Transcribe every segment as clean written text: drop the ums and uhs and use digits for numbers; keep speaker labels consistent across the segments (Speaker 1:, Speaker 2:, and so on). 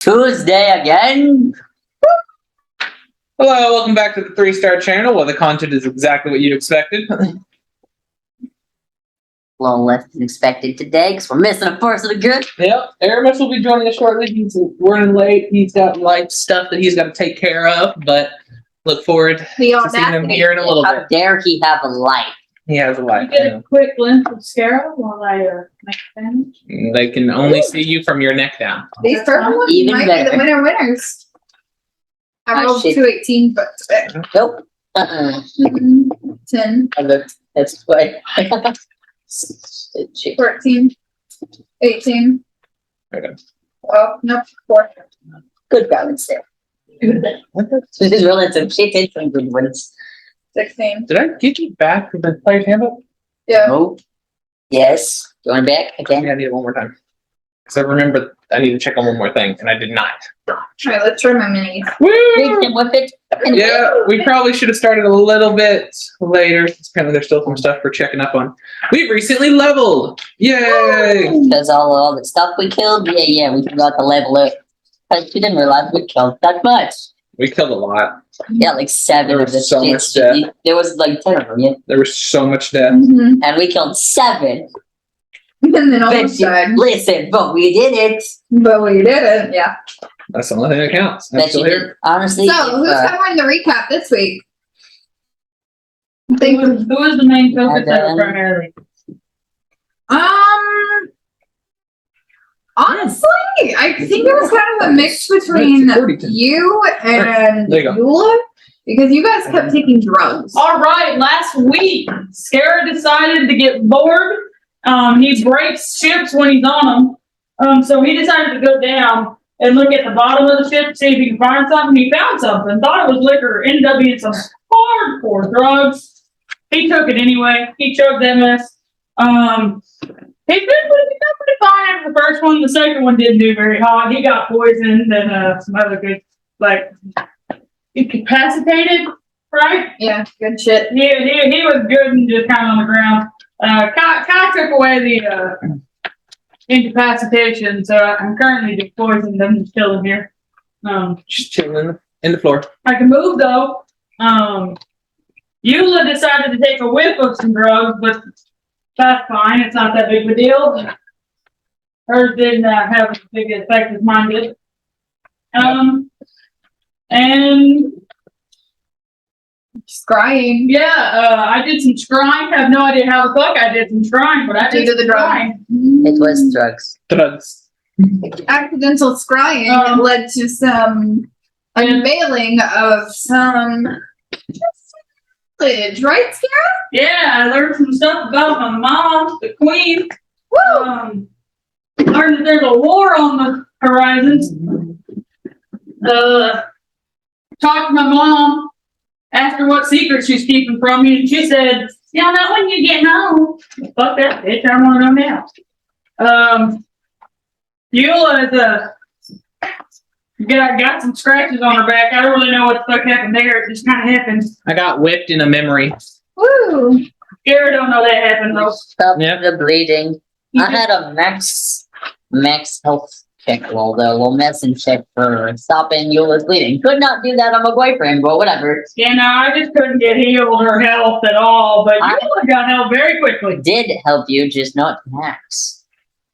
Speaker 1: Tuesday again.
Speaker 2: Hello, welcome back to the 3-Star channel, where the content is exactly what you'd expected.
Speaker 1: A little less than expected today because we're missing a person of good.
Speaker 2: Yep, Aramis will be joining us shortly. He's running late. He's got life stuff that he's got to take care of, but look forward to seeing him here in a little
Speaker 1: How
Speaker 2: bit.
Speaker 1: dare he have a life?
Speaker 2: He has a life.
Speaker 3: You get a quick glimpse of Scarab while I make things.
Speaker 2: They can only see you from your neck down.
Speaker 4: These purple ones
Speaker 1: Even
Speaker 4: might
Speaker 1: better.
Speaker 4: be the winners. I
Speaker 1: Oh,
Speaker 4: rolled
Speaker 1: shit.
Speaker 4: 218, but
Speaker 1: Nope.
Speaker 4: 10,
Speaker 1: That's what.
Speaker 4: 14, 18.
Speaker 2: Okay.
Speaker 4: Oh, nope, 4.
Speaker 1: Good balance there. She's rolling some. She did some good ones.
Speaker 4: 16.
Speaker 2: Did I get you back from the player's handbook?
Speaker 4: Yeah.
Speaker 1: Oh, yes. Going back
Speaker 2: I
Speaker 1: again.
Speaker 2: think I need it one more time. Because I remember I need to check on one more thing, and I did not.
Speaker 4: Alright, let's try my minis.
Speaker 1: Reach him with it.
Speaker 2: Yeah, we probably should have started a little bit later. Apparently, there's still some stuff we're checking up on. We've recently leveled. Yay!
Speaker 1: Because all the stuff we killed, yeah, we forgot to level it. Because we didn't realize we killed that much.
Speaker 2: We killed a lot.
Speaker 1: Yeah, like 7
Speaker 2: There
Speaker 1: of
Speaker 2: was
Speaker 1: the
Speaker 2: so much
Speaker 1: shits.
Speaker 2: death.
Speaker 1: There was like 10 of them, yeah.
Speaker 2: There was so much death.
Speaker 4: Mm-hmm.
Speaker 1: And we killed 7.
Speaker 4: And then
Speaker 1: But
Speaker 4: almost died.
Speaker 1: listen, but we did it.
Speaker 4: But we didn't, yeah.
Speaker 2: That's the only thing that counts. I'm
Speaker 1: Bet
Speaker 2: still
Speaker 1: you did.
Speaker 2: here.
Speaker 1: Honestly,
Speaker 4: So, who's covering the recap this week? I
Speaker 3: Who
Speaker 4: think,
Speaker 3: is the main focus
Speaker 1: And,
Speaker 3: of it primarily?
Speaker 4: honestly, I think it was kind of a mix between you and
Speaker 2: There you go.
Speaker 4: Eula, because you guys kept taking drugs.
Speaker 3: All right, last week, Scarab decided to get bored. He breaks ships when he's on them. So he decided to go down and look at the bottom of the ship, see if he can find something. He found something, thought it was liquor, ended up being some hardcore drugs. He took it anyway. He chugged that mess. He did pretty fine after the first one. The second one didn't do very hot. He got poisoned and some other good, like, incapacitated, right?
Speaker 4: Yeah, good shit.
Speaker 3: He was good and just kind of on the ground. Kai took away the incapacitation, so I'm currently just poisoned. I'm just chilling here.
Speaker 2: Just chilling in the floor.
Speaker 3: I can move though. Eula decided to take a whiff of some drugs, but that's fine. It's not that big of a deal. Hers didn't have as big an effect as mine did. And
Speaker 4: Scrying.
Speaker 3: yeah, I did some scrying. I have no idea how the fuck I did some scrying, but I did
Speaker 4: Due to
Speaker 3: some
Speaker 4: the drug.
Speaker 3: scrying.
Speaker 1: it was drugs.
Speaker 2: Drugs.
Speaker 4: Accidental scrying led to some unveiling of some footage, right, Scarab?
Speaker 3: Yeah, I learned some stuff about my mom, the queen.
Speaker 4: Woo!
Speaker 3: Learned that there's a war on the horizons. Talked to my mom, asked her what secret she's keeping from me, and she said, "You'll know when you get home." Fuck that bitch, I want to know now. Eula is got some scratches on her back. I don't really know what the fuck happened there. It just kind of happened.
Speaker 2: I got whipped in a memory.
Speaker 4: Woo!
Speaker 3: Gary don't know that happened though.
Speaker 1: Stop
Speaker 2: Yeah.
Speaker 1: the bleeding.
Speaker 3: You
Speaker 1: I had a max health check roll, though. Well, medicine check for stopping Eula's bleeding. Could not do that on my boyfriend, but whatever.
Speaker 3: You know, I just couldn't get healed or health at all, but
Speaker 1: I-
Speaker 3: Eula got help very quickly.
Speaker 1: Did help you, just not max.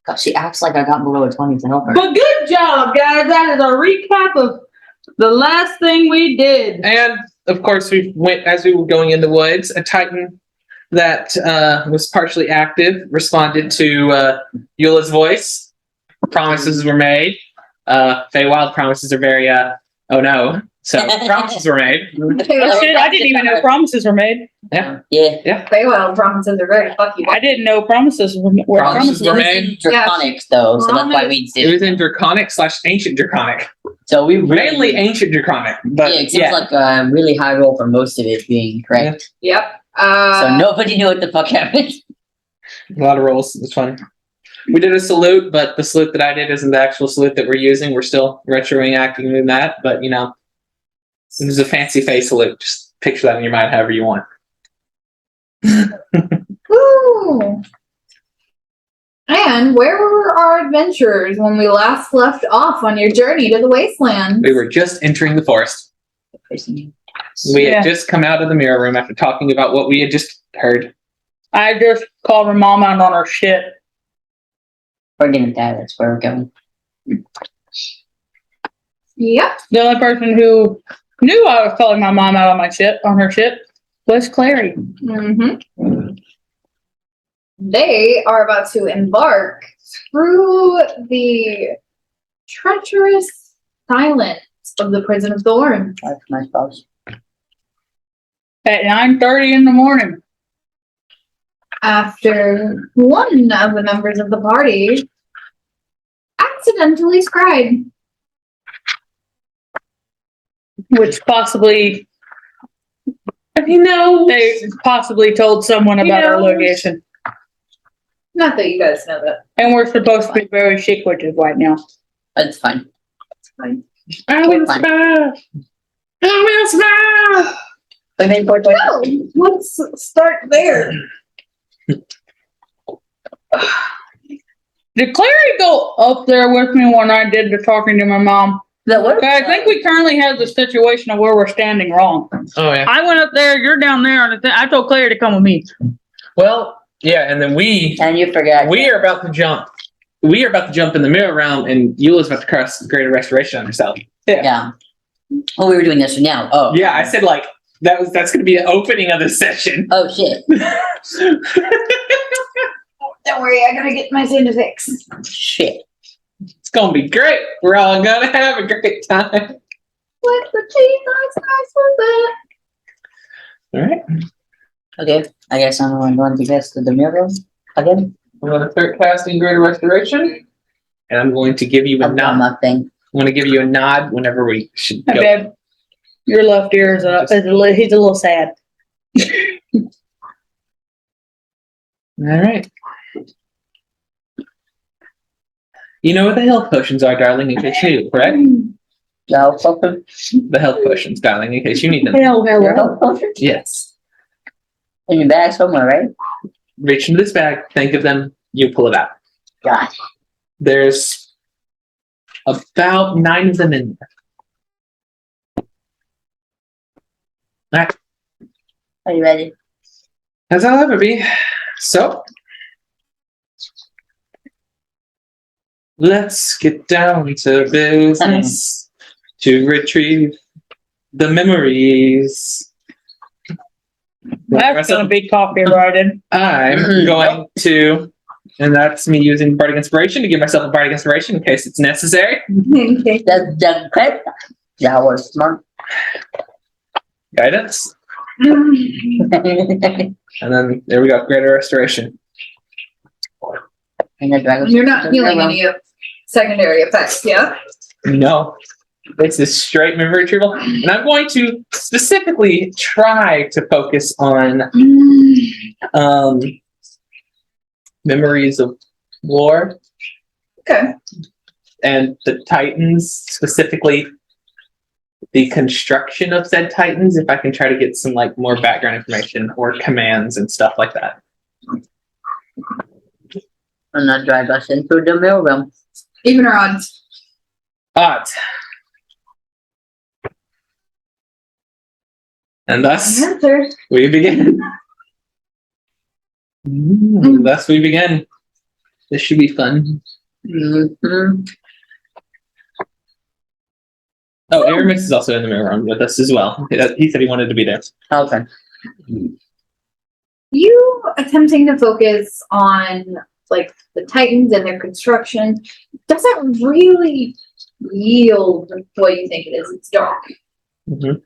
Speaker 1: God, she acts like I got below a 20 to help her.
Speaker 3: But good job, guys. That is a recap of the last thing we did.
Speaker 2: And, of course, as we were going in the woods, a Titan that was partially active responded to Eula's voice. Promises were made. Feywild promises are very, oh no. So, promises were made.
Speaker 3: Oh, shit, I didn't even know promises were made.
Speaker 2: Yeah.
Speaker 1: Yeah.
Speaker 4: Feywild promises are very fucky.
Speaker 3: I didn't know promises were
Speaker 2: Promises
Speaker 1: It
Speaker 2: were
Speaker 1: was
Speaker 2: made.
Speaker 1: in Draconic, though, so that's why we
Speaker 2: It
Speaker 1: did
Speaker 2: was in Draconic / Ancient Draconic.
Speaker 1: So we
Speaker 2: Mainly Ancient Draconic, but
Speaker 1: yeah, it seems like a really high roll for most of it being correct.
Speaker 4: Yep.
Speaker 1: So nobody knew what the fuck happened.
Speaker 2: a lot of rolls. It's fun. We did a salute, but the salute that I did isn't the actual salute that we're using. We're still retroacting in that, but you know, it was a fancy face salute. Just picture that in your mind however you want.
Speaker 4: Woo! And where were our adventurers when we last left off on your journey to the wasteland?
Speaker 2: We were just entering the forest. We had just come out of the mirror room after talking about what we had just heard.
Speaker 3: I just called her mom out on her shit.
Speaker 1: We're getting that. That's where we're going.
Speaker 4: Yep.
Speaker 3: The only person who knew I was calling my mom out on her shit, was Clary.
Speaker 4: Mm-hmm. They are about to embark through the treacherous silence of the Prison of Thorn.
Speaker 1: That's my spouse.
Speaker 3: At 9:30 in the morning.
Speaker 4: After one of the members of the party accidentally scried.
Speaker 3: Which possibly,
Speaker 2: No.
Speaker 3: they possibly told someone about our location.
Speaker 4: Not that you guys know that.
Speaker 3: And we're supposed to be very secretive right now.
Speaker 1: That's fine.
Speaker 2: I will smile. I will smile.
Speaker 4: No, let's start there.
Speaker 3: Did Clary go up there with me when I did the talking to my mom?
Speaker 1: That works.
Speaker 3: I think we currently have the situation of where we're standing wrong.
Speaker 2: Oh yeah.
Speaker 3: I went up there, you're down there, and I told Clary to come with me.
Speaker 2: Well, yeah, and then we
Speaker 1: And you forgot.
Speaker 2: are about to jump. We are about to jump in the mirror realm, and Eula's about to cast Greater Restoration on herself.
Speaker 1: Yeah. Oh, we were doing this now. Oh.
Speaker 2: Yeah, I said like that's going to be the opening of the session.
Speaker 1: Oh shit.
Speaker 4: Don't worry, I gotta get my sound effects.
Speaker 1: Shit.
Speaker 2: It's going to be great. We're all going to have a great time.
Speaker 4: What the Jesus Christ was that?
Speaker 2: All right.
Speaker 1: Okay. I guess I'm going to guess to the mirror again.
Speaker 2: I'm going to start casting Greater Restoration, and I'm going to give you a
Speaker 1: I've done
Speaker 2: nod.
Speaker 1: my thing.
Speaker 2: I'm going to give you a nod whenever we should
Speaker 3: Hi,
Speaker 2: go.
Speaker 3: babe. Your left ear is he's a little sad.
Speaker 2: All right. You know what the health potions are, darling, in case you need them, correct?
Speaker 1: No, something.
Speaker 2: The health potions, darling, in case you need them.
Speaker 3: Hell,
Speaker 1: Your
Speaker 3: hello.
Speaker 1: health potion?
Speaker 2: Yes.
Speaker 1: In your bag somewhere, right?
Speaker 2: Reach into this bag, think of them, you pull it out.
Speaker 1: God.
Speaker 2: There's about 9 of them in there. All right.
Speaker 1: Are you ready?
Speaker 2: As I'll ever be. So, let's get down to business to retrieve the memories.
Speaker 3: That's going to be copyrighted.
Speaker 2: I'm going to, and that's me using Bardic Inspiration to give myself a Bardic Inspiration in case it's necessary.
Speaker 4: Okay.
Speaker 1: That's correct. That was smart.
Speaker 2: Guidance.
Speaker 1: And
Speaker 2: And then there we go, Greater Restoration.
Speaker 1: the dragon.
Speaker 4: You're not healing any of secondary effects, yeah?
Speaker 2: No, this is straight memory retrieval. And I'm going to specifically try to focus on memories of war
Speaker 4: Okay.
Speaker 2: and the Titans, specifically the construction of said Titans, if I can try to get some like more background information or commands and stuff like that.
Speaker 1: And that drag us into the mill room.
Speaker 4: Even or odds?
Speaker 2: Odds. And thus
Speaker 4: Answer.
Speaker 2: we begin. Thus we begin. This should be fun.
Speaker 1: Mm-hmm.
Speaker 2: Oh, Aramis is also in the mirror room with us as well. He said he wanted to be there.
Speaker 1: Okay.
Speaker 4: You attempting to focus on like the Titans and their construction doesn't really yield what you think it is. It's dark.
Speaker 2: Mm-hmm.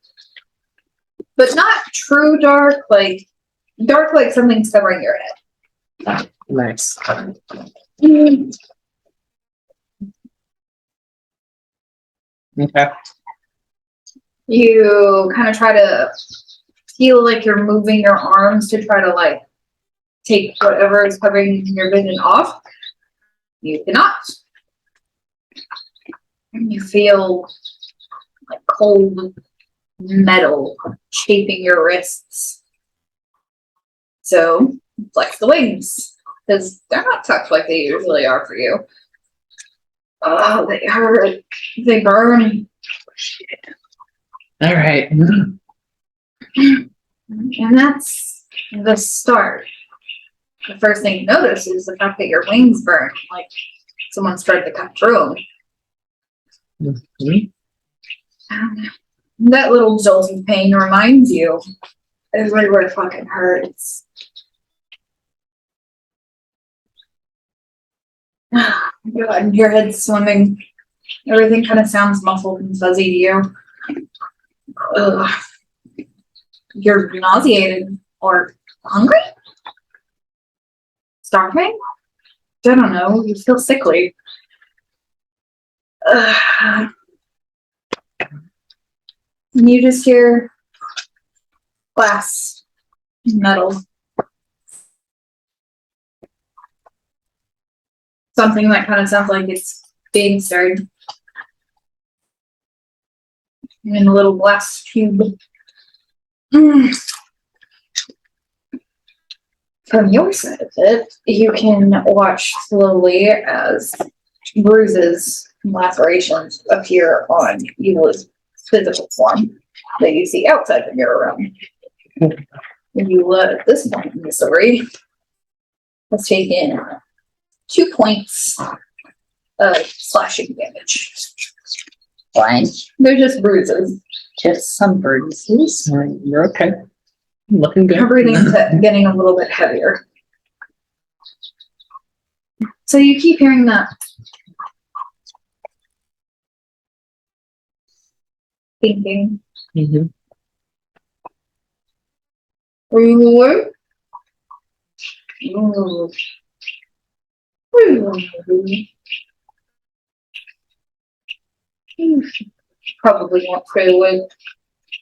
Speaker 4: But not true dark, like something's covering your head.
Speaker 2: Nice. Okay.
Speaker 4: You kind of try to feel like you're moving your arms to try to like take whatever is covering your vision off. You cannot. And you feel like cold metal shaping your wrists. So flex the wings. because they're not tough like they usually are for you. Oh, they hurt. They burn.
Speaker 2: All right.
Speaker 4: And that's the start. The first thing you notice is the fact that your wings burn, like someone's tried to cut through them. That little jolt of pain reminds you everywhere fucking hurts. God, your head's swimming. Everything kind of sounds muffled and fuzzy to you. Ugh. You're nauseated or hungry? Starving? I don't know. You feel sickly. You just hear glass, metal. Something that kind of sounds like it's being stirred. In a little glass tube. From your side of it, you can watch slowly as bruises and lacerations appear on Eula's physical form that you see outside of your room. Eula, at this point in the story, has taken 2 points of slashing damage.
Speaker 1: Fine.
Speaker 4: They're just bruises.
Speaker 1: Just some bruises.
Speaker 2: You're okay. Looking good.
Speaker 4: Her breathing's getting a little bit heavier. So you keep hearing that. Thinking.
Speaker 2: Mm-hmm.
Speaker 4: Are you awake? Ooh. Probably won't stay awake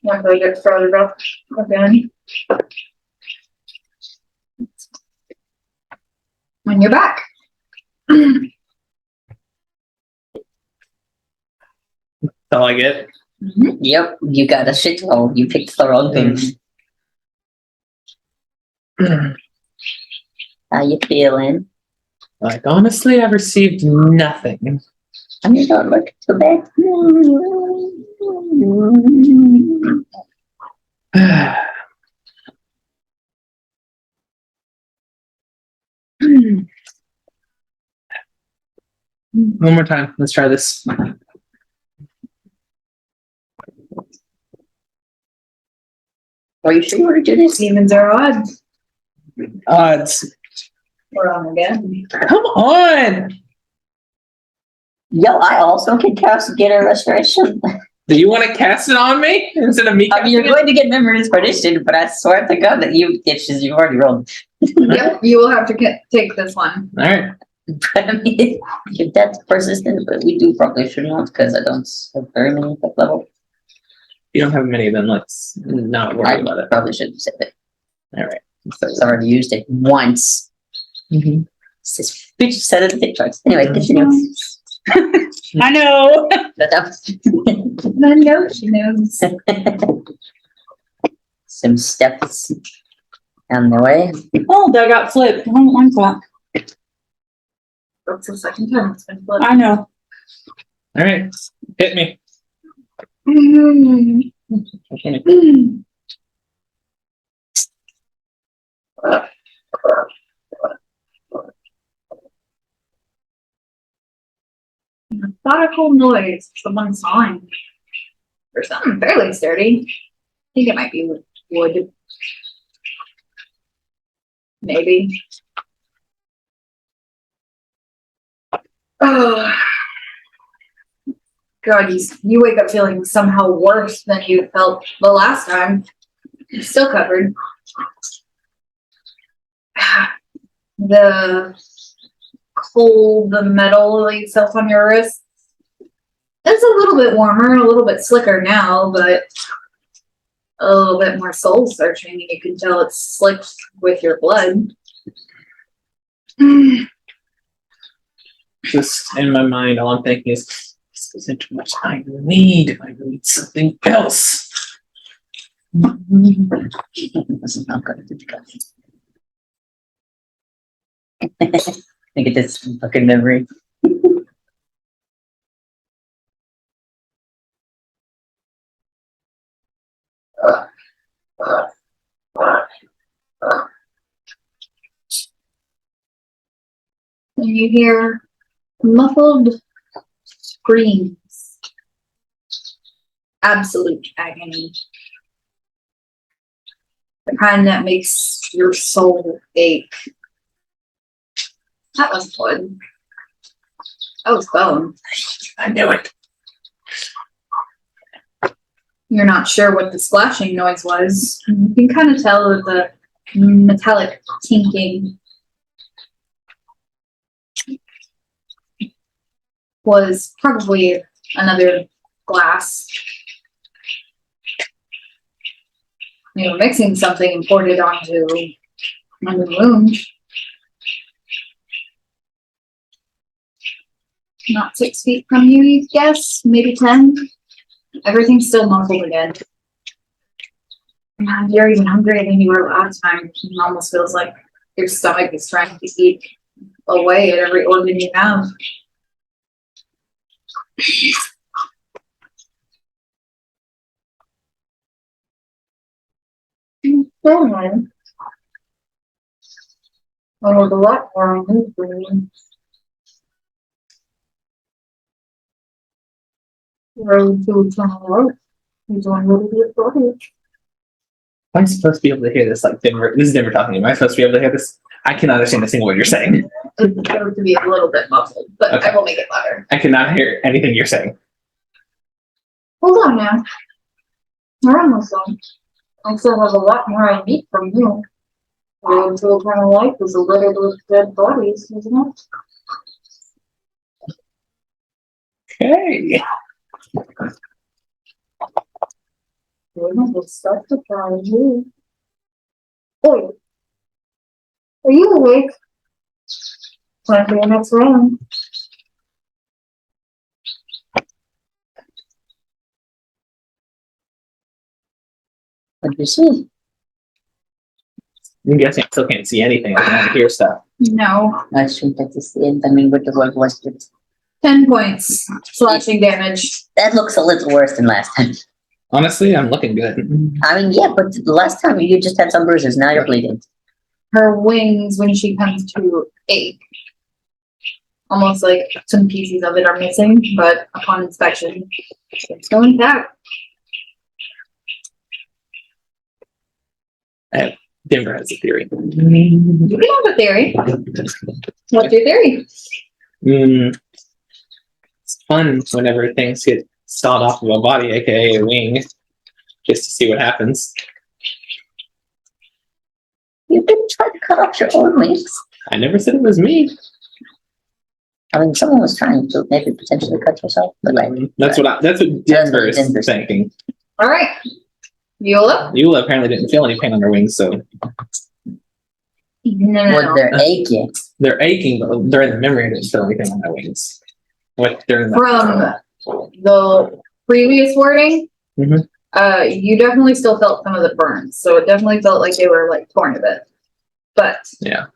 Speaker 4: once I get started up again. When you're back.
Speaker 2: All I get.
Speaker 1: Yep, you got a shit roll. You picked the wrong thing. How you feeling?
Speaker 2: Like, honestly, I've received nothing.
Speaker 1: I mean, don't look too bad.
Speaker 2: One more time. Let's try this.
Speaker 1: Are you sure you want to do this?
Speaker 4: Demons are odds.
Speaker 2: Odds.
Speaker 4: We're on again.
Speaker 2: Come on.
Speaker 1: Yo, I also can cast Get a Restoration.
Speaker 2: Do you want to cast it on me instead of me?
Speaker 1: I mean, you're
Speaker 2: casting
Speaker 1: going to get Memory Restoration, but I swear to God that you've already rolled.
Speaker 4: Yep, you will have to take this one.
Speaker 2: it? All right.
Speaker 1: But I mean, if that's persistent, but we do probably should not because I don't have very many at that level.
Speaker 2: You don't have many, then let's not worry
Speaker 1: I
Speaker 2: about it.
Speaker 1: probably shouldn't say it.
Speaker 2: All right.
Speaker 1: So I've already used it once.
Speaker 2: Mm-hmm.
Speaker 1: It's just bitch said it hit twice. Anyway, continue.
Speaker 3: I know.
Speaker 1: But
Speaker 4: I know she knows.
Speaker 1: some steps on the way.
Speaker 3: Oh, that got flipped. I don't like that.
Speaker 4: That's the second time it's been flipped.
Speaker 3: I know.
Speaker 2: All right. Hit me.
Speaker 4: Methodical noise. Someone sawing. Or something fairly sturdy. I think it might be wood. Maybe. Oh. God, you wake up feeling somehow worse than you felt the last time. You're still covered. The cold, the metal that you felt on your wrist. It's a little bit warmer, a little bit slicker now, but a little bit more soul searching, and you can tell it's slicked with your blood.
Speaker 2: Just in my mind, all I'm thinking is, this isn't too much. I need something else.
Speaker 1: This is not going to be good. Look at this fucking memory.
Speaker 4: And you hear muffled screams. Absolute agony. The kind that makes your soul ache. That was fun. That was fun.
Speaker 2: I knew it.
Speaker 4: You're not sure what the splashing noise was. You can kind of tell that the metallic tinking was probably another glass. You were mixing something and poured it onto the wound. Not 6 feet from you, you'd guess, maybe 10. Everything's still muffled again. And you're even hungrier than you were last time. It almost feels like your stomach is trying to eat away at every organ you have. Oh, the lot more on move for you. Road to eternal life. You're doing really good for you.
Speaker 2: Am I supposed to be able to hear this? Like Denver. This is Denver talking. Am I supposed to be able to hear this? I cannot understand a single word you're saying.
Speaker 4: It's going to be a little bit muffled, but
Speaker 2: Okay.
Speaker 4: I will make it louder.
Speaker 2: I cannot hear anything you're saying.
Speaker 4: Hold on now. We're almost done. I still have a lot more I need from you. Road to eternal life is littered with dead bodies, isn't it?
Speaker 2: Okay.
Speaker 4: It's stuff to try you. Oi, are you awake? Time for your next round.
Speaker 1: What do you see?
Speaker 2: I'm guessing I still can't see anything. I can only hear stuff.
Speaker 4: No.
Speaker 1: I should get to see it. I mean, what the word was it?
Speaker 4: 10 points. Slashing damage.
Speaker 1: That looks a little worse than last time.
Speaker 2: Honestly, I'm looking good.
Speaker 1: I mean, yeah, but the last time you just had some bruises. Now you're bleeding.
Speaker 4: Her wings, when she comes to ache, almost like some pieces of it are missing, but upon inspection, it's going back.
Speaker 2: Denver has a theory.
Speaker 4: You can have a theory. What's your theory?
Speaker 2: It's fun whenever things get sawed off of a body, aka a wing, just to see what happens.
Speaker 1: You didn't try to cut off your own wings.
Speaker 2: I never said it was me.
Speaker 1: I mean, someone was trying to maybe potentially cut yourself, but like,
Speaker 2: That's what Denver is
Speaker 1: Denver's
Speaker 2: thinking.
Speaker 4: All right. Eula?
Speaker 2: Eula apparently didn't feel any pain on her wings, so
Speaker 4: No.
Speaker 1: what they're aching.
Speaker 2: they're aching, but during the memory, I didn't feel anything on my wings. What during the
Speaker 4: From the previous wording,
Speaker 2: Mhm.
Speaker 4: You definitely still felt some of the burns, so it definitely felt like they were like torn a bit, but
Speaker 2: Yeah.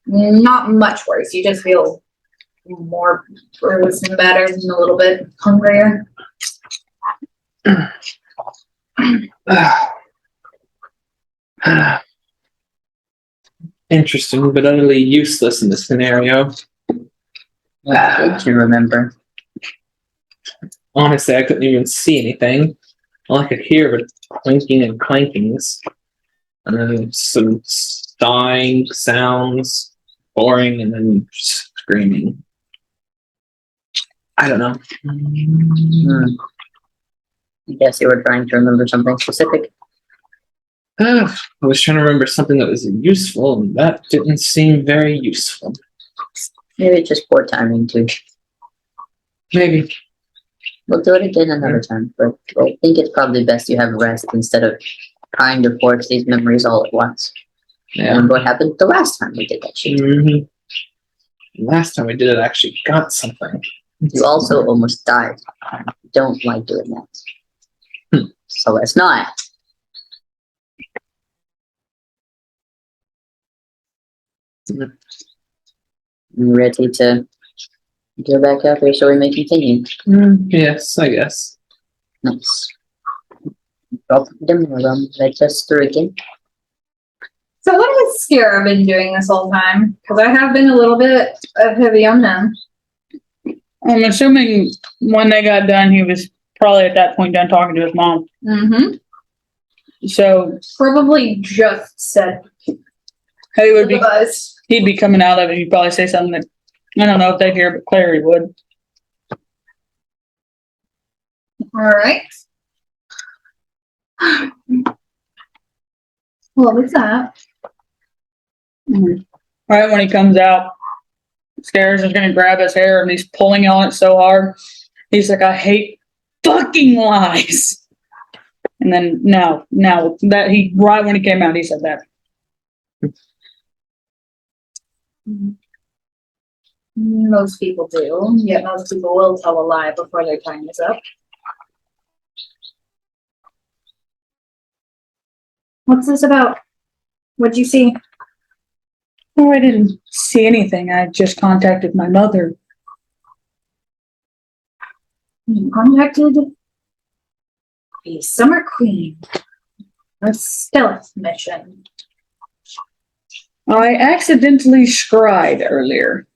Speaker 4: not much worse. You just feel more bruised and battered and a little bit hungrier.
Speaker 2: Interesting, but utterly useless in this scenario.
Speaker 1: What did you remember?
Speaker 2: Honestly, I couldn't even see anything. All I could hear were clinking and clankings. And then some sighing sounds, boring, and then screaming. I don't know.
Speaker 1: I guess you were trying to remember something specific.
Speaker 2: I was trying to remember something that was useful, and that didn't seem very useful.
Speaker 1: Maybe just poor timing too.
Speaker 2: Maybe.
Speaker 1: We'll do it again another time, but I think it's probably best you have rest instead of trying to forge these memories all at once.
Speaker 2: Yeah.
Speaker 1: And what happened the last time we did that shit?
Speaker 2: Mhm. Last time we did it, I actually got something.
Speaker 1: You also almost died. Don't like doing that. So let's not. I'm ready to go back out there so we may continue.
Speaker 2: Yes, I guess.
Speaker 1: Nice. Drop them let us through again.
Speaker 4: So what has Sierra been doing this whole time? Because I have been a little bit heavy on them.
Speaker 3: I'm assuming when they got done, he was probably at that point done talking to his mom.
Speaker 4: Mm-hmm.
Speaker 3: So
Speaker 4: Probably just said
Speaker 3: he would be,
Speaker 4: buzz.
Speaker 3: he'd be coming out of it. He'd probably say something that I don't know if they'd hear, but Clary would.
Speaker 4: All right. What was that?
Speaker 3: Right when he comes out, Scares is gonna grab his hair and he's pulling on it so hard. He's like, I hate fucking lies. And then now that he right when he came out, he said that.
Speaker 4: Most people do, yet most people will tell a lie before their time is up. What's this about? What'd you see?
Speaker 3: Oh, I didn't see anything. I just contacted my mother.
Speaker 4: You contacted a summer queen. A stealth mission.
Speaker 3: I accidentally scried earlier.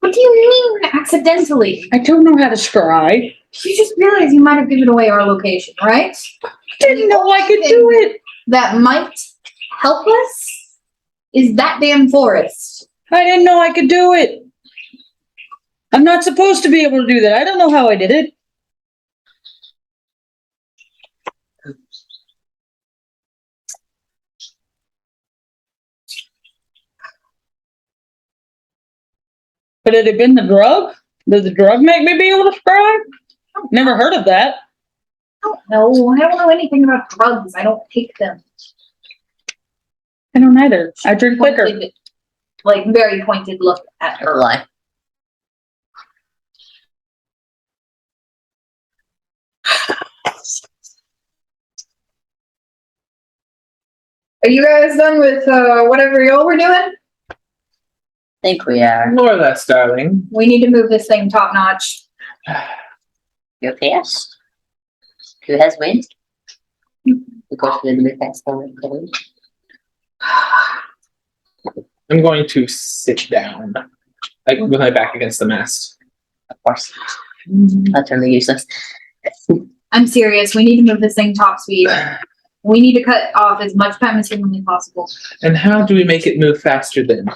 Speaker 4: What do you mean accidentally?
Speaker 3: I don't know how to scry.
Speaker 4: You just realized you might have given away our location, right?
Speaker 3: Didn't know I could do it.
Speaker 4: That might help us is that damn forest.
Speaker 3: I didn't know I could do it. I'm not supposed to be able to do that. I don't know how I did it. But had it been the drug? Did the drug make me be able to scry? Never heard of that.
Speaker 4: I don't know anything about drugs. I don't take them.
Speaker 3: I don't either. I drink liquor.
Speaker 4: Pointed, like very pointed look at her.
Speaker 1: Lie.
Speaker 4: Are you guys done with whatever y'all were doing?
Speaker 1: Think we are.
Speaker 2: More or less, darling.
Speaker 4: We need to move this thing top notch.
Speaker 1: Go fast. Who has wind? Because we're the fast going.
Speaker 2: I'm going to sit down, like with my back against the mast.
Speaker 1: Of course. Utterly useless.
Speaker 4: I'm serious. We need to move this thing top speed. We need to cut off as much time as humanly possible.
Speaker 2: And how do we make it move faster then?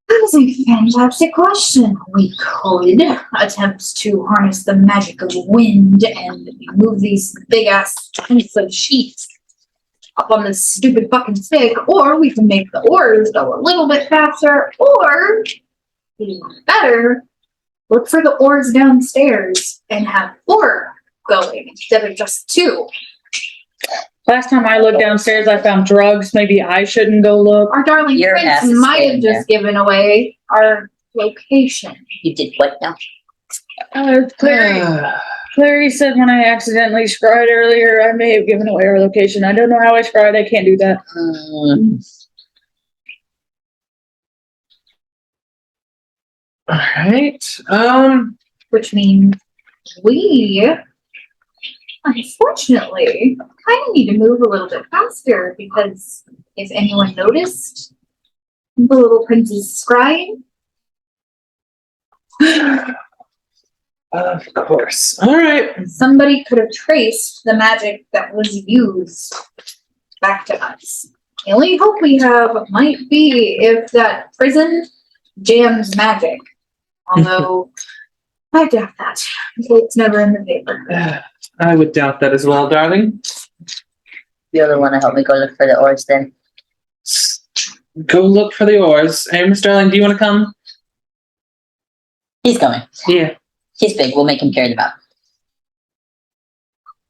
Speaker 4: That is a fantastic question. We could attempt to harness the magic of wind and move these big ass chunks of sheets up on this stupid fucking stick, or we can make the oars go a little bit faster, or even better, look for the oars downstairs and have 4 going instead of just 2.
Speaker 3: Last time I looked downstairs, I found drugs. Maybe I shouldn't go look.
Speaker 4: Our darling
Speaker 1: Your ass
Speaker 4: prince
Speaker 1: is
Speaker 4: might have
Speaker 1: staying
Speaker 4: just given away our location.
Speaker 1: You did what now?
Speaker 3: Clary said when I accidentally scried earlier, I may have given away our location. I don't know how I scried. I can't do that.
Speaker 2: All right.
Speaker 4: Which means we, unfortunately, kind of need to move a little bit faster because if anyone noticed, the little prince's scrying.
Speaker 2: Of course. All right.
Speaker 4: Somebody could have traced the magic that was used back to us. The only hope we have might be if that prison jams magic. Although, I doubt that. It's never in the paper.
Speaker 2: I would doubt that as well, darling.
Speaker 1: The other one to help me go look for the oars then.
Speaker 2: Go look for the oars. Hey, Miss Darling, do you want to come?
Speaker 1: He's coming.
Speaker 2: Yeah.
Speaker 1: He's big. We'll make him carry the boat.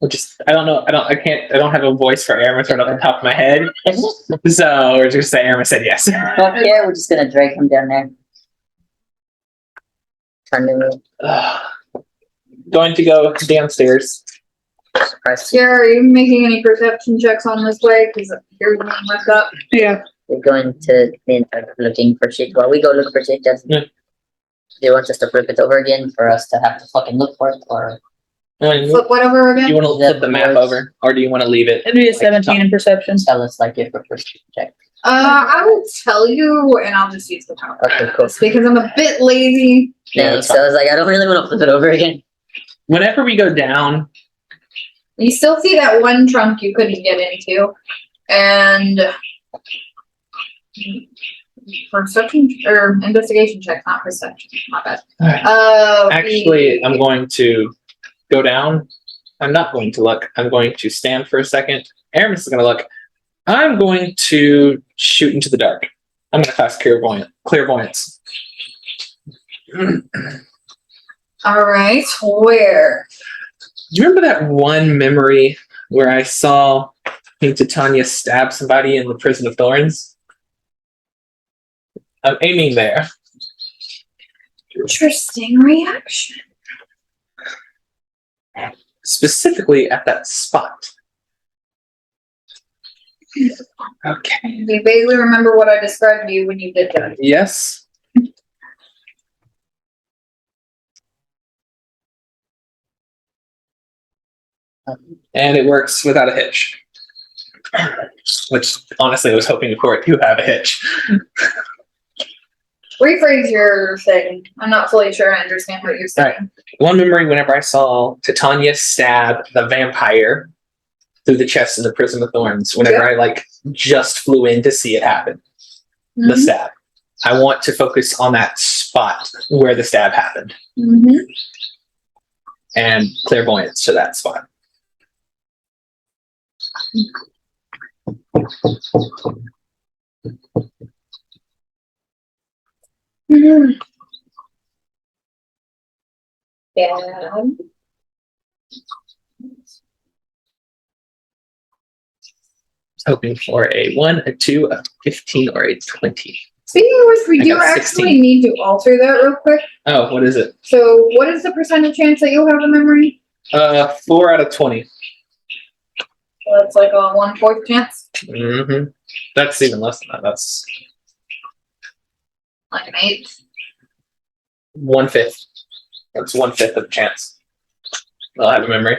Speaker 2: We'll just, I don't know. I don't have a voice for Aramis right off the top of my head. So we're just saying Aramis said yes.
Speaker 1: Fuck yeah, we're just gonna drag him down there. Turn the
Speaker 2: Going to go downstairs.
Speaker 1: surprise.
Speaker 4: Sarah, are you making any perception checks on this way? Because here's one messed up.
Speaker 3: Yeah.
Speaker 1: We're going to be looking for shit. While we go look for shit, just
Speaker 2: Yeah.
Speaker 1: do you want us to flip it over again for us to have to fucking look for it, or
Speaker 4: Flip what over
Speaker 2: Do
Speaker 4: again?
Speaker 2: you want to flip the map over, or do you want to leave it?
Speaker 3: It'd be a 17 in perception.
Speaker 1: tell us like if we're first check?
Speaker 4: I will tell you, and I'll just use the power.
Speaker 1: Okay, cool.
Speaker 4: Because I'm a bit lazy.
Speaker 2: Yeah,
Speaker 1: Thanks.
Speaker 2: that's
Speaker 1: So I was like, I don't really want to flip it over again.
Speaker 2: Whenever we go down,
Speaker 4: You still see that one trunk you couldn't get into, and perception or investigation check, not perception. Not bad.
Speaker 2: actually, I'm going to go down. I'm not going to look. I'm going to stand for a second. Aramis is going to look. I'm going to shoot into the dark. I'm going to cast clairvoyance.
Speaker 4: All right, where?
Speaker 2: Do you remember that one memory where I saw Titania stab somebody in the Prison of Thorns? I'm aiming there.
Speaker 4: Interesting reaction.
Speaker 2: Specifically at that spot. Okay.
Speaker 4: Do you vaguely remember what I described to you when you did that?
Speaker 2: Yes. And it works without a hitch. Which, honestly, I was hoping for it to have a hitch.
Speaker 4: Rephrase your thing. I'm not fully sure I understand what you're saying.
Speaker 2: One memory whenever I saw Titania stab the vampire through the chest in the Prison of Thorns, whenever I just flew in to see it happen. The
Speaker 4: Mhm.
Speaker 2: stab. I want to focus on that spot where the stab happened.
Speaker 4: Mhm.
Speaker 2: And clairvoyance to that spot.
Speaker 4: Mhm. Yeah.
Speaker 2: Hoping for a 1, a 2, a 15, or a 20.
Speaker 4: Speaking of which, we
Speaker 2: I
Speaker 4: do
Speaker 2: got
Speaker 4: actually
Speaker 2: 16.
Speaker 4: need to alter that real quick.
Speaker 2: Oh, what is it?
Speaker 4: So, what is the percentage chance that you'll have a memory?
Speaker 2: 4 out of 20.
Speaker 4: So that's like a 1/4 chance,
Speaker 2: Mm-hmm. That's even less than that. That's
Speaker 4: like an 8.
Speaker 2: 1/5. That's 1/5 of the chance. I'll have a memory.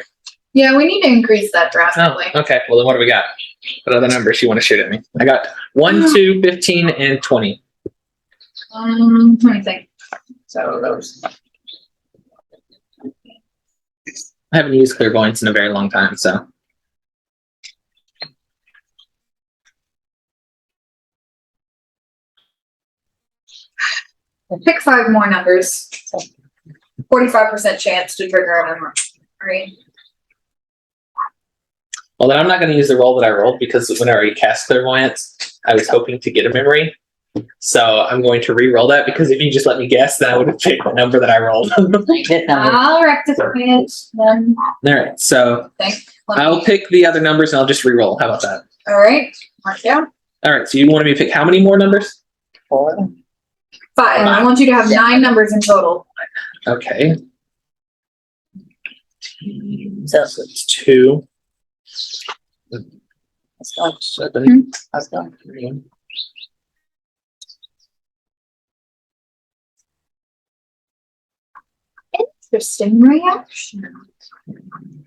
Speaker 4: Yeah, we need to increase that
Speaker 2: Oh,
Speaker 4: drastically.
Speaker 2: okay. Well, then what do we got? What other numbers you want to shoot at me? I got 1, 2, 15, and 20.
Speaker 4: Let me think. So those.
Speaker 2: I haven't used clairvoyance in a very long time, so.
Speaker 4: Pick 5 more numbers. 45% chance to trigger a memory. Right?
Speaker 2: Well, then I'm not going to use the roll that I rolled because when I already cast clairvoyance, I was hoping to get a memory. So I'm going to re-roll that because if you just let me guess, then I would have picked the number that I rolled. All
Speaker 1: This number.
Speaker 4: I'll rectify it then.
Speaker 2: right, so I'll pick the other numbers and I'll just re-roll. How about that?
Speaker 4: All right. Mark down.
Speaker 2: All right, so you wanted me to pick how many more numbers?
Speaker 1: 4.
Speaker 4: 5. I want you to have 9 numbers in total.
Speaker 2: Okay.
Speaker 1: So
Speaker 2: So it's 2,
Speaker 1: let's go.
Speaker 2: 7,
Speaker 1: Let's go.
Speaker 2: 3.
Speaker 4: Interesting reaction.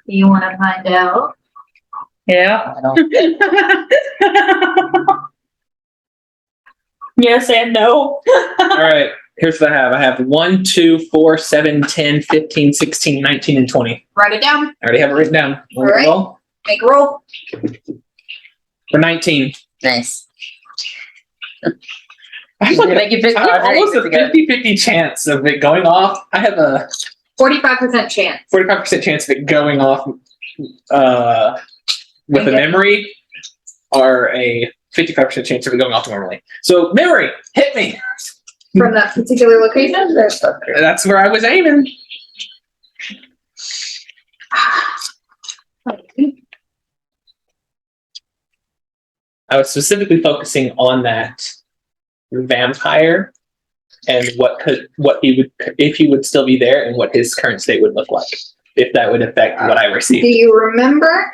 Speaker 4: You want to find out?
Speaker 3: Yeah.
Speaker 1: I don't.
Speaker 3: Yes and no.
Speaker 2: All right, here's what I have. I have 1, 2, 4, 7, 10, 15, 16, 19, and 20.
Speaker 4: Write it down.
Speaker 2: I already have it written down.
Speaker 4: All right.
Speaker 2: Roll.
Speaker 4: Make a roll.
Speaker 2: For 19.
Speaker 1: Nice.
Speaker 2: I have
Speaker 1: Make it 50.
Speaker 2: almost a 50-50 chance of it going off. I have a
Speaker 4: 45% chance.
Speaker 2: 45% chance of it going off with a memory, or a 55% chance of it going off normally. So, memory, hit me.
Speaker 4: From that particular location?
Speaker 2: That's where I was aiming. I was specifically focusing on that vampire and what he would, if he would still be there, and what his current state would look like, if that would affect what I
Speaker 4: Do
Speaker 2: received.
Speaker 4: you remember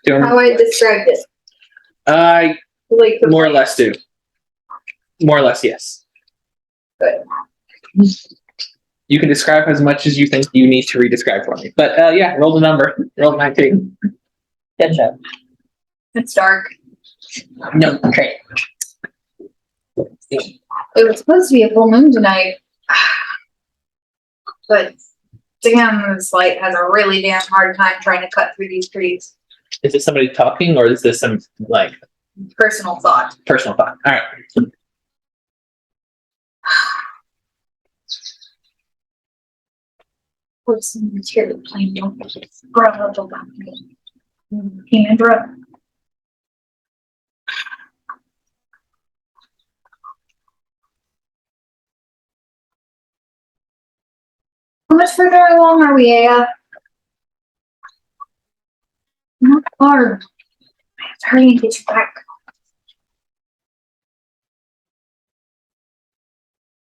Speaker 2: Do you
Speaker 4: how I described it?
Speaker 2: I
Speaker 4: Lake of
Speaker 2: More or less do. More or less, yes.
Speaker 4: Good.
Speaker 2: You can describe as much as you think you need to re-describe for me. But yeah, roll the number. Roll 19.
Speaker 1: Good job.
Speaker 4: It's dark.
Speaker 1: No, great.
Speaker 4: It was supposed to be a full moon tonight. But damn, this light has a really damn hard time trying to cut through these trees.
Speaker 2: Is it somebody talking, or is this some like
Speaker 4: Personal thought.
Speaker 2: personal thought? All right.
Speaker 4: What's the material plane? Don't brother. Human brother. How much further along are we, Aya? Not far. I have to hurry and get you back.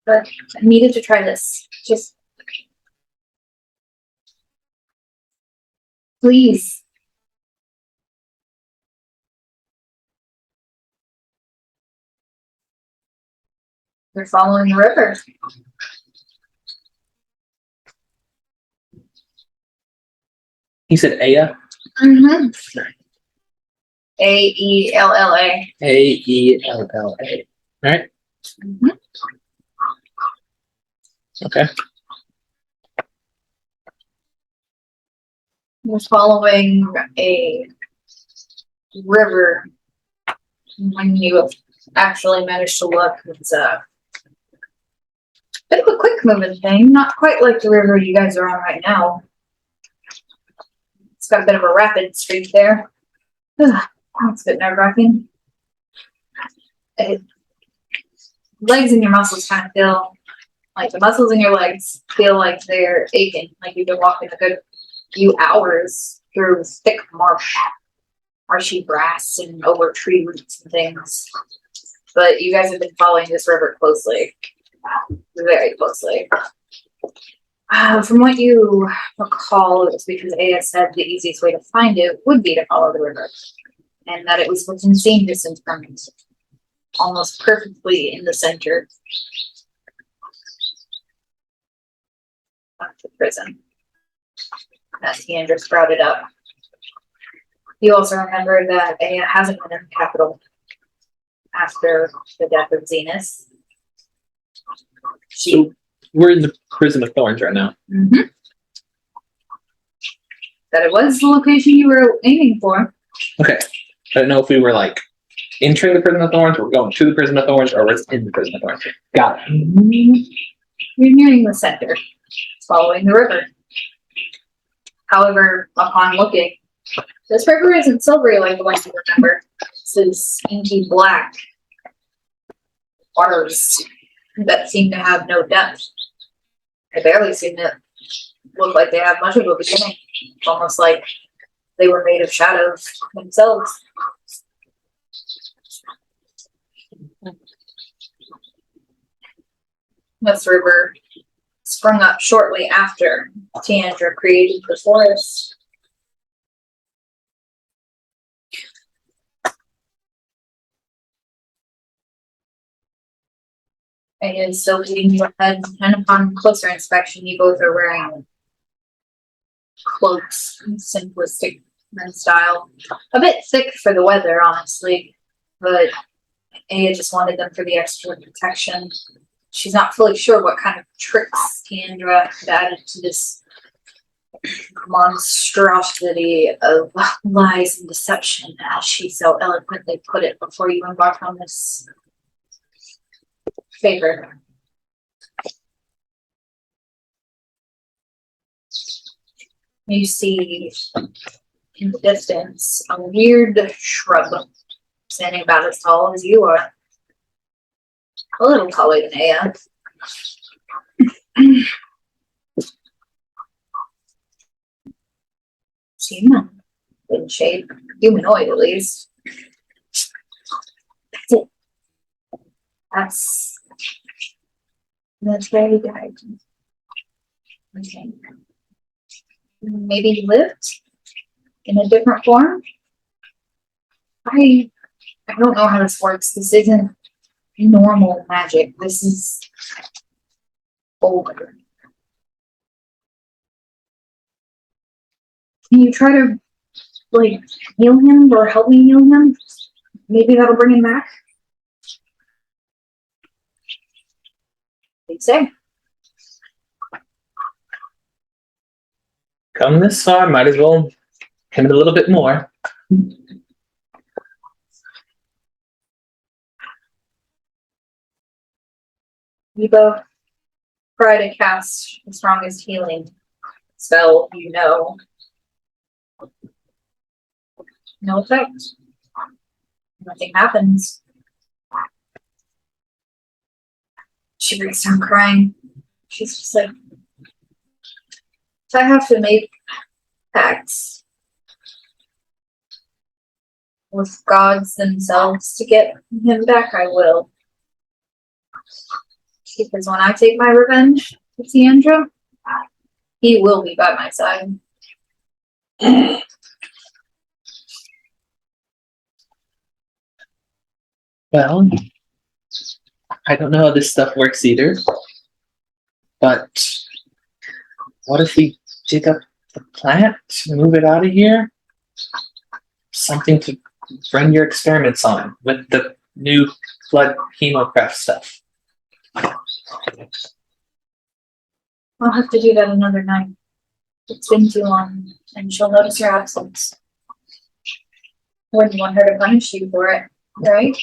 Speaker 4: But I needed to try this. Just please. We're following the river.
Speaker 2: He said Aya.
Speaker 4: Mm-hmm. A-E-L-L-A.
Speaker 2: A-E-L-L-A. All right.
Speaker 4: Mhm.
Speaker 2: Okay.
Speaker 4: We're following a river. When you actually managed to look, it's a bit of a quick moving thing. Not quite like the river you guys are on right now. It's got a bit of a rapid streak there. Ugh, that's a bit nerve-wracking. Legs and your muscles kind of feel like the muscles in your legs feel like they're aching, like you've been walking a good few hours through thick marshy grass and over tree roots and things. But you guys have been following this river closely, very closely. From what you recall, it was because Aya said the easiest way to find it would be to follow the river, and that it was within same distance from it, almost perfectly in the center of the prison that Tiandra sprouted up. You also remember that Aya hasn't been in the capital after the death of Zenith.
Speaker 2: So we're in the Prison of Thorns right now.
Speaker 4: Mm-hmm. That it was the location you were aiming for.
Speaker 2: Okay. I don't know if we were like entering the Prison of Thorns, or going to the Prison of Thorns, or was in the Prison of Thorns. Got it.
Speaker 4: You're nearing the center, following the river. However, upon looking, this river isn't silvery like the one you remember. This is inky black waters that seem to have no depth. They barely seem to look like they have much of a beginning. It's almost like they were made of shadows themselves. This river sprung up shortly after Tiandra created the forest. And is still leading you ahead, and upon closer inspection, you both are wearing cloaks in simplistic style. A bit thick for the weather, honestly, but Aya just wanted them for the extra protection. She's not fully sure what kind of tricks Tiandra had added to this monstrosity of lies and deception, as she so eloquently put it before you embarked on this favor. You see in the distance a weird shrub standing about as tall as you are. A little taller than Aya. Human. In shape. Humanoid, at least. That's it. That's very good. Okay. Maybe he lived in a different form? I I don't know how this works. This isn't normal magic. This is older. Can you try to, like, heal him or help me heal him? Maybe that'll bring him back. Think so.
Speaker 2: Come this far, might as well commit a little bit more.
Speaker 4: You both try to cast the strongest healing spell you know. No effect. Nothing happens. She breaks down crying. She's just like, if I have to make pacts with gods themselves to get him back, I will. Because when I take my revenge with Sandra, he will be by my side.
Speaker 2: Well, I don't know how this stuff works either. But what if we dig up the plant, move it out of here? Something to run your experiments on with the new blood hemocraft stuff.
Speaker 4: I'll have to do that another night. It's been too long, and she'll notice your absence. Wouldn't want her to punish you for it, right?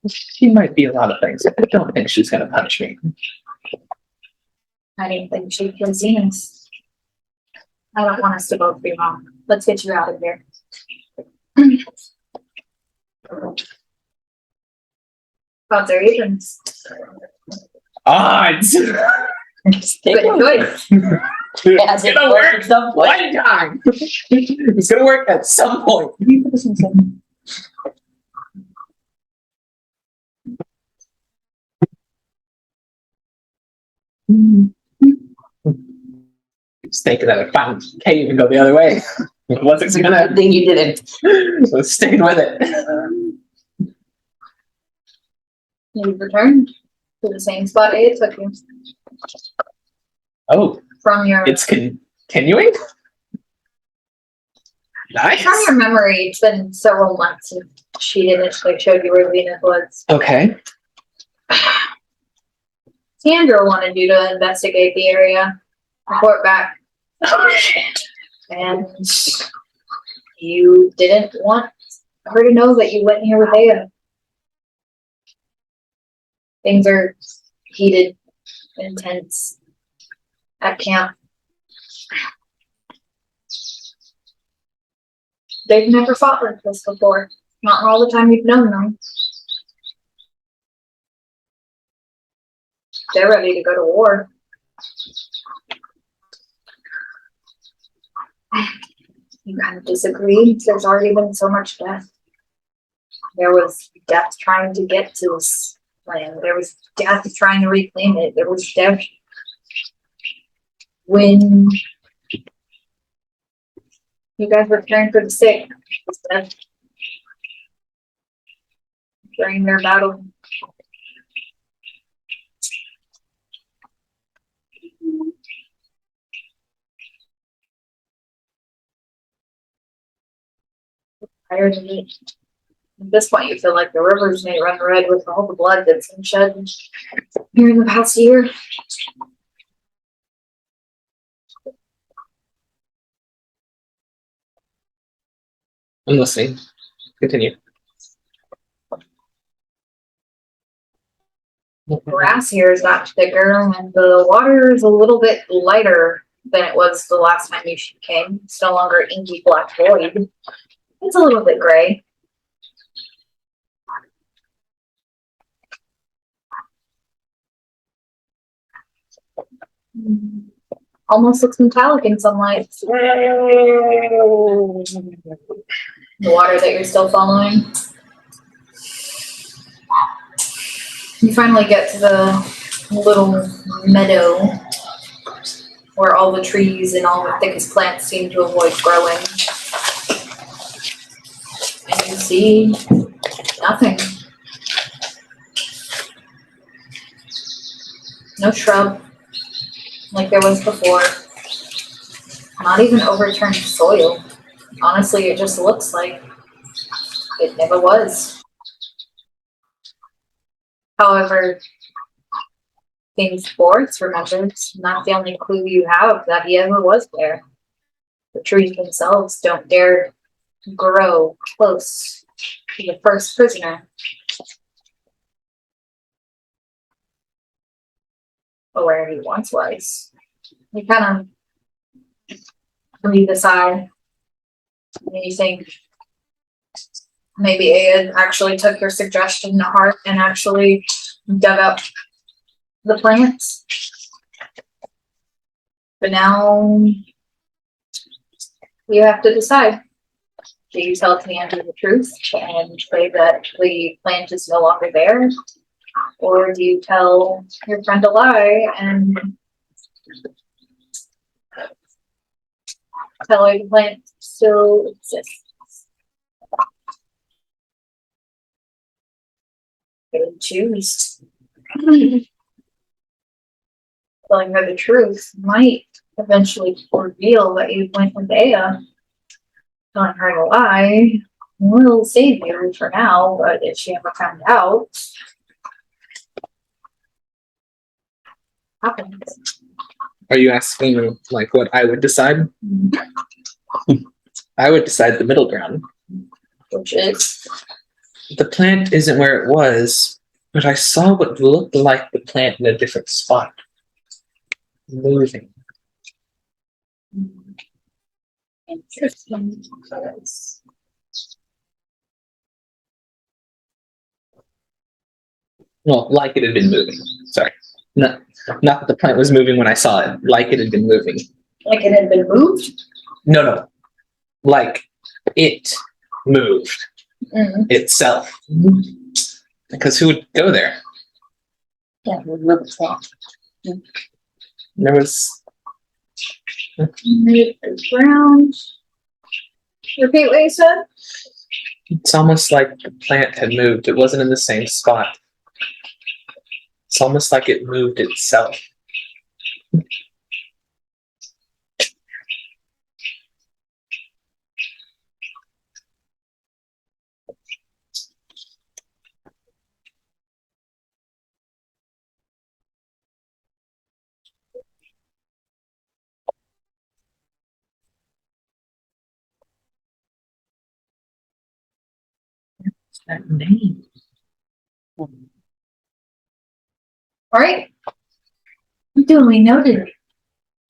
Speaker 2: She might be a lot of things. I don't think she's going to punish me.
Speaker 4: I didn't think she'd kill Zenus. I don't want us to both be wrong. Let's get you out of here. Odds are evens.
Speaker 2: Odds!
Speaker 4: Good choice.
Speaker 2: It's going to work some one time. It's going to work at some point. Just thinking that I can't even go the other way. What's it gonna?
Speaker 1: Good thing you didn't.
Speaker 2: So sticking with it.
Speaker 4: You've returned to the same spot it took you.
Speaker 2: Oh,
Speaker 4: From your
Speaker 2: it's continuing. Nice.
Speaker 4: from your memory, it's been several months since she initially showed you where Venus was.
Speaker 2: Okay.
Speaker 4: Sandra wanted you to investigate the area, report back,
Speaker 2: Oh shit.
Speaker 4: and you didn't want her to know that you went here with Aya. Things are heated, intense at camp. They've never fought like this before. Not all the time you've known them. They're ready to go to war. You kind of disagree. There's already been so much death. There was death trying to get to this land. There was death trying to reclaim it. There was death when you guys were caring for the sick. Death during their battle. Tired of it. At this point, you feel like the rivers may run red with all the blood that's been shed here in the past year.
Speaker 2: I'm listening. Continue.
Speaker 4: The grass here is not thicker, and the water is a little bit lighter than it was the last time you came. It's no longer inky black void. It's a little bit gray. Almost looks metallic in sunlight. The water that you're still following. You finally get to the little meadow where all the trees and all the thickest plants seem to avoid growing. And You see nothing. No shrub like there was before. Not even overturned soil. Honestly, it just looks like it never was. However, things Boris remembers, not the only clue you have that he ever was there. The trees themselves don't dare grow close to the first prisoner. Or where he once was. You kind of breathe a sigh. And you think maybe Aya actually took your suggestion to heart and actually dug up the plants. But now you have to decide. Do you tell Commander the truth and say that the plant is no longer there? Or do you tell your friend a lie and tell her the plant still exists? Good choose. Telling her the truth might eventually reveal that you went with Aya. Telling her to lie will save you for now, but if she ever found out, happens.
Speaker 2: Are you asking like what I would decide? I would decide the middle ground.
Speaker 4: Which is
Speaker 2: The plant isn't where it was, but I saw what looked like the plant in a different spot. Moving.
Speaker 4: interesting.
Speaker 2: Well, like it had been moving. Sorry. Not that the plant was moving when I saw it. Like it had been moving.
Speaker 4: Like it had been moved?
Speaker 2: No. Like it moved itself. Because who would go there?
Speaker 1: Yeah, we looked at that.
Speaker 2: There was
Speaker 4: Made the ground. Repeat what you said?
Speaker 2: It's almost like the plant had moved. It wasn't in the same spot. It's almost like it moved itself. What's that name?
Speaker 4: Alright. Duly noted.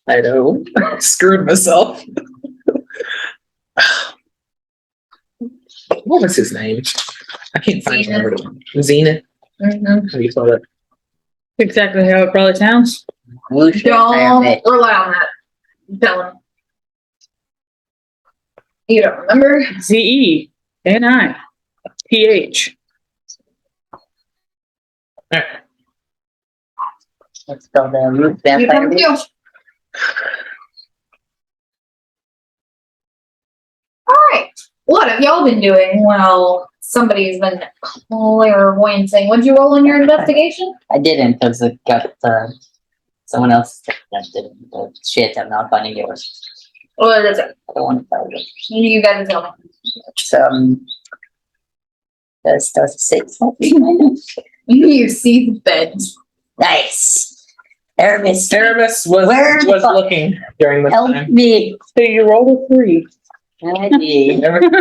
Speaker 2: I know. Screwed myself. What was his name? I can't find
Speaker 4: Zenith.
Speaker 2: it. Zenith? How do you spell that?
Speaker 3: Exactly how it probably sounds.
Speaker 1: We should
Speaker 4: Don't
Speaker 1: have it.
Speaker 4: rely on that. Tell him. You don't remember?
Speaker 3: ZENITH.
Speaker 2: Alright.
Speaker 1: Let's spell the root
Speaker 4: You
Speaker 1: vampire.
Speaker 4: come too. Alright. What have y'all been doing? Well, somebody's been clairvoyancing. What'd you roll in your investigation?
Speaker 1: I didn't because it got someone else that did the shit. I'm not finding yours.
Speaker 4: What is it?
Speaker 1: I don't want to tell you.
Speaker 4: You gotta tell me.
Speaker 1: It's does 6 something.
Speaker 4: You see the bed.
Speaker 1: Nice. Aramis,
Speaker 2: Aramis
Speaker 1: Where the
Speaker 2: was
Speaker 1: fuck-
Speaker 2: looking during this
Speaker 1: help
Speaker 2: time.
Speaker 1: me.
Speaker 3: So you rolled a 3.
Speaker 1: Alrighty.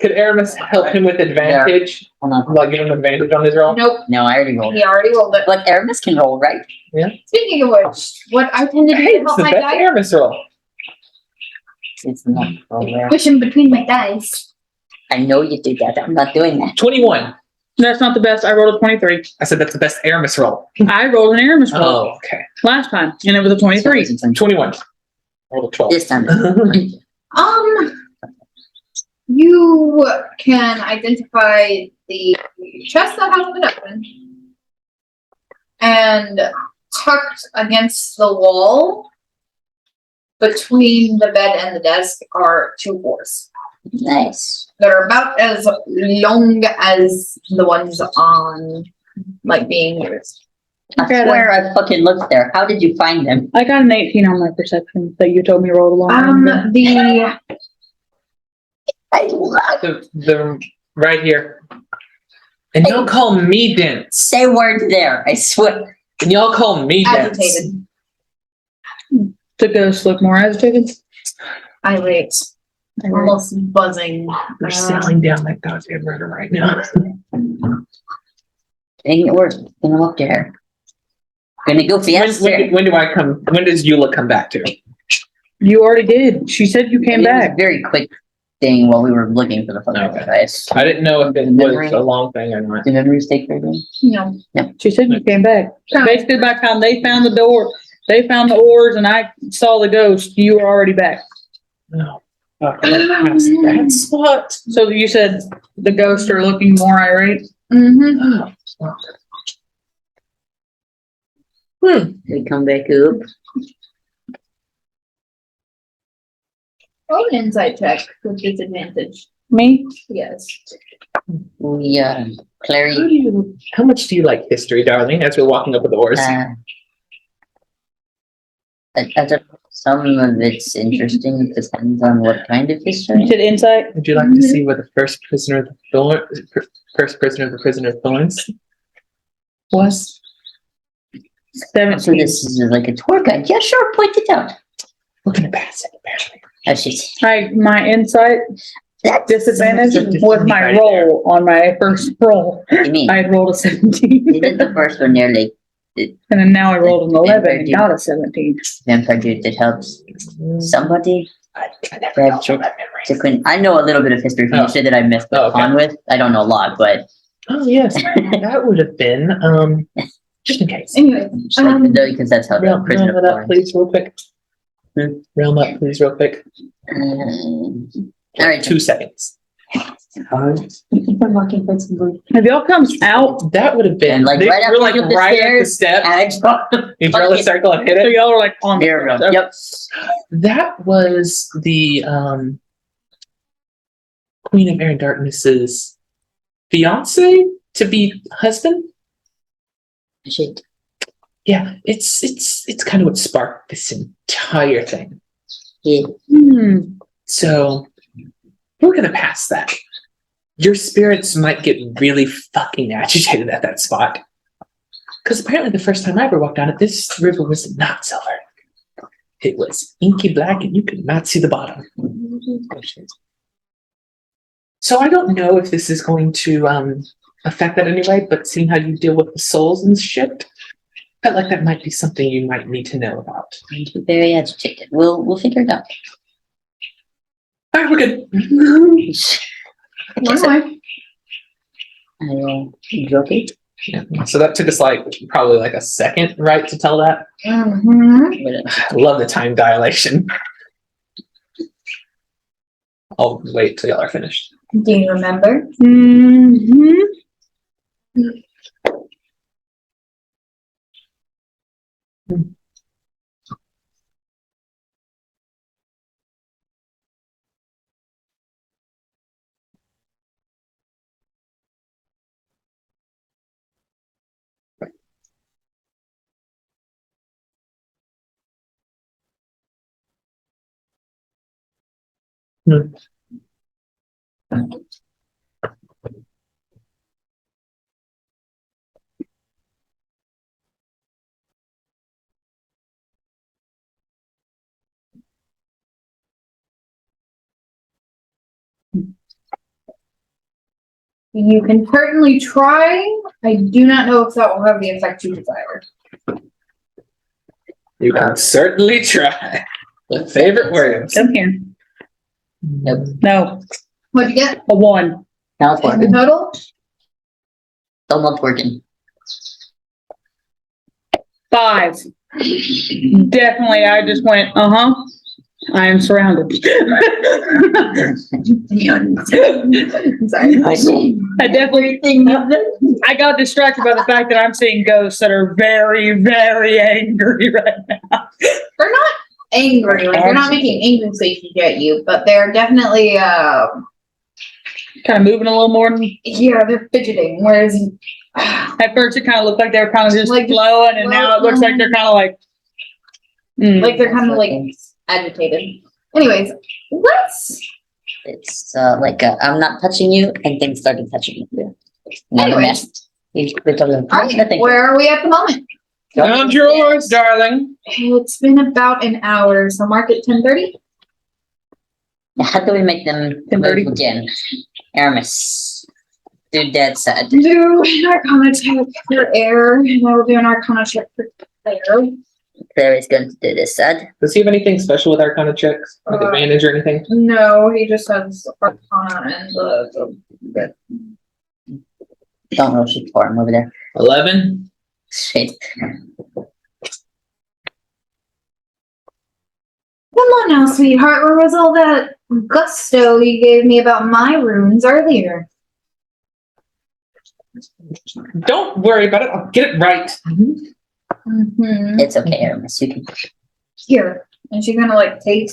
Speaker 2: Could Aramis help him with advantage?
Speaker 1: Hold on.
Speaker 2: Like give him advantage on his roll?
Speaker 4: Nope.
Speaker 1: No, I already rolled.
Speaker 4: He already rolled it.
Speaker 1: But Aramis can roll, right?
Speaker 4: Speaking of which, what I tend to do
Speaker 2: Hey,
Speaker 4: to
Speaker 2: it's
Speaker 4: help
Speaker 2: the
Speaker 4: my
Speaker 2: best
Speaker 4: dice,
Speaker 2: Aramis roll.
Speaker 1: It's not roll there.
Speaker 4: push him between my dice.
Speaker 1: I know you did that. I'm not doing that.
Speaker 2: 21.
Speaker 3: That's not the best. I rolled a 23.
Speaker 2: I said that's the best Aramis roll.
Speaker 3: I rolled an Aramis roll
Speaker 2: Oh, okay.
Speaker 3: last time, and it was a 23.
Speaker 2: 21. Roll a 12.
Speaker 1: This time.
Speaker 4: You can identify the chest that has been opened, and tucked against the wall between the bed and the desk are 2 oars.
Speaker 1: Nice.
Speaker 4: They're about as long as the ones on, like, being used.
Speaker 1: I swear I fucking looked there. How did you find them?
Speaker 3: I got an 18 on my perception that you told me rolled along.
Speaker 4: The
Speaker 2: The right here. And y'all call me dense.
Speaker 1: They weren't there. I swear.
Speaker 2: And y'all call me dense.
Speaker 4: agitated,
Speaker 3: The ghost look more agitated.
Speaker 4: irate, almost buzzing.
Speaker 2: We're sailing down that goddamn river right now.
Speaker 1: Dang it, we're gonna look there. Gonna go faster.
Speaker 2: When do I come? When does Eula come back to?
Speaker 3: You already did. She said you came
Speaker 1: It was
Speaker 3: back.
Speaker 1: a very quick thing while we were looking for the fucking
Speaker 2: Okay.
Speaker 1: device.
Speaker 2: I didn't know if it was a long thing or not.
Speaker 1: Did memories take very long?
Speaker 4: No.
Speaker 3: She said you came back. Basically, by the time they found the door, they found the oars, and I saw the ghost, you were already back.
Speaker 2: No. That spot.
Speaker 3: So you said the ghosts are looking more irate?
Speaker 4: Mm-hmm.
Speaker 1: They come back up.
Speaker 4: Oh, an insight check with disadvantage.
Speaker 3: Me?
Speaker 4: Yes.
Speaker 1: We, Clary,
Speaker 2: How much do you like history, darling, as we're walking up with the oars?
Speaker 1: some of it's interesting. It depends on what kind of
Speaker 3: You
Speaker 1: history.
Speaker 3: said insight?
Speaker 2: Would you like to see where the first prisoner of the prisoner of Thorns was?
Speaker 1: So
Speaker 3: 17.
Speaker 1: this is like a tour guide. Yeah, sure. Point it out.
Speaker 2: We're gonna pass it, apparently.
Speaker 1: Oh, shit.
Speaker 3: My insight
Speaker 1: That's
Speaker 3: disadvantage
Speaker 2: Just
Speaker 3: was my
Speaker 2: right
Speaker 3: roll on my first roll.
Speaker 1: What do you mean?
Speaker 3: I had rolled a 17.
Speaker 1: You did the first one nearly.
Speaker 3: And then now I rolled an 11 and got a 17.
Speaker 1: Vampire dude that helps somebody.
Speaker 2: I never
Speaker 1: Grab
Speaker 2: know
Speaker 1: check
Speaker 2: my
Speaker 1: To
Speaker 2: memory.
Speaker 1: Quinn. I know a little bit of history from the shit that I missed
Speaker 2: Oh, okay.
Speaker 1: on with. I don't know a lot, but
Speaker 2: Oh yes, that would have been just in case.
Speaker 4: Anyway,
Speaker 1: because that's how the
Speaker 2: Realm
Speaker 1: prison
Speaker 2: it
Speaker 1: of
Speaker 2: up,
Speaker 1: Thorns.
Speaker 2: please, real quick. Realm up, please, real quick.
Speaker 1: All right,
Speaker 2: 2 seconds.
Speaker 3: Have y'all come out?
Speaker 2: That would have been
Speaker 1: And, like,
Speaker 2: they
Speaker 1: right
Speaker 2: were
Speaker 1: after
Speaker 2: like
Speaker 1: you hit the
Speaker 2: right at the
Speaker 1: stairs,
Speaker 2: step.
Speaker 1: and
Speaker 2: You draw a circle and hit
Speaker 3: So
Speaker 2: it.
Speaker 3: y'all were like on
Speaker 1: there we go.
Speaker 3: the
Speaker 1: Yep.
Speaker 2: That was the Queen of Air and Darkness's fiance to be husband.
Speaker 1: Shit.
Speaker 2: Yeah, it's kind of what sparked this entire thing.
Speaker 1: Yeah.
Speaker 2: So we're gonna pass that. Your spirits might get really fucking agitated at that spot. Because apparently the first time I ever walked down it, this river was not silver. It was inky black and you could not see the bottom. So I don't know if this is going to affect that anyway, but seeing how you deal with the souls and shit, I felt like that might be something you might need to know about.
Speaker 1: I'm very agitated. We'll figure it out.
Speaker 2: All right, we're good.
Speaker 1: You okay?
Speaker 2: Yeah. So that took us probably a second, right, to tell that.
Speaker 4: Mm-hmm.
Speaker 2: I love the time dilation. I'll wait till y'all are finished.
Speaker 4: Do you remember?
Speaker 3: Mm-hmm.
Speaker 4: You can certainly try. I do not know if that will have the effect you desire.
Speaker 2: You can certainly try. Favorite words.
Speaker 3: Come here.
Speaker 1: Nope.
Speaker 3: No,
Speaker 4: What'd you get?
Speaker 3: a 1.
Speaker 1: Now it's
Speaker 4: In the
Speaker 1: working.
Speaker 4: total?
Speaker 1: Still not working.
Speaker 3: 5. Definitely, I just went, I am surrounded.
Speaker 4: Sorry.
Speaker 3: I definitely I got distracted by the fact that I'm seeing ghosts that are very, very angry right now.
Speaker 4: They're not angry. Like they're not making angry faces at you, but they're definitely
Speaker 3: Kind of moving a little more.
Speaker 4: yeah, they're fidgeting. Whereas
Speaker 3: At first, it kind of looked like they were kind of just
Speaker 4: Like,
Speaker 3: flowing, and now it looks like they're kind of like.
Speaker 4: like they're kind of like agitated. Anyways,
Speaker 1: It's like I'm not touching you, and things started touching you. Never
Speaker 4: Anyway.
Speaker 1: messed. We're talking
Speaker 4: alright, where are we at the moment?
Speaker 2: Count yours, darling.
Speaker 4: It's been about an hour, so mark it 10:30.
Speaker 1: How do we make them
Speaker 3: 10:30?
Speaker 1: move again? Aramis. Do dead side.
Speaker 4: Do an Arcana check for air, and I will do an Arcana check for air.
Speaker 1: Claire is going to do this side.
Speaker 2: Does he have anything special with Arcana checks? Like advantage or anything?
Speaker 4: No, he just has Arcana and the
Speaker 1: Don't roll shit for him over there.
Speaker 2: 11.
Speaker 1: Shit.
Speaker 4: Come on now, sweetheart. Where was all that gusto you gave me about my runes earlier?
Speaker 2: Don't worry about it. I'll get it right.
Speaker 4: Mm-hmm.
Speaker 1: It's okay, Aramis. You can.
Speaker 4: Here. And she's gonna like take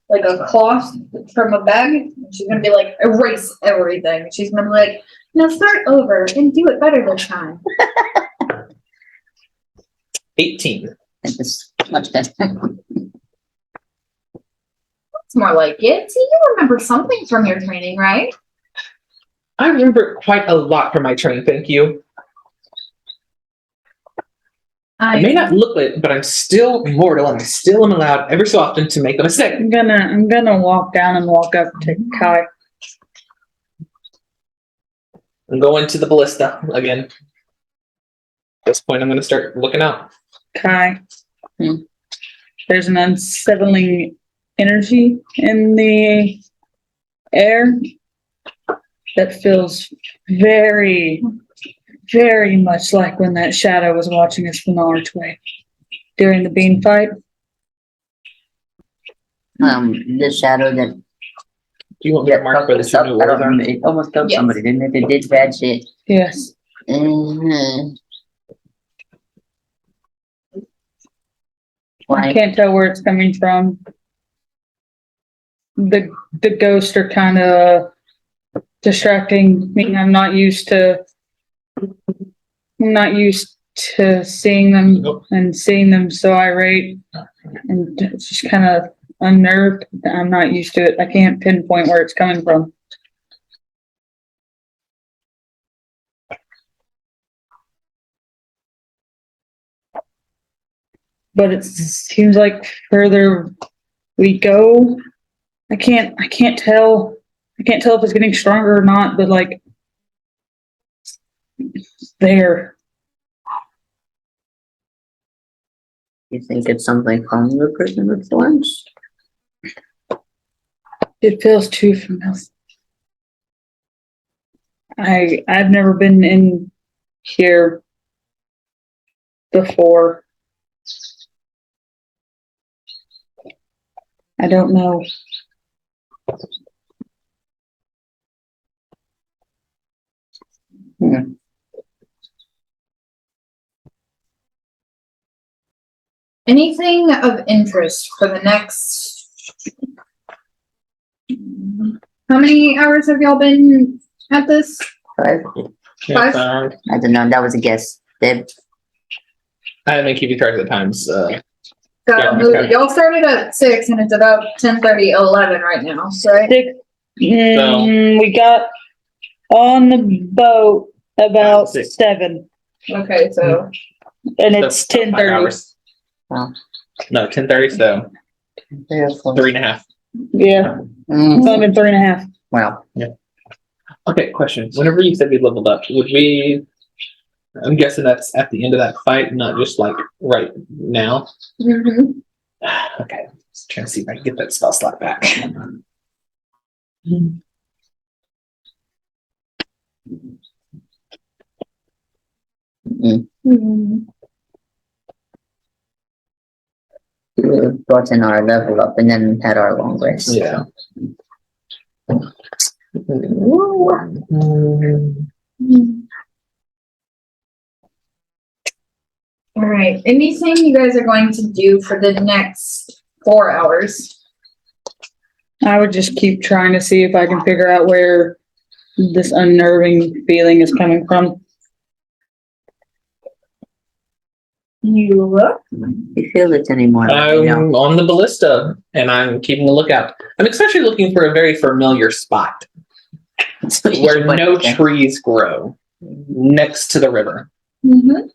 Speaker 4: like a cloth from a bag and she's gonna be like, erase everything. She's gonna be like, now start over and do it better this time.
Speaker 2: 18.
Speaker 1: It's much better.
Speaker 4: It's more like it. See, you remember something from your training, right?
Speaker 2: I remember quite a lot from my training, thank you. I may not look it, but I'm still mortal and I still am allowed every so often to make a mistake.
Speaker 3: I'm gonna walk down and walk up to Kai.
Speaker 2: I'm going to the ballista again. At this point, I'm going to start looking out.
Speaker 3: Kai. There's an unsettling energy in the air that feels very, very much like when that shadow was watching us from the archway during the bean fight.
Speaker 1: The shadow that.
Speaker 2: Do you want me to mark where the two new
Speaker 1: I don't
Speaker 2: words are?
Speaker 1: remember. It almost killed
Speaker 4: Yes.
Speaker 1: somebody, didn't it? It did bad shit.
Speaker 3: Yes.
Speaker 1: Mm-hmm.
Speaker 3: I
Speaker 1: Why?
Speaker 3: can't tell where it's coming from. The ghosts are kind of distracting me. I'm not used to seeing them and seeing them so irate, and it's just kind of unnerved. I'm not used to it. I can't pinpoint where it's coming from. But it seems like further we go, I can't tell if it's getting stronger or not, but like there.
Speaker 1: You think it's something from the person with thorns?
Speaker 3: It feels too familiar. I've never been in here before. I don't know.
Speaker 4: Anything of interest for the next. How many hours have y'all been at this?
Speaker 1: 5?
Speaker 4: Five?
Speaker 1: I don't know. That was a guess. Deb.
Speaker 2: I didn't keep you track of the times.
Speaker 4: So
Speaker 2: Yeah, okay.
Speaker 4: y'all started at 6 and it's about 10:30, 11 right now, right?
Speaker 3: We got on the boat about
Speaker 2: 6.
Speaker 3: 7,
Speaker 4: Okay, so
Speaker 3: and it's
Speaker 2: So 5
Speaker 3: 10:30.
Speaker 2: hours.
Speaker 1: Wow.
Speaker 2: No, 10:30, so 3.5.
Speaker 3: Yeah, it's only been 3.5.
Speaker 1: Wow.
Speaker 2: Okay, question. Whenever you said we leveled up, would we... I'm guessing that's at the end of that fight, not just like right now.
Speaker 4: mhm.
Speaker 2: Okay, just trying to see if I can get that spell slot back.
Speaker 4: Mhm.
Speaker 1: We've gotten our level up and then had our long rest.
Speaker 2: Yeah.
Speaker 4: All right. Anything you guys are going to do for the next 4 hours.
Speaker 3: I would just keep trying to see if I can figure out where this unnerving feeling is coming from.
Speaker 4: You look.
Speaker 1: You feel it anymore?
Speaker 2: I'm on the ballista, and I'm keeping a lookout. I'm especially looking for a very familiar spot where no trees grow next to the river.
Speaker 4: Mm-hmm.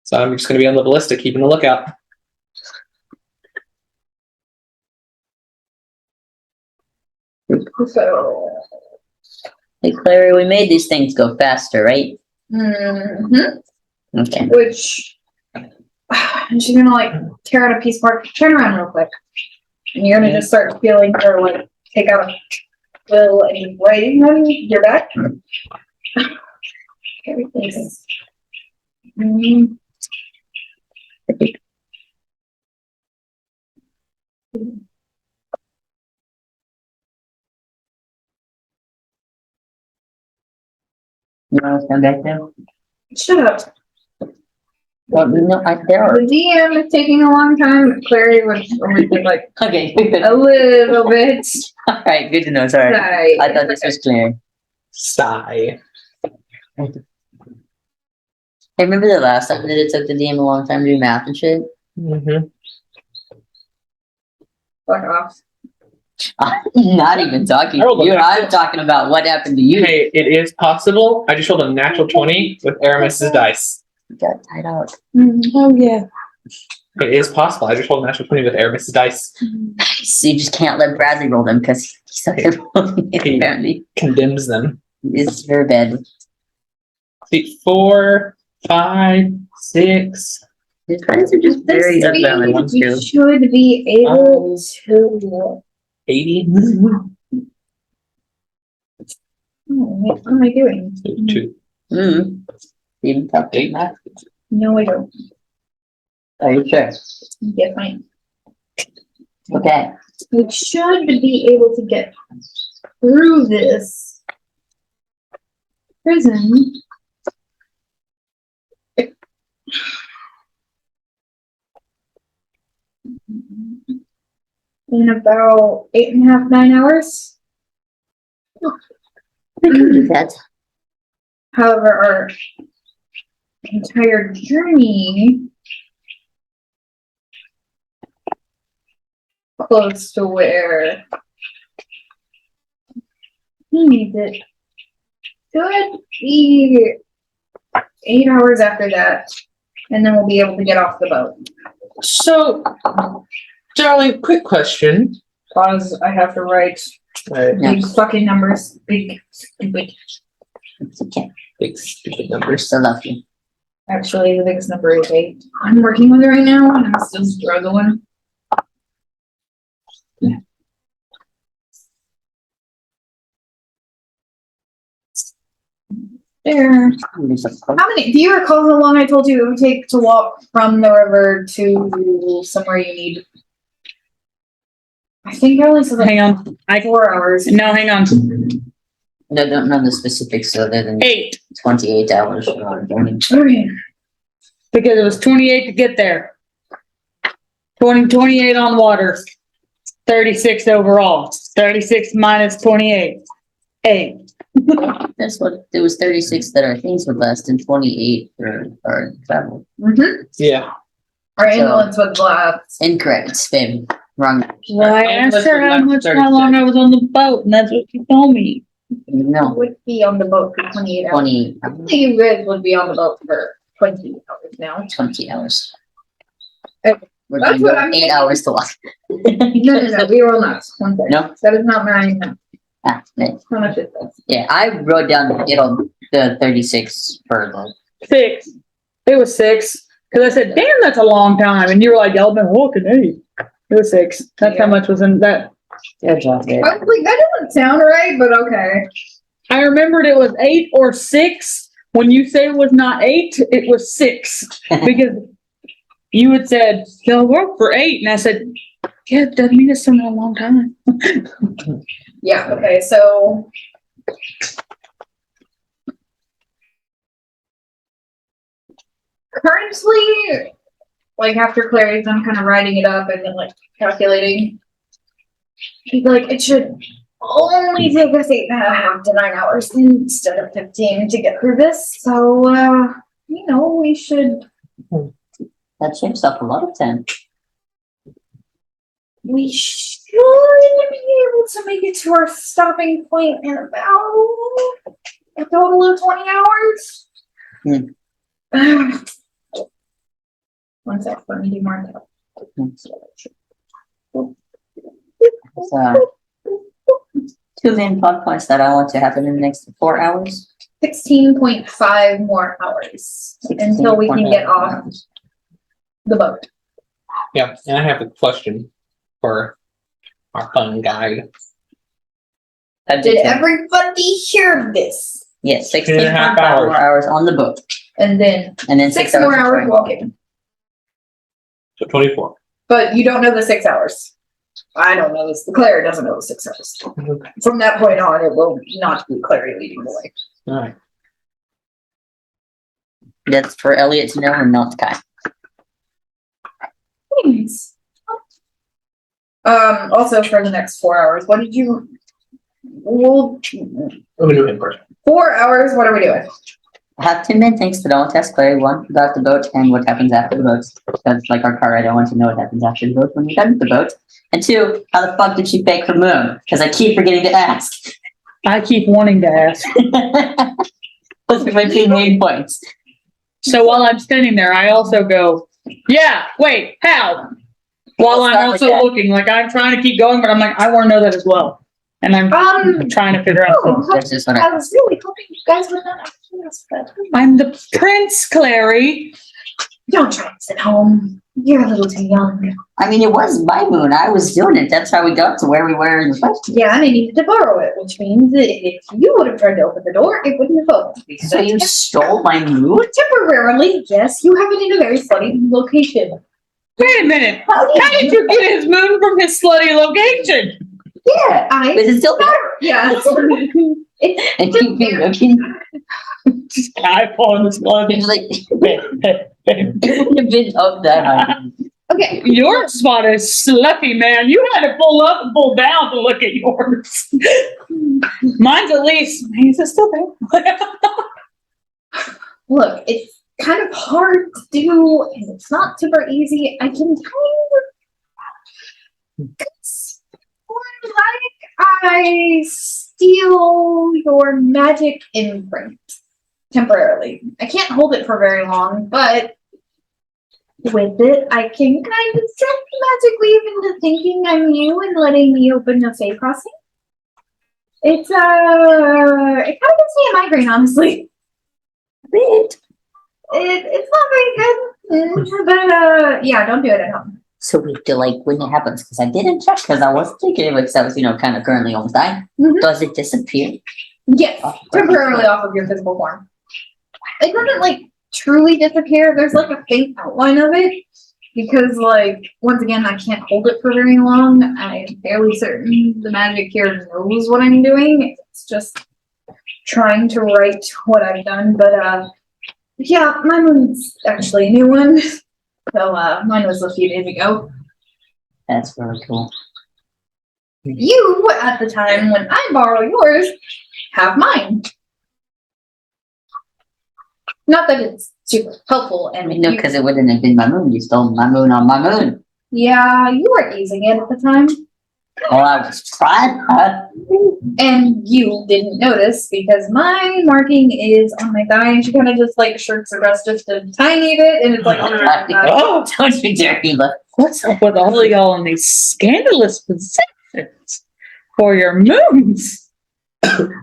Speaker 2: So I'm just going to be on the ballista, keeping a lookout.
Speaker 4: So.
Speaker 1: Hey, Clary, we made these things go faster, right?
Speaker 4: Mm-hmm.
Speaker 1: Okay.
Speaker 4: Which, and she's gonna like tear out a piece more. Turn around real quick, and you're gonna just start feeling her like take out a little any writing on your back. Everything's. Mm.
Speaker 1: You want to come back there?
Speaker 4: Shut up.
Speaker 1: Well, no, there are.
Speaker 4: The DM is taking a long time. Clary would only take like
Speaker 1: Okay.
Speaker 4: a little bit.
Speaker 1: All right. Good to know. Sorry.
Speaker 4: Right.
Speaker 1: I thought this was clear.
Speaker 2: Sigh.
Speaker 1: Hey, remember the last time that it took the DM a long time to do math and shit?
Speaker 2: Mm-hmm.
Speaker 4: Fuck off.
Speaker 1: I'm not even talking
Speaker 2: I rolled
Speaker 1: to
Speaker 2: a
Speaker 1: you.
Speaker 2: natural-
Speaker 1: I'm talking about what happened to you.
Speaker 2: Hey, it is possible. I just rolled a natural 20 with Aramis's dice.
Speaker 1: You got tied out.
Speaker 3: Oh, yeah.
Speaker 2: It is possible. I just rolled a natural 20 with Aramis's dice.
Speaker 1: So you just can't let Bradley roll them because he sucks at rolling it,
Speaker 2: He-
Speaker 1: apparently.
Speaker 2: Condemns them.
Speaker 1: It's very bad.
Speaker 2: See, 4, 5, 6.
Speaker 1: His friends are just
Speaker 4: This
Speaker 1: very
Speaker 4: speed,
Speaker 1: unbalanced. One,
Speaker 4: you
Speaker 1: two.
Speaker 4: should be able to.
Speaker 2: 80.
Speaker 4: What am I doing?
Speaker 2: 2.
Speaker 1: Even tough to math.
Speaker 4: No, I don't.
Speaker 1: Are you sure?
Speaker 4: Yeah, fine.
Speaker 1: Okay.
Speaker 4: We should be able to get through this prison. In about 8.5, 9 hours.
Speaker 1: We can do that.
Speaker 4: However, our entire journey close to where he needs it should be 8 hours after that, and then we'll be able to get off the boat.
Speaker 2: So, darling, quick question.
Speaker 4: Pause. I have to write big fucking numbers. Big, stupid.
Speaker 1: It's okay.
Speaker 2: Big stupid
Speaker 1: We're
Speaker 2: numbers.
Speaker 1: still love you.
Speaker 4: Actually, the biggest number is 8. I'm working with it right now, and I'm still struggling. There. How many? Do you recall how long I told you it would take to walk from the river to somewhere you need? I think I only said like
Speaker 3: Hang on.
Speaker 4: 4 hours.
Speaker 3: No, hang on.
Speaker 1: I don't know the specifics other than
Speaker 3: 8.
Speaker 1: 28 hours for our journey.
Speaker 4: Okay.
Speaker 3: Because it was 28 to get there. 28 on water. 36 overall. 36 minus 28. 8.
Speaker 1: That's what, there was 36 that our things would last and 28 for our travel.
Speaker 4: Mm-hmm.
Speaker 2: Yeah.
Speaker 4: Our ambulance would last.
Speaker 1: Incorrect, babe. Wrong.
Speaker 3: Well, I asked her how long I was on the boat, and that's what she told me.
Speaker 1: No,
Speaker 4: Would be on the boat for 28 hours.
Speaker 1: 20,
Speaker 4: I think you guys would be on the boat for 20 hours now.
Speaker 1: 20 hours.
Speaker 4: Okay.
Speaker 1: We're
Speaker 4: That's
Speaker 1: doing
Speaker 4: what I'm
Speaker 1: 8
Speaker 4: thinking.
Speaker 1: hours to walk.
Speaker 4: No, we will not. One second.
Speaker 1: No?
Speaker 4: That is not mine. No.
Speaker 1: Ah, nice.
Speaker 4: How much is this?
Speaker 1: Yeah, I wrote down the 36 for the
Speaker 3: 6. It was 6. Because I said, damn, that's a long time. And you were like, y'all been walking 8. It was 6. That's how much was in that.
Speaker 1: good job, babe.
Speaker 4: I was like, that doesn't sound right, but okay.
Speaker 3: I remembered it was 8 or 6. When you say it was not 8, it was 6. Because you had said, y'all work for 8. And I said, yeah, it doesn't mean it's been a long time.
Speaker 4: Yeah, okay, so. Currently, like after Clary's done kind of writing it up and then like calculating, he's like, it should only take us 8.5 to 9 hours instead of 15 to get through this. So, we should.
Speaker 1: That shapes up a lot of time.
Speaker 4: We should be able to make it to our stopping point in about a total of 20 hours. One sec, let me do more.
Speaker 1: So, two main plot points that I want to happen in the next 4 hours.
Speaker 4: 16.5 more hours until we can get off the boat.
Speaker 2: Yeah, and I have a question for our fun guide.
Speaker 4: Did everybody hear this?
Speaker 1: Yes,
Speaker 2: 16.5
Speaker 1: more hours on the boat.
Speaker 4: And then
Speaker 1: And then
Speaker 4: 6 more hours walking.
Speaker 2: So 24.
Speaker 4: But you don't know the 6 hours. I don't know this. Claire doesn't know the 6 hours.
Speaker 2: Okay.
Speaker 4: From that point on, it will not be Claire leading the way.
Speaker 2: All right.
Speaker 1: That's for Elliot to know and not Kai.
Speaker 4: Thanks. Also for the next 4 hours, what did you? Well,
Speaker 2: Let me do it first.
Speaker 4: 4 hours. What are we doing?
Speaker 1: I have 2 main things that I want to ask Clary. One, about the boat and what happens after the boat. That's like our car ride. I want to know what happens after the boat when we're done with the boat. And 2, how the fuck did she fake her moon? Because I keep forgetting to ask.
Speaker 3: I keep wanting to ask.
Speaker 1: Those are my 2 main points.
Speaker 3: So while I'm standing there, I also go, yeah, wait, how? While
Speaker 1: We'll
Speaker 3: I'm
Speaker 1: start with
Speaker 3: also
Speaker 1: that.
Speaker 3: looking, like I'm trying to keep going, but I'm like, I want to know that as well. And I'm trying to figure out.
Speaker 1: That's just what I.
Speaker 4: I was really hoping you guys would not asking us that.
Speaker 3: I'm the Prince, Clary.
Speaker 4: Don't try this at home. You're a little too young.
Speaker 1: I mean, it was my moon. I was doing it. That's how we got to where we were in the first place.
Speaker 4: Yeah, and I needed to borrow it, which means that if you would have tried to open the door, it wouldn't have opened.
Speaker 1: So you stole my moon?
Speaker 4: Temporarily, yes, you have it in a very slutty location.
Speaker 3: Wait a minute. How did you get his moon from his slutty location?
Speaker 1: Yeah. Is it still there?
Speaker 4: Yeah.
Speaker 1: And keep me looking.
Speaker 3: I on this one.
Speaker 1: It's like, a bit of that.
Speaker 4: Okay.
Speaker 3: Your spot is slutty, man. You had to pull up and pull down to look at yours. Mine's at least. Is it still there?
Speaker 4: Look, it's kind of hard to do, and it's not super easy. I can kind of. It's more like I steal your magic imprint temporarily. I can't hold it for very long, but with it, I can kind of trick magic weave into thinking I'm you and letting me open a safe crossing. It kind of gives me a migraine, honestly. It's not very good, but yeah, don't do it at home.
Speaker 1: So we feel like when it happens, because I didn't check, because I wasn't thinking of it, because I was, kind of currently almost dying.
Speaker 4: Mhm.
Speaker 1: Does it disappear?
Speaker 4: Yes, temporarily off of your physical form. It doesn't truly disappear. There's a faint outline of it because once again, I can't hold it for very long. I'm fairly certain the magic here knows what I'm doing. It's just trying to write what I've done, but yeah, my moon's actually a new one. So mine was a few days ago.
Speaker 1: That's really cool.
Speaker 4: You, at the time when I borrow yours, have mine. Not that it's super helpful,
Speaker 1: I
Speaker 4: and
Speaker 1: mean, no, because it wouldn't have been my moon. You stole my moon on my moon.
Speaker 4: yeah, you weren't using it at the time,
Speaker 1: Oh, I was trying.
Speaker 4: and you didn't notice because my marking is on my thigh, and she kind of just shirks the rest just a tiny bit, and it's
Speaker 3: Oh,
Speaker 1: Don't you dare, Eva.
Speaker 3: what's up with all of y'all in these scandalous positions for your moons?
Speaker 2: Someone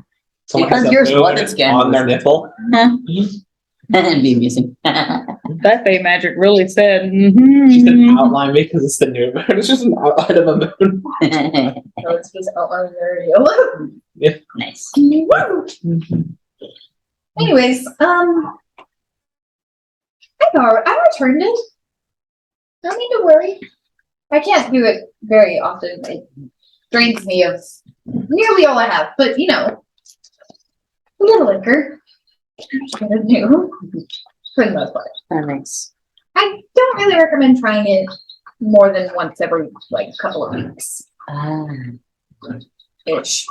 Speaker 1: Because
Speaker 2: has a
Speaker 1: yours
Speaker 2: moon
Speaker 1: wasn't scanned.
Speaker 2: on their nipple.
Speaker 1: That'd be amusing.
Speaker 3: That Bay Magic really said,
Speaker 2: Just an outline because it's the new moon. It's just an outline of a moon.
Speaker 4: So it's just outlining the radio.
Speaker 1: Nice.
Speaker 4: Woo! Anyways, I returned it. No need to worry. I can't do it very often. It drains me of nearly all I have, but a little liquor. Good to do for the most part.
Speaker 1: Oh, nice.
Speaker 4: I don't really recommend trying it more than once every like couple of weeks ish.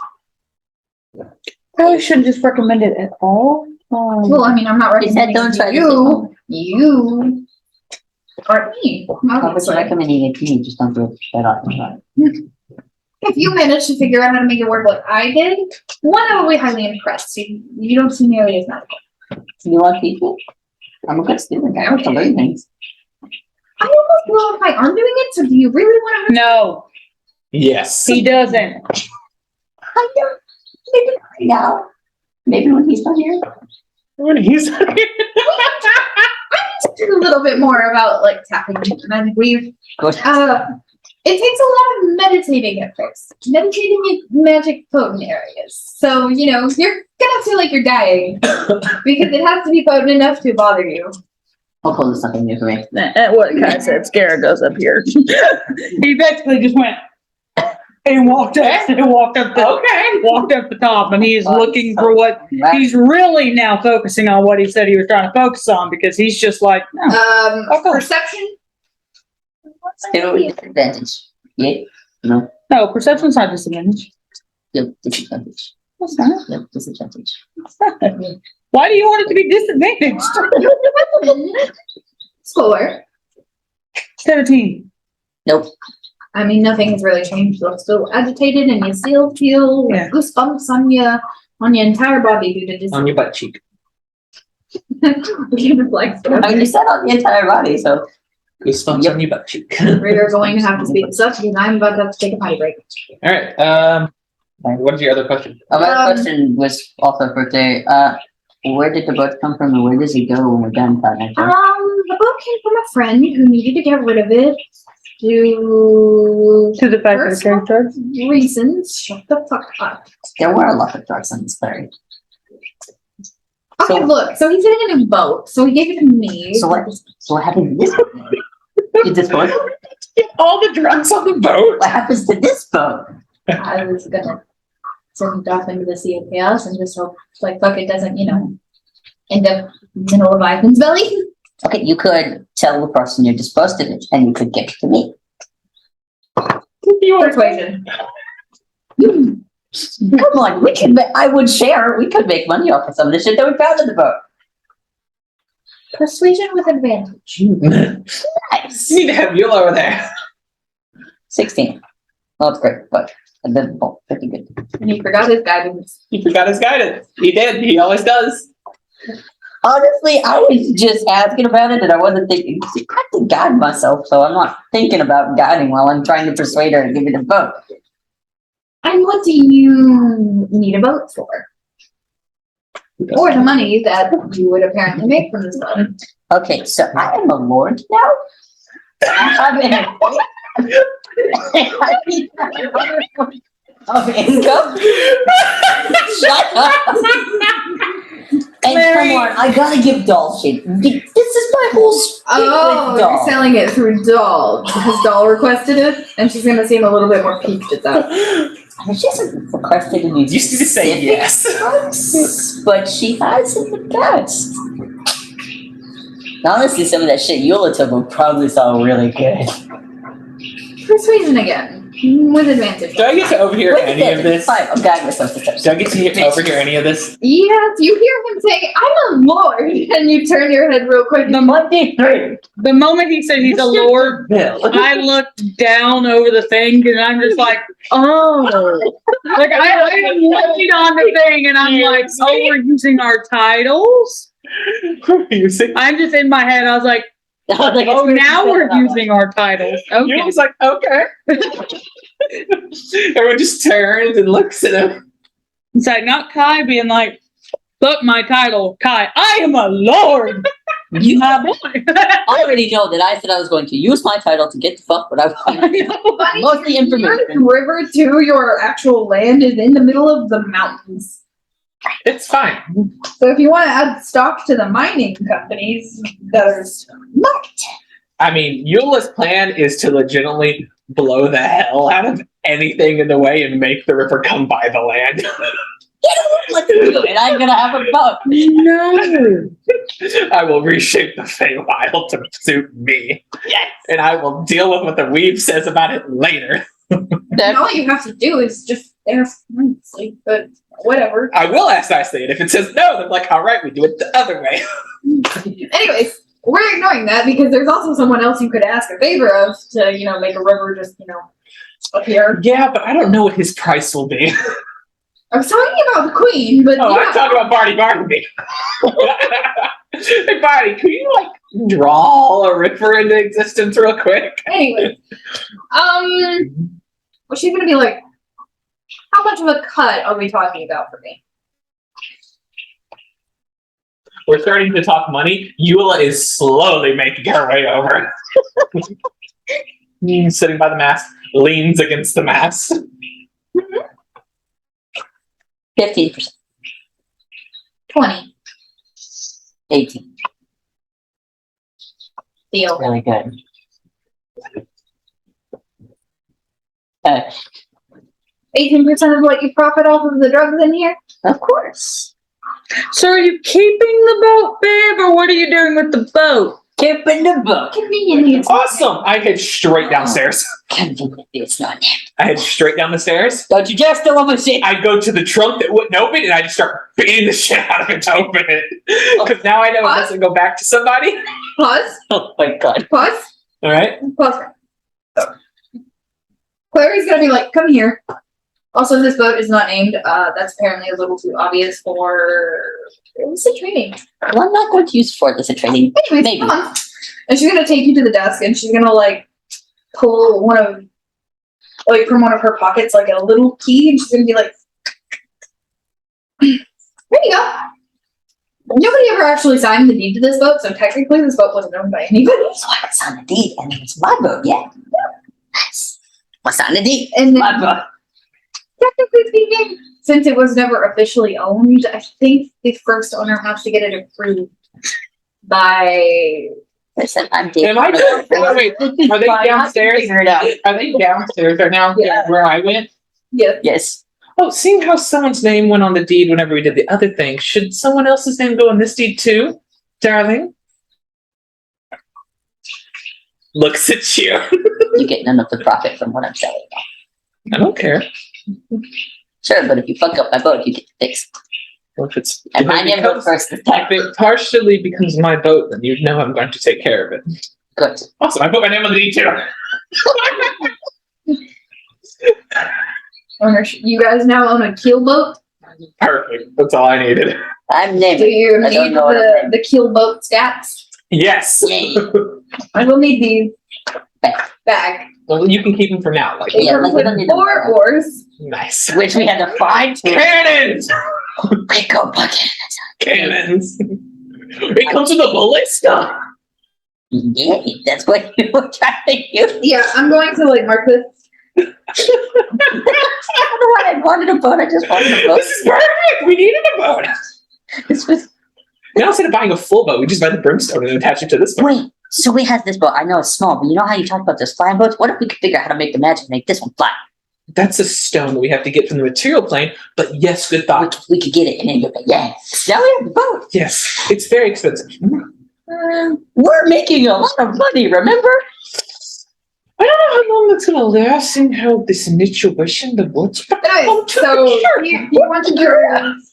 Speaker 3: Probably shouldn't just recommend it at all.
Speaker 4: Well, I mean, I'm not
Speaker 1: He said
Speaker 4: recommending
Speaker 1: don't
Speaker 4: it
Speaker 1: try
Speaker 4: to
Speaker 1: this at home.
Speaker 4: you or me.
Speaker 1: I was
Speaker 4: Obviously.
Speaker 1: recommending it to you, just don't do it that often.
Speaker 4: If you manage to figure out how to make it work like I did, one, I will be highly impressed. You don't see nearly as much.
Speaker 1: You want people? I'm a good student. I like to learn things.
Speaker 4: I almost know if I am doing it, so do you really want to?
Speaker 3: No,
Speaker 2: Yes.
Speaker 3: he doesn't.
Speaker 1: I don't. Maybe right now. Maybe when he's not here.
Speaker 2: When he's
Speaker 4: Just a little bit more about like tapping into magic weave.
Speaker 1: Good.
Speaker 4: It takes a lot of meditating at first. Meditating in magic potent areas. So, you know, you're gonna feel like you're dying. Because it has to be potent enough to bother you.
Speaker 1: I'll pull this something new for me.
Speaker 3: What Kai said, Scara goes up here. He basically just went and walked up the top, and he's looking for what he's really now focusing on. What he said he was trying to focus on, because he's just like, no. Okay.
Speaker 4: Perception.
Speaker 1: Still with disadvantage. Yeah? No?
Speaker 3: No, perception's not disadvantage.
Speaker 1: Yep, disadvantage.
Speaker 3: What's that?
Speaker 1: Yep, disadvantage.
Speaker 3: Why do you want it to be disadvantaged?
Speaker 4: Score.
Speaker 3: 17.
Speaker 1: Nope.
Speaker 4: I mean, nothing has really changed. You're still agitated, and you still feel
Speaker 3: Yeah.
Speaker 4: goosebumps on your entire body due to disease.
Speaker 2: on your butt cheek.
Speaker 4: You reflect.
Speaker 1: I mean, you said on the entire body, so.
Speaker 2: Goosebumps
Speaker 1: Yep.
Speaker 2: on your butt cheek.
Speaker 4: We're going to have to speed this up because I'm about to have to take a potty break.
Speaker 2: All right. What is your other question?
Speaker 1: My other question was also for today. Where did the boat come from, and where does it go when we're done planning?
Speaker 4: The boat came from a friend who needed to get rid of it due
Speaker 3: To the fact that the
Speaker 4: personal
Speaker 3: character.
Speaker 4: reasons. Shut the fuck up.
Speaker 1: There were a lot of drugs on this ferry.
Speaker 4: Okay,
Speaker 1: So-
Speaker 4: look. So he's getting a new boat. So he gave it to me.
Speaker 1: So what happened to this boat? You dispose of it?
Speaker 2: All the drugs on the boat.
Speaker 1: What happens to this boat?
Speaker 4: I was gonna send it off into the sea of chaos and just hope, like, fuck, it doesn't, you know, end up in a Leviathan's belly.
Speaker 1: Okay, you could tell the person you disposed of it, and you could give it to me.
Speaker 4: Persuasion.
Speaker 1: Come on, we could. I would share. We could make money off of some of the shit that we found in the boat.
Speaker 4: Persuasion with advantage.
Speaker 2: You
Speaker 1: Nice.
Speaker 2: need to have Yule over there.
Speaker 1: 16. Well, that's great, but then pretty good.
Speaker 4: And he forgot his guidance.
Speaker 2: He forgot his guidance. He did. He always does.
Speaker 1: Honestly, I was just asking about it, and I wasn't thinking. I have to guide myself, so I'm not thinking about guiding while I'm trying to persuade her to give me the boat.
Speaker 4: And what do you need a boat for? Or the money that you would apparently make from this boat.
Speaker 1: Okay, so I am a lord now. I'm in a I need another point of income. Shut up. And
Speaker 3: Larry.
Speaker 1: come on, I gotta give doll shit. This is my whole spiel
Speaker 4: Oh,
Speaker 1: with
Speaker 4: you're
Speaker 1: doll.
Speaker 4: selling it through Doll because Doll requested it, and she's gonna seem a little bit more piqued at that.
Speaker 1: She hasn't requested any
Speaker 2: You just need to say
Speaker 1: specific
Speaker 2: yes.
Speaker 1: drugs, but she has in the past. Honestly, some of that shit Eula took will probably sound really good.
Speaker 4: Persuasion again. With advantage.
Speaker 2: Do I get to overhear
Speaker 1: Wait a
Speaker 2: any of
Speaker 1: second,
Speaker 2: this?
Speaker 1: fine, I'm guiding myself this time.
Speaker 2: Do I get to overhear any of this?
Speaker 4: Yes, you hear him say, I'm a lord, and you turn your head real quick.
Speaker 3: The moment he said he's a lord,
Speaker 2: Bill.
Speaker 3: I looked down over the thing, and I'm just like, oh. Like, I am looking on the thing, and I'm like, oh, we're using our titles?
Speaker 2: You see?
Speaker 3: I'm just in my head, I was like, oh, now we're using our titles.
Speaker 2: You
Speaker 3: Okay.
Speaker 2: was like, okay. Everyone just turns and looks at him.
Speaker 3: It's like, not Kai being like, look, my title, Kai, I am a lord.
Speaker 1: You
Speaker 3: My boy.
Speaker 1: I already know that I said I was going to use my title to get the fuck what I want. Most of the information.
Speaker 4: Your river to your actual land is in the middle of the mountains.
Speaker 2: It's fine.
Speaker 4: So if you want to add stock to the mining companies, there's
Speaker 2: I mean, Eula's plan is to legitimately blow the hell out of anything in the way and make the river come by the land.
Speaker 1: Let's do it. I'm gonna have a boat.
Speaker 5: No.
Speaker 2: I will reshape the Feywild to suit me.
Speaker 1: Yes.
Speaker 2: And I will deal with what the weeb says about it later.
Speaker 4: And all you have to do is just ask nicely, but whatever.
Speaker 2: I will ask nicely, and if it says no, then I'm like, all right, we do it the other way.
Speaker 4: Anyways, we're ignoring that because there's also someone else you could ask a favor of to, make a river just, appear.
Speaker 2: Yeah, but I don't know what his price will be.
Speaker 4: I was talking about the queen, but
Speaker 2: Oh, I'm talking about Barty Barnaby. Hey, Barty, could you draw a river into existence real quick?
Speaker 4: Anyway, well, she's gonna be like, how much of a cut are we talking about for me?
Speaker 2: We're starting to talk money. Eula is slowly making her way over. Sitting by the mast, leans against the mast.
Speaker 1: 15%.
Speaker 4: 20.
Speaker 1: 18.
Speaker 4: Deal.
Speaker 1: Really good.
Speaker 4: 18% of what you profit off of the drugs in here?
Speaker 1: Of course.
Speaker 5: So are you keeping the boat, babe, or what are you doing with the boat?
Speaker 1: Keeping the boat.
Speaker 4: Conveniently, it's
Speaker 2: Awesome! I head straight downstairs.
Speaker 1: Conveniently, it's not named.
Speaker 2: I head straight down the stairs.
Speaker 1: Don't you dare steal my shit.
Speaker 2: I go to the trunk that wouldn't open, and I just start beating the shit out of it to open it. Because now I know it doesn't go back to somebody.
Speaker 4: Pause.
Speaker 1: Oh my god.
Speaker 4: Pause.
Speaker 2: All right.
Speaker 4: Pause. Clary's gonna be like, come here. Also, this boat is not named. That's apparently a little too obvious for illicit trading.
Speaker 1: Well, I'm not going to use for illicit trading.
Speaker 4: Anyways,
Speaker 1: Maybe.
Speaker 4: come on. And she's gonna take you to the desk, and she's gonna pull one of from one of her pockets a little key, and she's gonna be like, "There you go." Nobody ever actually signed the deed to this boat, so technically this boat wasn't owned by anybody.
Speaker 1: So I can sign the deed, and it's my boat, yeah. Nice. I'll sign the deed.
Speaker 4: And then,
Speaker 1: My boat.
Speaker 4: technically speaking, since it was never officially owned, I think the first owner has to get it approved by.
Speaker 1: Listen, I'm dead.
Speaker 2: Am I doing? Wait, are they downstairs?
Speaker 1: Figure it out.
Speaker 2: Are they downstairs right now?
Speaker 4: Yeah.
Speaker 2: Where I went?
Speaker 4: Yeah.
Speaker 1: Yes.
Speaker 2: Oh, seeing how someone's name went on the deed whenever we did the other thing, should someone else's name go on this deed too, darling? Looks at you.
Speaker 1: You get none of the profit from what I'm selling.
Speaker 2: I don't care.
Speaker 1: Sure, but if you fuck up my boat, you get to fix it.
Speaker 2: Well, if it's
Speaker 1: And my name goes first this time.
Speaker 2: if it partially becomes my boat, then you know I'm going to take care of it.
Speaker 1: Good.
Speaker 2: Awesome. I put my name on the deed too.
Speaker 4: Ownership. You guys now own a keel boat.
Speaker 2: Perfect. That's all I needed.
Speaker 1: I'm
Speaker 4: Do
Speaker 1: naming.
Speaker 4: you
Speaker 1: I don't
Speaker 4: need
Speaker 1: know what I'm
Speaker 4: the keel boat stats?
Speaker 2: Yes.
Speaker 1: Yay.
Speaker 4: I will need these
Speaker 1: Back.
Speaker 2: Well, you can keep them for now. Like,
Speaker 1: Yeah, like we don't need them.
Speaker 4: 4 oars.
Speaker 2: nice.
Speaker 1: Which we had to find.
Speaker 2: Cannons.
Speaker 1: We go bucket.
Speaker 2: Cannons. It comes with a bullet stuff.
Speaker 1: Yay, that's what you were trying to use.
Speaker 4: Yeah, I'm going to mark this.
Speaker 1: I don't know why I wanted a boat. I just wanted a boat.
Speaker 2: This is perfect. We needed a boat.
Speaker 1: This was.
Speaker 2: Now instead of buying a full boat, we just buy the brimstone and attach it to this boat.
Speaker 1: Wait, so we have this boat. I know it's small, but you know how you talk about those flying boats? What if we could figure out how to make the magic make this one fly?
Speaker 2: That's a stone that we have to get from the material plane. But yes, good thought.
Speaker 1: We could get it and then you'll be, yes. Now we have the boat.
Speaker 2: Yes, it's very expensive.
Speaker 1: We're making a lot of money, remember?
Speaker 2: I don't know how long that's going to last and how this situation, the boats.
Speaker 4: Anyway, so you want to peruse.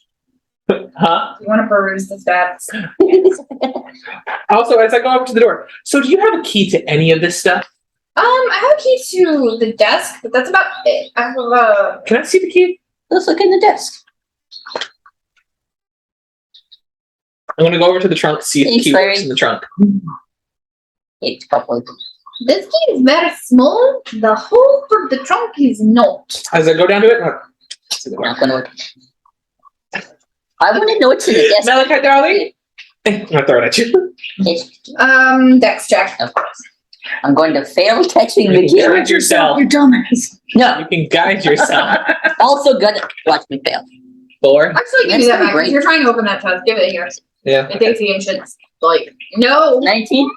Speaker 2: Huh?
Speaker 4: You want to peruse the stats.
Speaker 2: Also, as I go up to the door, so do you have a key to any of this stuff?
Speaker 4: I have a key to the desk, but that's about it. I have a.
Speaker 2: Can I see the key?
Speaker 1: Let's look in the desk.
Speaker 2: I'm going to go over to the trunk, see if the
Speaker 1: Thanks,
Speaker 2: key
Speaker 1: Larry.
Speaker 2: works in the trunk.
Speaker 1: It's probably.
Speaker 4: This key is very small. The hole for the trunk is not.
Speaker 2: As I go down to it,
Speaker 1: Not gonna work. I want to know what's in the desk.
Speaker 2: Malachi, darling. I'm going to throw it at you.
Speaker 1: Yes,
Speaker 4: Dex check.
Speaker 1: of course. I'm going to fail catching the
Speaker 2: You
Speaker 1: key.
Speaker 2: can guide yourself.
Speaker 5: You dumbass.
Speaker 1: No,
Speaker 2: You can guide yourself.
Speaker 1: also gonna watch me fail.
Speaker 2: 4.
Speaker 4: Actually, give me
Speaker 1: That's
Speaker 4: that back.
Speaker 1: great.
Speaker 4: You're trying to open that chest. Give it here.
Speaker 2: Yeah.
Speaker 4: It takes the ancients. No.
Speaker 1: 19?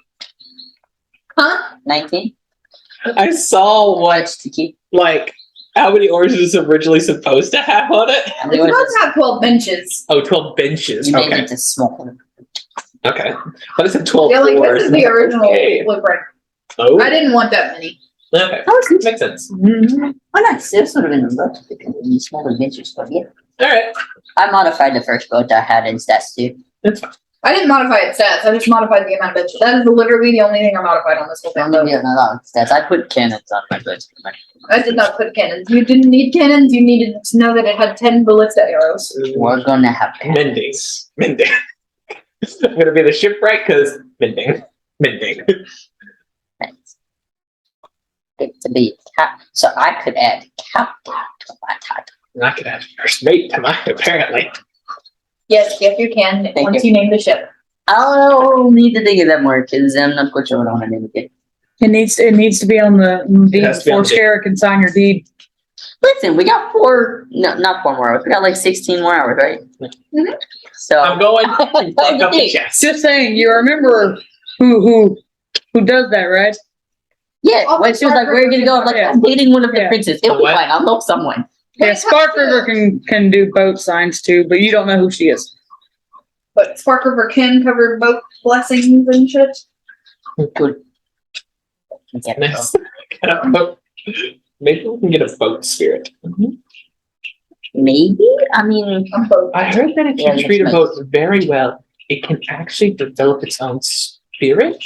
Speaker 4: Huh?
Speaker 1: 19?
Speaker 2: I saw what,
Speaker 1: What's the key?
Speaker 2: how many oars is it originally supposed to have on it?
Speaker 1: And
Speaker 4: It's
Speaker 1: they were
Speaker 4: supposed
Speaker 1: just-
Speaker 4: to have 12 benches.
Speaker 2: Oh, 12 benches.
Speaker 1: you made
Speaker 2: Okay.
Speaker 1: it small.
Speaker 2: Okay. But it's a 12
Speaker 4: Yeah, like
Speaker 2: oars.
Speaker 4: this is the original
Speaker 2: Okay.
Speaker 4: blueprint.
Speaker 2: Oh,
Speaker 4: I didn't want that many.
Speaker 2: okay.
Speaker 1: Oh, it's
Speaker 2: Makes sense.
Speaker 1: Oh, nice. This would have been a boat because of these small adventures, but yeah.
Speaker 2: All right.
Speaker 1: I modified the first boat I had in stats too.
Speaker 2: That's fine.
Speaker 4: I didn't modify its stats. I just modified the amount of benches. That is literally the only thing I modified on this whole
Speaker 1: I
Speaker 4: thing.
Speaker 1: don't even know stats. I put cannons on my boats.
Speaker 4: I did not put cannons. You didn't need cannons. You needed to know that it had 10 ballista arrows.
Speaker 1: We're gonna have
Speaker 2: Mending. Mending. I'm going to be the shipwright because mending. Mending.
Speaker 1: it to be so I could add captain to my title.
Speaker 2: And I could add first mate to mine, apparently.
Speaker 4: Yes, you can.
Speaker 1: Thank
Speaker 4: once you name the ship.
Speaker 1: I'll need to think of that more because I'm not quite sure what I want to name it.
Speaker 5: It needs to be on the deed
Speaker 2: has to be on
Speaker 5: before
Speaker 2: the deed.
Speaker 5: Scarra can sign your deed.
Speaker 1: Listen, we got not 4 more hours. We got like 16 more hours, right?
Speaker 4: Mhm.
Speaker 1: So
Speaker 2: I'm going to fuck up the chest.
Speaker 5: Just saying, you remember who does that, right?
Speaker 1: yeah, when she was like, "Where are you gonna go?" I'm like,
Speaker 5: Yeah.
Speaker 1: "I'm dating one of the
Speaker 5: Yeah.
Speaker 1: princes. It'll be
Speaker 2: What?
Speaker 1: fine. I'll know someone."
Speaker 5: Yeah, Spark River can do boat signs too, but you don't know who she is.
Speaker 4: But Spark River can cover both blessings and shit.
Speaker 1: Good. Get it,
Speaker 2: Nice. Maybe we can get a boat spirit.
Speaker 1: maybe. I mean,
Speaker 4: On both.
Speaker 2: I heard that if
Speaker 1: Yeah,
Speaker 2: you treat a
Speaker 1: that's
Speaker 2: boat very well, it can actually develop its own spirit.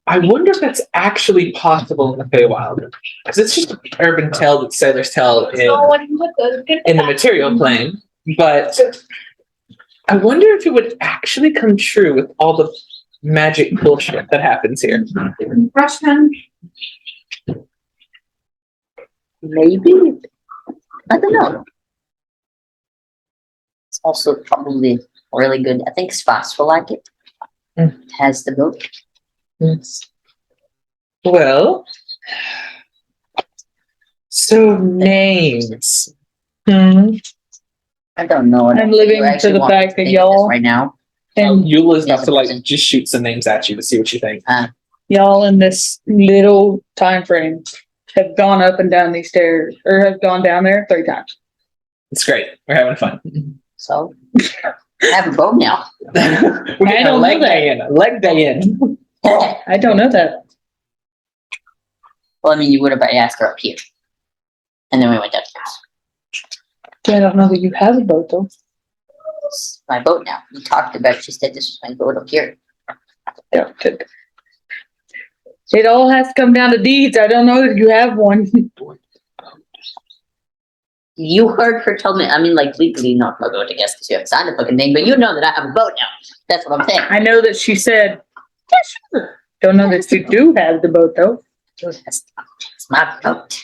Speaker 2: I wonder if that's actually possible in the Feywild. Because it's just an urban tale that sailors tell in the material plane. But I wonder if it would actually come true with all the magic bullshit that happens here.
Speaker 4: Brush pen.
Speaker 1: maybe. I don't know. It's also probably really good. I think Spots will like it.
Speaker 2: Mm.
Speaker 1: It has the book.
Speaker 2: Yes. Well, so names.
Speaker 1: I don't know.
Speaker 5: I'm living to the fact that y'all
Speaker 1: right now.
Speaker 5: and
Speaker 2: Eula's
Speaker 1: Yeah,
Speaker 2: about to like just shoot some names at you to see what you think.
Speaker 5: y'all in this little time frame have gone up and down these stairs or have gone down there 3 times.
Speaker 2: It's great. We're having fun.
Speaker 1: So I have a boat now.
Speaker 2: We're getting a
Speaker 5: don't
Speaker 2: leg
Speaker 5: know that.
Speaker 2: day in. A leg day in.
Speaker 5: I don't know that.
Speaker 1: Well, I mean, you would have asked her up here, and then we went downstairs.
Speaker 5: I don't know that you have a boat though.
Speaker 1: It's my boat now. We talked about it. She said this was my boat up here.
Speaker 5: Yeah. It all has to come down to deeds. I don't know if you have one.
Speaker 1: You heard her tell me. I mean, like legally not my boat, I guess, because you haven't signed the fucking thing. But you know that I have a boat now. That's what I'm saying.
Speaker 5: I know that she said, yeah, sure. Don't know that you do have the boat though.
Speaker 1: It's my boat.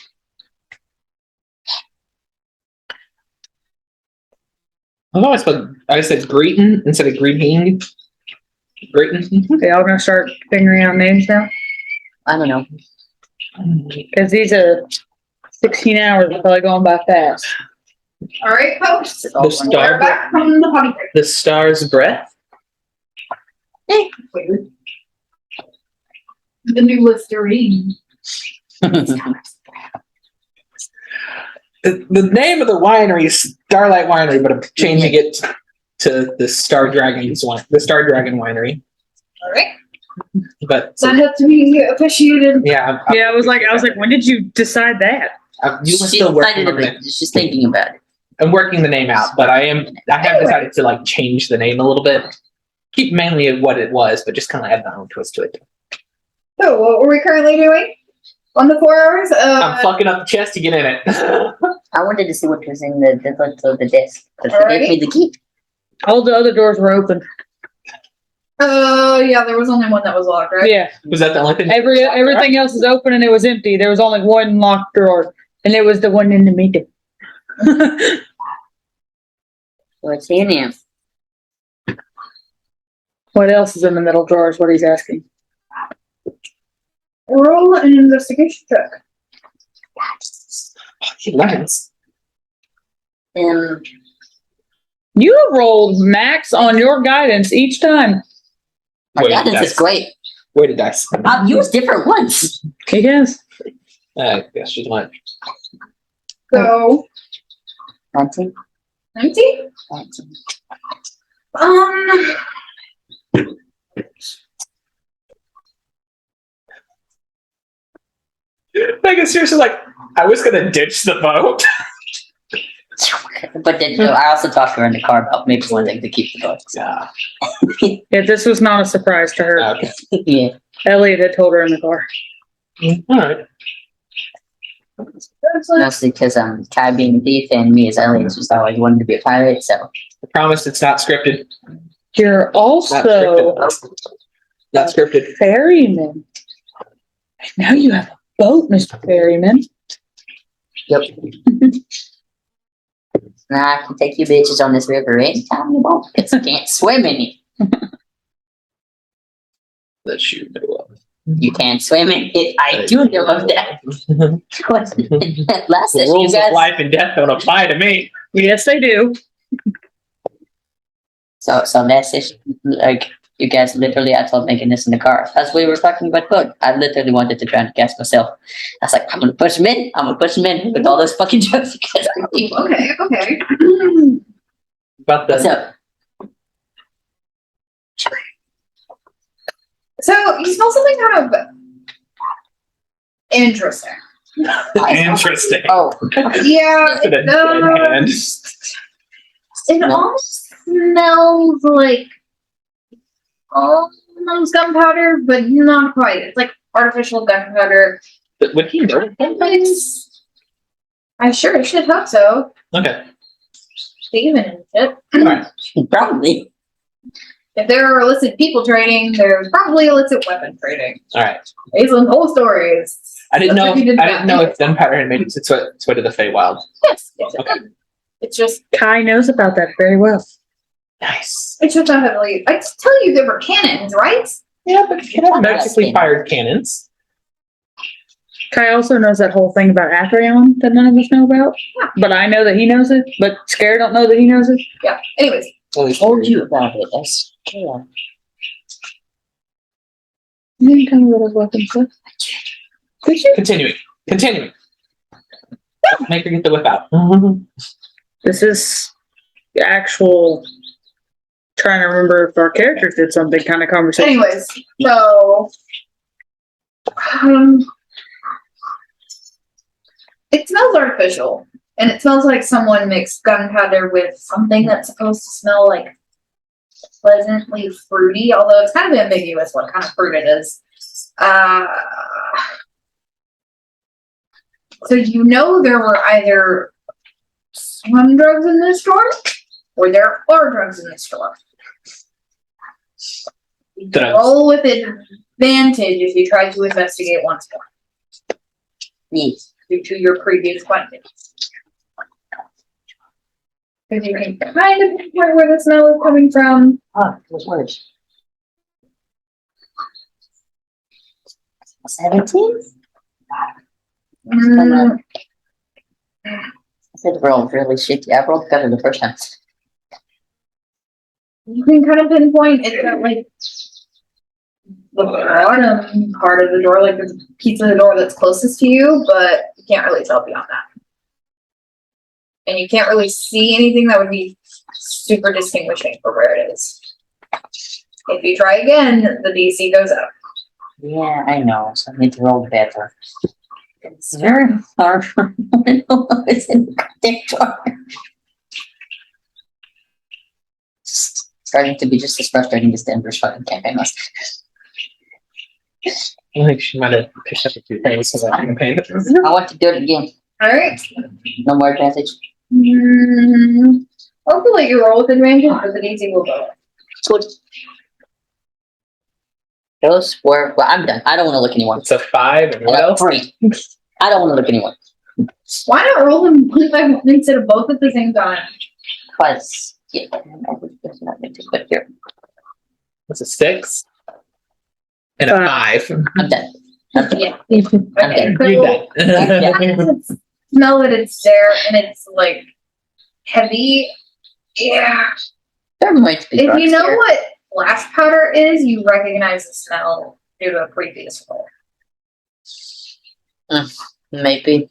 Speaker 2: I said Greeton instead of Greeting. Greeton.
Speaker 5: Okay, y'all gonna start figuring out names now?
Speaker 1: I don't know.
Speaker 5: Because these are 16 hours are probably going by fast.
Speaker 4: All right, folks.
Speaker 1: It's all
Speaker 2: The
Speaker 1: one-
Speaker 2: star-
Speaker 4: We're back from the potty break.
Speaker 2: The Star's Breath.
Speaker 4: The new Listerine.
Speaker 2: The name of the winery is Starlight Winery, but I'm changing it to the Star Dragon's one, the Star Dragon Winery.
Speaker 4: All right.
Speaker 2: But
Speaker 4: That has to be officiated.
Speaker 2: yeah,
Speaker 5: Yeah, I was like, when did you decide that?
Speaker 2: You were
Speaker 1: She's
Speaker 2: still working
Speaker 1: excited
Speaker 2: on
Speaker 1: about
Speaker 2: it.
Speaker 1: it. She's thinking about it.
Speaker 2: I'm working the name out, but I have decided to like change the name a little bit. Keep mainly what it was, but just kind of add my own twist to it.
Speaker 4: So, what were we currently doing on the 4 hours?
Speaker 2: I'm fucking up the chest to get in it.
Speaker 1: I wanted to see what was in the desk because they gave me the key.
Speaker 5: All the other doors were open.
Speaker 4: Yeah, there was only one that was locked, right?
Speaker 5: Yeah,
Speaker 2: Was that the only thing?
Speaker 5: everything else is open and it was empty. There was only one locked drawer, and it was the one in the meeting.
Speaker 1: What's in him?
Speaker 5: What else is in the middle drawer is what he's asking.
Speaker 4: Roll an investigation check.
Speaker 2: He learns.
Speaker 1: Um,
Speaker 5: You rolled max on your guidance each time.
Speaker 1: my
Speaker 2: Wait,
Speaker 1: guidance
Speaker 2: that's-
Speaker 1: is great.
Speaker 2: Wait a dice.
Speaker 1: I've used different ones.
Speaker 5: He has.
Speaker 2: I guess she's like,
Speaker 4: So,
Speaker 1: 19?
Speaker 4: 19?
Speaker 1: 19.
Speaker 2: Megan, seriously, like, I was gonna ditch the boat.
Speaker 1: But then I also talked to her in the car about maybe wanting to keep the boat.
Speaker 2: Yeah.
Speaker 5: Yeah, this was not a surprise to her.
Speaker 2: Okay.
Speaker 1: Yeah.
Speaker 5: Elliot had told her in the car.
Speaker 2: All right.
Speaker 1: Mostly because Kai being a thief and me as Elliot just always wanted to be a pirate, so.
Speaker 2: I promise it's not scripted.
Speaker 5: You're
Speaker 2: Not
Speaker 5: also
Speaker 2: scripted. Not scripted.
Speaker 5: ferryman. Now you have a boat, Mr. Ferryman.
Speaker 1: Yep. Now I can take you bitches on this river anytime you want, because you can't swim in it.
Speaker 2: That shoe know of.
Speaker 1: You can't swim in it. I do know of that. Last
Speaker 2: The
Speaker 1: session, you
Speaker 2: rules of
Speaker 1: guys.
Speaker 2: life and death don't apply to me.
Speaker 5: Yes, they do.
Speaker 1: So last session, like, you guys literally, I told Megan this in the car. As we were talking about boat, I literally wanted to try and guess myself. I was like, I'm going to push him in. I'm going to push him in with all those fucking jokes you guys are making.
Speaker 4: Okay.
Speaker 2: About the
Speaker 1: So,
Speaker 4: So, you smell something kind of interesting.
Speaker 2: interesting.
Speaker 1: oh,
Speaker 4: Yeah,
Speaker 2: Put a dead hand.
Speaker 4: it almost smells like almost gunpowder, but not quite. It's like artificial gunpowder.
Speaker 2: But would he know?
Speaker 4: I sure should hope so.
Speaker 2: Okay.
Speaker 4: Steven and shit.
Speaker 2: All right.
Speaker 1: probably.
Speaker 4: If there are illicit people trading, there's probably illicit weapon trading.
Speaker 2: All right.
Speaker 4: Based on whole stories.
Speaker 2: I didn't know.
Speaker 4: That's what he did
Speaker 2: I didn't
Speaker 4: that.
Speaker 2: know if gunpowder had made its way to the Feywild.
Speaker 4: Yes.
Speaker 2: Okay.
Speaker 4: It's just
Speaker 5: Kai knows about that very well.
Speaker 2: Nice.
Speaker 4: not heavily. I tell you there were cannons, right?
Speaker 2: Yeah, but you can have magically fired cannons.
Speaker 5: Kai also knows that whole thing about Athreon that none of us know about.
Speaker 4: Yeah.
Speaker 5: But I know that he knows it, but Scare don't know that he knows it.
Speaker 4: Yeah. Anyways.
Speaker 2: Well,
Speaker 1: I told you about it. That's yeah.
Speaker 5: You didn't tell me what his weapon said. Did you?
Speaker 2: Continuing. Make her get the whip out.
Speaker 5: This is the actual trying to remember if our characters did something kind of conversation.
Speaker 4: Anyways, so it smells artificial, and it smells like someone mixed gunpowder with something that's supposed to smell like pleasantly fruity, although it's kind of ambiguous what kind of fruit it is. So you know there were either some drugs in this store, or there are drugs in this store. You can
Speaker 2: Drugs.
Speaker 4: roll with advantage if you try to investigate once more,
Speaker 1: Yes.
Speaker 4: due to your previous findings. Because you can kind of pinpoint where the smell is coming from.
Speaker 1: Oh, those words. 17?
Speaker 4: Mm,
Speaker 1: I did roll really shitty. I rolled better the first time.
Speaker 4: you can kind of pinpoint it's at like the bottom part of the door, like the piece of the door that's closest to you, but you can't really tell beyond that. And you can't really see anything that would be super distinguishing for where it is. If you try again, the DC goes up.
Speaker 1: Yeah, I know. So I need to roll better. It's very hard for me to know what's in the goddamn drawer. Starting to be just as frustrating as Denver's fucking campaign was.
Speaker 2: I think she might have picked up a few things for that campaign.
Speaker 1: I want to do it again.
Speaker 4: Alright.
Speaker 1: No more advantage.
Speaker 4: Hopefully you roll with advantage, but the DC will go up.
Speaker 1: Good. Those were, well, I'm done. I don't want to look anymore.
Speaker 2: It's a 5, and what else?
Speaker 1: 3. I don't want to look anymore.
Speaker 4: Why not roll them one by one instead of both at the same time?
Speaker 1: Because, yeah, I would just not get too quick here.
Speaker 2: It's a 6 and a 5.
Speaker 1: I'm done.
Speaker 4: Yeah.
Speaker 1: Okay.
Speaker 2: You're done.
Speaker 4: Smell that it's there and it's like heavy. Yeah.
Speaker 1: There might be
Speaker 4: If
Speaker 1: drugs
Speaker 4: you know
Speaker 1: here.
Speaker 4: what flash powder is, you recognize the smell due to a previous roll.
Speaker 1: Maybe.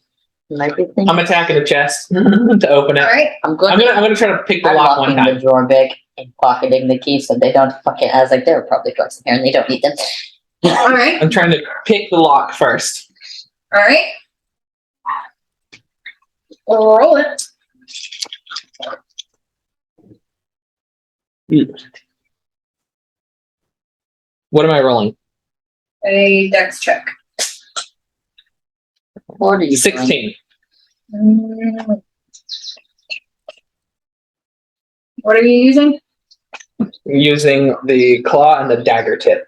Speaker 2: I'm attacking the chest to open it.
Speaker 4: Alright,
Speaker 2: I'm gonna try to pick the lock one
Speaker 1: unlocking
Speaker 2: time.
Speaker 1: the drawer bag and pocketing the keys so they don't fucking. I was like, there are probably books in here and they don't need them.
Speaker 4: alright,
Speaker 2: I'm trying to pick the lock first.
Speaker 4: alright. Roll it.
Speaker 2: What am I rolling?
Speaker 4: A dex check.
Speaker 1: What are you doing?
Speaker 2: 16.
Speaker 4: What are you using?
Speaker 2: Using the claw and the dagger tip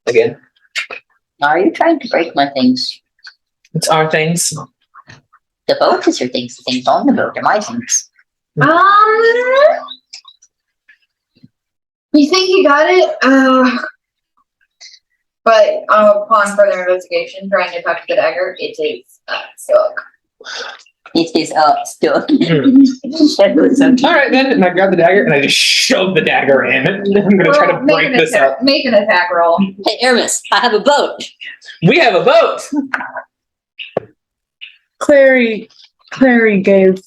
Speaker 2: again.
Speaker 1: Are you trying to break my things?
Speaker 2: It's our things.
Speaker 1: The boat is your things. The things on the boat are my things.
Speaker 4: You think you got it? But upon further investigation, trying to touch the dagger, it is stuck.
Speaker 1: It is stuck.
Speaker 2: All right, then. And I grab the dagger and I just shove the dagger in. I'm going to try to break this up.
Speaker 4: Make an attack roll.
Speaker 1: Hey, Aramis, I have a boat.
Speaker 2: We have a boat.
Speaker 5: Clary gave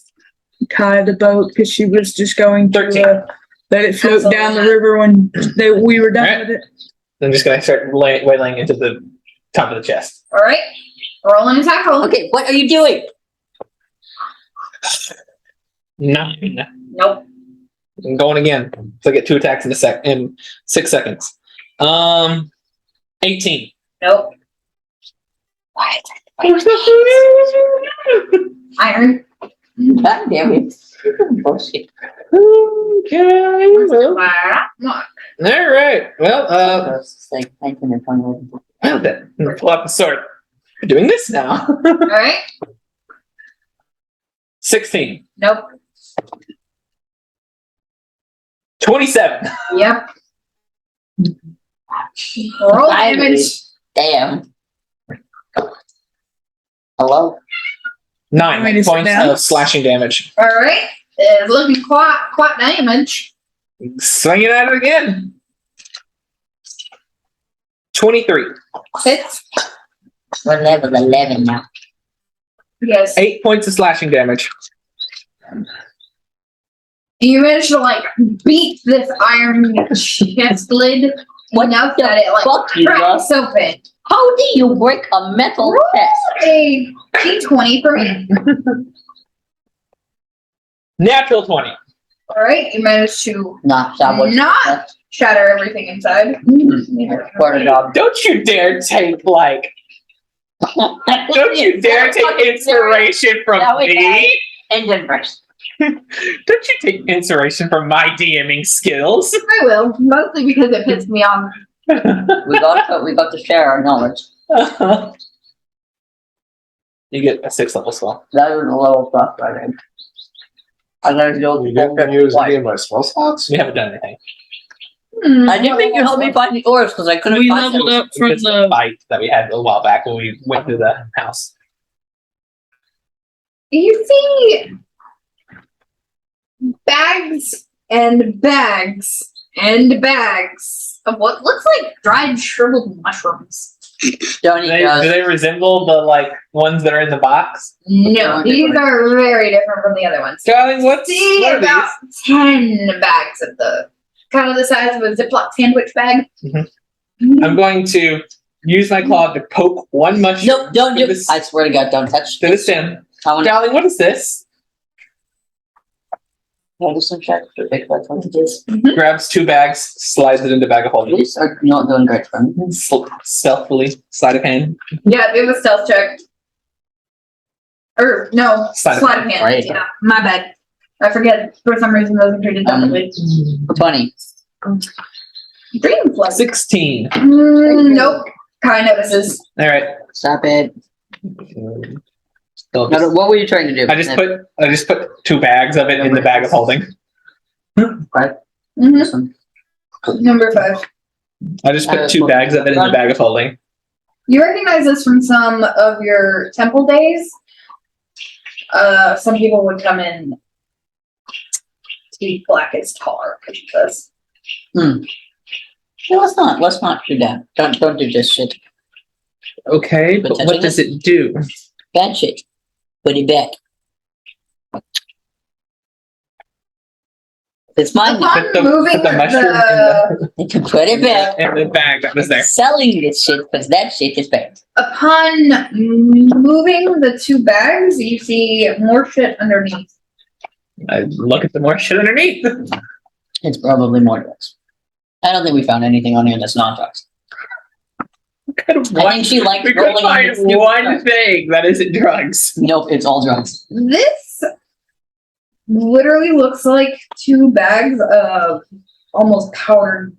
Speaker 5: Kai the boat because she was just going to
Speaker 2: 13.
Speaker 5: let it float
Speaker 4: Absolutely
Speaker 5: down the
Speaker 4: not.
Speaker 5: river when we were done
Speaker 2: Alright.
Speaker 5: with it.
Speaker 2: I'm just going to start wailing into the top of the chest.
Speaker 4: Alright. Roll an attack roll.
Speaker 1: Okay, what are you doing?
Speaker 2: 9.
Speaker 4: Nope.
Speaker 2: I'm going again. So I get 2 attacks in in 6 seconds. 18.
Speaker 4: Nope.
Speaker 1: What?
Speaker 4: Iron.
Speaker 1: God damn it. Bullshit.
Speaker 2: Okay. Well,
Speaker 4: Mark.
Speaker 2: all right. Well,
Speaker 1: It's like 19 or 20.
Speaker 2: well then, pull out the sword. We're doing this now.
Speaker 4: Alright.
Speaker 2: 16.
Speaker 4: Nope.
Speaker 2: 27.
Speaker 4: Yep. Roll damage.
Speaker 1: Damn. Hello?
Speaker 2: 9
Speaker 5: Wait, is it
Speaker 2: points
Speaker 5: now?
Speaker 2: of slashing damage.
Speaker 4: Alright. It's looking quite damage.
Speaker 2: Swinging at it again. 23.
Speaker 4: Hits.
Speaker 1: We're level 11 now.
Speaker 4: Yes.
Speaker 2: 8 points of slashing damage.
Speaker 4: You managed to beat this iron chest lid enough that it
Speaker 1: fuck you,
Speaker 4: cracks open.
Speaker 1: How do you break a metal chest?
Speaker 4: A D20 for me.
Speaker 2: Natural 20.
Speaker 4: Alright, you managed to
Speaker 1: Not
Speaker 4: Not- shatter everything inside.
Speaker 1: Quarter dog.
Speaker 2: Don't you dare take don't you dare take inspiration from
Speaker 1: That was
Speaker 2: me.
Speaker 1: Engine first.
Speaker 2: Don't you take inspiration from my DMing skills.
Speaker 4: I will, mostly because it pissed me off.
Speaker 1: We got to share our knowledge.
Speaker 2: You get a 6th level spell.
Speaker 1: That was a little tough, I think. I learned the old
Speaker 6: You didn't use any of my spell slots?
Speaker 2: We haven't done anything.
Speaker 1: I didn't think you helped me find the ores because I couldn't
Speaker 5: We
Speaker 1: find them.
Speaker 5: leveled up from
Speaker 2: It's the
Speaker 5: the
Speaker 2: fight that we had a while back when we went through the house.
Speaker 4: You see bags and bags and bags of what looks like dried shriveled mushrooms.
Speaker 1: Don't
Speaker 2: Do
Speaker 1: eat
Speaker 2: they,
Speaker 1: those.
Speaker 2: do they resemble the ones that are in the box?
Speaker 4: No, these are very different from the other ones.
Speaker 2: Darling, what
Speaker 4: See
Speaker 2: are
Speaker 4: about 10 bags of the kind of the size of a Ziploc sandwich bag.
Speaker 2: these? I'm going to use my claw to poke one mushroom.
Speaker 1: Nope, don't do
Speaker 2: to
Speaker 1: it.
Speaker 2: the,
Speaker 1: I swear to God, don't touch.
Speaker 2: to the stem.
Speaker 1: I want
Speaker 2: Darling, what is this?
Speaker 1: to do some check for big blood quantities.
Speaker 2: Grabs 2 bags, slides it into bag of holding.
Speaker 1: These are not doing great for me.
Speaker 2: Stealthily, sleight of hand.
Speaker 4: Yeah, do a stealth check. Or no,
Speaker 2: Sleight
Speaker 4: sleight
Speaker 2: of
Speaker 4: of hand.
Speaker 1: Right.
Speaker 4: Yeah, my bad. I forget for some reason those are treated differently.
Speaker 1: 20.
Speaker 4: Dream flight.
Speaker 2: 16.
Speaker 4: Nope. Kai notices.
Speaker 2: All right.
Speaker 1: Stop it.
Speaker 2: Still
Speaker 1: No,
Speaker 2: just-
Speaker 1: what were you trying to do?
Speaker 2: I just put 2 bags of it in the bag of holding.
Speaker 4: Mm-hmm.
Speaker 1: Awesome.
Speaker 4: Number 5.
Speaker 2: I just put 2 bags of it in the bag of holding.
Speaker 4: You recognize this from some of your temple days. Some people would come in to be black as tar because of this.
Speaker 1: No, let's not do that. Don't do this shit.
Speaker 2: Okay, but
Speaker 1: But
Speaker 2: what does it do?
Speaker 1: Bad shit. Put it back. It's mine.
Speaker 4: Upon
Speaker 2: Put the-
Speaker 4: moving
Speaker 2: put the mushroom
Speaker 4: the,
Speaker 1: You can put it back.
Speaker 2: in the bag that was there.
Speaker 1: Selling this shit because that shit is bad.
Speaker 4: upon moving the 2 bags, you see more shit underneath.
Speaker 2: I look at the more shit underneath.
Speaker 1: It's probably more drugs. I don't think we found anything on here that's not drugs. I think she likes
Speaker 2: We
Speaker 1: rolling
Speaker 2: could
Speaker 1: on
Speaker 2: find
Speaker 1: this stupid
Speaker 2: one
Speaker 1: drugs.
Speaker 2: thing that isn't drugs.
Speaker 1: Nope, it's all drugs.
Speaker 4: This literally looks like 2 bags of almost powdered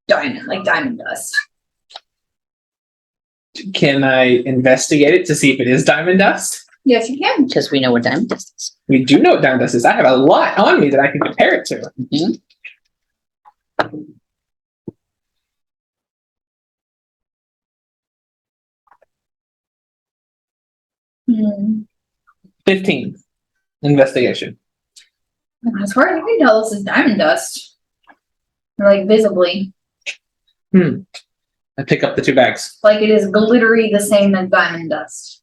Speaker 4: diamond, like diamond dust.
Speaker 2: Can I investigate it to see if it is diamond dust?
Speaker 4: Yes, you can.
Speaker 1: Because we know what diamond dust is.
Speaker 2: We do know what diamond dust is. I have a lot on me that I can compare it to.
Speaker 1: Mhm.
Speaker 4: Hmm.
Speaker 2: 15. Investigation.
Speaker 4: As far as you can tell, this is diamond dust. Like visibly.
Speaker 2: I pick up the 2 bags.
Speaker 4: Like it is glittery the same as diamond dust.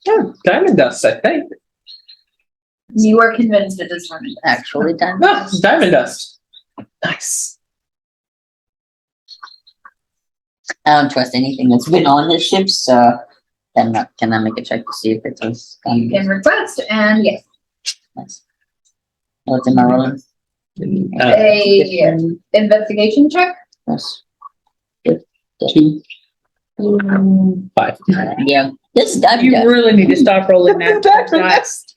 Speaker 2: Yeah, diamond dust, I think.
Speaker 4: You are convinced it is diamond dust.
Speaker 1: Actually diamond
Speaker 2: No,
Speaker 1: dust.
Speaker 2: it's diamond dust. Nice.
Speaker 1: I don't trust anything that's been on this ship, so can I make a check to see if it was
Speaker 4: You can request, and yes,
Speaker 1: nice. What's in my rolling?
Speaker 4: a investigation check.
Speaker 1: Yes. 2.
Speaker 2: 5.
Speaker 1: Yeah. This is diamond
Speaker 5: You
Speaker 1: dust.
Speaker 5: really need to stop rolling that.
Speaker 2: Diamond dust.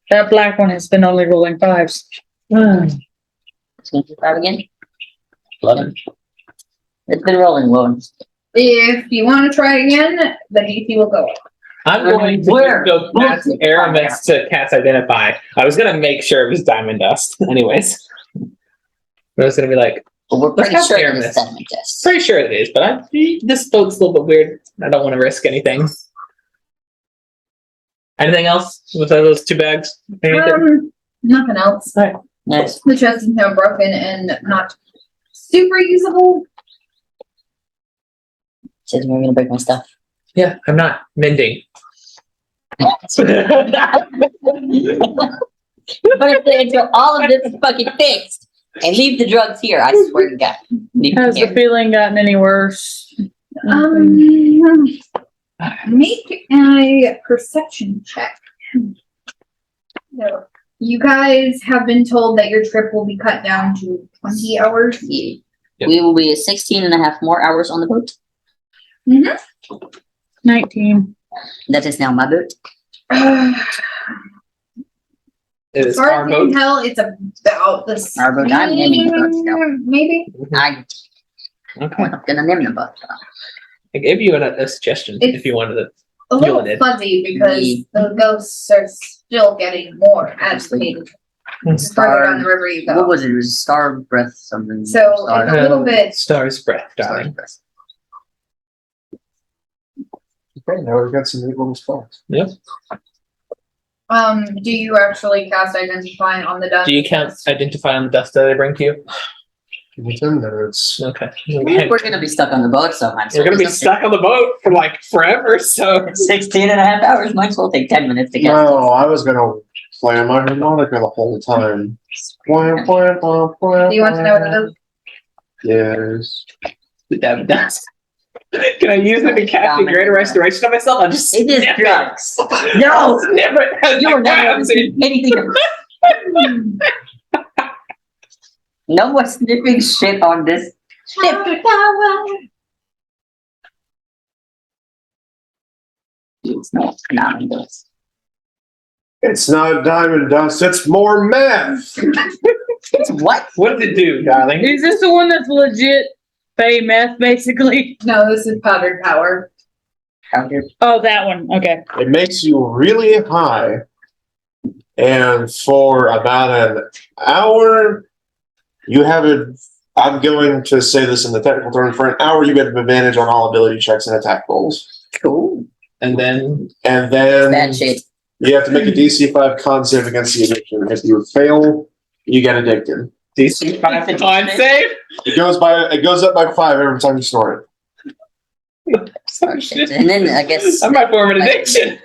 Speaker 5: That black one has been only rolling 5s.
Speaker 1: It's going to 5 again. 11. It's been rolling low.
Speaker 4: If you want to try again, the DC will go up.
Speaker 2: I'm going to
Speaker 1: Where?
Speaker 2: go past Aramis to cast Identify. I was going to make sure it was diamond dust, anyways. I was going to be like,
Speaker 1: But we're pretty
Speaker 2: Let's have
Speaker 1: sure
Speaker 2: Aramis.
Speaker 1: it's diamond dust.
Speaker 2: pretty sure it is, but this boat's a little bit weird. I don't want to risk anything. Anything else with those 2 bags? Anything?
Speaker 4: Nothing else.
Speaker 1: Nice.
Speaker 4: The chest is now broken and not super usable.
Speaker 1: Says we're gonna break my stuff.
Speaker 2: Yeah, I'm not mending.
Speaker 1: But until all of this is fucking fixed, and leave the drugs here, I swear to God. Leave them
Speaker 5: Has the
Speaker 1: here.
Speaker 5: feeling gotten any worse?
Speaker 4: Make a perception check. So, you guys have been told that your trip will be cut down to 20 hours.
Speaker 1: Yeah.
Speaker 2: Yep.
Speaker 1: We will be 16 and a half more hours on the boat.
Speaker 5: 19.
Speaker 1: That is now my boat.
Speaker 2: It
Speaker 4: As
Speaker 2: is
Speaker 4: far
Speaker 2: our
Speaker 4: as you can
Speaker 2: boat.
Speaker 4: tell, it's about the same.
Speaker 1: Our boat. I'm naming the boat still.
Speaker 4: Maybe.
Speaker 1: I'm
Speaker 2: Okay.
Speaker 1: not gonna name the boat.
Speaker 2: I gave you a suggestion
Speaker 4: It's-
Speaker 2: if you wanted it.
Speaker 4: A little
Speaker 2: did.
Speaker 4: fuzzy because the ghosts are still getting more agitated the further down the river you
Speaker 1: What
Speaker 4: go.
Speaker 1: was it? It was Star Breath something.
Speaker 4: So
Speaker 1: Star,
Speaker 4: it's a little bit.
Speaker 2: Star's breath,
Speaker 1: Star's
Speaker 2: darling.
Speaker 1: Breath.
Speaker 6: Okay, now we've got some neat little spots.
Speaker 4: Do you actually cast identify on the dust?
Speaker 2: Do you count identify on the dust that I bring to you?
Speaker 6: Within minutes.
Speaker 2: Okay.
Speaker 1: We're gonna be stuck on the boat somehow.
Speaker 2: We're gonna be stuck on the boat for like forever, so
Speaker 1: 16 and a half hours. Might as well take 10 minutes to get.
Speaker 6: No, I was gonna play my harmonica the whole time.
Speaker 4: Do you want to know what it is?
Speaker 6: Yes.
Speaker 2: the damn dust. Can I use it to cast a greater restoration of myself? I'll just
Speaker 1: It is
Speaker 2: snip
Speaker 1: drugs.
Speaker 2: No, snip it.
Speaker 1: You'll never ever see anything. No more sniffing shit on this ship. It's not diamond dust.
Speaker 6: It's not diamond dust, it's more meth!
Speaker 1: It's what?
Speaker 2: What does it do, darling?
Speaker 5: Is this the one that's legit Fey meth, basically?
Speaker 4: No, this is powdered power.
Speaker 1: Powder.
Speaker 5: Oh, that one. Okay.
Speaker 6: It makes you really high. And for about an hour, you have I'm going to say this in the technical term, for an hour you get an advantage on all ability checks and attack rolls.
Speaker 1: Cool.
Speaker 2: And then
Speaker 6: And then
Speaker 1: That shit.
Speaker 6: you have to make a DC 5 con save against the addiction. If you fail, you get addicted.
Speaker 2: DC 5 con save.
Speaker 6: It goes up by 5 every time you snort it.
Speaker 1: Oh, shit. And then I guess
Speaker 2: I might form an addiction.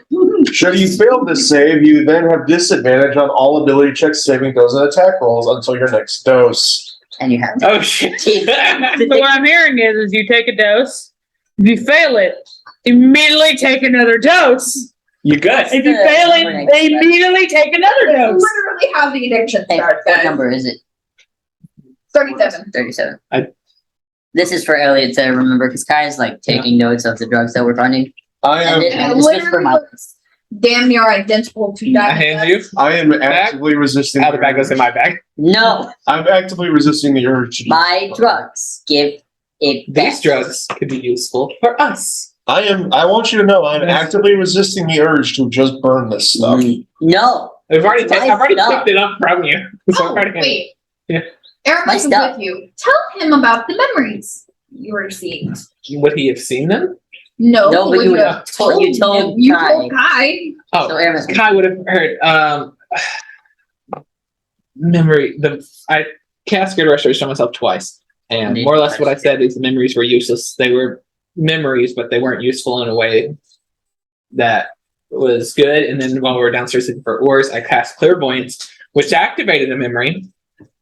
Speaker 6: Should you fail this save, you then have disadvantage on all ability checks, saving throws, and attack rolls until your next dose.
Speaker 1: and you have
Speaker 2: Oh shit.
Speaker 5: So what I'm hearing is you take a dose. If you fail it, immediately take another dose.
Speaker 2: You good.
Speaker 5: If you fail it, immediately take another
Speaker 4: That's
Speaker 5: dose.
Speaker 4: literally how the addiction
Speaker 1: Hey,
Speaker 4: starts,
Speaker 1: what
Speaker 4: guys.
Speaker 1: number is it?
Speaker 4: 37.
Speaker 1: 37.
Speaker 2: I-
Speaker 1: This is for Elliot to remember because Kai's like taking notes of the drugs that we're finding.
Speaker 6: I am
Speaker 1: And
Speaker 4: And it
Speaker 1: this is for
Speaker 4: literally
Speaker 1: my-
Speaker 4: looks damn near identical to
Speaker 2: I
Speaker 4: that.
Speaker 2: hand you.
Speaker 6: actively resisting.
Speaker 2: Out the bag goes in my bag.
Speaker 1: No,
Speaker 6: I'm actively resisting the urge. to-
Speaker 1: my drugs give it back.
Speaker 2: These drugs could be useful for us.
Speaker 6: I want you to know I'm actively resisting the urge to just burn this stuff.
Speaker 1: No,
Speaker 2: I've already
Speaker 1: My stuff.
Speaker 2: picked it up from you. So
Speaker 4: Oh,
Speaker 2: I've already handed
Speaker 4: wait.
Speaker 2: Yeah.
Speaker 4: Eric
Speaker 1: My
Speaker 4: is
Speaker 1: stuff.
Speaker 4: with you. Tell him about the memories you received.
Speaker 2: it. Would he have seen them?
Speaker 4: No,
Speaker 1: No, but
Speaker 4: would
Speaker 1: you would
Speaker 4: have
Speaker 1: have told- you told
Speaker 4: him. You
Speaker 1: Kai.
Speaker 4: told Kai.
Speaker 2: Oh,
Speaker 1: so Aaron,
Speaker 2: Kai would have heard. Memory. I cast Greater Restoration on myself twice, and
Speaker 1: Need
Speaker 2: more or less what I
Speaker 1: to-
Speaker 2: said is the memories were useless. They were memories, but they weren't useful in a way that was good. And then while we were downstairs looking for ores, I cast Clairvoyance, which activated a memory.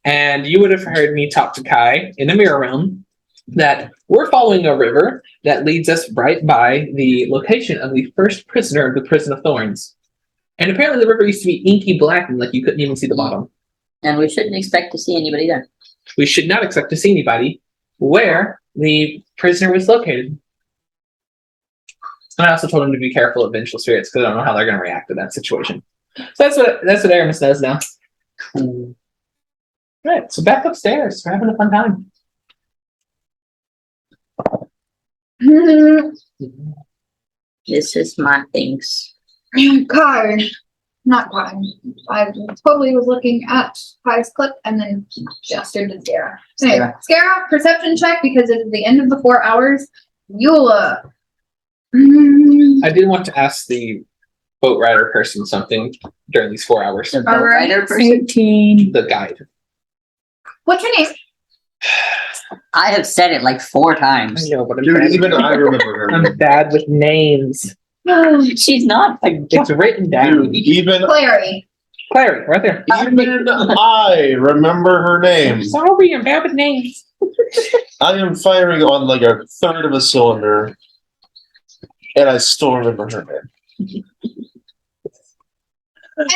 Speaker 2: And you would have heard me talk to Kai in the mirror realm that we're following a river that leads us right by the location of the first prisoner of the Prison of Thorns. And apparently the river used to be inky black and like you couldn't even see the bottom.
Speaker 1: and we shouldn't expect to see anybody there.
Speaker 2: We should not expect to see anybody where the prisoner was located. And I also told him to be careful of vengeful spirits because I don't know how they're going to react to that situation. So that's what Aramis does now.
Speaker 1: Cool.
Speaker 2: Right, so back upstairs. We're having a fun time.
Speaker 1: This is my things.
Speaker 4: Kai. Not Kai. I totally was looking at Kai's clip and then gestured to Scara. Anyway, Scara, perception check because it's the end of the 4 hours. Eula.
Speaker 2: I did want to ask the boat rider person something during these 4 hours.
Speaker 1: The boat
Speaker 4: Alright.
Speaker 1: rider person.
Speaker 5: 18.
Speaker 2: The guide.
Speaker 4: What's your name?
Speaker 1: I have said it like 4
Speaker 2: I
Speaker 1: times.
Speaker 2: know, but
Speaker 6: Dude, even I remember her.
Speaker 2: I'm bad with names.
Speaker 1: She's not.
Speaker 2: It's written down.
Speaker 6: Dude, even
Speaker 4: Clary.
Speaker 2: Clary, right there.
Speaker 6: even I remember her name.
Speaker 2: Sorry, I'm bad with names.
Speaker 6: I am firing on like a third of a cylinder, and I still remember her name.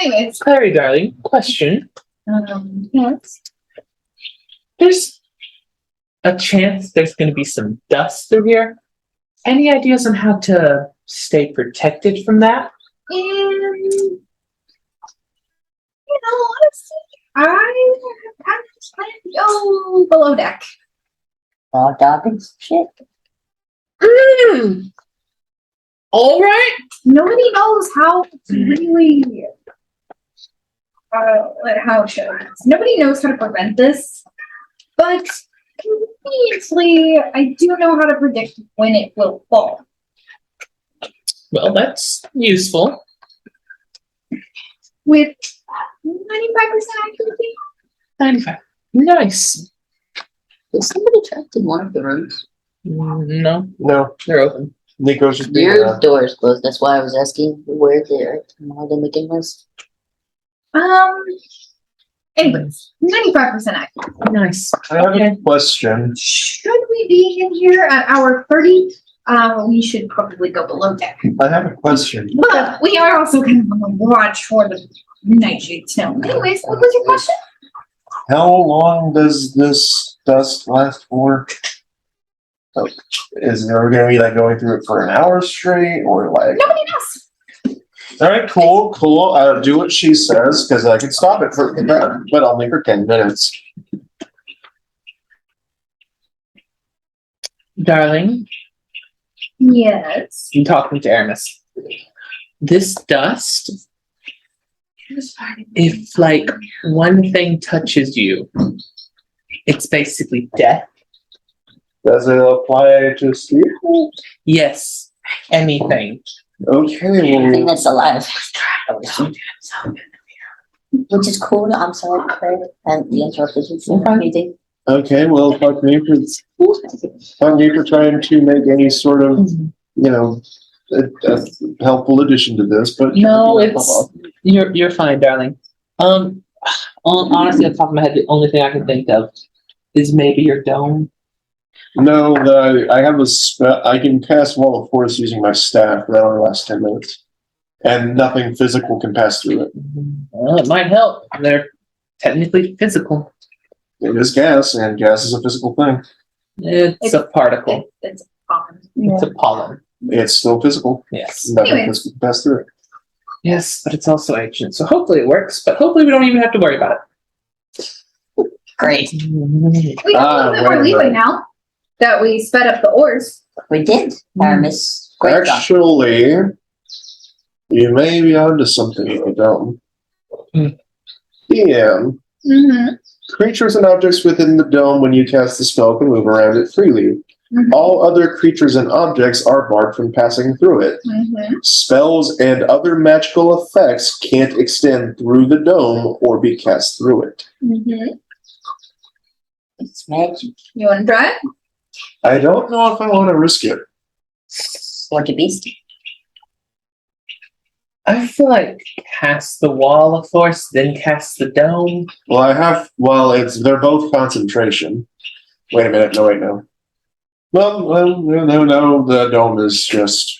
Speaker 4: Anyways.
Speaker 2: Clary, darling, question.
Speaker 4: Yes.
Speaker 2: There's a chance there's going to be some dust through here. Any ideas on how to stay protected from that?
Speaker 4: And honestly, I kind of just plan to go below deck.
Speaker 1: Oh, dogging shit.
Speaker 2: All right.
Speaker 4: Nobody knows how to really how should I ask? Nobody knows how to prevent this, but conveniently, I do know how to predict when it will fall.
Speaker 2: Well, that's useful.
Speaker 4: With 95% accuracy.
Speaker 2: 95. Nice.
Speaker 1: Is somebody trapped in one of the rooms?
Speaker 2: No,
Speaker 6: No,
Speaker 2: they're open.
Speaker 6: Nico's just being
Speaker 1: Your door is closed. That's why I was asking where the meeting was.
Speaker 4: Anyways, 95% accuracy.
Speaker 2: Nice.
Speaker 6: I have
Speaker 2: Okay.
Speaker 6: a question.
Speaker 4: Should we be in here at hour 30? We should probably go below deck.
Speaker 6: I have a question.
Speaker 4: But we are also kind of on the watch for the nightshade snow. Anyways, what was your question?
Speaker 6: How long does this dust last for? Like, is there going to be like going through it for an hour straight, or like?
Speaker 4: Nobody knows.
Speaker 6: All right, cool. I'll do what she says because I can stop it for, but only for 10 minutes.
Speaker 2: Darling,
Speaker 4: Yes.
Speaker 2: I'm talking to Aramis. This dust, if like one thing touches you, it's basically death.
Speaker 6: Does it apply to sleep?
Speaker 2: Yes, anything.
Speaker 6: Okay,
Speaker 1: Anything
Speaker 6: well,
Speaker 1: that's alive. Which is cool. I'm sorry, Claire, and the interrupted you.
Speaker 2: Okay.
Speaker 1: Meeting.
Speaker 6: Okay, well, fuck me for trying to make any sort of, a helpful addition to this, but.
Speaker 2: No, you're fine, darling. Honestly, off the top of my head, the only thing I can think of is maybe your dome.
Speaker 6: No, I have I can cast Wall of Force using my staff, but that only lasts 10 minutes. And nothing physical can pass through it.
Speaker 2: Well, it might help. They're technically physical.
Speaker 6: It is gas, and gas is a physical thing.
Speaker 2: It's a particle.
Speaker 4: It's common.
Speaker 2: It's a pollen.
Speaker 6: It's still physical.
Speaker 2: Yes.
Speaker 6: Nothing
Speaker 4: Anyway.
Speaker 6: physical can pass through it.
Speaker 2: Yes, but it's also ancient. So hopefully it works, but hopefully we don't even have to worry about
Speaker 1: Great.
Speaker 2: it.
Speaker 4: We have a little bit more leeway now that we sped up the ores.
Speaker 1: We did. Miss Great job.
Speaker 6: Actually, you may be onto something with the dome. Yeah.
Speaker 4: Mm-hmm.
Speaker 6: Creatures and objects within the dome, when you cast the spell, can move around it freely.
Speaker 4: Mhm.
Speaker 6: All other creatures and objects are barred from passing through it.
Speaker 4: Mm-hmm.
Speaker 6: Spells and other magical effects can't extend through the dome or be cast through it.
Speaker 4: Mm-hmm.
Speaker 1: It's magic.
Speaker 4: You want to try it?
Speaker 6: I don't know if I want to risk it.
Speaker 1: Like a beast.
Speaker 2: I feel like cast the wall of force, then cast the dome.
Speaker 6: They're both concentration. Wait a minute, no, wait, no. No, the dome is just,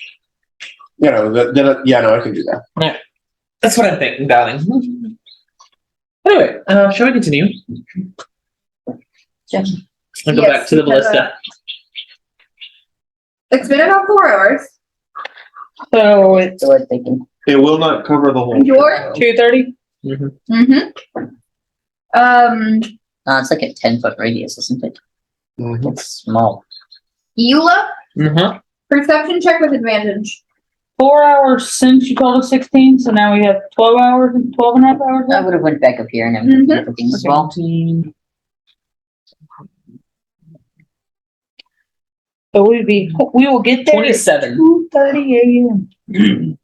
Speaker 6: I can do that.
Speaker 2: That's what I'm thinking, darling. Anyway, shall we continue?
Speaker 1: Sure.
Speaker 2: I'll go
Speaker 4: Yes,
Speaker 2: back to the
Speaker 4: because,
Speaker 2: ballista.
Speaker 4: It's been about 4 hours.
Speaker 5: So it's
Speaker 1: So we're thinking.
Speaker 6: It will not cover the whole.
Speaker 4: Your
Speaker 5: 2:30.
Speaker 4: mm-hmm.
Speaker 1: It's like a 10-foot radius, isn't it?
Speaker 6: Mhm.
Speaker 1: It's small.
Speaker 4: Eula,
Speaker 2: Mm-hmm.
Speaker 4: perception check with advantage.
Speaker 3: 4 hours since you told us 16, so now we have 12 hours and 12 and a half hours
Speaker 1: I
Speaker 3: left.
Speaker 1: would have went back up here and
Speaker 4: Mhm.
Speaker 1: everything as well.
Speaker 3: So we will get there at
Speaker 2: 27.
Speaker 3: 2:30 a.m.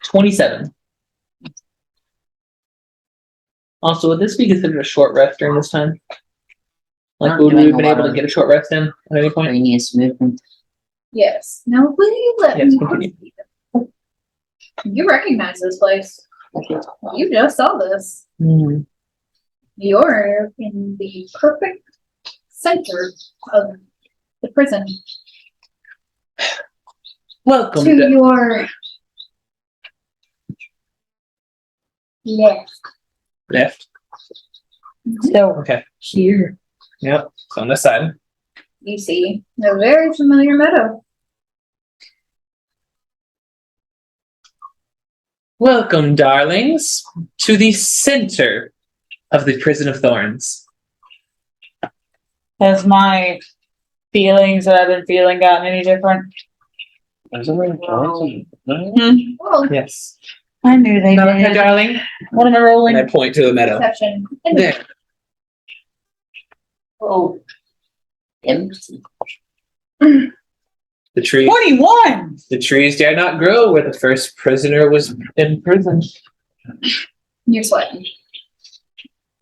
Speaker 2: 27. Also, would this be considered a short rest during this time? Like,
Speaker 1: I'm
Speaker 2: would we
Speaker 1: doing
Speaker 2: have been
Speaker 1: a lot
Speaker 2: able to
Speaker 1: of-
Speaker 2: get a short rest in at any point?
Speaker 1: Rainiest movement.
Speaker 4: Yes. Now, will you let
Speaker 2: Yes,
Speaker 4: me?
Speaker 2: continue.
Speaker 4: You recognize this place. You just saw this.
Speaker 2: Mm-hmm.
Speaker 4: You're in the perfect center of the prison.
Speaker 2: Welcome
Speaker 4: To
Speaker 2: to
Speaker 4: your left.
Speaker 2: left.
Speaker 3: So
Speaker 2: Okay.
Speaker 3: here.
Speaker 2: Yep. It's on this side.
Speaker 4: You see a very familiar meadow.
Speaker 2: Welcome, darlings, to the center of the Prison of Thorns.
Speaker 3: Has my feelings that I've been feeling gotten any different?
Speaker 6: Isn't there Johnson?
Speaker 4: Oh,
Speaker 2: Yes.
Speaker 3: I knew they
Speaker 2: Okay,
Speaker 3: did.
Speaker 2: darling.
Speaker 3: What am I
Speaker 2: And I
Speaker 3: rolling?
Speaker 2: point to the meadow.
Speaker 4: perception.
Speaker 2: There.
Speaker 1: Oh. Empty.
Speaker 2: The tree.
Speaker 3: 21!
Speaker 2: The trees dare not grow where the first prisoner was imprisoned.
Speaker 4: You're sweating.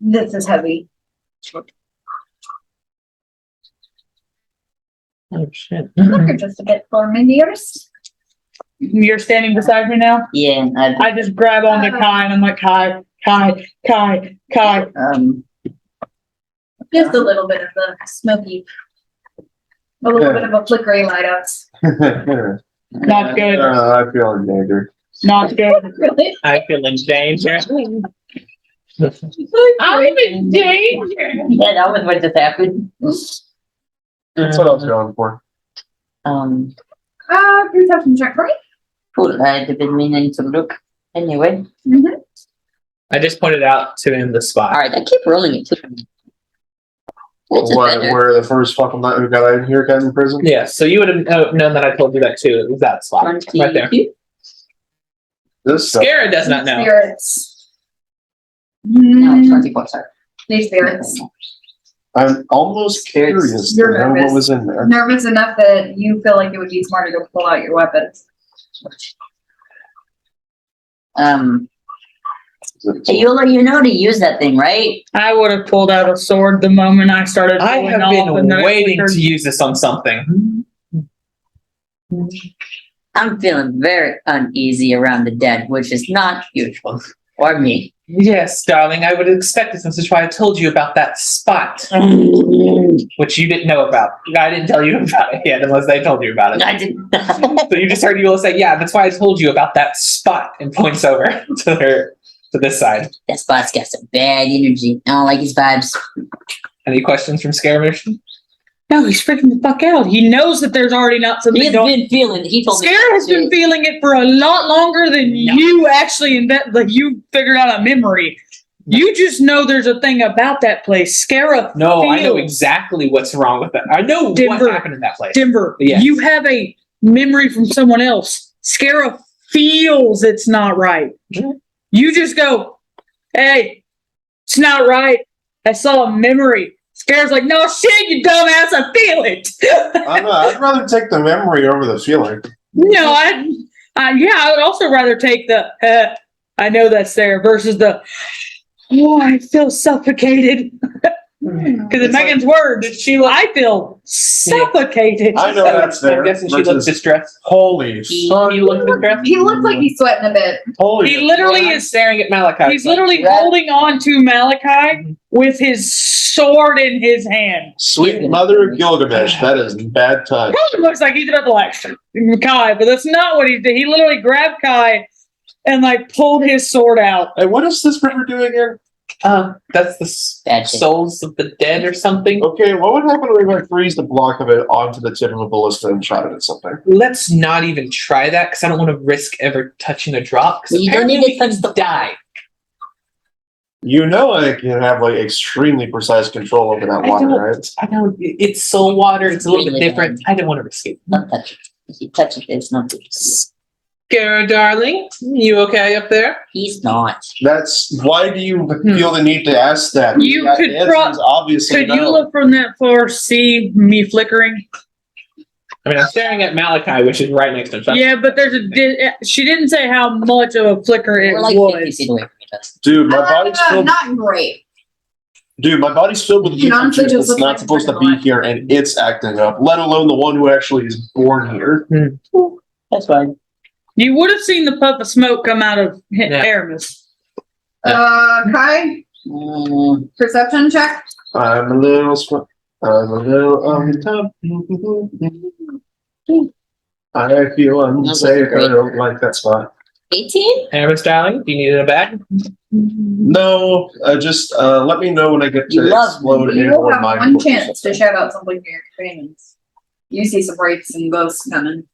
Speaker 4: This is heavy.
Speaker 2: Oh shit.
Speaker 4: Look, you're just a bit for me, dearest.
Speaker 3: You're standing beside me now?
Speaker 1: Yeah,
Speaker 3: I just grab onto Kai and I'm like, Kai.
Speaker 4: Just a little bit of the smoky, a little bit of a flickery light outs.
Speaker 3: Not good.
Speaker 6: I feel endangered.
Speaker 3: Not good.
Speaker 4: Really?
Speaker 2: I feel in danger.
Speaker 4: I'm
Speaker 2: in danger.
Speaker 1: yeah, that was what just happened.
Speaker 6: That's what I was going for.
Speaker 4: Perception check for me.
Speaker 1: Cool. I didn't mean any to look. Anyway.
Speaker 4: Mm-hmm.
Speaker 2: I just pointed out to him the spot.
Speaker 1: Alright, I keep rolling it too. It's a better.
Speaker 6: Where the first fucking night who got in here got in prison?
Speaker 2: Yeah, so you would have known that I told you that too. It was that spot. Right there.
Speaker 1: 22.
Speaker 6: This stuff.
Speaker 2: Scara does not know.
Speaker 4: Spirits.
Speaker 1: No, 24, sorry.
Speaker 4: These spirits.
Speaker 6: I'm almost curious to
Speaker 4: You're
Speaker 6: know what
Speaker 4: nervous.
Speaker 6: was in there.
Speaker 4: Nervous enough that you feel like it would be smarter to pull out your weapons.
Speaker 1: Hey, you know to use that thing, right?
Speaker 5: I would have pulled out a sword the moment I started.
Speaker 2: I
Speaker 5: going
Speaker 2: have
Speaker 5: off, and
Speaker 2: been
Speaker 5: then I
Speaker 2: waiting
Speaker 5: flickered.
Speaker 2: to use this on something.
Speaker 1: I'm feeling very uneasy around the dead, which is not usual for me.
Speaker 2: Yes, darling, I would expect this. This is why I told you about that spot, which you didn't know about. I didn't tell you about it yet, unless they told you about it.
Speaker 1: I didn't.
Speaker 2: So you just heard you all say, "Yeah, that's why I told you about that spot," and points over to her to this side.
Speaker 1: That spot's got some bad energy. I don't like his vibes.
Speaker 2: Any questions from Skirmish?
Speaker 5: No, he's freaking the fuck out. He knows that there's already not something.
Speaker 1: He has been feeling. He told me.
Speaker 5: Scare has been feeling it for a lot longer than you actually you figured out a memory.
Speaker 2: No.
Speaker 5: You just know there's a thing about that place. Scara.
Speaker 2: No, I know
Speaker 5: feels-
Speaker 2: exactly what's wrong with that. I know
Speaker 5: Denver.
Speaker 2: what happened in that place.
Speaker 5: Denver,
Speaker 2: Yes.
Speaker 5: you have a memory from someone else. Scara feels it's not right.
Speaker 2: Mhm.
Speaker 5: You just go, hey, it's not right. I saw a memory. Scara's like, no shit, you dumbass, I feel it.
Speaker 6: I'd rather take the memory over the feeling.
Speaker 5: No, I would also rather take the, I know that's there versus the, oh, I feel suffocated. Because in
Speaker 6: It's like-
Speaker 5: Megan's words,
Speaker 2: Did she look?
Speaker 5: I feel suffocated.
Speaker 6: I know that's there.
Speaker 2: I'm guessing she looked
Speaker 6: versus-
Speaker 2: distressed.
Speaker 6: Holy
Speaker 2: He
Speaker 6: son.
Speaker 2: looked distressed.
Speaker 4: He looks like he's sweating a bit.
Speaker 6: Holy.
Speaker 5: He literally
Speaker 2: I'm
Speaker 5: is
Speaker 2: staring at Malachi.
Speaker 5: He's literally
Speaker 1: Right.
Speaker 5: holding on to Malachi with his sword in his hand.
Speaker 6: Sweet mother of Gilgamesh. That is bad touch.
Speaker 5: It looks like he's about to like Kai, but that's not what he did. He literally grabbed Kai and like pulled his sword out.
Speaker 6: Hey, what is this river doing again?
Speaker 2: That's the
Speaker 1: Bad shit.
Speaker 2: souls of the dead or something.
Speaker 6: Okay, what would happen if I freeze the block of it onto the tip of a ballista and shot it at something?
Speaker 2: Let's not even try that because I don't want to risk ever touching a drop. 'Cause
Speaker 1: You don't
Speaker 2: apparently
Speaker 1: need to
Speaker 2: we can
Speaker 1: touch the-
Speaker 2: die.
Speaker 6: You know I can have like extremely precise control over that water, right?
Speaker 2: I don't. It's soul water. It's a little bit
Speaker 1: Really
Speaker 2: different. I don't want to risk it.
Speaker 1: Don't touch it. If you touch it, it's not good.
Speaker 2: Gara, darling, you okay up there?
Speaker 1: He's not.
Speaker 6: That's why do you feel the need to ask that?
Speaker 5: You
Speaker 6: Yeah,
Speaker 5: could
Speaker 6: the answer is obviously
Speaker 5: Could
Speaker 6: no.
Speaker 5: you look from that floor, see me flickering?
Speaker 2: I mean, I'm staring at Malachi, which is right next to him. So
Speaker 5: Yeah, but there's she didn't say how much of a flicker it
Speaker 1: We're like 50
Speaker 5: was.
Speaker 1: feet away from each other.
Speaker 6: Dude, my body's filled.
Speaker 4: Not great.
Speaker 6: Dude, my body's filled with
Speaker 4: You
Speaker 6: evil
Speaker 4: honestly
Speaker 6: juice
Speaker 4: just
Speaker 6: that's
Speaker 4: look
Speaker 6: not
Speaker 4: like
Speaker 6: supposed to
Speaker 4: fucking
Speaker 6: be here, and it's acting up. Let alone the one who actually is born here.
Speaker 1: That's fine.
Speaker 5: You would have seen the puff of smoke come out of
Speaker 2: Yeah.
Speaker 5: Aramis.
Speaker 4: Kai, perception check.
Speaker 6: I'm a little I'm a little on the top. I feel unsafe. I don't like that spot.
Speaker 1: 18?
Speaker 2: Aramis, darling, do you need it back?
Speaker 6: No, just let me know when I get to
Speaker 1: You love
Speaker 6: explode
Speaker 1: me.
Speaker 6: and
Speaker 4: You will
Speaker 6: or
Speaker 4: have
Speaker 6: mind
Speaker 4: one
Speaker 6: focus.
Speaker 4: chance to shout out something to your companions. You see some wraiths and ghosts coming.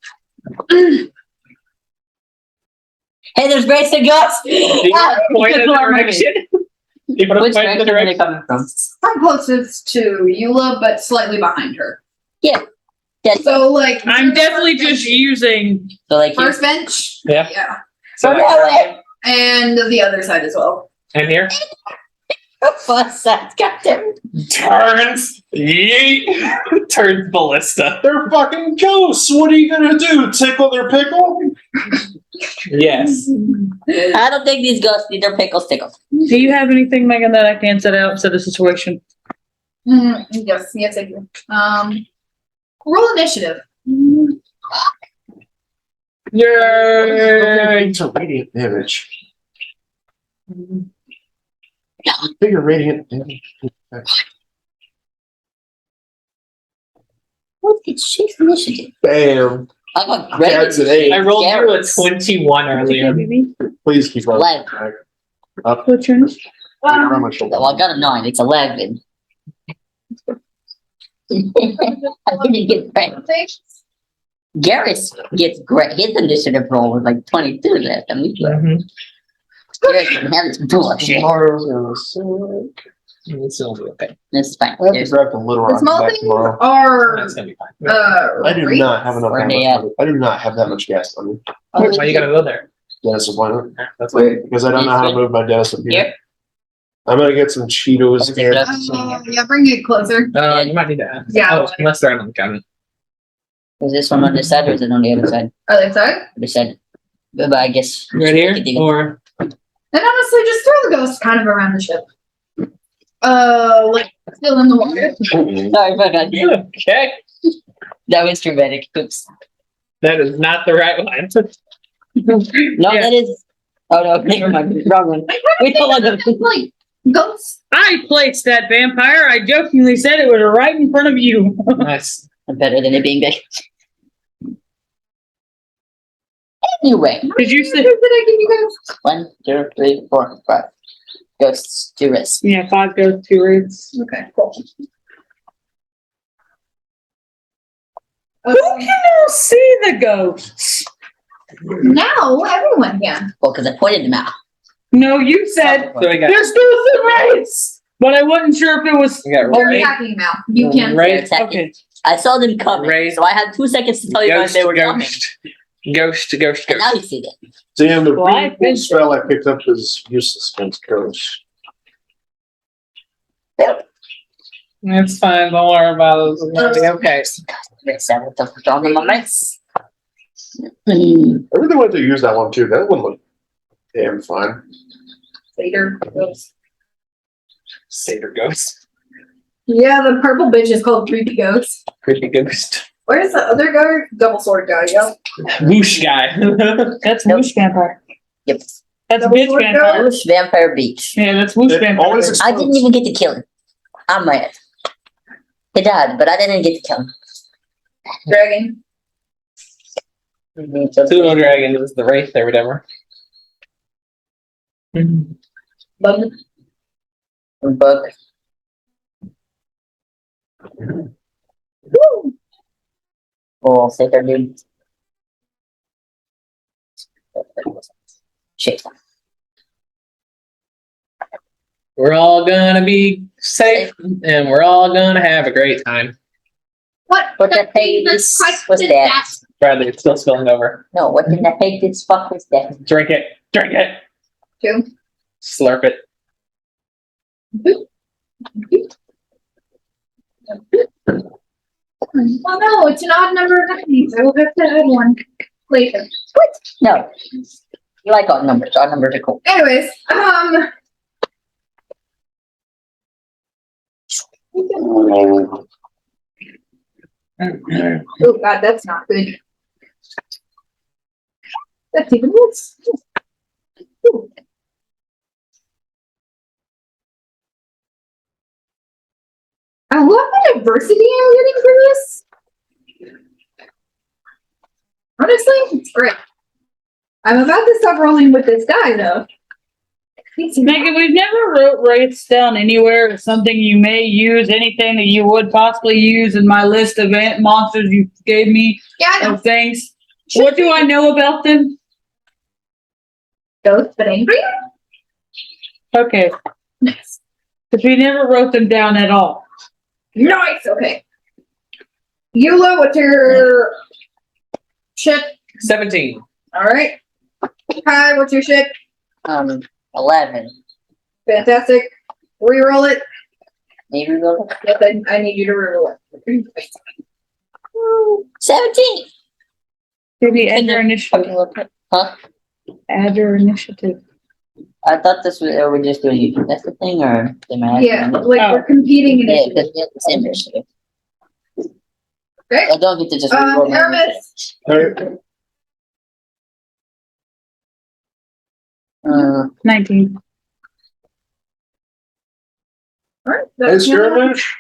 Speaker 1: Hey, there's Grace and Guts!
Speaker 2: Do you want to point in the direction? Do you want to
Speaker 1: Which
Speaker 2: point in the
Speaker 1: direction are they
Speaker 2: direction?
Speaker 1: coming from?
Speaker 4: I'm closest to Eula, but slightly behind her.
Speaker 1: Yeah.
Speaker 4: So, like,
Speaker 5: I'm definitely just using.
Speaker 1: So, like, here.
Speaker 4: first bench.
Speaker 2: Yeah.
Speaker 4: Yeah.
Speaker 2: So,
Speaker 4: And the other side as well.
Speaker 2: and here
Speaker 1: Both sides, goddamn.
Speaker 2: turns. Yeet. Turns ballista.
Speaker 6: They're fucking ghosts. What are you gonna do? Tickle their pickle?
Speaker 2: Yes.
Speaker 1: I don't think these ghosts need their pickles tickled.
Speaker 5: Do you have anything, Megan, that I can set out set a situation?
Speaker 4: Yes, I do. Roll initiative.
Speaker 2: Yay.
Speaker 6: It's a radiant damage. Bigger radiant damage.
Speaker 1: What did she initiative?
Speaker 6: Bam.
Speaker 1: I got great.
Speaker 6: That's an 8.
Speaker 2: I rolled you a
Speaker 1: Garrett's
Speaker 2: 21 earlier.
Speaker 6: Please keep up.
Speaker 1: 11.
Speaker 6: Up.
Speaker 5: What's yours?
Speaker 6: On my shoulder.
Speaker 1: Well, I got a 9. It's 11. I didn't get great. Garrus gets great. His initiative roll was like 22 left. I mean,
Speaker 2: Mhm.
Speaker 1: Garrus can have this bullshit.
Speaker 6: Tomorrow's gonna suck.
Speaker 2: It's gonna be okay.
Speaker 1: This is fine.
Speaker 6: I have to
Speaker 1: There's,
Speaker 6: grab the little
Speaker 4: The
Speaker 6: rock
Speaker 4: small
Speaker 6: back
Speaker 4: things
Speaker 6: tomorrow.
Speaker 4: are
Speaker 2: That's gonna be fine.
Speaker 6: I do
Speaker 4: wraiths.
Speaker 6: not have enough
Speaker 1: Where
Speaker 6: that
Speaker 1: they
Speaker 6: much
Speaker 1: at?
Speaker 6: money. I do not have that much gas money.
Speaker 2: Why you gotta go there?
Speaker 6: Dennis appointment.
Speaker 2: That's
Speaker 1: Where-
Speaker 6: Because I don't know how to move my desk up here.
Speaker 1: Here?
Speaker 6: I'm gonna get some Cheetos
Speaker 1: I'll take
Speaker 6: and
Speaker 1: it up.
Speaker 4: Yeah, bring it closer.
Speaker 2: You might need to ask.
Speaker 4: Yeah.
Speaker 2: Oh, unless they're on the cabinet.
Speaker 1: is this one on this side or is it on the other side?
Speaker 4: Are they inside?
Speaker 1: Other side. But I guess.
Speaker 2: Right here?
Speaker 1: Continue.
Speaker 2: Or
Speaker 4: And honestly, just throw the ghost kind of around the ship. Like still in the water.
Speaker 1: Sorry, forgot.
Speaker 2: Okay.
Speaker 1: That was dramatic. Oops.
Speaker 2: That is not the right one.
Speaker 1: No,
Speaker 5: Yeah.
Speaker 1: that is. Oh no, never mind. Wrong one. Wait, hold on.
Speaker 4: Like ghosts.
Speaker 5: I placed that vampire. I jokingly said it was right in front of you.
Speaker 2: Nice.
Speaker 1: I'm better than it being big. Anyway,
Speaker 5: Did you say?
Speaker 4: Did I give you guys?
Speaker 1: 1, 2, 3, 4, 5. Ghosts to risk.
Speaker 5: Yeah, 5 goes, 2 raids.
Speaker 4: Okay, cool.
Speaker 5: Who can now see the ghosts?
Speaker 4: Now everyone can.
Speaker 1: Well, because I pointed them out.
Speaker 5: No, you said
Speaker 2: So we got
Speaker 5: there's ghosts and raids, but I wasn't sure if it was.
Speaker 2: we got
Speaker 4: They're
Speaker 2: Ray,
Speaker 4: attacking now. You can.
Speaker 1: They're
Speaker 2: Ray,
Speaker 1: attacking.
Speaker 5: Okay.
Speaker 1: I saw them coming,
Speaker 2: Ray.
Speaker 1: so I had 2 seconds to tell you guys
Speaker 2: Ghost,
Speaker 1: they were coming.
Speaker 2: Ghost.
Speaker 1: And now you see them.
Speaker 6: Damn, the
Speaker 5: Well, I
Speaker 6: really cool
Speaker 5: think-
Speaker 6: spell I picked up is useless against ghosts.
Speaker 2: It's fine. Don't worry about it. It's gonna be okay.
Speaker 1: Yes, I would have drawn them on mice.
Speaker 6: I really wanted to use that one too. That one looked damn fine.
Speaker 4: Later. Ghost.
Speaker 2: Satyr ghost.
Speaker 4: Yeah, the purple bitch is called Creepy Ghost.
Speaker 2: Creepy ghost.
Speaker 4: Where's the other guy? Double sword guy, yep.
Speaker 2: Whoosh guy.
Speaker 5: That's
Speaker 1: Nope.
Speaker 5: Whoosh Vampire.
Speaker 1: Yep.
Speaker 5: That's
Speaker 4: Double
Speaker 5: Bitch
Speaker 4: sword
Speaker 5: Vampire.
Speaker 1: Bush Vampire Beach.
Speaker 5: Yeah, that's Whoosh
Speaker 6: It
Speaker 5: Vampire.
Speaker 6: always
Speaker 1: I didn't even get to kill him. I'm mad. He died, but I didn't get to kill him.
Speaker 4: Dragon.
Speaker 2: Pseudo dragon is the wraith or whatever.
Speaker 4: Bug.
Speaker 1: Bug.
Speaker 4: Woo!
Speaker 1: Oh, Satyr dude. Shit.
Speaker 2: We're all gonna be safe and we're all gonna have a great time.
Speaker 4: What?
Speaker 1: What the Hades was that?
Speaker 2: Bradley, it's still spilling over.
Speaker 1: No, what in the Hades fuck was that?
Speaker 2: Drink it. Drink it.
Speaker 4: Two.
Speaker 2: Slurp it.
Speaker 4: Oh no, it's an odd number of enemies. I will have to add one later.
Speaker 1: No. You like odd numbers. Odd numbers are cool.
Speaker 4: Anyways, oh god, that's not good. That's even worse. Ooh. I love the diversity I'm getting from this. Honestly, it's great. I'm about to stop rolling with this guy though.
Speaker 5: Megan, we've never wrote rates down anywhere as something you may use, anything that you would possibly use in my list of monsters you gave me
Speaker 4: Yeah, I know.
Speaker 5: of things. What do I know about them?
Speaker 4: Ghost, but angry?
Speaker 5: Okay,
Speaker 4: Nice.
Speaker 5: because we never wrote them down at all.
Speaker 4: Nice, okay. Eula, what's your ship?
Speaker 2: 17.
Speaker 4: Alright. Kai, what's your ship?
Speaker 1: 11.
Speaker 4: Fantastic. Reroll it.
Speaker 1: Maybe we'll.
Speaker 4: Yes, I need you to reroll it.
Speaker 1: 17.
Speaker 5: Maybe add your
Speaker 1: Fucking
Speaker 5: initiative.
Speaker 1: look. Huh?
Speaker 5: Add your initiative.
Speaker 1: I thought this was, are we just doing a that's the thing, or am I
Speaker 4: Yeah,
Speaker 1: actually-
Speaker 4: like
Speaker 5: Oh.
Speaker 4: we're competing in
Speaker 1: Yeah,
Speaker 4: it.
Speaker 1: because we have the same initiative.
Speaker 4: Okay.
Speaker 1: I don't get to just reroll my
Speaker 4: Aramis.
Speaker 1: initiative.
Speaker 6: Hey,
Speaker 5: 19.
Speaker 4: Alright.
Speaker 6: hey,
Speaker 4: that's the other one.
Speaker 6: Skirmish,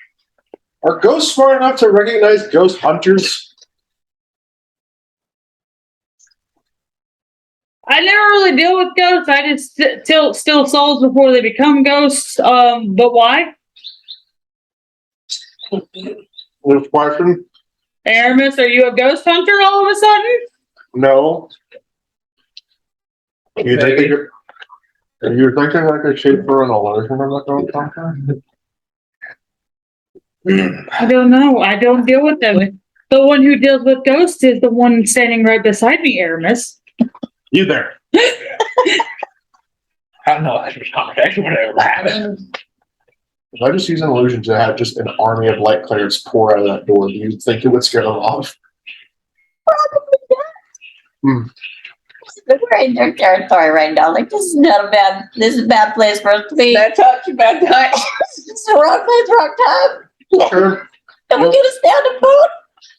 Speaker 6: are ghosts smart enough to recognize ghost hunters?
Speaker 5: I never really deal with ghosts. I just steal souls before they become ghosts. But why?
Speaker 6: This question?
Speaker 5: Aramis, are you a ghost hunter all of a sudden?
Speaker 6: No. You think
Speaker 2: Maybe.
Speaker 6: you're thinking like a shape for an illusion of a ghost hunter?
Speaker 5: I don't know. I don't deal with them. The one who deals with ghosts is the one standing right beside me, Aramis.
Speaker 6: You there.
Speaker 2: I don't know. That's a conversation. Whatever happened.
Speaker 6: If I just use an illusion to have just an army of light clerics pour out of that door, do you think it would scare them off?
Speaker 1: We're in their territory right now. Like this is not a bad. This is a bad place for us to be.
Speaker 2: Bad touch, bad touch.
Speaker 1: It's the wrong place, wrong time.
Speaker 6: Sure.
Speaker 1: And we're gonna stay on the boat.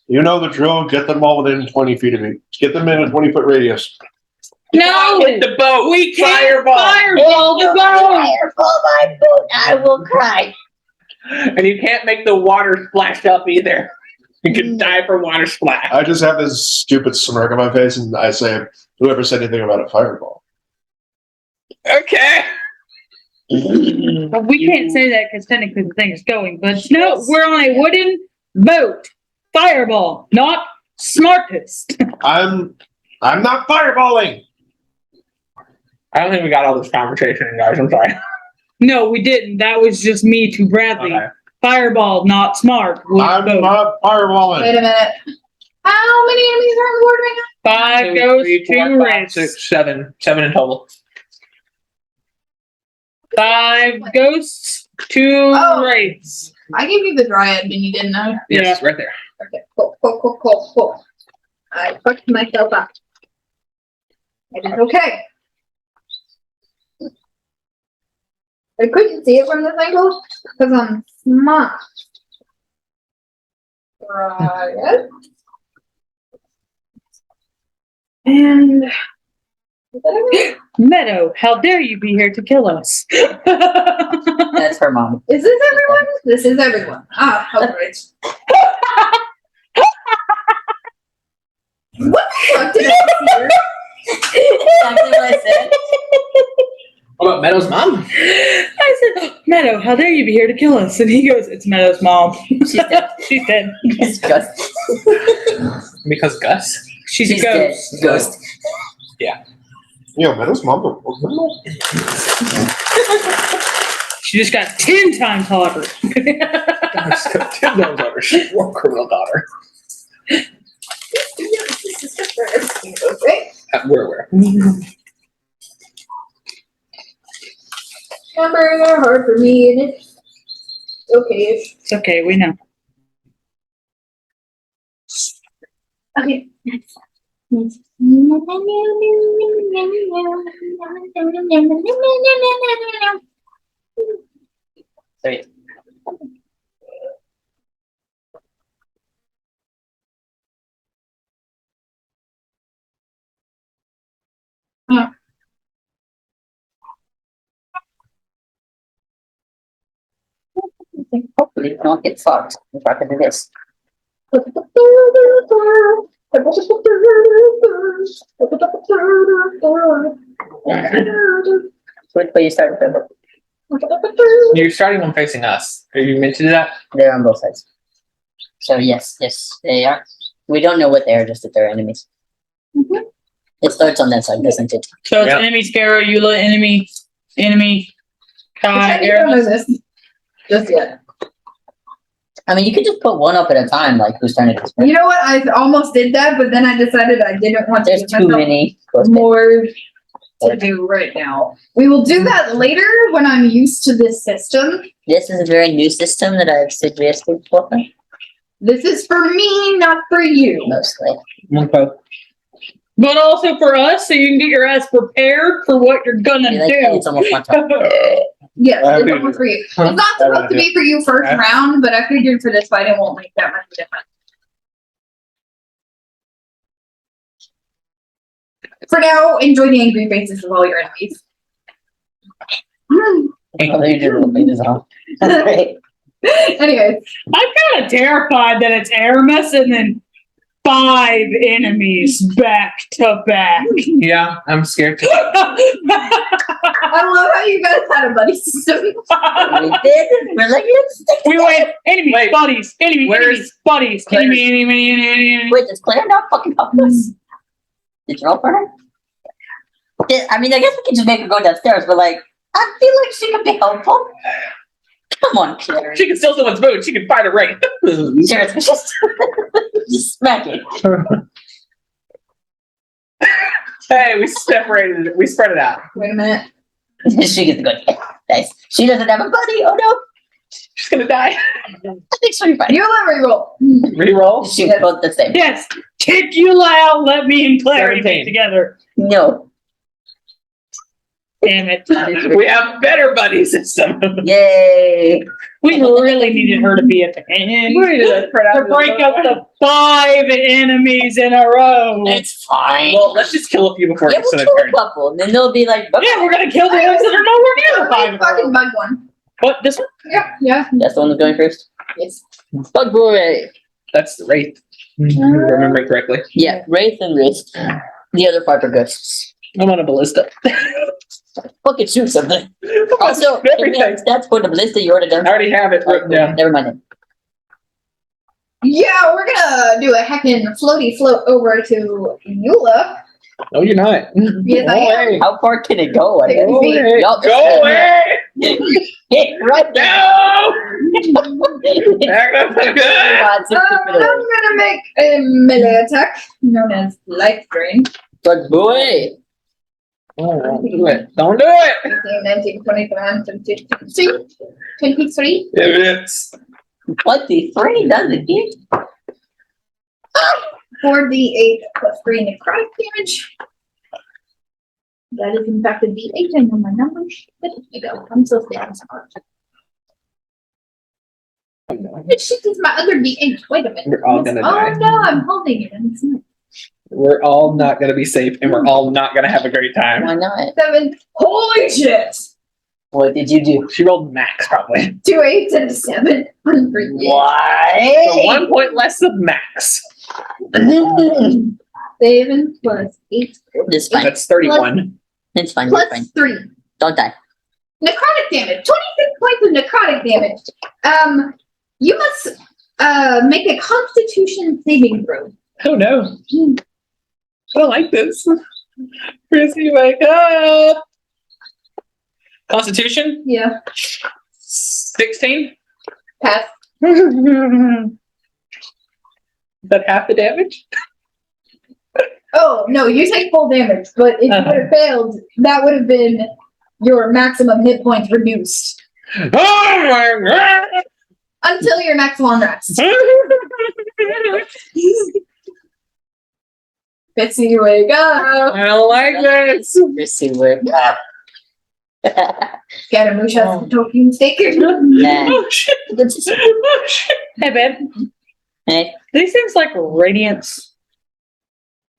Speaker 6: You know the drill. Get them all within 20 feet of me. Get them in a 20-foot radius.
Speaker 5: No,
Speaker 2: Hit the boat.
Speaker 5: we can't
Speaker 2: Fireball.
Speaker 5: fireball the boat.
Speaker 1: Fireball my boat. I will cry.
Speaker 2: And you can't make the water splash up either. You can die from water splash.
Speaker 6: I just have this stupid smirk on my face, and I say, "Whoever said anything about a fireball?"
Speaker 2: Okay.
Speaker 5: Well, we can't say that because technically the thing is going. But no, we're on a wooden boat. Fireball, not smartest.
Speaker 6: I'm not fireballing.
Speaker 2: I don't think we got all this conversation, guys. I'm sorry.
Speaker 5: No, we didn't. That was just me to Bradley.
Speaker 2: Okay.
Speaker 5: Fireball, not smart. Wood
Speaker 6: I'm
Speaker 5: boat.
Speaker 6: not fireballing.
Speaker 4: Wait a minute. How many enemies are on the board right now?
Speaker 5: 5
Speaker 2: 2,
Speaker 5: goes
Speaker 2: 3, 4,
Speaker 5: to
Speaker 2: 5,
Speaker 5: race.
Speaker 2: 6, 7. 7 in total.
Speaker 5: 5 ghosts, 2
Speaker 4: Oh.
Speaker 5: wraiths.
Speaker 4: I gave you the dryad and you didn't know.
Speaker 2: Yes, right there.
Speaker 4: Okay, cool. I fucked myself up. It is okay. I couldn't see it from this angle because I'm smart. Dryad. And is that everyone?
Speaker 5: Meadow, how dare you be here to kill us?
Speaker 1: That's her mom.
Speaker 4: Is this everyone? This is everyone. Ah, okay. What the fuck did I hear?
Speaker 1: Exactly what I said.
Speaker 2: What about Meadow's mom?
Speaker 5: I said, Meadow, how dare you be here to kill us? And he goes, it's Meadow's mom.
Speaker 1: She's dead.
Speaker 5: She's dead.
Speaker 1: It's just.
Speaker 2: Because Gus?
Speaker 5: She's
Speaker 1: She's
Speaker 5: a
Speaker 1: dead.
Speaker 5: ghost.
Speaker 1: Ghost.
Speaker 6: Yeah, Meadow's mom.
Speaker 5: She just got 10 times hotter.
Speaker 2: Tim knows daughter. She's one criminal daughter.
Speaker 4: Okay.
Speaker 2: We're aware.
Speaker 4: Numbers are hard for me and it's okay.
Speaker 5: It's okay, we know.
Speaker 4: Okay.
Speaker 1: Sorry. Hopefully, we don't get fucked if I can do this. Which way you start with them?
Speaker 2: You're starting them facing us. Are you meant to do that?
Speaker 1: They're on both sides. So yes, they are. We don't know what they are, just that they're enemies. It starts on that side, doesn't it?
Speaker 5: So it's
Speaker 2: Yeah.
Speaker 5: enemy Scarrow, Eula, enemy, Kai,
Speaker 4: I don't know
Speaker 5: Aramis.
Speaker 4: this just yet.
Speaker 1: I mean, you could just put one up at a time, like who's turn it is.
Speaker 4: You know what? I almost did that, but then I decided I didn't want to
Speaker 1: There's
Speaker 4: give
Speaker 1: too
Speaker 4: myself
Speaker 1: many.
Speaker 4: more to do right now. We will do that later when I'm used to this system.
Speaker 1: This is a very new system that I've suggested for
Speaker 4: This is for me, not for you.
Speaker 1: mostly.
Speaker 2: Okay.
Speaker 5: But also for us, so you can get your ass prepared for what you're gonna
Speaker 1: I feel like
Speaker 5: do.
Speaker 1: it's almost one time.
Speaker 4: Yes,
Speaker 6: I
Speaker 4: it's
Speaker 6: figured-
Speaker 4: almost for you. It's
Speaker 2: Huh?
Speaker 4: not supposed to be for you first round, but I figured for this fight it won't make that much difference. For now, enjoy the angry faces of all your enemies.
Speaker 1: Oh, they do. They just all. That's great.
Speaker 4: Anyways,
Speaker 5: I'm kind of terrified that it's Aramis and then 5 enemies back to back.
Speaker 2: Yeah, I'm scared too.
Speaker 4: I love how you guys had a buddy system.
Speaker 1: We did. We're like, let's stick
Speaker 5: We
Speaker 1: together.
Speaker 5: went enemy,
Speaker 2: Wait,
Speaker 5: buddies, enemy,
Speaker 2: where's
Speaker 5: enemies, buddies,
Speaker 2: Claire's-
Speaker 5: enemy.
Speaker 1: Wait, does Claire not fucking help us? Did you roll for her? I mean, I guess we could just make her go downstairs, but like, I feel like she could be helpful. Come on, Claire.
Speaker 2: She can steal someone's boot. She can fight a ring.
Speaker 1: Seriously, just smack it.
Speaker 2: Hey, we separated it. We spread it out.
Speaker 4: Wait a minute.
Speaker 1: She gets to go. Nice. She doesn't have a buddy. Oh no.
Speaker 2: She's gonna die.
Speaker 1: I think she'll be fine.
Speaker 4: You let me roll.
Speaker 2: Reroll.
Speaker 1: She's both the same.
Speaker 5: Yes. Take you out. Let me and Clary
Speaker 2: 17.
Speaker 5: be together.
Speaker 1: No.
Speaker 5: Damn it.
Speaker 2: We have better buddy system.
Speaker 1: Yay.
Speaker 5: We really needed her to be at the end. To break up the 5 enemies in a row.
Speaker 1: It's fine.
Speaker 2: Well, let's just kill a few before
Speaker 1: Yeah,
Speaker 2: it gets
Speaker 1: we'll
Speaker 2: to the
Speaker 1: kill a
Speaker 2: turn.
Speaker 1: couple, and then they'll be like,
Speaker 5: Yeah, we're gonna kill the ones that are nowhere near the 5 in a
Speaker 4: Fucking
Speaker 5: row.
Speaker 4: bug one.
Speaker 5: What, this one?
Speaker 4: Yeah.
Speaker 1: That's the one that's going first.
Speaker 4: Yes.
Speaker 1: Bug boy.
Speaker 2: That's the Wraith. Remembering correctly.
Speaker 1: Yeah, Wraith and Wrist. The other 5 are ghosts.
Speaker 2: I'm on a ballista.
Speaker 1: Fucking shoot something. Also,
Speaker 2: Everything.
Speaker 1: that's for the ballista you already done.
Speaker 2: I already have it written down.
Speaker 1: Never mind it.
Speaker 4: Yeah, we're gonna do a heckin' floaty float over to Eula.
Speaker 2: No, you're not.
Speaker 4: Yes, I
Speaker 2: Go
Speaker 4: am.
Speaker 2: away.
Speaker 1: How far can it go? I
Speaker 4: Take
Speaker 1: guess?
Speaker 2: Go away.
Speaker 1: Y'all-
Speaker 2: Go away.
Speaker 1: Hit right there.
Speaker 2: No. Back up the good.
Speaker 1: God, 60
Speaker 4: I'm
Speaker 1: feet away.
Speaker 4: gonna make a melee attack known as Life Drain.
Speaker 1: Bug boy.
Speaker 2: Oh, don't do it. Don't do it.
Speaker 4: 18, 19, 20, 21, 22, 23, 23.
Speaker 2: It's
Speaker 1: 23, does it? Get?
Speaker 4: 4d8 plus 3 necrotic damage. That is in fact a d8. I know my numbers. There we go. I'm so sad. What shit is my other d8? Wait a minute.
Speaker 2: We're all gonna die.
Speaker 4: Oh no, I'm holding it. And it's not.
Speaker 2: We're all not gonna be safe, and we're all not gonna have a great time.
Speaker 1: Why not?
Speaker 4: 7. Holy shit!
Speaker 1: What did you do?
Speaker 2: She rolled max, probably.
Speaker 4: 2 8s and a 7.
Speaker 1: Why?
Speaker 2: So 1 point less than max.
Speaker 4: 7 plus 8
Speaker 1: It's fine.
Speaker 2: That's 31.
Speaker 1: It's fine. You're
Speaker 4: plus
Speaker 1: fine.
Speaker 4: 3.
Speaker 1: Don't die.
Speaker 4: Necrotic damage. 26 points of necrotic damage. You must make a Constitution saving throw.
Speaker 2: Oh no. I don't like this. Chrissy, wake up. Constitution?
Speaker 4: Yeah.
Speaker 2: 16?
Speaker 4: Pass.
Speaker 2: Is that half the damage?
Speaker 4: Oh no, you take full damage, but if you would have failed, that would have been your maximum hit points reduced
Speaker 2: Oh my god!
Speaker 4: until your next long rest. Bitsy, wake up.
Speaker 2: I don't like this.
Speaker 1: Missy whip.
Speaker 4: Scaramush talking staker.
Speaker 1: Nah.
Speaker 2: Oh shit. Oh shit.
Speaker 5: Hey, babe.
Speaker 1: Hey.
Speaker 5: These things like radiance.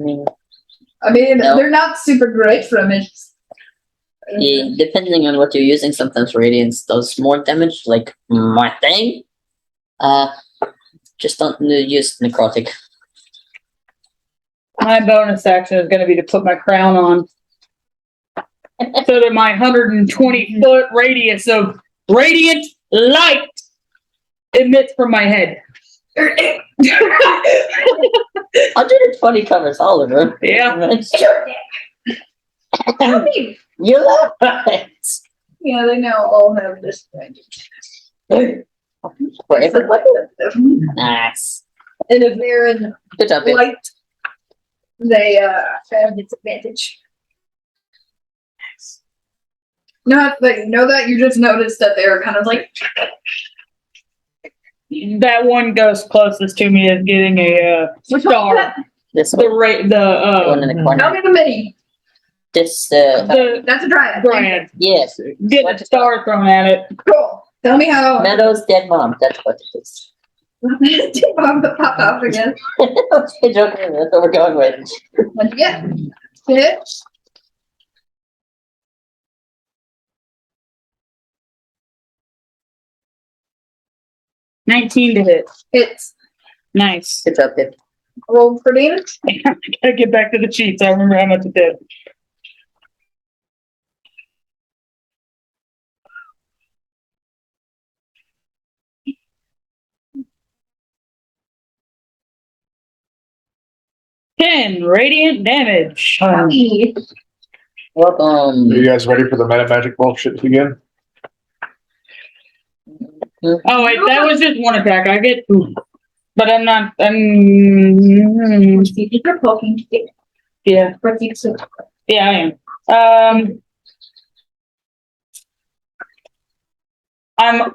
Speaker 1: I mean,
Speaker 4: I mean,
Speaker 1: No.
Speaker 4: they're not super great from it.
Speaker 1: yeah, depending on what you're using, sometimes radiance does more damage, like my thing. Just don't use necrotic.
Speaker 5: My bonus action is going to be to put my crown on. So that my 120-foot radius of radiant light emits from my head.
Speaker 1: 120 covers all of them.
Speaker 5: Yeah.
Speaker 1: You love it.
Speaker 4: Yeah, they now all have this thing.
Speaker 1: For everybody. Nice.
Speaker 4: And if they're in
Speaker 1: Good job, babe.
Speaker 4: light, they have disadvantage. Not that you know that, you just noticed that they're kind of like,
Speaker 5: That one ghost closest to me is getting a star.
Speaker 1: This
Speaker 5: The
Speaker 1: one, one in the
Speaker 4: tell
Speaker 1: corner.
Speaker 4: me the mini.
Speaker 1: This,
Speaker 4: That's a dryad.
Speaker 5: Dryad
Speaker 1: yes.
Speaker 5: getting a star thrown at it.
Speaker 4: Cool. Tell me how.
Speaker 1: Meadow's dead mom. That's what it is.
Speaker 4: Bomb to pop off again.
Speaker 1: Okay, joking. That's what we're going with.
Speaker 4: What'd you get? Hit.
Speaker 5: $19 to hit.
Speaker 4: Hits.
Speaker 5: Nice.
Speaker 1: Good job, babe.
Speaker 4: Roll for damage.
Speaker 5: Gotta get back to the cheats. I remember how much it did. $10 radiant damage.
Speaker 4: Happy.
Speaker 1: Welcome.
Speaker 6: Are you guys ready for the meta magic bullshit to begin?
Speaker 5: Oh wait, that was just one attack. I get 2. But I'm not.
Speaker 4: You're poking stick.
Speaker 5: Yeah,
Speaker 4: But you too.
Speaker 5: yeah, I am. I'm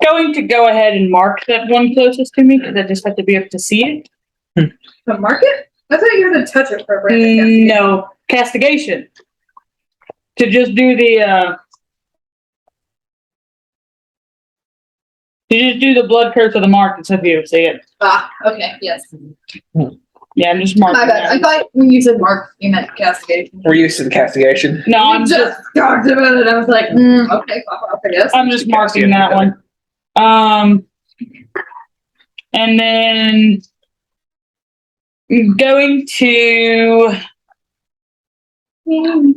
Speaker 5: going to go ahead and mark that one closest to me because I just have to be able to see it.
Speaker 4: The market? I thought you had to touch it for a brand castigation.
Speaker 5: No, castigation. To just do the blood curse of the mark and stuff you see it.
Speaker 4: Ah, okay, yes.
Speaker 5: Yeah, I'm just marking
Speaker 4: My bad. I
Speaker 5: that.
Speaker 4: thought when you said mark, you meant castigation.
Speaker 2: We're used to the castigation.
Speaker 5: No,
Speaker 4: You
Speaker 5: I'm just
Speaker 4: talked about it. I was like, okay, pop off, I guess.
Speaker 5: I'm just marking that one. And then going to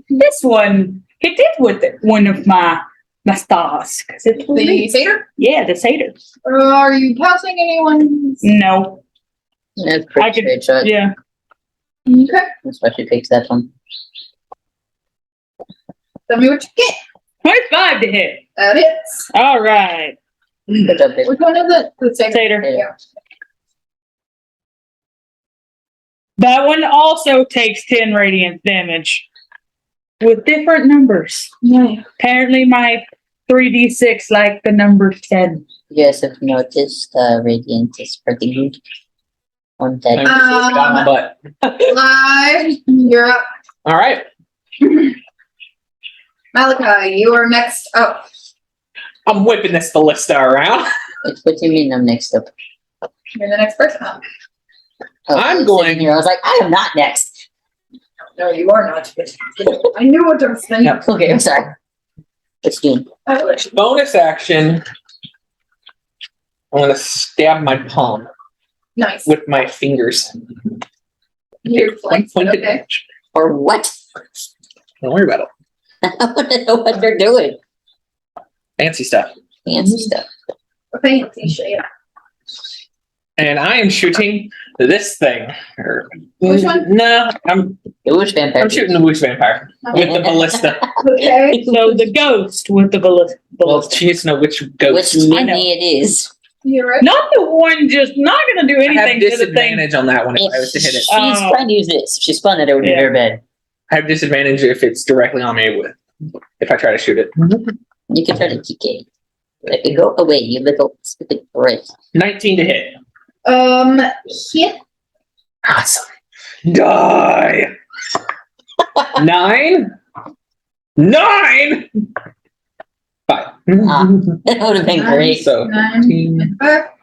Speaker 5: this one. It did with it, one of my stars. 'Cause it's
Speaker 4: The satyr?
Speaker 5: yeah, the satyr.
Speaker 4: Are you passing anyone?
Speaker 5: No,
Speaker 1: That's
Speaker 5: I
Speaker 1: pretty
Speaker 5: could-
Speaker 1: straight shot.
Speaker 5: yeah.
Speaker 4: Okay,
Speaker 1: Especially takes that one.
Speaker 4: tell me what you get.
Speaker 5: 25 to hit.
Speaker 4: That hits.
Speaker 5: All right,
Speaker 1: Good job, babe.
Speaker 4: Which one is it? The satyr.
Speaker 5: satyr.
Speaker 4: Yeah.
Speaker 5: That one also takes 10 radiant damage with different numbers.
Speaker 4: Yeah.
Speaker 5: Apparently, my 3d6 like the number 10.
Speaker 1: Yes, I've noticed Radiant is pretty good on that.
Speaker 2: But
Speaker 4: Live, you're up.
Speaker 2: all right,
Speaker 4: Malachi, you are next up.
Speaker 2: I'm whipping this ballista around.
Speaker 1: What do you mean I'm next up?
Speaker 4: You're the next person up.
Speaker 1: Oh,
Speaker 2: I'm
Speaker 1: I was
Speaker 2: going-
Speaker 1: sitting here, I was like, I am not next.
Speaker 4: No, you are not. I knew what I was saying.
Speaker 2: Yep.
Speaker 1: Okay, I'm sorry. It's June.
Speaker 2: Bonus action. I'm gonna stab my palm
Speaker 4: Nice.
Speaker 2: with my fingers.
Speaker 4: You're
Speaker 2: One
Speaker 4: flanked.
Speaker 2: point of
Speaker 4: Okay.
Speaker 2: damage.
Speaker 1: Or what?
Speaker 2: Don't worry about it.
Speaker 1: I want to know what they're doing.
Speaker 2: Fancy stuff.
Speaker 1: Fancy stuff.
Speaker 4: Fancy shit.
Speaker 2: And I am shooting this thing.
Speaker 4: Which one?
Speaker 2: No, I'm
Speaker 1: The Witch Vampire.
Speaker 2: shooting the whoosh vampire with the ballista.
Speaker 4: Okay.
Speaker 5: So the ghost with the
Speaker 2: Well,
Speaker 5: ballista.
Speaker 2: she needs to know which
Speaker 1: Which
Speaker 2: ghost.
Speaker 5: I know.
Speaker 1: Disney it is.
Speaker 4: You're right.
Speaker 5: Not the one just not going to do
Speaker 2: I have
Speaker 5: anything to the thing.
Speaker 2: disadvantage on that one if I was to hit it.
Speaker 1: She's
Speaker 5: Oh.
Speaker 1: trying to use this. If she spun it, it would be
Speaker 5: Yeah.
Speaker 1: very bad.
Speaker 2: I have disadvantage if it's directly on me with if I try to shoot it.
Speaker 1: You can try to kick it. Let it go away, you little stupid rat.
Speaker 2: 19 to hit.
Speaker 4: Hit.
Speaker 2: Awesome. Die. 9. 9. 5.
Speaker 1: That would have been great.
Speaker 2: So
Speaker 4: 9. That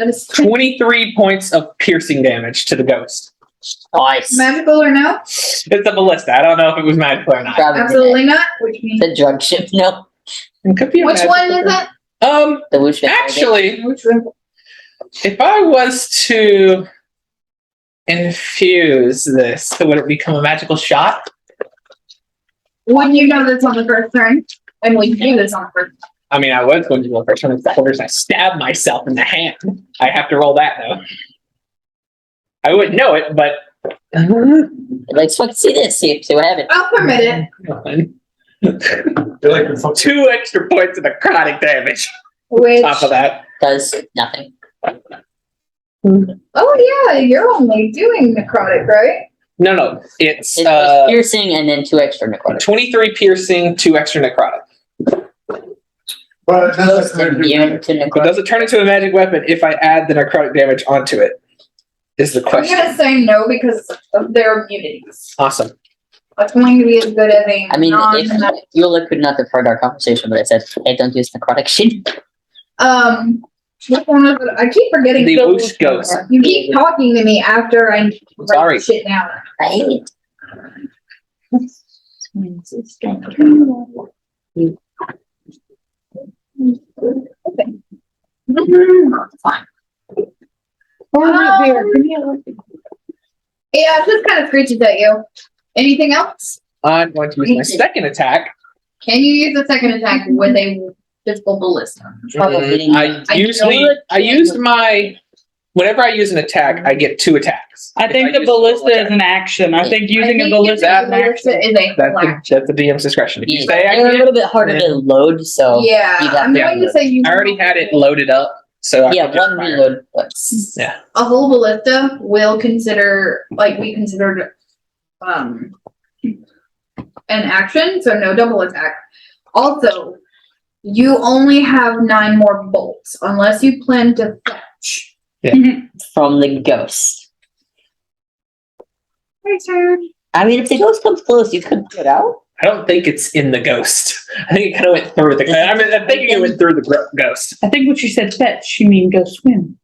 Speaker 4: is
Speaker 2: 23 points of piercing damage to the ghost.
Speaker 1: Nice.
Speaker 4: magical or no?
Speaker 2: It's a ballista. I don't know if it was magical or not.
Speaker 1: Probably
Speaker 4: Absolutely not. Which means
Speaker 1: the drug ship. No,
Speaker 2: It could be a
Speaker 4: which
Speaker 2: magical
Speaker 4: one is
Speaker 2: thing.
Speaker 4: that?
Speaker 1: the Witch Vampire.
Speaker 2: Actually,
Speaker 4: Which one?
Speaker 2: if I was to infuse this, would it become a magical shot?
Speaker 4: When you know that's on the first turn, and we do this on the first.
Speaker 2: I mean, I was going to go first one. It's the orders. I stab myself in the hand. I have to roll that though. I wouldn't know it, but
Speaker 1: Like, fucking see this. See what happens.
Speaker 4: I'll permit it.
Speaker 2: 2 extra points of necrotic damage
Speaker 4: Which?
Speaker 2: on top of that.
Speaker 1: Does nothing.
Speaker 4: Oh yeah, you're only doing necrotic, right?
Speaker 2: No, it's
Speaker 1: It's piercing and then 2 extra necrotic.
Speaker 2: 23 piercing, 2 extra necrotic.
Speaker 6: But
Speaker 1: Close to immune to
Speaker 2: But
Speaker 1: necrotic.
Speaker 2: does it turn into a magic weapon if I add the necrotic damage onto it? Is the
Speaker 4: I'm
Speaker 2: question.
Speaker 4: gonna say no because of their immunities.
Speaker 2: Awesome.
Speaker 4: That's going to be as good as a
Speaker 1: I mean,
Speaker 4: non.
Speaker 1: if Yola could not have heard our conversation, but I said, hey, don't use necrotic shit.
Speaker 4: Which one is it? I keep forgetting.
Speaker 2: The
Speaker 4: to-
Speaker 2: whoosh ghost.
Speaker 4: You keep talking to me after I write
Speaker 2: Sorry.
Speaker 4: shit down.
Speaker 1: I hate it.
Speaker 4: Yeah, it just kind of screeches at you. Anything else?
Speaker 2: I'm going to use my second attack.
Speaker 4: Can you use a second attack with a physical ballista?
Speaker 1: Probably
Speaker 2: I used my. Whenever I use an attack, I get 2 attacks.
Speaker 5: I think the ballista is an action. I think using a ballista is an action.
Speaker 4: is a
Speaker 2: That's
Speaker 4: flash.
Speaker 2: the DM's discretion. If you
Speaker 1: Yeah,
Speaker 2: say I
Speaker 1: they're a
Speaker 2: can,
Speaker 1: little bit harder to load, so
Speaker 4: Yeah,
Speaker 1: you got
Speaker 4: I'm
Speaker 1: to
Speaker 4: going to
Speaker 1: download.
Speaker 4: say you.
Speaker 2: I already had it loaded up, so I
Speaker 1: Yeah,
Speaker 2: could just
Speaker 1: one
Speaker 2: fire.
Speaker 1: reload. But
Speaker 2: Yeah.
Speaker 4: A whole ballista will consider, like we considered, an action, so no double attack. Also, You only have 9 more bolts, unless you plan to fetch.
Speaker 1: From the ghost.
Speaker 4: My turn.
Speaker 1: I mean, if the ghost comes close, you could put it out.
Speaker 2: I don't think it's in the ghost. I think it kind of went through the. I mean, I'm thinking it went through the ghost.
Speaker 5: I think what you said fetch, you mean go swim.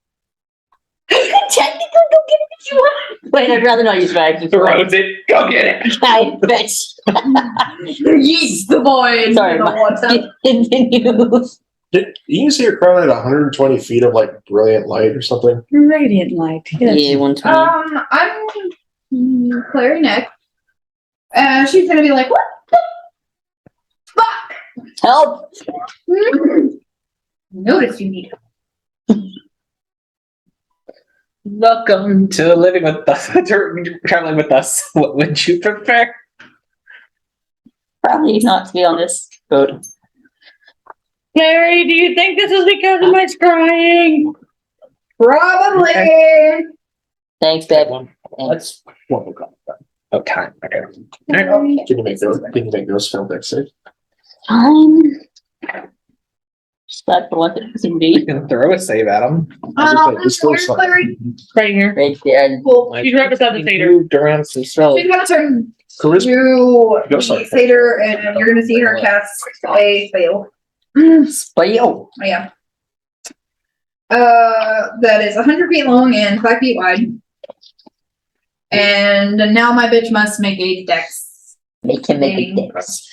Speaker 1: Technically, go get it if you want. Wait, I'd rather not use my
Speaker 2: Throws it. Go get it.
Speaker 1: I bet.
Speaker 4: Yeets the boy into
Speaker 1: Sorry,
Speaker 4: the water.
Speaker 1: continue.
Speaker 6: You can see your crown at 120 feet of like brilliant light or something.
Speaker 5: Radiant light. Yes.
Speaker 1: Yeah, 120.
Speaker 4: I'm Clary next. She's gonna be like, what the fuck?
Speaker 1: Help!
Speaker 4: Notice you need help.
Speaker 2: Welcome to living with us. Traveling with us. What would you prefer?
Speaker 1: Probably not to be on this boat.
Speaker 5: Larry, do you think this is because of my scrying?
Speaker 4: Probably.
Speaker 1: Thanks, babe.
Speaker 2: Let's. What we got? Oh, time. Okay.
Speaker 4: Okay.
Speaker 6: Can you make those fail deck save?
Speaker 1: Time. Just glad for one thing to
Speaker 2: You
Speaker 1: be
Speaker 2: can throw a save at him.
Speaker 6: Just throw
Speaker 4: Where's
Speaker 6: something.
Speaker 4: Clary?
Speaker 5: Right here.
Speaker 1: right there.
Speaker 4: Cool.
Speaker 5: She's right beside the
Speaker 2: He
Speaker 5: satyr.
Speaker 2: moved around some spells.
Speaker 4: She's gonna turn
Speaker 6: Charisma.
Speaker 4: to
Speaker 6: Go,
Speaker 4: the
Speaker 6: sorry.
Speaker 4: satyr, and you're gonna see her cast a spell.
Speaker 1: Spell.
Speaker 4: Yeah. That is 100 feet long and 5 feet wide. And now my bitch must make a dex.
Speaker 1: Make him make a dex.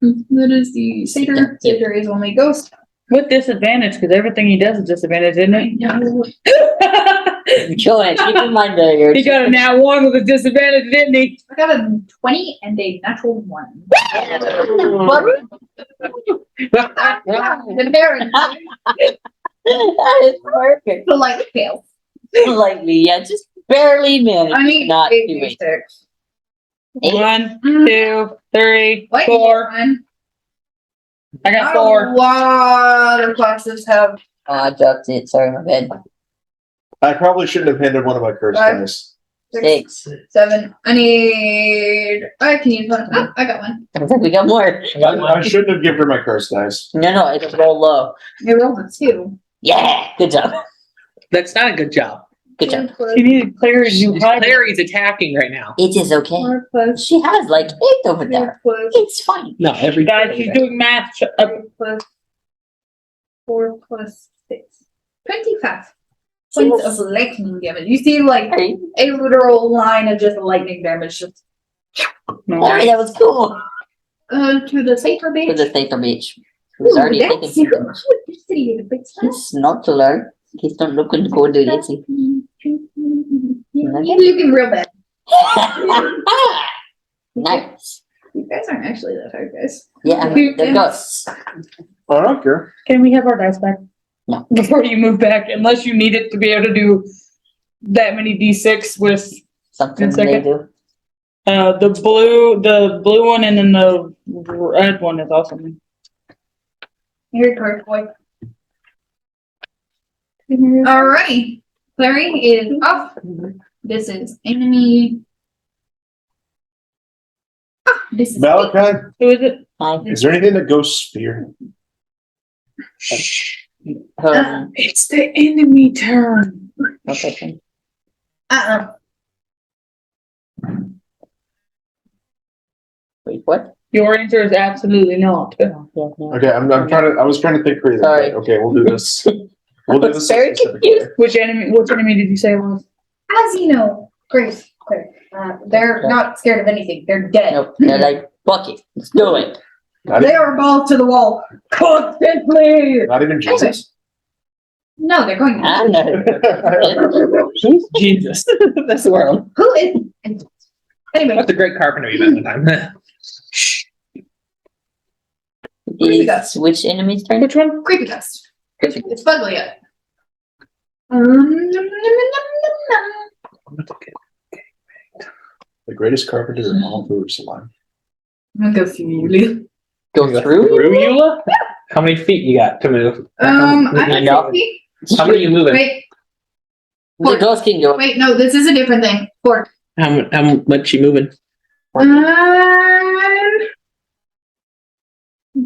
Speaker 4: That is the satyr. Satyr is only ghost.
Speaker 5: With disadvantage, because everything he does is disadvantage, isn't it?
Speaker 4: No.
Speaker 1: Joanne, keep in mind that you're.
Speaker 5: He got a nat 1 with a disadvantage, didn't he?
Speaker 4: I got a 20 and a natural 1. The parent
Speaker 1: That is perfect.
Speaker 4: politely fails.
Speaker 1: Lightly, yeah, just barely managed.
Speaker 4: I mean,
Speaker 1: not
Speaker 4: eight
Speaker 1: doing.
Speaker 4: six.
Speaker 5: 1, 2, 3,
Speaker 4: Wait,
Speaker 5: 4.
Speaker 4: one.
Speaker 5: I got
Speaker 4: Not
Speaker 5: 4.
Speaker 4: A lot of classes have.
Speaker 1: I dropped it. Sorry, my bad.
Speaker 6: I probably shouldn't have handed one of my curse
Speaker 4: Five.
Speaker 6: dice.
Speaker 1: 6.
Speaker 4: 7. I can use one. Oh, I got one.
Speaker 1: I think we got more.
Speaker 6: I shouldn't have given her my curse dice.
Speaker 1: No, it's roll low.
Speaker 4: I rolled a 2.
Speaker 1: Yeah, good job.
Speaker 2: That's not a good job.
Speaker 1: Good job.
Speaker 4: 2 plus
Speaker 5: She needed Clary's new hide.
Speaker 2: Clary's attacking right now.
Speaker 1: It is okay.
Speaker 4: 4 plus
Speaker 1: She has like 8 over
Speaker 4: 2
Speaker 1: there.
Speaker 4: plus
Speaker 1: It's fine.
Speaker 2: No, every
Speaker 5: Guys, she's doing math.
Speaker 4: 2 plus 4 plus 6. 25 points of lightning damage. You see, like,
Speaker 1: Hey,
Speaker 4: a literal line of just lightning damage just
Speaker 1: Larry, that was cool.
Speaker 4: to the safer
Speaker 1: For
Speaker 4: base.
Speaker 1: the safer beach. Who's already
Speaker 4: That's
Speaker 1: taken.
Speaker 4: it's
Speaker 1: Not to learn. He's not looking to go do this.
Speaker 4: You're looking real bad.
Speaker 1: Nice.
Speaker 4: You guys aren't actually that hard, guys.
Speaker 1: Yeah, I mean, they're ghosts.
Speaker 6: I don't care.
Speaker 5: Can we have our dice back?
Speaker 1: No.
Speaker 5: Before you move back, unless you need it to be able to do that many d6 with
Speaker 1: Something
Speaker 5: One second.
Speaker 1: they do.
Speaker 5: the blue one, and then the red one is awesome.
Speaker 4: Here, correct boy. Alrighty. Clary is off. This is enemy. This is
Speaker 6: Malachi,
Speaker 5: Who is it?
Speaker 1: Hi.
Speaker 6: is there anything that goes spear?
Speaker 5: It's the enemy turn.
Speaker 1: Okay. Wait, what?
Speaker 5: Your answer is absolutely not.
Speaker 6: Okay, I was trying to think creative.
Speaker 1: Sorry.
Speaker 6: Okay, we'll do this. We'll do this.
Speaker 1: Very confused.
Speaker 5: Which enemy did you say it was?
Speaker 4: As you know, Grace, Claire, they're not scared of anything. They're dead.
Speaker 1: Nope. They're like, fuck it. Let's do it.
Speaker 6: Not
Speaker 4: They
Speaker 6: even,
Speaker 4: are balls to the wall constantly.
Speaker 6: not even Jesus.
Speaker 4: No, they're going.
Speaker 1: I know.
Speaker 2: Jesus. That's the world.
Speaker 4: Who is? Anyway,
Speaker 2: That's a great carpenter you met one time.
Speaker 1: Is which enemy's turn?
Speaker 5: Which one?
Speaker 4: creepy dust. It's fugly yet.
Speaker 6: The greatest carpenter in all Jerusalem.
Speaker 4: I'm gonna go see you.
Speaker 1: Go through?
Speaker 2: Eula? How many feet you got to move?
Speaker 4: I
Speaker 1: I know.
Speaker 4: have 50.
Speaker 2: How many are you moving?
Speaker 4: Wait,
Speaker 1: The ghost can go.
Speaker 4: wait, no, this is a different thing. 4.
Speaker 2: How much you moving?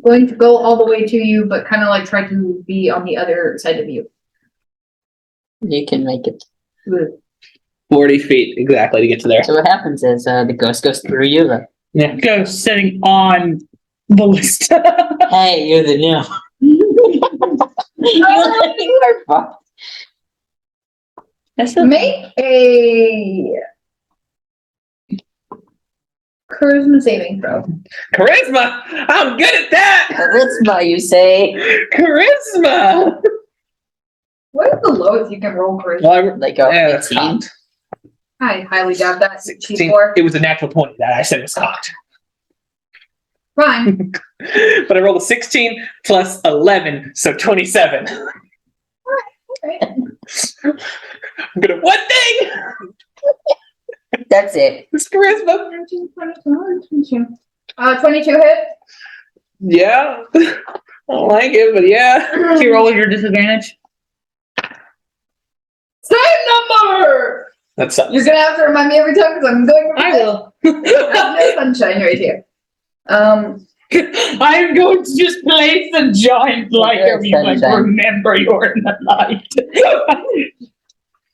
Speaker 4: going to go all the way to you, but kind of like try to be on the other side of you.
Speaker 1: You can make it.
Speaker 2: 40 feet exactly to get to there.
Speaker 1: So what happens is the ghost goes through you. Like,
Speaker 2: Yeah.
Speaker 5: Ghost sitting on the list.
Speaker 1: hey, you're the new. You are fucked.
Speaker 5: That's a
Speaker 4: Make a charisma saving throw.
Speaker 2: Charisma! I'm good at that!
Speaker 1: Charisma, you say?
Speaker 2: Charisma!
Speaker 4: What is the lowest you can roll charisma?
Speaker 2: Well,
Speaker 1: Like
Speaker 2: yeah,
Speaker 1: a
Speaker 2: that's
Speaker 1: 15.
Speaker 2: cocked.
Speaker 4: I highly doubt that.
Speaker 2: 16.
Speaker 4: D4.
Speaker 2: It was a natural 20 that I said it was cocked.
Speaker 4: Fine.
Speaker 2: But I rolled a 16 plus 11, so 27.
Speaker 4: Okay.
Speaker 2: I'm good at one thing!
Speaker 1: That's it.
Speaker 2: It's charisma.
Speaker 4: 22 hit.
Speaker 2: Yeah. I don't like it, but yeah.
Speaker 5: Can you roll with your disadvantage?
Speaker 4: Same number!
Speaker 2: That sucks.
Speaker 4: You're gonna have to remind me every time because I'm going to
Speaker 5: I will.
Speaker 4: no sunshine right here.
Speaker 5: I'm going to just place a giant light over you, like,
Speaker 1: Sunshine.
Speaker 5: remember you're in the light.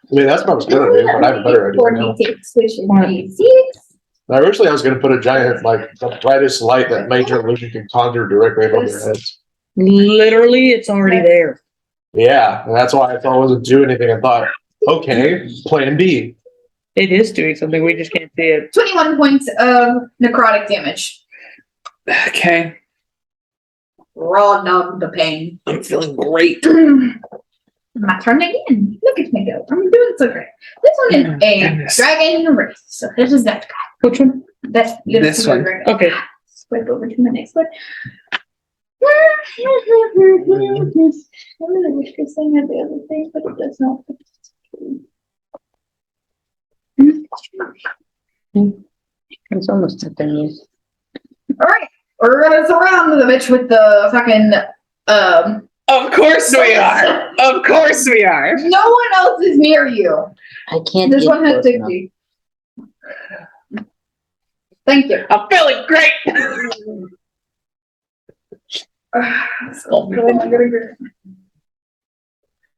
Speaker 6: I mean, that's what I was gonna do, but I have a better idea now.
Speaker 4: 46, which is
Speaker 5: What?
Speaker 4: 86.
Speaker 6: Now, originally, I was gonna put a giant, like, the brightest light that major illusion can conjure directly above their heads.
Speaker 5: Literally, it's already there.
Speaker 6: Yeah, and that's why I thought I wasn't doing anything. I thought, okay, plan B.
Speaker 5: It is doing something, we just can't see it.
Speaker 4: 21 points of necrotic damage.
Speaker 2: Okay.
Speaker 4: Raw dog the pain.
Speaker 2: I'm feeling great.
Speaker 4: My turn again. Look at me go. I'm doing so great. This one is a
Speaker 2: Goodness.
Speaker 4: dragon race. So this is that guy.
Speaker 5: Which one?
Speaker 4: That's
Speaker 2: This one.
Speaker 4: Dragon.
Speaker 5: Okay.
Speaker 4: Swipe over to the next one. I really wish this thing had the other thing, but it does not.
Speaker 1: It's almost nothing.
Speaker 4: Alright. We're gonna surround the bitch with the fucking
Speaker 2: Of course we are. Of course we are.
Speaker 4: no one else is near you.
Speaker 1: I can't.
Speaker 4: This
Speaker 1: get
Speaker 4: one has
Speaker 1: close enough.
Speaker 4: 60. Thank you.
Speaker 2: I'm feeling great.
Speaker 6: I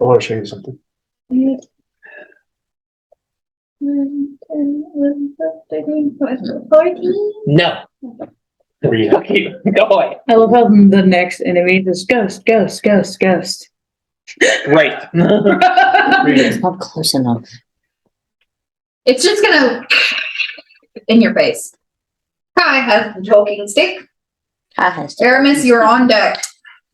Speaker 6: want to show you something.
Speaker 4: 8, 9, 10, 11, 12, 13, 14.
Speaker 2: No.
Speaker 6: Yeah.
Speaker 2: Okay, go away.
Speaker 5: I love how the next enemy is ghost, ghost, ghost, ghost.
Speaker 2: Great.
Speaker 1: It's not close enough.
Speaker 4: It's just gonna in your face. Kai has the talking stick. Aramis, you're on deck.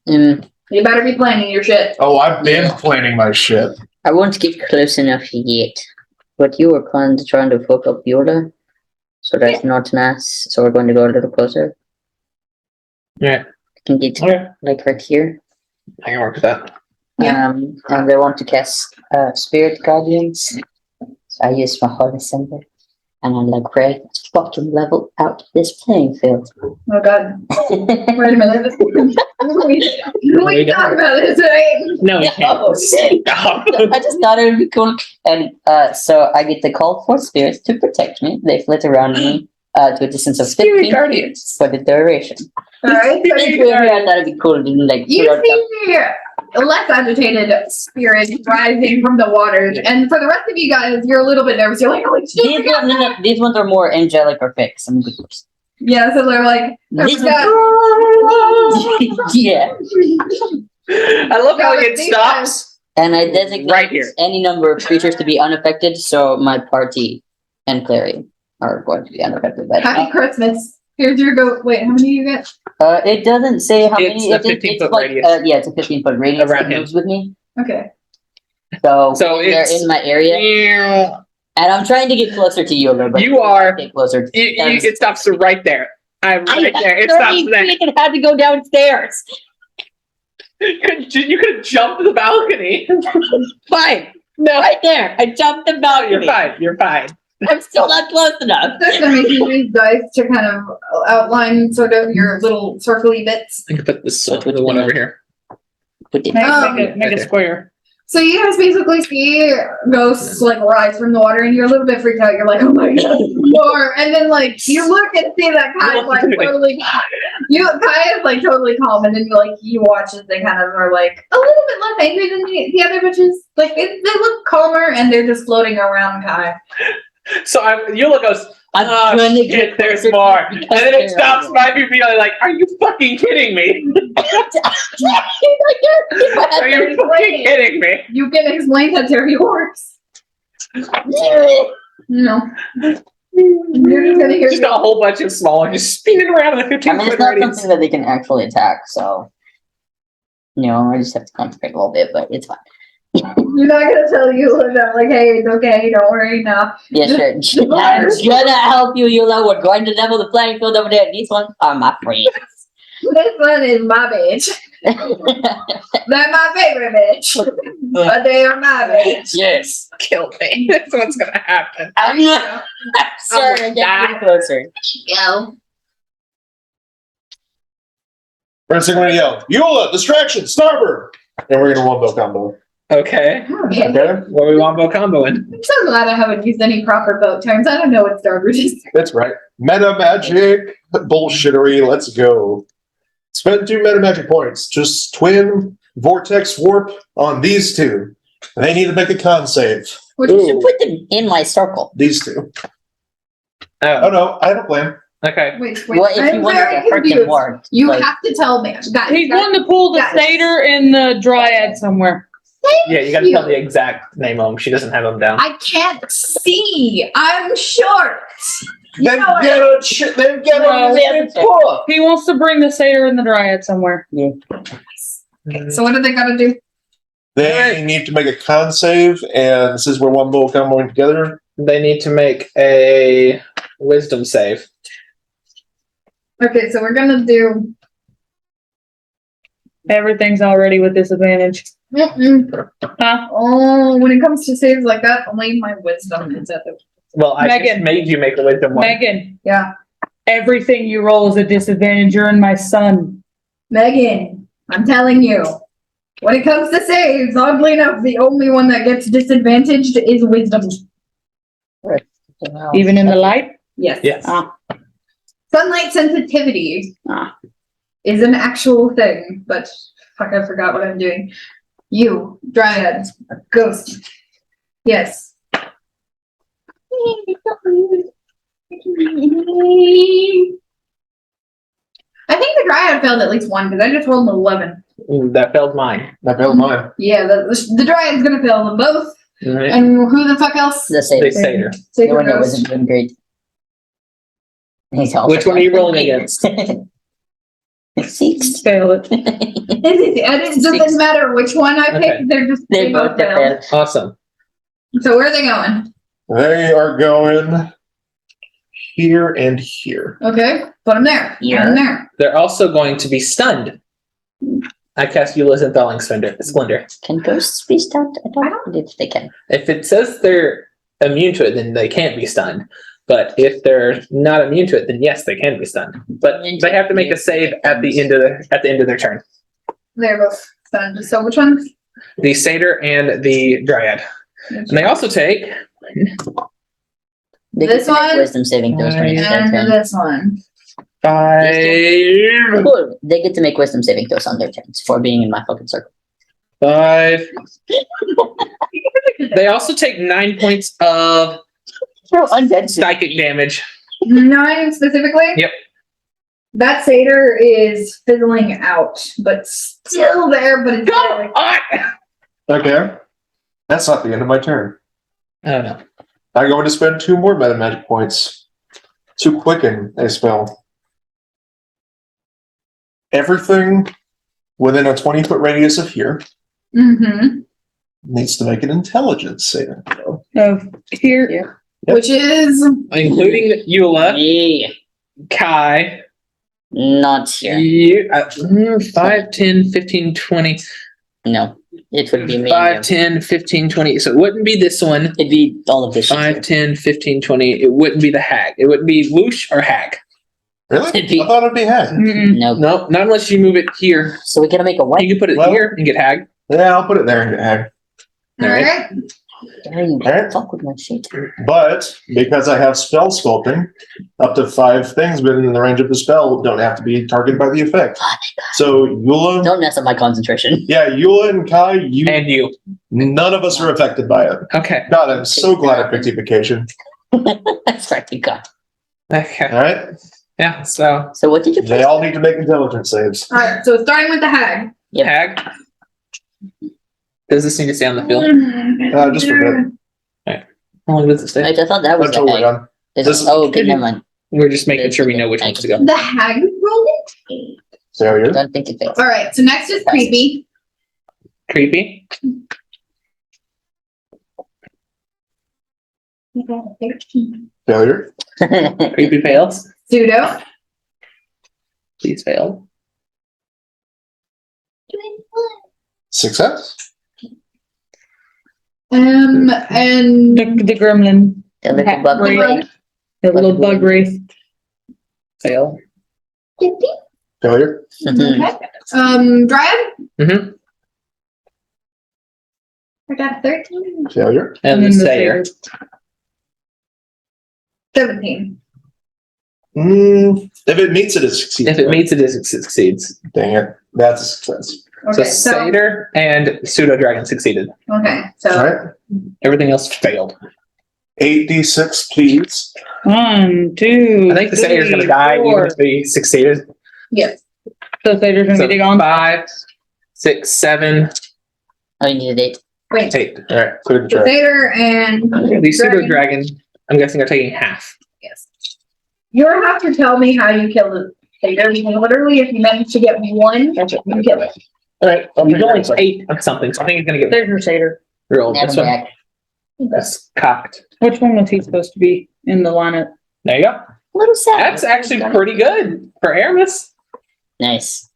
Speaker 1: Mm,
Speaker 4: You better be planning your shit.
Speaker 6: Oh, I've been planning my shit.
Speaker 1: I won't get close enough yet. But you were trying to fuck up Yoda. So that's not nice. So we're going to go a little closer.
Speaker 2: Yeah.
Speaker 1: Can get
Speaker 2: Okay.
Speaker 1: like right here.
Speaker 2: I can work with that.
Speaker 4: Yeah.
Speaker 1: And they want to cast Spirit Guardians. So I use my holy symbol. And I'm like, pray, let's fucking level out this playing field.
Speaker 4: Oh god. Wait a minute. we talk about this, right?
Speaker 2: No, we
Speaker 1: No.
Speaker 2: can't. Stop.
Speaker 1: I just thought it would be cool. And so I get to call for spirits to protect me. They flit around me to a distance of 15 feet for the duration.
Speaker 4: Alright. So
Speaker 1: I thought it'd be cool to like
Speaker 4: you
Speaker 1: throw it up.
Speaker 4: see a less agitated spirit rising from the waters, and for the rest of you guys, you're a little bit nervous. You're like, "Holy shit!"
Speaker 1: These ones are more angelic or fixed. I'm a good person.
Speaker 4: Yeah, so they're like,
Speaker 1: These
Speaker 4: got-
Speaker 1: Yeah.
Speaker 2: I love how it
Speaker 4: These
Speaker 2: stops.
Speaker 1: And I designate
Speaker 2: Right here.
Speaker 1: any number of creatures to be unaffected, so my party and Clary are going to be unaffected by
Speaker 4: Happy Christmas. Here's your go. Wait, how many do you get?
Speaker 1: It doesn't say how
Speaker 2: It's
Speaker 1: many.
Speaker 2: a 15-foot radius.
Speaker 1: Yeah, it's a 15-foot radius
Speaker 2: Around
Speaker 1: that
Speaker 2: him.
Speaker 1: moves with me.
Speaker 4: Okay.
Speaker 1: So
Speaker 2: So
Speaker 1: they're
Speaker 2: it's-
Speaker 1: in my area,
Speaker 2: Yeah.
Speaker 1: and I'm trying to get closer to Yola, but
Speaker 2: You are-
Speaker 1: get closer.
Speaker 2: It stops right there. I'm right there. It stops there.
Speaker 1: You had to go downstairs.
Speaker 2: You could have jumped the balcony.
Speaker 1: Fine,
Speaker 2: No,
Speaker 1: right there. I jumped the balcony.
Speaker 2: you're fine. You're fine.
Speaker 1: I'm still not close enough.
Speaker 4: That's gonna make you use dice to kind of outline sort of your little circly bits.
Speaker 2: I can put this the one over here.
Speaker 1: Put it.
Speaker 5: Make a square.
Speaker 4: So you guys basically see ghosts like rise from the water, and you're a little bit freaked out. You're like, "Oh my god, more!" And then like you look and see that Kai is like totally, Kai is like totally calm, and then you watch as they kind of are like a little bit less angry than the other bitches. Like they look calmer, and they're just floating around Kai.
Speaker 2: So Eula goes,
Speaker 1: I'm
Speaker 2: oh shit, there's more. And then it stops by me being like, are you fucking kidding me? Are you fucking kidding me?
Speaker 4: You can explain that to your horse. No. You're just gonna hear
Speaker 2: Just a whole bunch of small ones just spinning around in a 15
Speaker 1: I mean,
Speaker 2: foot
Speaker 1: it's not
Speaker 2: radius.
Speaker 1: something that they can actually attack, so I just have to concentrate a little bit, but it's fine.
Speaker 4: You're not gonna tell Eula that, like, hey, it's okay, don't worry, no.
Speaker 1: Yeah, sure. I'm gonna help you, Eula. We're going to level the playing field over there. These ones are my friends.
Speaker 4: This one is my bitch. They're my favorite bitch. But they are my bitch.
Speaker 1: Yes.
Speaker 2: Kill me. That's what's gonna happen.
Speaker 1: I'm not. I'm sorry, I'm getting closer.
Speaker 4: Go.
Speaker 6: First thing we're gonna yell, Eula, distraction, starboard! And we're gonna wombo combo.
Speaker 2: Okay.
Speaker 4: Okay.
Speaker 6: Okay?
Speaker 2: What are we wombo comboing?
Speaker 4: I'm so glad I haven't used any proper boat terms. I don't know what starboard is.
Speaker 6: That's right. Meta magic bullshittery, let's go. Spend 2 meta magic points. Just twin vortex warp on these two. They need to make a con save.
Speaker 4: Which
Speaker 1: You should put them in my circle.
Speaker 6: These two.
Speaker 2: Oh,
Speaker 6: Oh no, I have a plan.
Speaker 2: okay.
Speaker 4: wait.
Speaker 1: Well, if you
Speaker 4: I'm
Speaker 1: wanted
Speaker 4: very
Speaker 1: to hurt them
Speaker 4: confused.
Speaker 1: more,
Speaker 4: You
Speaker 1: like-
Speaker 4: have to tell me. Guys,
Speaker 5: He's going to pull the
Speaker 4: Guys.
Speaker 5: satyr and the dryad somewhere.
Speaker 2: Yeah, you gotta tell the exact name of them. She doesn't have them down.
Speaker 4: I can't see. I'm short.
Speaker 6: Then
Speaker 4: know
Speaker 6: get a then get
Speaker 5: No,
Speaker 6: a pull.
Speaker 5: He wants to bring the satyr and the dryad somewhere.
Speaker 4: Okay, so what do they gotta do?
Speaker 6: They need to make a con save, and this is where wombo comboing together.
Speaker 2: They need to make a wisdom save.
Speaker 4: Okay, so we're gonna do.
Speaker 5: Everything's already with disadvantage.
Speaker 4: Mm-mm.
Speaker 5: Huh?
Speaker 4: Oh, when it comes to saves like that, only my wisdom is at the.
Speaker 2: Well, I just
Speaker 5: Megan.
Speaker 2: made you make a wisdom one.
Speaker 5: Megan,
Speaker 4: Yeah,
Speaker 5: everything you roll is a disadvantage. You're in my son.
Speaker 4: Megan, I'm telling you. When it comes to saves, oddly enough, the only one that gets disadvantaged is wisdom.
Speaker 5: Even in the light?
Speaker 4: Yes.
Speaker 2: Yes.
Speaker 5: Ah.
Speaker 4: Sunlight sensitivity
Speaker 5: Ah.
Speaker 4: is an actual thing, but fuck, I forgot what I'm doing. You, Dryad, Ghost. Yes. I think the Dryad failed at least one because I just rolled an 11.
Speaker 2: That failed mine.
Speaker 6: That failed mine.
Speaker 4: Yeah, the Dryad's gonna fail them both.
Speaker 2: Right.
Speaker 4: And who the fuck else?
Speaker 1: The
Speaker 2: They
Speaker 1: satyr.
Speaker 2: satyr.
Speaker 1: The
Speaker 4: Sacred
Speaker 1: one that
Speaker 4: Ghost.
Speaker 1: wasn't doing great. He's also
Speaker 2: Which one are you rolling against?
Speaker 1: 6.
Speaker 5: Fail it.
Speaker 4: It doesn't matter which one I pick,
Speaker 2: Okay.
Speaker 4: they're just
Speaker 1: They both
Speaker 4: fail.
Speaker 1: failed.
Speaker 2: Awesome.
Speaker 4: So where are they going?
Speaker 6: They are going here and here.
Speaker 4: Okay, put them there. Put 'em there.
Speaker 2: They're also going to be stunned. I cast Eula's Enthralling Splendor.
Speaker 1: Can ghosts be stunned? I don't believe they can.
Speaker 2: If it says they're immune to it, then they can't be stunned. But if they're not immune to it, then yes, they can be stunned. But they have to make a save at the end of their turn.
Speaker 4: They're both done. So which one?
Speaker 2: The satyr and the dryad. And they also take
Speaker 1: They
Speaker 4: This
Speaker 1: get to make
Speaker 4: one?
Speaker 1: wisdom saving throws when it's their
Speaker 4: And
Speaker 1: turn.
Speaker 4: this one.
Speaker 2: 5.
Speaker 1: Cool. They get to make wisdom saving throws on their turns for being in my fucking circle.
Speaker 2: 5. They also take 9 points of
Speaker 1: Throw undead
Speaker 2: psychic damage.
Speaker 4: 9 specifically?
Speaker 2: Yep.
Speaker 4: That satyr is fizzling out, but still there, but it's
Speaker 2: Come on!
Speaker 6: Okay. That's not the end of my turn.
Speaker 2: Oh no.
Speaker 6: I'm going to spend 2 more meta magic points to quicken a spell. Everything within a 20-foot radius of here
Speaker 4: Mm-hmm.
Speaker 6: needs to make an intelligence saving throw.
Speaker 5: Here.
Speaker 6: Yep.
Speaker 4: Which is
Speaker 2: Including Eula,
Speaker 1: Yeah.
Speaker 2: Kai,
Speaker 1: Not here.
Speaker 2: you, 5, 10, 15, 20.
Speaker 1: No. It would be me.
Speaker 2: 5, 10, 15, 20. So it wouldn't be this one.
Speaker 1: It'd be all of this shit
Speaker 2: 5,
Speaker 1: here.
Speaker 2: 10, 15, 20. It wouldn't be the hag. It wouldn't be whoosh or hag.
Speaker 6: Really?
Speaker 1: It'd be-
Speaker 6: I thought it'd be head.
Speaker 5: Mm-mm.
Speaker 1: No.
Speaker 2: No, not unless you move it here.
Speaker 1: So we gotta make a what?
Speaker 2: You can put it
Speaker 6: Well-
Speaker 2: here and get hag.
Speaker 6: Yeah, I'll put it there and get head.
Speaker 2: All right.
Speaker 1: Dare you
Speaker 6: Alright.
Speaker 1: fuck with my shit.
Speaker 6: But because I have spell sculpting, up to 5 things within the range of the spell don't have to be targeted by the effect. So Eula,
Speaker 1: Don't mess up my concentration.
Speaker 6: yeah, Eula and Kai,
Speaker 2: And you.
Speaker 6: none of us are affected by it.
Speaker 2: Okay.
Speaker 6: God, I'm so glad I picked evocation.
Speaker 1: That's right, you got.
Speaker 2: Okay.
Speaker 6: All right,
Speaker 2: Yeah. So
Speaker 1: So what did you
Speaker 6: they all need to make intelligence saves.
Speaker 4: Alright, so starting with the hag.
Speaker 1: Yep.
Speaker 2: Hag. Does this need to stay on the field?
Speaker 6: Just for a bit.
Speaker 2: How long does it stay?
Speaker 1: Wait, I thought that was
Speaker 6: Until
Speaker 1: the
Speaker 6: we're
Speaker 1: egg.
Speaker 6: done. This-
Speaker 1: Oh, okay, never mind.
Speaker 2: We're just making sure we know which ones to go.
Speaker 4: The hag rolled it.
Speaker 6: Failure.
Speaker 1: Don't think it fails.
Speaker 4: Alright, so next is creepy.
Speaker 2: Creepy.
Speaker 6: Failure.
Speaker 2: Creepy fails.
Speaker 4: Pseudo.
Speaker 2: Please fail.
Speaker 6: Success.
Speaker 4: And
Speaker 5: The gremlin.
Speaker 1: The little bug
Speaker 5: Wraith.
Speaker 1: wraith.
Speaker 5: The little bug wraith.
Speaker 2: Fail.
Speaker 6: Failure.
Speaker 1: Mhm.
Speaker 4: okay. Dryad.
Speaker 2: Mm-hmm.
Speaker 4: I got 13.
Speaker 6: Failure.
Speaker 2: And the
Speaker 5: then
Speaker 2: Sayer.
Speaker 4: 17.
Speaker 6: If it meets it, it succeeds.
Speaker 2: If it meets it, it succeeds.
Speaker 6: Dang it. That's a success.
Speaker 2: So
Speaker 4: Okay, so
Speaker 2: Satyr and Pseudo Dragon succeeded.
Speaker 4: okay, so
Speaker 6: All right.
Speaker 2: Everything else failed.
Speaker 6: 8d6, please.
Speaker 5: 1, 2.
Speaker 2: I think the Satyr's going to die even if he succeeded.
Speaker 4: yes.
Speaker 5: So Satyr's gonna
Speaker 2: So
Speaker 5: be gone.
Speaker 2: 5, 6, 7,
Speaker 1: Oh, you need a date.
Speaker 4: Wait.
Speaker 2: 8.
Speaker 6: All right. Clear the
Speaker 4: The
Speaker 6: track.
Speaker 4: Satyr and
Speaker 2: The Pseudo Dragon, I'm guessing, are taking half.
Speaker 4: yes. You'll have to tell me how you kill the Satyr because literally, if you manage to get one, you kill it.
Speaker 2: All right. He's only 8 of something, so I think he's going to get
Speaker 5: There's your Satyr.
Speaker 2: rolled.
Speaker 1: Never
Speaker 2: This one
Speaker 1: back.
Speaker 2: is cocked.
Speaker 5: Which one was he supposed to be in the lineup?
Speaker 2: There you go.
Speaker 1: Little sad.
Speaker 2: That's actually pretty good for Aramis.
Speaker 1: Nice.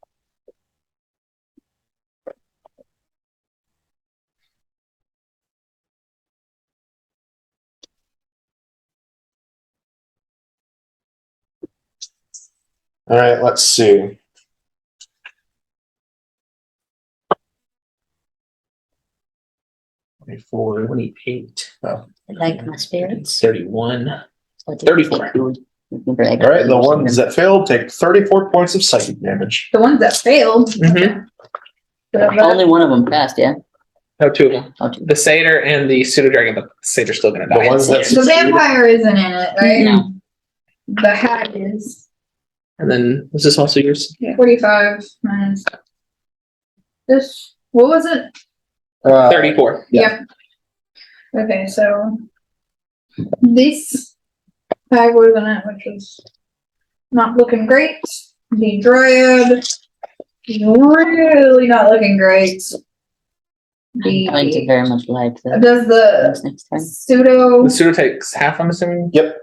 Speaker 6: All right. Let's see.
Speaker 2: Twenty-four, 28,
Speaker 1: I like my spirits.
Speaker 2: 31.
Speaker 1: 34.
Speaker 6: All right. The ones that failed take 34 points of psychic damage.
Speaker 4: The ones that failed.
Speaker 2: Mm-hmm.
Speaker 1: Only one of them passed, yeah.
Speaker 2: No, 2 of them.
Speaker 1: Oh, two.
Speaker 2: The Satyr and the Pseudo Dragon, but the Satyr's still going to
Speaker 6: The
Speaker 2: die.
Speaker 6: ones that
Speaker 4: The
Speaker 6: succeed.
Speaker 4: vampire isn't in it, right?
Speaker 1: No.
Speaker 4: The hag is
Speaker 2: And then, was this also yours?
Speaker 4: 45 minus this. What was it?
Speaker 2: 34.
Speaker 6: Yeah.
Speaker 4: Yeah. Okay, so this hag was in it, which is not looking great. The dryad is really not looking great.
Speaker 1: I'm going to very much like that.
Speaker 4: Does the
Speaker 1: Next time.
Speaker 4: pseudo
Speaker 2: The Pseudo takes half, I'm assuming?
Speaker 6: Yep.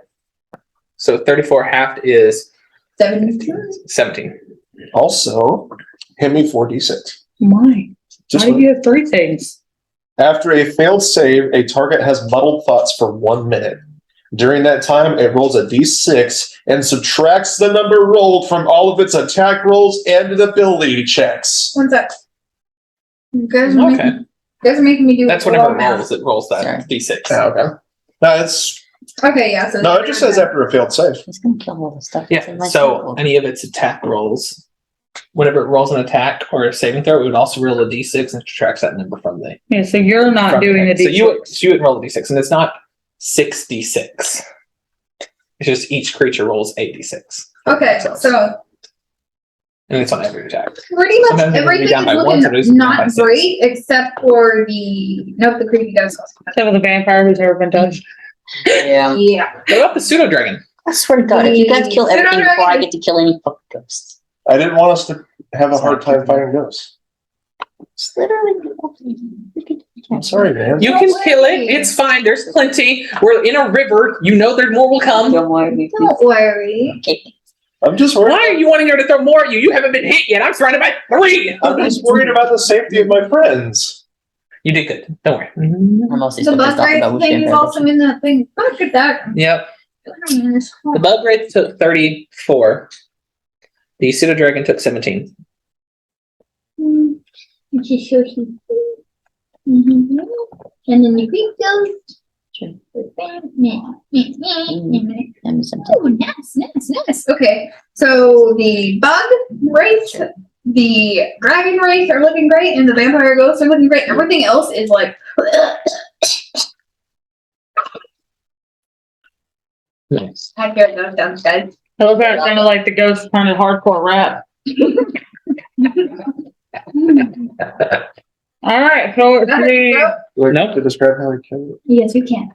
Speaker 2: So 34 half is
Speaker 4: 17?
Speaker 2: 17.
Speaker 6: Also, hit me 4d6.
Speaker 5: My.
Speaker 6: Just
Speaker 5: Why do you have 3 things?
Speaker 6: after a failed save, a target has muddled thoughts for 1 minute. During that time, it rolls a d6 and subtracts the number rolled from all of its attack rolls and ability checks.
Speaker 4: One sec. You guys are
Speaker 2: Okay.
Speaker 4: making, you guys are making me do
Speaker 2: That's
Speaker 4: a
Speaker 2: whenever
Speaker 4: lot
Speaker 2: it
Speaker 4: of math.
Speaker 2: rolls, it rolls that
Speaker 1: Sorry.
Speaker 2: d6.
Speaker 6: Okay. No, it's
Speaker 4: Okay, yeah. So
Speaker 6: no. It just says after a failed save.
Speaker 1: It's gonna kill all the stuff. that's in
Speaker 2: Yeah,
Speaker 1: my
Speaker 2: so
Speaker 1: circle.
Speaker 2: any of its attack rolls, whenever it rolls an attack or a saving throw, it would also roll a d6 and subtracts that number from the.
Speaker 5: Yeah, so you're not
Speaker 2: from
Speaker 5: doing the
Speaker 2: it. So
Speaker 5: D6.
Speaker 2: you would roll a d6, and it's not 6d6. It's just each creature rolls a d6.
Speaker 4: okay, so
Speaker 2: And it's on every attack.
Speaker 4: pretty much
Speaker 2: Sometimes it can be
Speaker 4: everything
Speaker 2: down
Speaker 4: is
Speaker 2: by one, sometimes it
Speaker 4: looking
Speaker 2: can be down by
Speaker 4: not
Speaker 2: six.
Speaker 4: great except for the creepy ghost.
Speaker 5: Except with a vampire who's never been touched.
Speaker 1: Yeah.
Speaker 4: Yeah.
Speaker 2: What about the Pseudo Dragon?
Speaker 1: I swear to God, if you guys kill
Speaker 4: Pseudo
Speaker 1: everything before I
Speaker 4: dragon.
Speaker 1: get to kill any fucking ghosts.
Speaker 6: I didn't want us to have a hard time fighting ghosts.
Speaker 1: It's literally.
Speaker 6: I'm sorry, man.
Speaker 2: You can kill it. It's fine. There's plenty. We're in a river. You know there's more will come.
Speaker 1: Don't worry.
Speaker 4: Don't worry.
Speaker 1: Okay.
Speaker 6: I'm just
Speaker 2: Why
Speaker 6: worried.
Speaker 2: are you wanting her to throw more at you? You haven't been hit yet. I'm surrounded by 3.
Speaker 6: I'm just worried about the safety of my friends.
Speaker 2: You did good. Don't worry.
Speaker 1: I'm mostly
Speaker 4: The
Speaker 1: still
Speaker 4: bug
Speaker 1: pissed off
Speaker 4: race
Speaker 1: about which
Speaker 4: thing is
Speaker 1: vampire
Speaker 4: also in that thing. Look at that.
Speaker 2: Yep. The Bug Wraith took 34. The Pseudo Dragon took 17.
Speaker 4: And then the green ghost. Oh, nice. Okay, so the bug race, the dragon race are looking great, and the vampire ghosts are looking great. Everything else is like.
Speaker 2: Nice.
Speaker 4: I hear those downstairs.
Speaker 5: I love how it sounded like the ghost kind of hardcore rap. All right, so it's the
Speaker 2: Nope.
Speaker 6: To describe how we kill it.
Speaker 4: Yes, you can.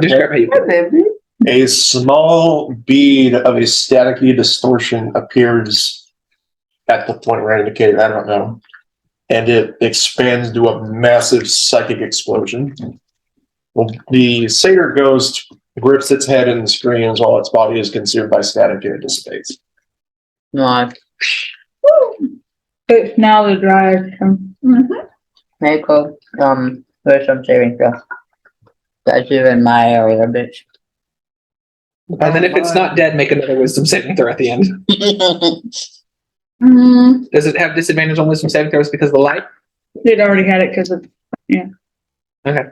Speaker 2: Describe how you kill it.
Speaker 6: A small bead of a staticky distortion appears at the point where I indicated, I don't know. And it expands to a massive psychic explosion. Well, the satyr ghost grips its head and screams while its body is consumed by static and it dissipates.
Speaker 1: No,
Speaker 5: it's now the dry.
Speaker 1: very cool. There's some saving throw. That's you in my area, bitch.
Speaker 2: And then if it's not dead, make another wisdom saving throw at the end. Does it have disadvantage on wisdom saving throws because of the light?
Speaker 5: It already had it because of,
Speaker 2: Okay.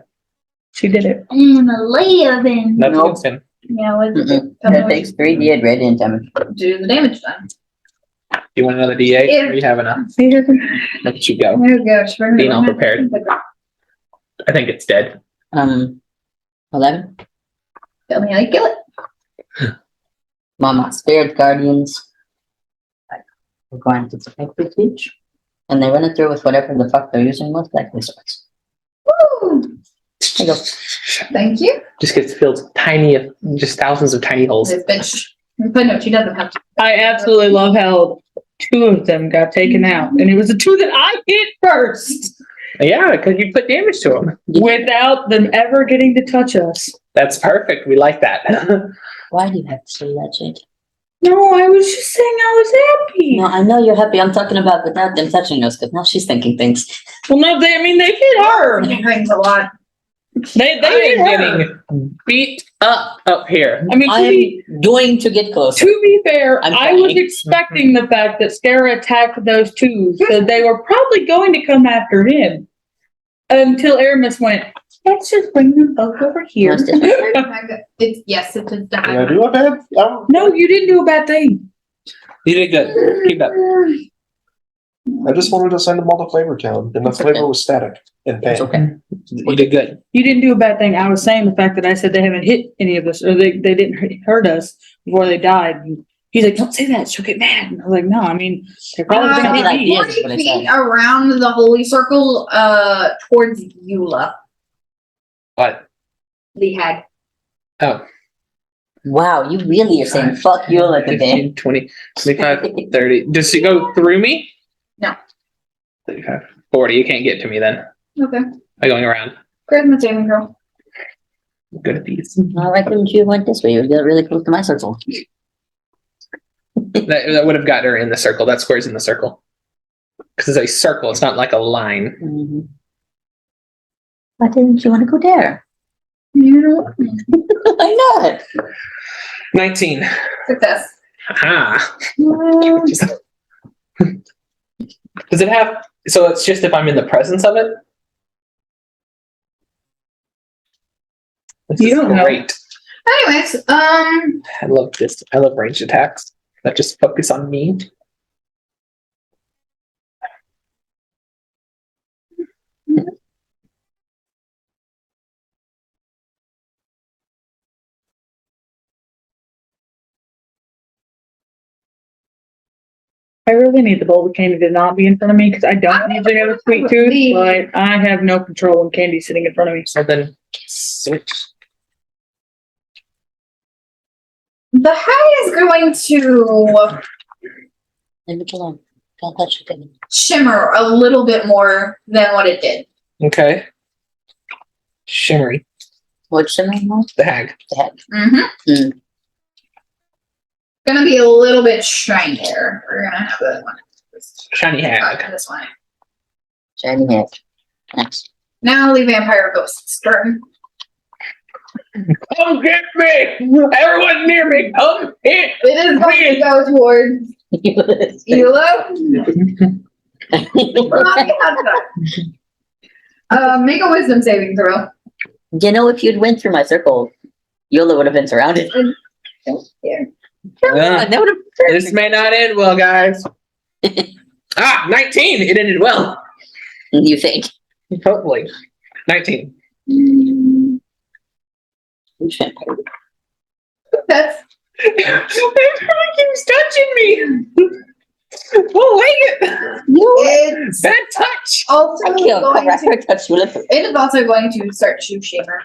Speaker 5: she did it.
Speaker 4: And a live-in.
Speaker 2: That's
Speaker 1: Nope.
Speaker 2: against him.
Speaker 4: Yeah, what is it?
Speaker 1: It takes 3d radiant damage.
Speaker 4: Do the damage then.
Speaker 2: You want another D8?
Speaker 4: Yeah.
Speaker 2: Or you have enough?
Speaker 5: See, doesn't-
Speaker 2: Let you go.
Speaker 4: There we go. Just bring it
Speaker 2: Being all
Speaker 4: in.
Speaker 2: prepared. I think it's dead.
Speaker 1: 11.
Speaker 4: Tell me how you kill it.
Speaker 1: Mama, spirit guardians. We're going to take the teach. And they run it through with whatever the fuck they're using, most likely swords.
Speaker 4: Woo!
Speaker 1: There you go.
Speaker 4: Thank you.
Speaker 2: Just gets filled with tiny, just thousands of tiny holes.
Speaker 4: This bitch. But no, she doesn't have to.
Speaker 5: I absolutely love how 2 of them got taken out, and it was the 2 that I hit first
Speaker 2: Yeah, because you put damage to them.
Speaker 5: without them ever getting to touch us.
Speaker 2: That's perfect. We like that.
Speaker 1: Why do you have to say that, Jade?
Speaker 5: No, I was just saying I was happy.
Speaker 1: No, I know you're happy. I'm talking about without them touching us, because now she's thinking things.
Speaker 5: Well, no, they hit her.
Speaker 4: It brings a lot.
Speaker 5: They
Speaker 2: I
Speaker 5: hit
Speaker 2: am
Speaker 5: her.
Speaker 2: getting beat up here.
Speaker 5: I mean,
Speaker 1: I am going to get closer.
Speaker 5: to be fair,
Speaker 1: I'm
Speaker 5: I was
Speaker 1: trying.
Speaker 5: expecting the fact that Scara attacked those 2, so they were probably going to come after him. Until Aramis went, let's just bring them both over here.
Speaker 1: Most definitely.
Speaker 4: It's yes, it's just
Speaker 6: Did I do a bad?
Speaker 5: No, you didn't do a bad thing.
Speaker 2: You did good. Keep up.
Speaker 6: I just wanted to send them all to Flavor Town, and the
Speaker 1: It's
Speaker 6: flavor
Speaker 1: okay.
Speaker 6: was static and pain.
Speaker 1: It's okay.
Speaker 2: You did good.
Speaker 5: You didn't do a bad thing. I was saying the fact that I said they haven't hit any of us, or they didn't hurt us before they died. And he's like, don't say that, she'll get mad. And I was like, no, I mean, they're probably
Speaker 1: Sounds
Speaker 5: gonna
Speaker 1: like
Speaker 5: hit me.
Speaker 1: you.
Speaker 4: 40
Speaker 1: what I
Speaker 4: feet
Speaker 1: said.
Speaker 4: around the holy circle, towards Eula,
Speaker 2: What?
Speaker 4: the hag.
Speaker 2: Oh.
Speaker 1: Wow, you really are saying fuck you like a
Speaker 2: 15,
Speaker 1: day.
Speaker 2: 20, 25, 30. Does she go through me?
Speaker 4: No.
Speaker 2: 35, 40. You can't get to me then.
Speaker 4: Okay.
Speaker 2: I'm going around.
Speaker 4: Charisma saving throw.
Speaker 2: I'm good at these.
Speaker 1: I like when you went this way. You got really close to my circle.
Speaker 2: That would have got her in the circle. That square's in the circle. Because it's a circle. It's not like a line.
Speaker 1: Mm-hmm. Why didn't you want to go there?
Speaker 4: You
Speaker 1: I know it.
Speaker 2: 19.
Speaker 4: success.
Speaker 2: Ah. Does it have... So it's just if I'm in the presence of it? This
Speaker 5: You
Speaker 2: is
Speaker 5: don't know.
Speaker 2: great.
Speaker 4: Anyways,
Speaker 2: I love this. I love ranged attacks that just focus on me.
Speaker 5: I really need the bowl of candy to not be in front of me because I don't usually have a sweet tooth, but I have no control when candy's sitting in front of me.
Speaker 2: So then switch.
Speaker 4: the hag is going to
Speaker 1: Leave it alone. Don't touch it.
Speaker 4: shimmer a little bit more than what it did.
Speaker 2: Okay. Shimmery.
Speaker 1: What's the name?
Speaker 2: The hag.
Speaker 4: Mm-hmm.
Speaker 1: Mm.
Speaker 4: Gonna be a little bit shinier. We're gonna have that one.
Speaker 2: Shiny hag.
Speaker 4: This one.
Speaker 1: Shiny head. Nice.
Speaker 4: Now the vampire ghost's turn.
Speaker 2: Come get me! Everyone near me, come hit!
Speaker 4: It is going to go towards Eula. We're not gonna have that. Make a wisdom saving throw.
Speaker 1: You know, if you'd went through my circle, Yola would have been surrounded.
Speaker 4: Here.
Speaker 1: That would have
Speaker 2: This may not end well, guys. 19. It ended well.
Speaker 1: You think?
Speaker 2: Hopefully. 19.
Speaker 4: That's
Speaker 2: It keeps touching me. We'll wait it.
Speaker 4: it's
Speaker 2: Bad touch.
Speaker 4: also
Speaker 1: I killed
Speaker 4: going
Speaker 1: Cobra. I
Speaker 4: to,
Speaker 1: touched Yola.
Speaker 4: it is also going to start to shimmer.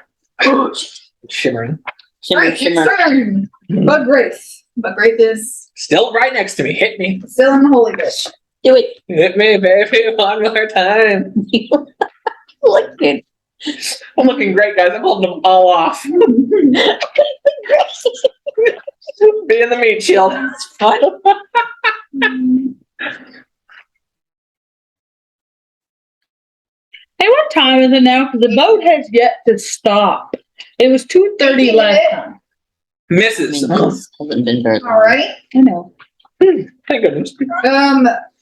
Speaker 2: Shimmering.
Speaker 1: Shimmer,
Speaker 4: Right,
Speaker 1: shimmer.
Speaker 4: it's turn. Bug Wraith. Bug Wraith is
Speaker 2: Still right next to me. Hit me.
Speaker 4: still in the holy bush.
Speaker 1: Do it.
Speaker 2: Hit me, baby, one more time.
Speaker 1: Look good.
Speaker 2: I'm looking great, guys. I'm holding them all off. Be in the meat shield.
Speaker 1: It's fun.
Speaker 5: Hey, what time is it now? Because the boat has yet to stop. It was 2:30 last time.
Speaker 2: Misses.
Speaker 1: Hasn't been very long.
Speaker 4: Alright.
Speaker 5: I know.
Speaker 2: Thank goodness.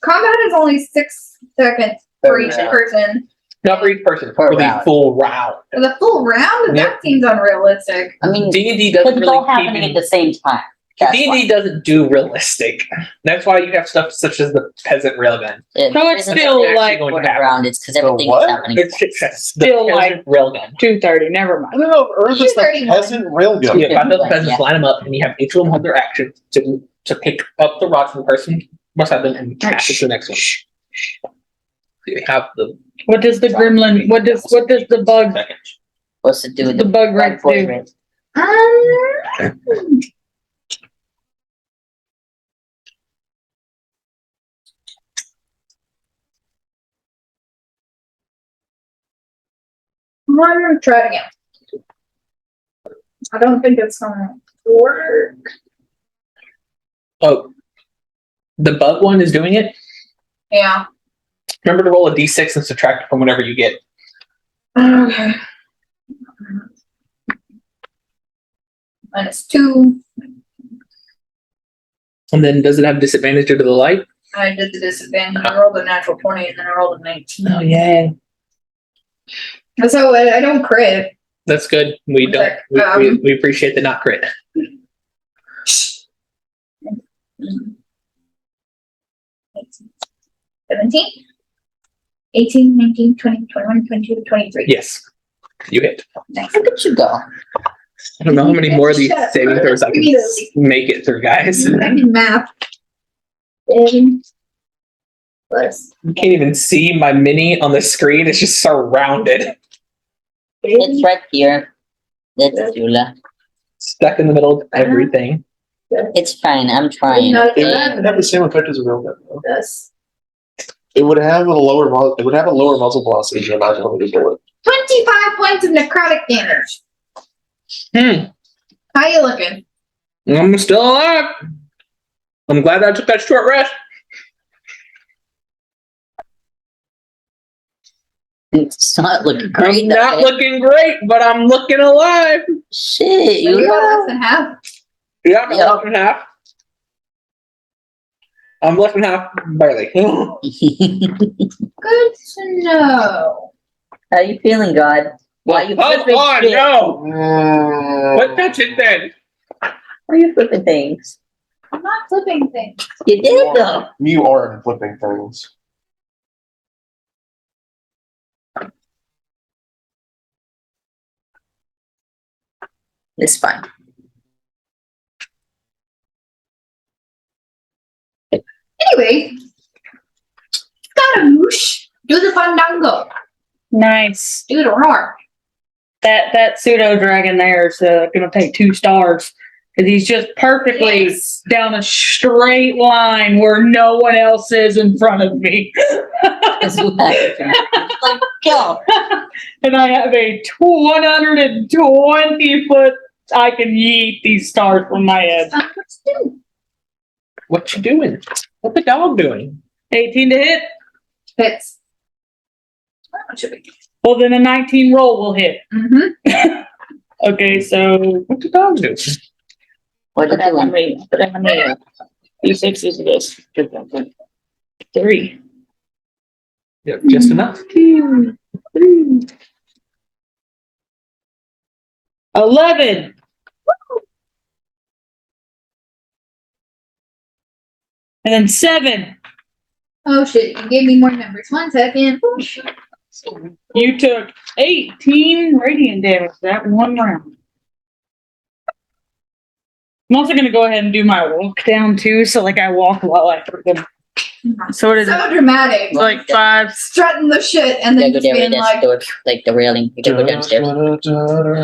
Speaker 4: Combat is only 6 seconds for each person.
Speaker 2: Not for each person.
Speaker 1: For a
Speaker 2: For the
Speaker 1: round.
Speaker 2: full round.
Speaker 4: For the full round,
Speaker 2: Yep.
Speaker 4: that seems unrealistic.
Speaker 1: I mean,
Speaker 2: D&D
Speaker 1: because
Speaker 2: doesn't
Speaker 1: it's all
Speaker 2: really
Speaker 1: happening at the same time. That's
Speaker 2: D&D
Speaker 1: why.
Speaker 2: doesn't do realistic. That's why you have stuff such as the peasant railgun.
Speaker 1: It
Speaker 5: So it's
Speaker 1: isn't
Speaker 5: still
Speaker 2: actually
Speaker 5: like
Speaker 2: going
Speaker 1: for
Speaker 2: to
Speaker 1: the
Speaker 2: happen.
Speaker 1: round. It's because everything
Speaker 6: what?
Speaker 1: is happening.
Speaker 2: It's the
Speaker 5: Still
Speaker 2: peasant railgun.
Speaker 5: 2:30. Never
Speaker 6: I
Speaker 5: mind.
Speaker 6: don't know if Earth is the
Speaker 4: 231.
Speaker 6: peasant railgun.
Speaker 2: Yeah, 5 those
Speaker 1: Right,
Speaker 2: peasants
Speaker 1: yeah.
Speaker 2: line them up, and you have each of them have their action to pick up the rod from the person beside them and pass it to the next one. So you have the
Speaker 5: What does the gremlin? What does the bug?
Speaker 2: seconds.
Speaker 1: What's to do with
Speaker 5: The bug right
Speaker 1: boy
Speaker 5: do?
Speaker 1: race?
Speaker 4: I'm gonna try it again. I don't think it's gonna work.
Speaker 2: Oh, the bug one is doing it.
Speaker 4: Yeah.
Speaker 2: Remember to roll a d6 and subtract it from whatever you get.
Speaker 4: Okay. -2.
Speaker 2: And then does it have disadvantage due to the light?
Speaker 4: I did the disadvantage. I rolled a natural 20 and then I rolled a 19.
Speaker 2: Oh yeah,
Speaker 4: So I don't crit.
Speaker 2: that's good. We don't. We appreciate the not crit.
Speaker 4: 17, 18, 19, 20, 21, 22, 23.
Speaker 2: Yes, you hit.
Speaker 4: Nice.
Speaker 1: Look at you go.
Speaker 2: I don't know how many more of these saving throws I can make it through, guys.
Speaker 4: I can map. 7 plus
Speaker 2: You can't even see my mini on the screen. It's just surrounded,
Speaker 1: It's right here. That's Yula.
Speaker 2: stuck in the middle of everything.
Speaker 1: It's fine. I'm trying.
Speaker 4: Not
Speaker 6: It
Speaker 4: bad.
Speaker 6: would have the same effect as a railgun, though.
Speaker 4: Yes.
Speaker 6: It would have a lower muzzle velocity than a non-limited bullet.
Speaker 4: 25 points of necrotic damage. How you looking?
Speaker 2: I'm still alive. I'm glad I took that short rest.
Speaker 1: It's not looking
Speaker 2: I'm
Speaker 1: great.
Speaker 2: not
Speaker 1: though.
Speaker 2: looking great, but I'm looking alive.
Speaker 1: Shit,
Speaker 4: You got
Speaker 1: Yula.
Speaker 4: less than half.
Speaker 2: Yeah, I'm
Speaker 1: Yeah.
Speaker 2: less than half. I'm less than half, barely.
Speaker 4: Good to know.
Speaker 1: How you feeling, God? Why you
Speaker 2: Oh,
Speaker 1: flipping
Speaker 2: God,
Speaker 1: shit?
Speaker 2: no! What touch it then?
Speaker 1: Why are you flipping things?
Speaker 4: I'm not flipping things.
Speaker 1: You did though.
Speaker 6: You are flipping things.
Speaker 1: It's fine.
Speaker 4: Anyway, Scaramouche, do the fandango.
Speaker 5: Nice.
Speaker 4: Do the roar.
Speaker 5: That pseudo dragon there is gonna take 2 stars because he's just perfectly
Speaker 4: Yes.
Speaker 5: down a straight line where no one else is in front of me.
Speaker 1: It's like, go.
Speaker 5: And I have a 120 foot. I can yeet these stars from my head.
Speaker 4: Let's do.
Speaker 2: What you doing? What the dog doing?
Speaker 5: 18 to hit.
Speaker 4: Hits. What should we?
Speaker 5: Well, then a 19 roll will hit.
Speaker 4: Mm-hmm.
Speaker 5: Okay, so
Speaker 2: What the dog doing?
Speaker 1: What
Speaker 5: put
Speaker 1: did
Speaker 5: that on
Speaker 1: you
Speaker 5: me. Put that on me. D6 is this. 3.
Speaker 2: Yep, just enough.
Speaker 5: 11. And then 7.
Speaker 4: Oh shit, you gave me more numbers. 1 second.
Speaker 5: You took 18 radiant damage that one round. I'm also gonna go ahead and do my walk down too, so like I walk while I freaking. So it is
Speaker 4: So dramatic.
Speaker 5: like 5.
Speaker 4: Strutting the shit and
Speaker 1: Yeah,
Speaker 4: then
Speaker 1: go
Speaker 4: just being
Speaker 1: down
Speaker 4: like,
Speaker 1: like the railing. You can go downstairs.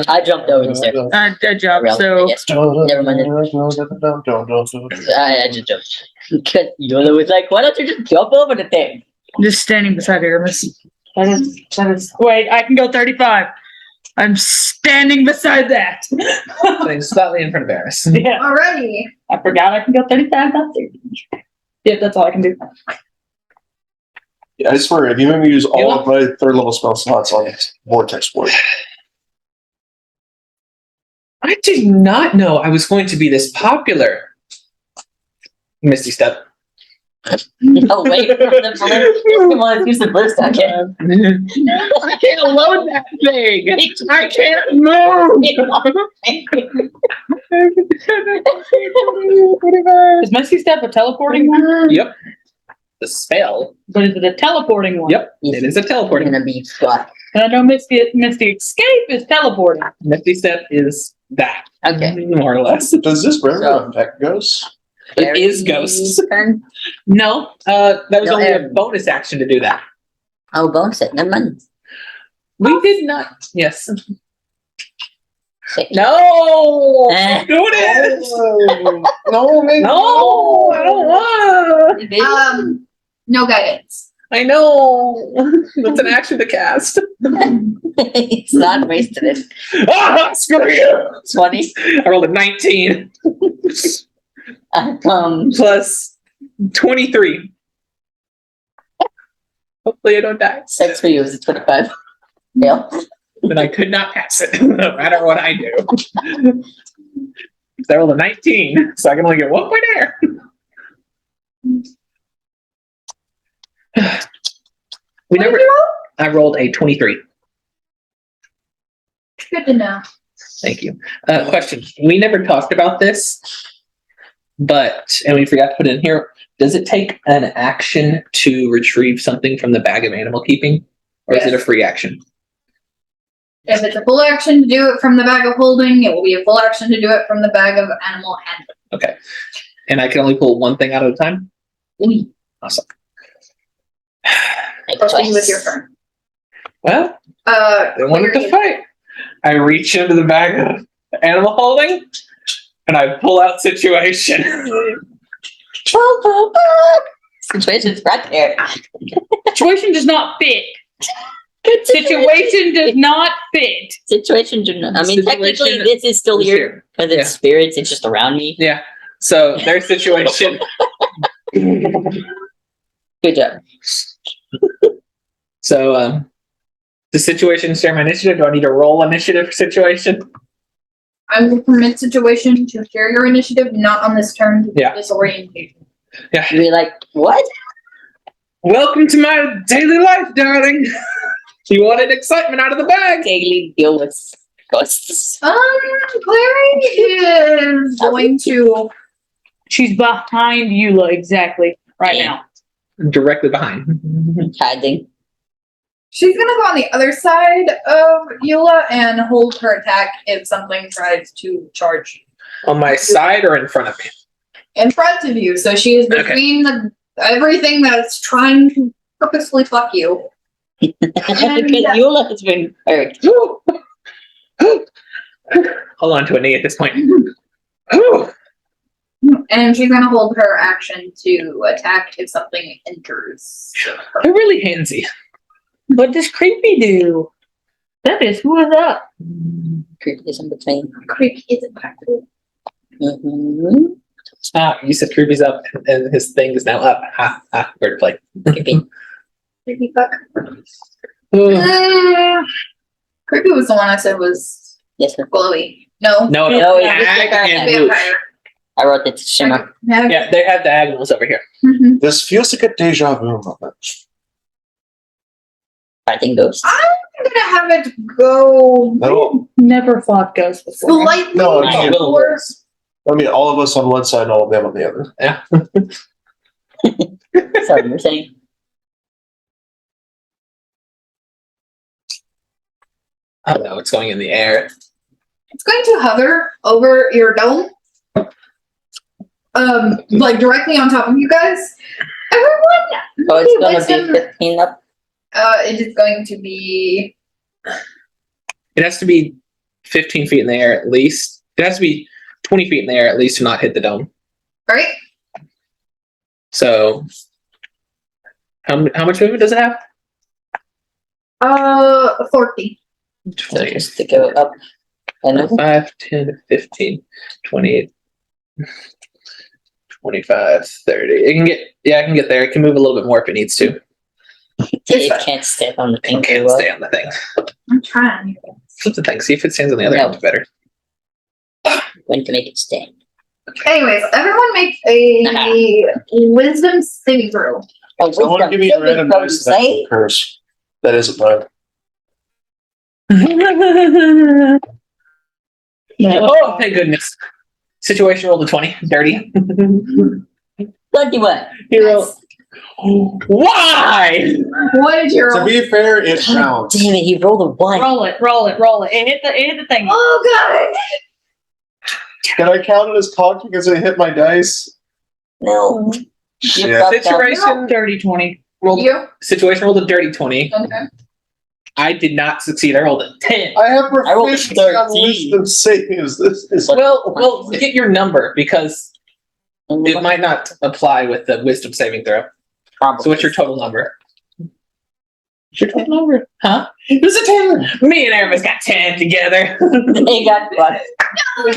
Speaker 1: I jumped over the stairs.
Speaker 5: I jumped,
Speaker 1: Railing,
Speaker 5: so
Speaker 1: yes. Never mind. I just jumped. Because Yola was like, why don't you just jump over the thing?
Speaker 5: just standing beside Aramis. That is. Wait, I can go 35. I'm standing beside that.
Speaker 2: So slightly in front of Eris.
Speaker 5: Yeah,
Speaker 4: alrighty.
Speaker 5: I forgot I can go 35. Not 30. Yeah, that's all I can do.
Speaker 6: Yeah, I swear, if you made me use all of my 3rd level spell slots on Vortex Ward.
Speaker 2: I did not know I was going to be this popular. Misty Step.
Speaker 1: Oh, wait. Come on, use the burst again.
Speaker 2: I can't load that thing. I can't move.
Speaker 5: Is Misty Step a teleporting one?
Speaker 2: Yep. The spell.
Speaker 5: But is it a teleporting one?
Speaker 2: Yep. It is a teleporting.
Speaker 1: Gonna be fucked.
Speaker 5: And I know Misty Escape is teleporting.
Speaker 2: Misty Step is that.
Speaker 1: Okay.
Speaker 2: More or less.
Speaker 6: Does this rarely
Speaker 1: So-
Speaker 6: affect ghosts?
Speaker 2: It is ghosts.
Speaker 1: Turn.
Speaker 2: No, that was
Speaker 1: No,
Speaker 2: only a
Speaker 1: Aaron.
Speaker 2: bonus action to do that.
Speaker 1: Oh, bonus it. Never mind.
Speaker 2: We did not. Yes.
Speaker 1: Sick.
Speaker 2: No.
Speaker 1: Eh.
Speaker 2: Do it.
Speaker 6: No,
Speaker 2: No, I don't want.
Speaker 4: No guidance.
Speaker 2: I know. That's an action to cast.
Speaker 1: It's not wasted it.
Speaker 2: Ah, screw you.
Speaker 1: 20.
Speaker 2: I rolled a 19 plus 23. Hopefully I don't die.
Speaker 1: 6 for you is a 25. Fail.
Speaker 2: But I could not pass it, no matter what I do. I rolled a 19, so I can only get 1 point there. We never. I rolled a 23.
Speaker 4: Good to know.
Speaker 2: Thank you. Question. We never talked about this, and we forgot to put it in here. Does it take an action to retrieve something from the bag of animal keeping? Or is it a free action?
Speaker 4: If it's a full action to do it from the bag of holding, it will be a full action to do it from the bag of animal handling.
Speaker 2: Okay. And I can only pull one thing out at a time? Awesome.
Speaker 4: Proceed with your turn.
Speaker 2: Well, they wanted to fight. I reach into the bag of animal holding, and I pull out situation.
Speaker 1: Situation's right there.
Speaker 5: Situation does not fit. Situation does not fit.
Speaker 1: Situation do not. I mean, technically,
Speaker 2: Situation
Speaker 1: this is still
Speaker 2: is
Speaker 1: here
Speaker 2: here.
Speaker 1: because it's
Speaker 2: Yeah.
Speaker 1: spirits. It's just around me.
Speaker 2: Yeah. So their situation.
Speaker 1: Good job.
Speaker 2: So the situation share my initiative. Do I need to roll initiative for situation?
Speaker 4: I will permit situation to share your initiative, not on this turn.
Speaker 2: Yeah.
Speaker 4: Disorientation.
Speaker 2: Yeah.
Speaker 1: You'd be like, what?
Speaker 2: Welcome to my daily life, darling. You wanted excitement out of the bag.
Speaker 1: Daily deal with ghosts.
Speaker 4: Clary is going to.
Speaker 5: She's behind Eula exactly right
Speaker 1: Yeah.
Speaker 5: now.
Speaker 2: Directly behind.
Speaker 1: Hiding.
Speaker 4: She's gonna go on the other side of Eula and hold her attack if something tries to charge you.
Speaker 2: On my side or in front of me?
Speaker 4: In front of you, so she is between everything that's trying to purposefully fuck you.
Speaker 1: Because Eula has been hurt.
Speaker 2: Hold on to a knee at this point.
Speaker 4: And she's gonna hold her action to attack if something enters.
Speaker 2: They're really handsy.
Speaker 5: What does Creepy do? That is who is up.
Speaker 1: Creep is in between.
Speaker 4: Creepy isn't practical.
Speaker 1: Mm-hmm.
Speaker 2: Ah, you said Kirby's up and his thing is now up. Ha ha. Word play.
Speaker 1: Creepy.
Speaker 4: Creepy fuck.
Speaker 2: Oh.
Speaker 4: Creepy was the one I said was
Speaker 1: Yes, sir.
Speaker 4: glowy. No.
Speaker 2: No,
Speaker 1: No, it's
Speaker 2: ag
Speaker 1: just
Speaker 2: and Luke.
Speaker 4: Vampire.
Speaker 1: I wrote it to Shimmer.
Speaker 2: Yeah, they have diagonals over here.
Speaker 4: Mhm.
Speaker 6: This feels like a deja vu moment.
Speaker 1: Fighting ghosts.
Speaker 4: I'm gonna have it go
Speaker 6: No,
Speaker 5: Never fought ghosts before.
Speaker 4: slightly
Speaker 6: No,
Speaker 2: I will.
Speaker 4: before.
Speaker 6: all of us on one side and all of them on the other.
Speaker 1: Sorry, you're saying.
Speaker 2: I don't know. It's going in the air.
Speaker 4: It's going to hover over your dome. Like directly on top of you guys. Everyone,
Speaker 1: Oh, it's gonna
Speaker 4: wisdom-
Speaker 1: be 15 up.
Speaker 4: it is going to be
Speaker 2: It has to be 15 feet in the air at least. It has to be 20 feet in the air at least to not hit the dome.
Speaker 4: right.
Speaker 2: So, how much movement does it have?
Speaker 4: 40.
Speaker 1: So just to go up. And
Speaker 2: 5, 10, 15, 28, 25, 30. It can get, I can get there. It can move a little bit more if it needs to.
Speaker 1: it can't stand on the thing.
Speaker 2: It can't stay on the thing.
Speaker 4: I'm trying.
Speaker 2: Flip the thing. See if it stands on the other
Speaker 1: No.
Speaker 2: end better.
Speaker 1: When to make it stand.
Speaker 4: Anyways, everyone make a wisdom saving throw.
Speaker 1: Oh,
Speaker 6: Someone
Speaker 1: wisdom
Speaker 6: give me a
Speaker 1: saving
Speaker 6: random
Speaker 1: throw,
Speaker 6: dice
Speaker 1: say?
Speaker 6: that curse. That isn't mine.
Speaker 2: Oh, thank goodness. Situation rolled a 20. Dirty.
Speaker 1: 21.
Speaker 2: Hero. Why?
Speaker 4: What did you
Speaker 6: To
Speaker 4: roll?
Speaker 6: be fair, it
Speaker 1: God
Speaker 6: counts.
Speaker 1: damn it, he rolled a 1.
Speaker 5: Roll it, roll it, roll it. It hit the thing.
Speaker 4: Oh god!
Speaker 6: Can I count it as cocked because it hit my dice?
Speaker 1: No.
Speaker 6: Shit.
Speaker 1: You fucked up.
Speaker 2: Situation
Speaker 5: Dirty 20.
Speaker 2: rolled.
Speaker 4: You?
Speaker 2: Situation rolled a dirty 20.
Speaker 4: Okay.
Speaker 2: I did not succeed. I rolled a 10.
Speaker 6: I have
Speaker 1: I rolled a
Speaker 6: proficiency on
Speaker 1: 13.
Speaker 6: wisdom savings. This is
Speaker 2: Well, get your number because it might not apply with the wisdom saving throw.
Speaker 1: Probably.
Speaker 2: So what's your total number? What's your total number? Huh? It's a 10. Me and Aramis got 10 together.
Speaker 1: They got fucked.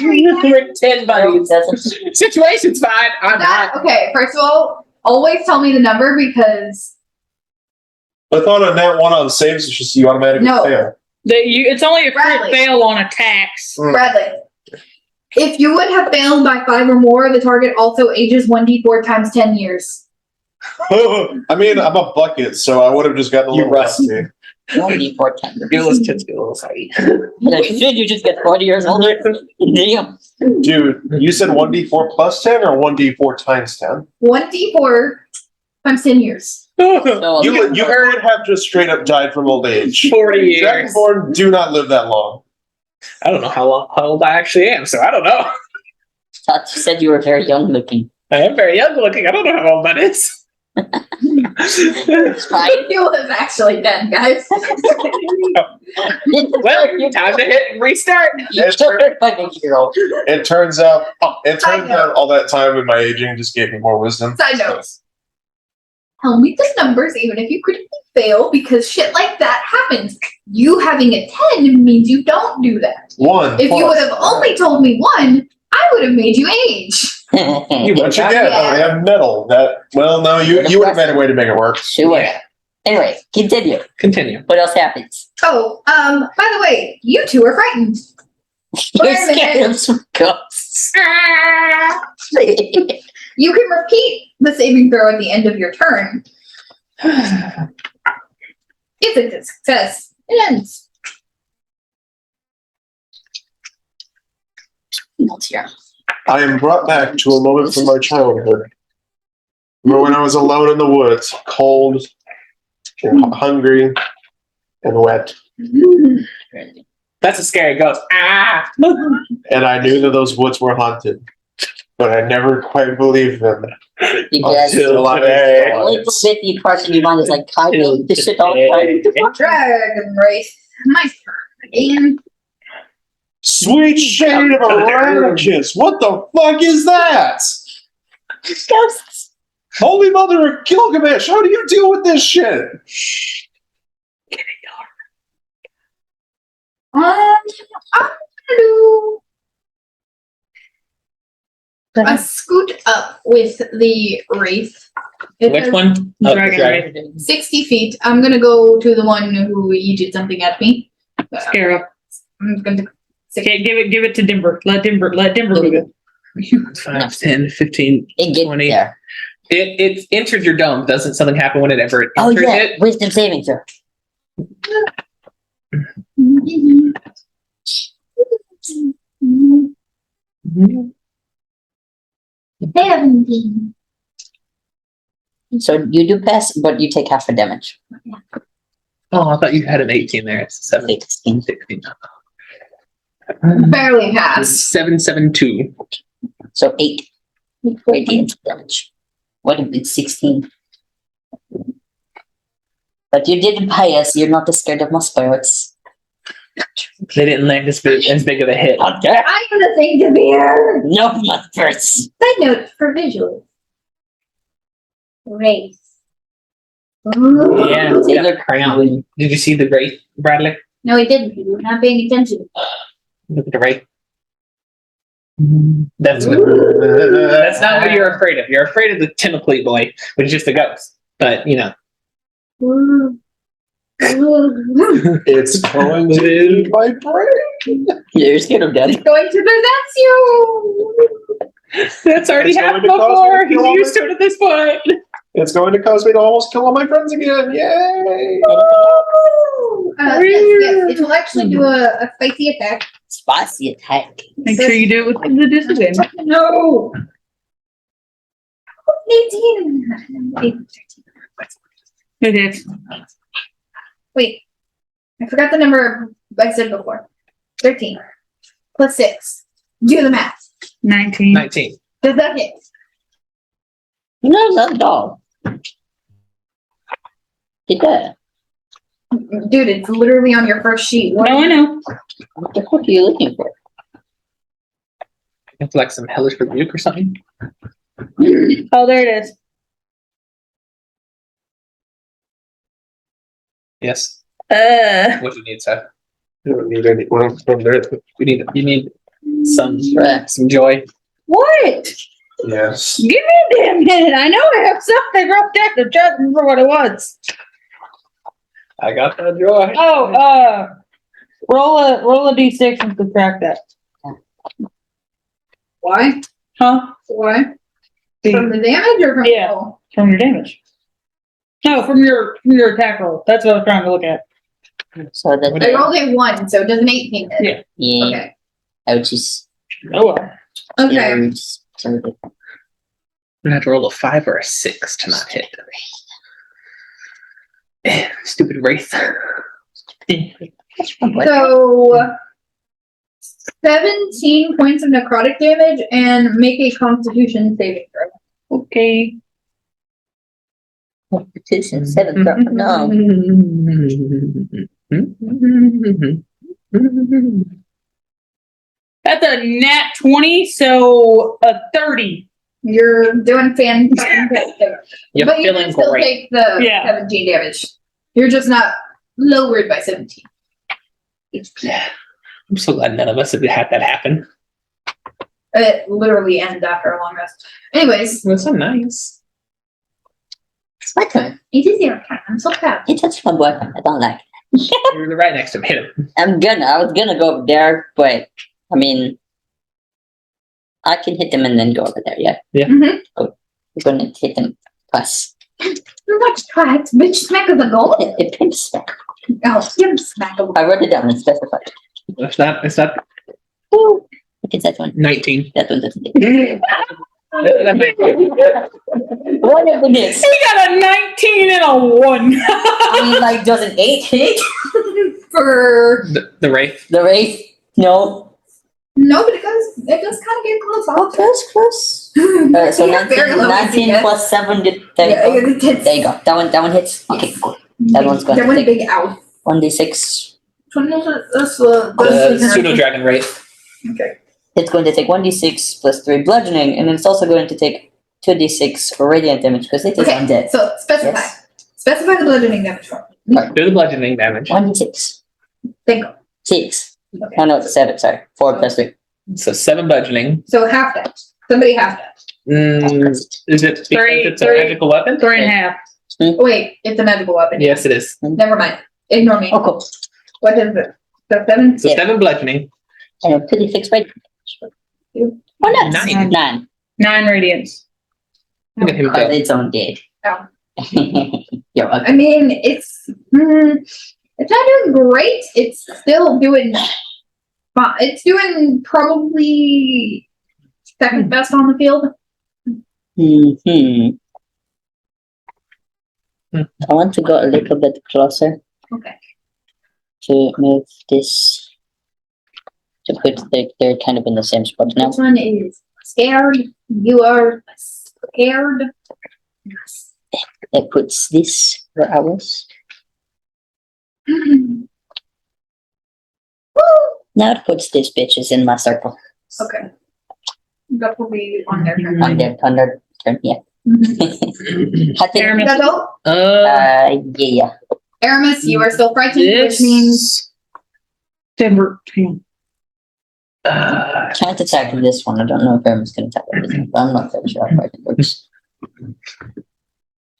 Speaker 2: We're 10 buddies.
Speaker 1: Doesn't-
Speaker 2: Situation's fine. I'm
Speaker 4: That,
Speaker 2: not.
Speaker 4: okay, first of all, always tell me the number because
Speaker 6: I thought on that one on saves, it's just you automatically
Speaker 4: No.
Speaker 6: fail.
Speaker 5: It's only a crit
Speaker 4: Bradley.
Speaker 5: fail on attacks.
Speaker 4: Bradley, if you would have failed by 5 or more, the target also ages 1d4 times 10 years.
Speaker 6: I mean, I'm a bucket, so I would have just gotten a
Speaker 2: You
Speaker 6: little
Speaker 2: rusty.
Speaker 6: rusty.
Speaker 1: 1d4 10.
Speaker 2: Eula's kids get a little sorry.
Speaker 1: Should you just get 40 years older? Damn.
Speaker 6: Dude, you said 1d4 plus 10 or 1d4 times 10?
Speaker 4: 1d4 times 10 years.
Speaker 1: So,
Speaker 6: You would have just straight up died from old age.
Speaker 2: 40 years.
Speaker 6: Dragonborn do not live that long.
Speaker 2: I don't know how old I actually am, so I don't know.
Speaker 1: thought you said you were very young looking.
Speaker 2: I am very young looking. I don't know how old that is.
Speaker 1: It's fine.
Speaker 4: He was actually dead, guys.
Speaker 2: Well, time to hit and restart.
Speaker 1: You killed her fucking hero.
Speaker 6: It turns out all that time in my aging just gave me more wisdom.
Speaker 4: Side notes. Tell me the numbers even if you critically fail because shit like that happens. You having a 10 means you don't do that.
Speaker 6: 1.
Speaker 4: If you
Speaker 6: plus.
Speaker 4: would have only told me 1, I would have made you age.
Speaker 2: You
Speaker 6: But you get, I have metal. No, you would have made a way to make it work.
Speaker 1: Sure. Anyway, continue.
Speaker 2: Continue.
Speaker 1: What else happens?
Speaker 4: Oh, by the way, you two are frightened.
Speaker 1: You're
Speaker 4: Wait a minute.
Speaker 1: scared of some ghosts.
Speaker 4: You can repeat the saving throw at the end of your turn. If it's a success, it ends.
Speaker 1: What's here?
Speaker 6: I am brought back to a moment from my childhood. Remember when I was alone in the woods, cold and hungry and wet.
Speaker 2: That's a scary ghost. Ah!
Speaker 6: And I knew that those woods were haunted. But I never quite believed them.
Speaker 1: Because
Speaker 6: Until
Speaker 1: the
Speaker 6: today.
Speaker 1: only bit part of your mind is like, I do this shit all the time.
Speaker 4: Dragon race. My turn again.
Speaker 6: Sweet shade of Arachis! What the fuck is that?
Speaker 1: Ghosts.
Speaker 6: Holy mother of Gilgamesh, how do you deal with this shit?
Speaker 4: I'm gonna do a scoot up with the wraith. It
Speaker 2: Which
Speaker 4: has
Speaker 2: one? Oh,
Speaker 5: Dragon
Speaker 2: dragon.
Speaker 5: Race.
Speaker 4: 60 feet. I'm gonna go to the one who yeeted something at me.
Speaker 5: Scare up.
Speaker 4: I'm gonna
Speaker 5: Okay, give it to Dimber. Let Dimber move it.
Speaker 2: 5, 10, 15.
Speaker 1: It gets
Speaker 2: 20.
Speaker 1: there.
Speaker 2: It enters your dome. Doesn't something happen when it ever
Speaker 1: Oh
Speaker 2: enters
Speaker 1: yeah,
Speaker 2: it?
Speaker 1: wisdom saving throw. So you do pass, but you take half the damage.
Speaker 2: Oh, I thought you had an 18 there. It's
Speaker 1: 16.
Speaker 2: 16.
Speaker 4: Barely half.
Speaker 2: 772.
Speaker 1: So 8 radiant damage. What if it's 16? But you didn't pay us. You're not scared of my spirits.
Speaker 2: They didn't land as big of a hit.
Speaker 1: Okay.
Speaker 4: I'm gonna think to be here.
Speaker 1: No, my spirits.
Speaker 4: Side note for visuals. Race. Ooh.
Speaker 2: Yeah, it's got a crown. Did you see the wraith, Bradley?
Speaker 4: No, he didn't. He was not paying attention.
Speaker 2: Look at the wraith. That's not what you're afraid of. You're afraid of the tentacly boy, which is just a ghost. But you know,
Speaker 4: Ooh. Ooh.
Speaker 6: It's going to be my brain.
Speaker 1: Yeah, you're scared of death.
Speaker 4: It's going to possess you.
Speaker 2: that's already
Speaker 6: It's
Speaker 2: happened
Speaker 6: going to cause
Speaker 2: before.
Speaker 6: me to
Speaker 2: He's
Speaker 6: kill
Speaker 2: used to it at this point.
Speaker 6: It's going to cause me to almost kill all my friends again. Yay!
Speaker 4: Yes, it will actually do a spicy attack.
Speaker 1: Spicy attack.
Speaker 5: Make sure you do it with the disadvantage.
Speaker 4: No. 18.
Speaker 5: It is.
Speaker 4: Wait, I forgot the number I said before. 13 plus 6. Do the math.
Speaker 5: 19.
Speaker 2: 19.
Speaker 4: Does that hit?
Speaker 1: No, not at all. It does.
Speaker 4: Dude, it's literally on your first sheet. What?
Speaker 5: No, I know.
Speaker 1: What the fuck are you looking for?
Speaker 2: It's like some hellish rebuke or something.
Speaker 5: Oh, there it is.
Speaker 2: Yes. What do you need, sir?
Speaker 6: You don't need any. Well, from there.
Speaker 2: You need some
Speaker 1: Right.
Speaker 2: some joy.
Speaker 5: What?
Speaker 6: Yes.
Speaker 5: Give me a damn minute. I know I have something wrote down. I'm trying to remember what it was.
Speaker 2: I got that joy.
Speaker 5: Oh, roll a d6 and subtract that.
Speaker 4: Why?
Speaker 5: Huh?
Speaker 4: Why? From the damage or from
Speaker 5: Yeah.
Speaker 4: the roll?
Speaker 5: From your damage. No, from your attack roll. That's what I was trying to look at.
Speaker 1: So that
Speaker 4: I rolled a 1, so it does an 18 hit.
Speaker 5: Yeah.
Speaker 1: yeah,
Speaker 4: Okay.
Speaker 1: ouchies.
Speaker 5: Oh well.
Speaker 4: Okay.
Speaker 1: So
Speaker 2: I have to roll a 5 or a 6 to not hit. Stupid wraith.
Speaker 4: So 17 points of necrotic damage and make a constitution saving throw.
Speaker 5: Okay.
Speaker 1: competition 7 no.
Speaker 5: That's a nat 20, so a 30.
Speaker 4: You're doing fantastic.
Speaker 2: You're
Speaker 4: But you
Speaker 2: feeling
Speaker 4: can still
Speaker 2: great.
Speaker 4: take the
Speaker 5: Yeah.
Speaker 4: 17 damage. You're just not lowered by 17.
Speaker 2: I'm so glad none of us have had that happen.
Speaker 4: It literally ends after a long rest. Anyways,
Speaker 2: That's so nice.
Speaker 1: It's my turn.
Speaker 4: it is your turn. I'm so proud.
Speaker 1: He touched my boyfriend. I don't like it.
Speaker 2: You're right next to him. Hit him.
Speaker 1: I was gonna go over there, but I mean, I can hit them and then go over there, yeah?
Speaker 2: Yeah.
Speaker 4: Mhm.
Speaker 1: Oh, we're gonna hit them plus.
Speaker 4: Let's try it. Bitch, smack of the gold.
Speaker 1: It pimps smack.
Speaker 4: Oh, give him smack of
Speaker 1: I wrote it down and specified.
Speaker 2: It's not
Speaker 1: Ooh. What is that one?
Speaker 2: 19.
Speaker 1: That one doesn't hit.
Speaker 2: That might be-
Speaker 1: One of them is.
Speaker 5: He got a 19 and a 1.
Speaker 1: I mean, like, does an 8 hit?
Speaker 4: For
Speaker 2: the wraith.
Speaker 1: The wraith? No.
Speaker 4: no, but it does kind of get close.
Speaker 1: Oh, close. So
Speaker 4: Yeah, very
Speaker 1: 19,
Speaker 4: low
Speaker 1: 19
Speaker 4: AC,
Speaker 1: plus 7 did. There
Speaker 4: yeah,
Speaker 1: you go.
Speaker 4: it hits.
Speaker 1: There you go. That one hits. Okay. That one's going
Speaker 4: That
Speaker 1: to
Speaker 4: one
Speaker 1: take
Speaker 4: big ow.
Speaker 1: 1d6.
Speaker 2: The pseudo dragon wraith.
Speaker 4: Okay.
Speaker 1: It's going to take 1d6 plus 3 bludgeoning, and it's also going to take 2d6 radiant damage because it is
Speaker 4: Okay,
Speaker 1: undead.
Speaker 4: so specify.
Speaker 1: Yes.
Speaker 4: Specify the bludgeoning damage for me.
Speaker 2: Do the bludgeoning damage.
Speaker 1: 1d6.
Speaker 4: Bingo.
Speaker 1: 6.
Speaker 4: Okay.
Speaker 1: Oh no, 7, sorry. 4 plus 3.
Speaker 2: So 7 bludgeoning.
Speaker 4: So half that. Somebody half that.
Speaker 2: Is it because
Speaker 5: Three-
Speaker 2: it's a
Speaker 5: three.
Speaker 2: magical weapon?
Speaker 5: 3.5.
Speaker 4: Wait, it's a magical weapon.
Speaker 2: Yes, it is.
Speaker 4: Never mind. Ignore me.
Speaker 1: Oh, cool.
Speaker 4: What is it? So 7?
Speaker 2: So
Speaker 1: Yeah.
Speaker 2: 7 bludgeoning.
Speaker 1: And a 2d6 radiant damage. Oh, no.
Speaker 2: 9.
Speaker 1: 9.
Speaker 5: 9 radiance.
Speaker 2: Okay, here we
Speaker 1: Because
Speaker 2: go.
Speaker 1: it's undead.
Speaker 4: Oh.
Speaker 1: You're welcome.
Speaker 4: I mean, it's It's not doing great. It's still doing fine. It's doing probably second best on the field.
Speaker 1: Hmm. I want to go a little bit closer
Speaker 4: Okay.
Speaker 1: to move this. To put they're kind of in the same spot now.
Speaker 4: This one is scared. You are scared.
Speaker 1: It puts this where I was.
Speaker 4: Woo!
Speaker 1: Now it puts these bitches in my circle.
Speaker 4: Okay. That will be on their turn.
Speaker 1: On their turn, yeah.
Speaker 4: Mhm.
Speaker 1: I think.
Speaker 5: Aramis.
Speaker 4: That's all.
Speaker 1: Yeah.
Speaker 4: Aramis, you are still frightened, which means
Speaker 5: Denver.
Speaker 1: Can't attack this one. I don't know if Irma's gonna attack this one, but I'm not very sure how it works.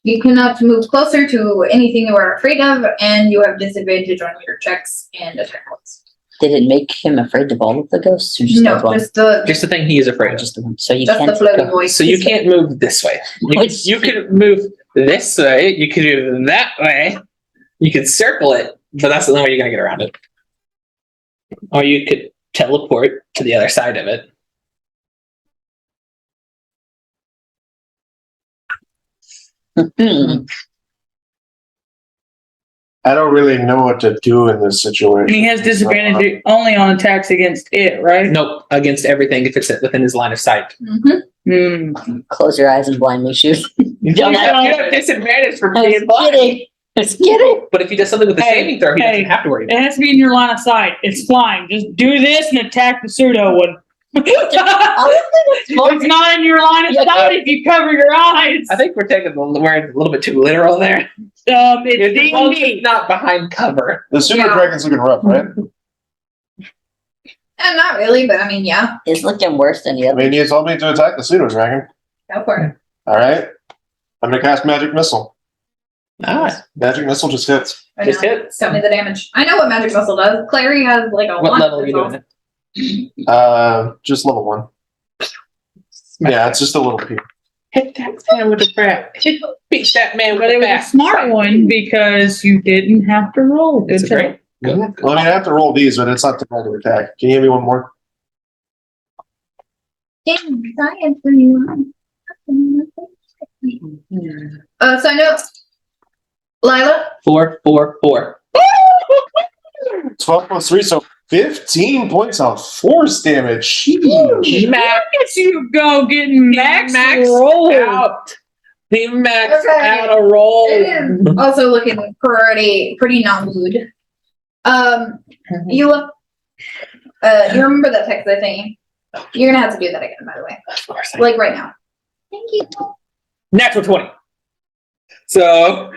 Speaker 4: you cannot move closer to anything you are afraid of, and you have disadvantage on your checks and attack rolls.
Speaker 1: Did it make him afraid of all of the ghosts, or just
Speaker 4: No,
Speaker 1: that one?
Speaker 4: just the
Speaker 2: Just the thing he is afraid of.
Speaker 1: Just the one. So you
Speaker 4: just the
Speaker 1: can't
Speaker 4: floating
Speaker 1: go.
Speaker 4: voice.
Speaker 2: So you can't move this way. You could move this way. You could move that way. You could circle it, but that's the only way you're gonna get around it. Or you could teleport to the other side of it.
Speaker 1: Hmm.
Speaker 6: I don't really know what to do in this situation.
Speaker 5: He has disadvantage only on attacks against it, right?
Speaker 2: Nope, against everything if it's within his line of sight.
Speaker 4: Mm-hmm.
Speaker 1: Close your eyes and blindly shoot.
Speaker 2: You don't have disadvantage for
Speaker 1: I
Speaker 2: being
Speaker 1: was
Speaker 2: blind.
Speaker 1: kidding. I was kidding.
Speaker 2: But if he does something with a
Speaker 5: Hey,
Speaker 2: saving throw, he
Speaker 5: hey.
Speaker 2: doesn't have to worry about
Speaker 5: It has to be in your line of sight. It's flying. Just do this and attack the pseudo one. It's not in your line of sight if you cover your eyes.
Speaker 2: I think we're a little bit too literal there.
Speaker 5: It's
Speaker 2: It's
Speaker 5: D&D.
Speaker 2: not behind cover.
Speaker 6: The Super
Speaker 4: Yeah.
Speaker 6: Dragon's looking rough, right?
Speaker 4: Not really, but I mean, yeah.
Speaker 1: It's looking worse than the
Speaker 6: I
Speaker 1: other.
Speaker 6: mean, you told me to attack the Pseudo Dragon.
Speaker 4: Go for it.
Speaker 6: All right. I'm gonna cast Magic Missile.
Speaker 2: Ah,
Speaker 6: Magic Missile just hits.
Speaker 4: I
Speaker 2: just
Speaker 4: know.
Speaker 2: hit.
Speaker 4: Tell me the damage. I know what magic muscle does. Clary has like a
Speaker 2: What
Speaker 4: one.
Speaker 2: level are you doing it?
Speaker 6: Just level 1. Yeah, it's just a little peak.
Speaker 2: Hit that man with the bat. Beat that man with
Speaker 5: But it
Speaker 2: the
Speaker 5: was
Speaker 2: bat.
Speaker 5: a smart one because you didn't have to roll. Good
Speaker 2: It's
Speaker 5: job.
Speaker 2: great. Good.
Speaker 6: Well, I mean, I have to roll these, but it's not the roll to attack. Can you give me one more?
Speaker 4: Science for you. So I know Lila.
Speaker 2: 4, 4, 4.
Speaker 6: 12 plus 3, so 15 points of force damage. Sheesh.
Speaker 2: Max
Speaker 5: Look at you go getting max roll.
Speaker 2: out. He maxed
Speaker 4: Okay.
Speaker 2: out a roll.
Speaker 4: It is also looking pretty not good. You look. You remember that text I sent you? You're gonna have to do that again, by the way.
Speaker 2: Of course.
Speaker 4: Like right now. Thank you.
Speaker 2: Natural 20. So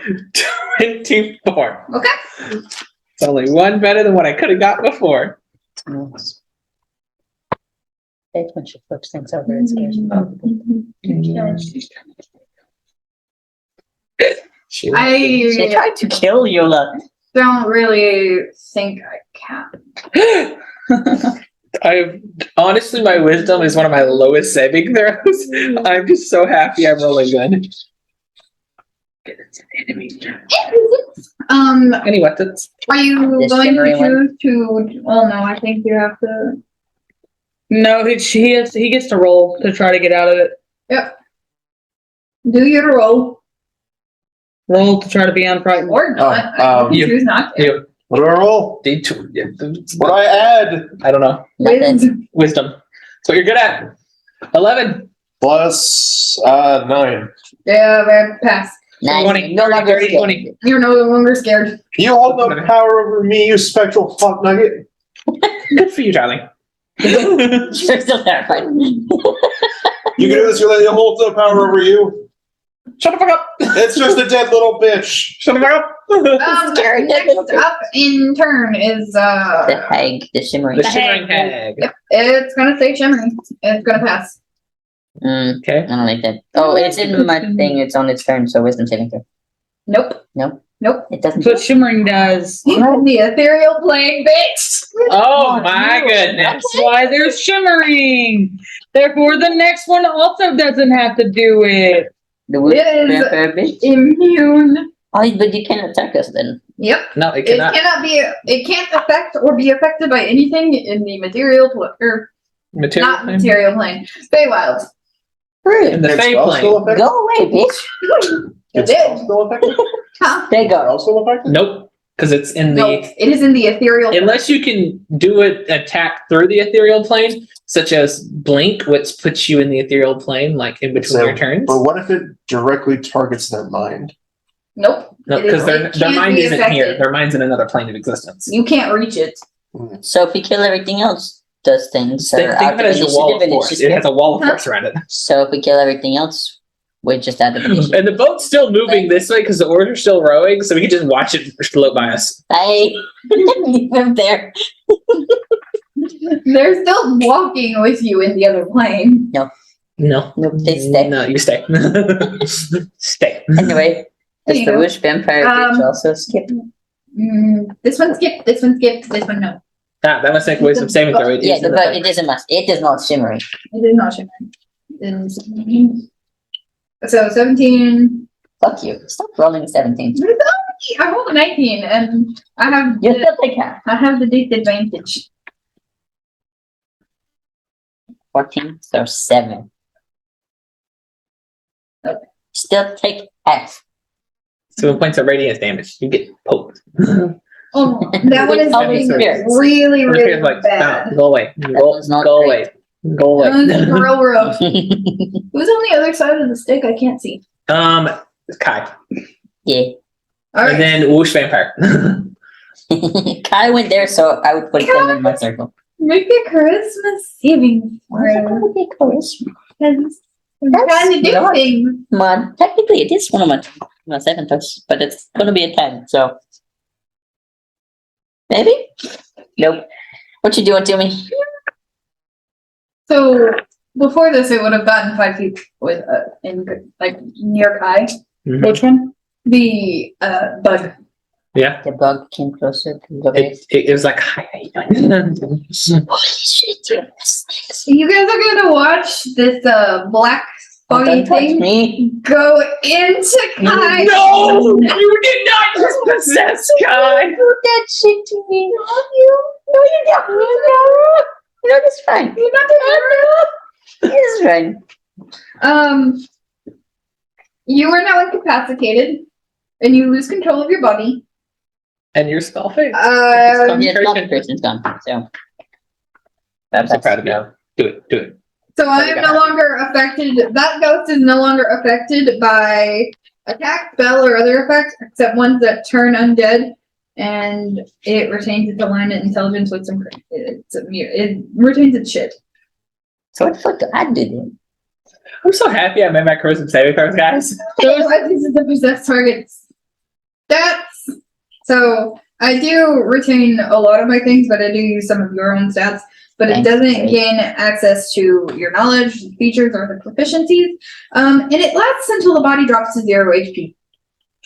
Speaker 2: 24.
Speaker 4: Okay.
Speaker 2: It's only one better than what I could have got before.
Speaker 1: Nice. Hey, when she flips things over, it scares me. She tried to kill Yola.
Speaker 4: Don't really think I can.
Speaker 2: Honestly, my wisdom is one of my lowest saving throws. I'm just so happy I'm rolling good. Any weapons?
Speaker 4: Are you
Speaker 1: This
Speaker 4: going to
Speaker 1: shimmering one?
Speaker 4: choose to? Well, no. I think you have to.
Speaker 5: No, he gets to roll to try to get out of it.
Speaker 4: Yep. Do your roll
Speaker 5: Roll to try to be unfrightened.
Speaker 4: or not.
Speaker 2: you-
Speaker 4: choose not to.
Speaker 2: You.
Speaker 6: What do I roll?
Speaker 2: D2. Yeah,
Speaker 6: What do I add?
Speaker 2: I don't know.
Speaker 1: Nothing.
Speaker 2: Wisdom. That's what you're good at. 11.
Speaker 6: Plus 9.
Speaker 4: Yeah, very pass.
Speaker 1: Nice.
Speaker 2: 20,
Speaker 1: No longer
Speaker 2: 30,
Speaker 1: scared.
Speaker 2: 20.
Speaker 4: You're no longer scared.
Speaker 6: You hold no power over me, you spectral fuck nugget.
Speaker 2: Good for you, darling.
Speaker 1: You're still terrified.
Speaker 6: You can do this, you let you hold no power over you.
Speaker 2: Shut the fuck up.
Speaker 6: It's just a dead little bitch.
Speaker 2: Shut the fuck up.
Speaker 1: Scary.
Speaker 4: Next up in turn is
Speaker 1: The hag, the shimmering.
Speaker 2: The shimmering hag.
Speaker 4: Yep, it's gonna say shimmering. It's gonna pass.
Speaker 2: Okay.
Speaker 1: I don't like that. Oh, it's in my thing. It's on its turn, so wisdom saving throw.
Speaker 4: Nope.
Speaker 1: Nope.
Speaker 4: Nope.
Speaker 1: It doesn't.
Speaker 5: That's what shimmering does.
Speaker 4: The ethereal plane, bitch.
Speaker 2: Oh my goodness.
Speaker 5: That's why there's shimmering. Therefore, the next one also doesn't have to do it.
Speaker 1: The wood
Speaker 4: It is
Speaker 1: vampire bitch.
Speaker 4: immune
Speaker 1: Oh, but you can't attack us then.
Speaker 4: Yep.
Speaker 2: No, it
Speaker 4: It
Speaker 2: cannot.
Speaker 4: it can't affect or be affected by anything in the or
Speaker 2: Material
Speaker 4: not
Speaker 2: plane?
Speaker 4: material plane. Feywild.
Speaker 1: Rude.
Speaker 2: In the
Speaker 6: Its
Speaker 2: Fey
Speaker 6: spell
Speaker 2: plane.
Speaker 6: still affected?
Speaker 1: Go away, bitch.
Speaker 6: Its
Speaker 4: It
Speaker 6: spell
Speaker 4: did.
Speaker 6: still affected?
Speaker 4: Huh?
Speaker 1: There you
Speaker 6: Spell
Speaker 1: go.
Speaker 6: still affected?
Speaker 2: Nope. Because it's in
Speaker 4: No,
Speaker 2: the.
Speaker 4: it is in the ethereal.
Speaker 2: Unless you can do an attack through the ethereal plane, such as blink, which puts you in the ethereal plane, like in between
Speaker 6: So,
Speaker 2: your turns.
Speaker 6: But what if it directly targets their mind?
Speaker 4: Nope.
Speaker 2: No,
Speaker 4: it is-
Speaker 2: because
Speaker 4: it
Speaker 2: their
Speaker 4: can't
Speaker 2: mind
Speaker 4: be
Speaker 2: isn't
Speaker 4: affected.
Speaker 2: here. Their mind's in another plane of existence.
Speaker 4: You can't reach it.
Speaker 1: So if we kill everything else, does things
Speaker 2: Think,
Speaker 1: are
Speaker 2: think
Speaker 1: out
Speaker 2: of
Speaker 1: of
Speaker 2: it as your wall
Speaker 1: initiative
Speaker 2: of
Speaker 1: and it's
Speaker 2: force.
Speaker 1: just
Speaker 2: It has a wall of
Speaker 4: Huh?
Speaker 2: force around it.
Speaker 1: so if we kill everything else, we're just out of initiative.
Speaker 2: And the boat's still moving this way because the oars are still rowing, so we can just watch it float by us.
Speaker 1: I leave them there.
Speaker 4: They're still walking with you in the other plane.
Speaker 2: No.
Speaker 1: Nope, they stay.
Speaker 2: No, you stay. Stay.
Speaker 1: Anyway, does the
Speaker 4: Anywho,
Speaker 1: wish vampire bitch also skip?
Speaker 4: This one skipped. This one skipped. This one no.
Speaker 2: That must make wisdom saving throw.
Speaker 1: Yeah, but it isn't much. It is not shimmering.
Speaker 4: It is not shimmering. It is 17. So 17.
Speaker 1: Fuck you. Stop rolling 17.
Speaker 4: I rolled a 19, and I have
Speaker 1: You still take half.
Speaker 4: I have the disadvantage.
Speaker 1: 14, so 7.
Speaker 4: Okay.
Speaker 1: Still take half.
Speaker 2: 7 points of radiant damage. You get poked.
Speaker 4: Oh, that one is
Speaker 1: All
Speaker 4: looking
Speaker 1: these spirits.
Speaker 4: really,
Speaker 2: It's
Speaker 4: really
Speaker 2: like,
Speaker 4: bad.
Speaker 2: stop, go away. Go,
Speaker 1: was not
Speaker 2: go
Speaker 1: great.
Speaker 2: away. Go away.
Speaker 4: That was real rough. Who's on the other side of the stick? I can't see.
Speaker 2: Kai.
Speaker 1: Yeah.
Speaker 4: All
Speaker 2: And
Speaker 4: right.
Speaker 2: then whoosh vampire.
Speaker 1: Kai went there, so I would put him in my circle.
Speaker 4: Make a charisma saving
Speaker 1: Why is it
Speaker 4: throw.
Speaker 1: gonna be charisma?
Speaker 4: Because I'm
Speaker 1: That's
Speaker 4: trying to do
Speaker 1: not-
Speaker 4: things.
Speaker 1: Come on. Technically, it is one of my second touch, but it's gonna be a 10, so. Maybe? Nope. What you doing to me?
Speaker 4: So before this, it would have gotten 5 feet with in like near Kai.
Speaker 5: Which one?
Speaker 4: The bug.
Speaker 2: Yeah.
Speaker 1: The bug came closer to the base.
Speaker 2: It was like, hi, how you doing?
Speaker 1: Holy shit, you're
Speaker 4: You guys are gonna watch this black foggy
Speaker 1: Don't touch
Speaker 4: thing
Speaker 1: me.
Speaker 4: go into Kai.
Speaker 2: No! You did not just possess Kai!
Speaker 1: Don't do that shit to me. No, you don't. No, that's fine.
Speaker 4: You're not doing
Speaker 1: It's fine.
Speaker 4: You are now incapacitated, and you lose control of your body.
Speaker 2: And your spell fades.
Speaker 1: Yeah, the concentration is gone, so.
Speaker 2: I'm so proud of you. Do it, do it.
Speaker 4: So I am no longer affected. That ghost is no longer affected by attack, spell, or other effects, except ones that turn undead. And it retains its alignment, intelligence with some. It retains its shit.
Speaker 1: So what the fuck do I do then?
Speaker 2: I'm so happy I made my charisma saving throws, guys.
Speaker 4: Otherwise, this is the possessed target's stats. So I do retain a lot of my things, but I do use some of your own stats. But it
Speaker 1: Thanks.
Speaker 4: doesn't gain access to your knowledge, features, or the proficiencies. And it lasts until the body drops to 0 HP.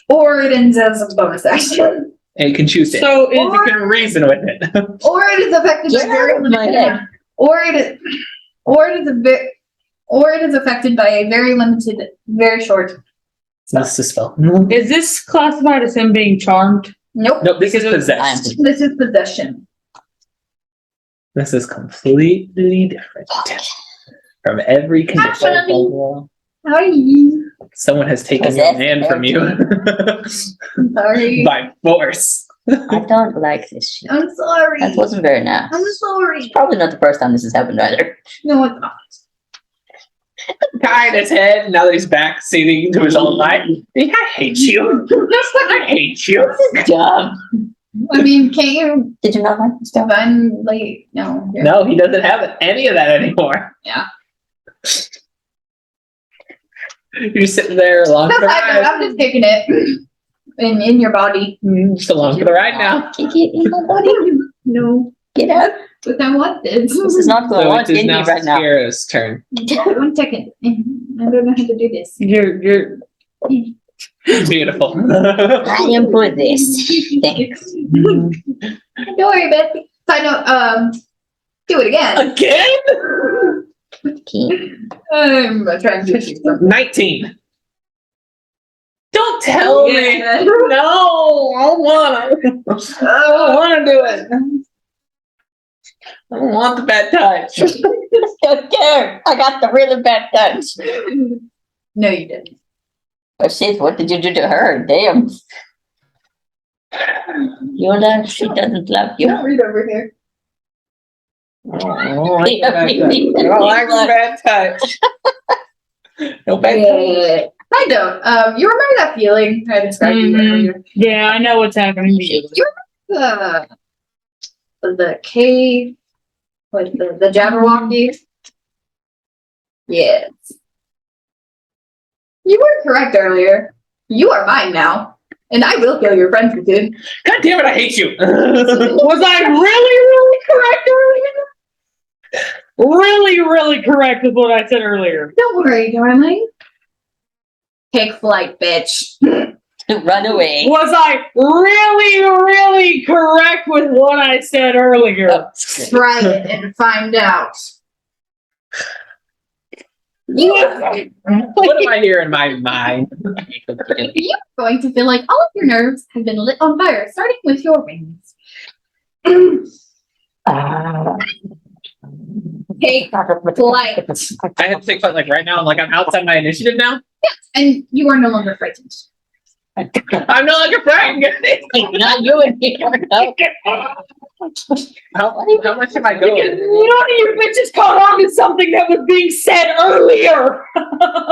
Speaker 4: Or it ends as a bonus action.
Speaker 2: And you can choose it.
Speaker 5: So is
Speaker 2: You can reason with it.
Speaker 4: Or it is affected by
Speaker 1: Get
Speaker 4: very
Speaker 1: out of my
Speaker 4: limited
Speaker 1: head.
Speaker 4: amount. Or it is affected by a very limited, very short.
Speaker 2: That's the spell.
Speaker 5: is this classified as him being charmed?
Speaker 4: Nope.
Speaker 2: Nope, this is
Speaker 5: Because
Speaker 2: possessed.
Speaker 4: This is possession.
Speaker 2: This is completely different from every condition.
Speaker 4: Actually- Hi.
Speaker 2: Someone has taken your
Speaker 1: Possessed
Speaker 2: man from you
Speaker 4: Sorry.
Speaker 2: by force.
Speaker 1: I don't like this shit.
Speaker 4: I'm sorry.
Speaker 1: That wasn't very nice.
Speaker 4: I'm sorry.
Speaker 1: Probably not the first time this has happened either.
Speaker 4: No, it's not.
Speaker 2: Guy in his head, now that he's back seating to his own life. I hate you. I hate you.
Speaker 1: Dumb.
Speaker 4: I mean, can't you
Speaker 1: Did you not like this stuff?
Speaker 4: find like no? Here.
Speaker 2: No, he doesn't have any of that anymore.
Speaker 4: Yeah.
Speaker 2: You're sitting there along for the
Speaker 4: I'm
Speaker 2: ride.
Speaker 4: just taking it in your body.
Speaker 2: Just along for the ride now.
Speaker 1: Kick it in my body.
Speaker 4: No,
Speaker 1: Get out.
Speaker 4: but I want this.
Speaker 1: This is not going
Speaker 2: So
Speaker 1: on
Speaker 2: it is
Speaker 1: in me
Speaker 2: now
Speaker 1: right now.
Speaker 2: Sphera's turn.
Speaker 4: 1 second. I don't know how to do this.
Speaker 5: You're
Speaker 2: Beautiful.
Speaker 1: I am for this. Thanks.
Speaker 4: Don't worry, Betsy. Side note, do it again.
Speaker 2: Again?
Speaker 1: Okay.
Speaker 4: I'm trying to do something.
Speaker 2: 19. Don't tell me.
Speaker 4: Yeah.
Speaker 2: No, I don't wanna. I don't wanna do it. I don't want the bad touch.
Speaker 1: Don't care. I got the really bad touch.
Speaker 4: No, you didn't.
Speaker 1: Oh shit, what did you do to her? Damn. Yola, she doesn't love you.
Speaker 4: Don't read over here.
Speaker 2: I don't like the bad touch. I don't like the bad touch. No bad touch.
Speaker 4: Yeah. I don't. You remember that feeling I described to you earlier?
Speaker 5: Yeah, I know what's happening to you.
Speaker 4: The cave with the Jabberwocky? Yes. You were correct earlier. You are mine now. And I will kill your friends with it.
Speaker 2: God damn it, I hate you.
Speaker 5: Was I really correct earlier? Really correct with what I said earlier.
Speaker 4: Don't worry, darling. Take flight, bitch.
Speaker 1: Run away.
Speaker 5: Was I really correct with what I said earlier?
Speaker 4: Try it and find out.
Speaker 5: What?
Speaker 2: What am I hearing in my mind?
Speaker 4: You're going to feel like all of your nerves have been lit on fire, starting with your wings. Take flight.
Speaker 2: I have to take flight like right now. I'm outside my initiative now.
Speaker 4: And you are no longer frightened.
Speaker 2: I'm no longer frightened.
Speaker 1: Not you and me.
Speaker 2: How much am I going?
Speaker 5: None of you bitches caught on to something that was being said earlier.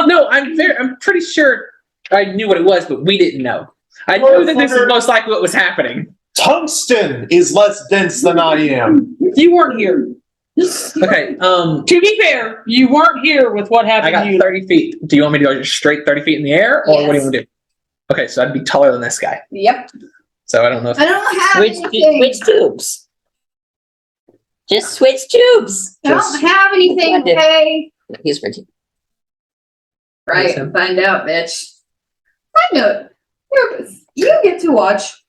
Speaker 2: No, I'm pretty sure I knew what it was, but we didn't know. I knew that this is most likely what was happening.
Speaker 6: Tungsten is less dense than I am.
Speaker 5: You weren't here.
Speaker 2: Okay,
Speaker 5: To be fair, you weren't here with what
Speaker 2: I
Speaker 5: happened
Speaker 2: got
Speaker 5: to you.
Speaker 2: 30 feet. Do you want me to go just straight 30 feet in the air, or what do you want to do? Okay, so I'd be taller than this guy.
Speaker 4: Yep.
Speaker 2: So I don't know if
Speaker 4: I don't have anything.
Speaker 1: Switch tubes. Just switch tubes.
Speaker 4: I don't have anything,
Speaker 1: What did-
Speaker 4: okay?
Speaker 1: He's for you.
Speaker 4: Right,
Speaker 2: Awesome.
Speaker 4: find out, bitch. Side note, you get to watch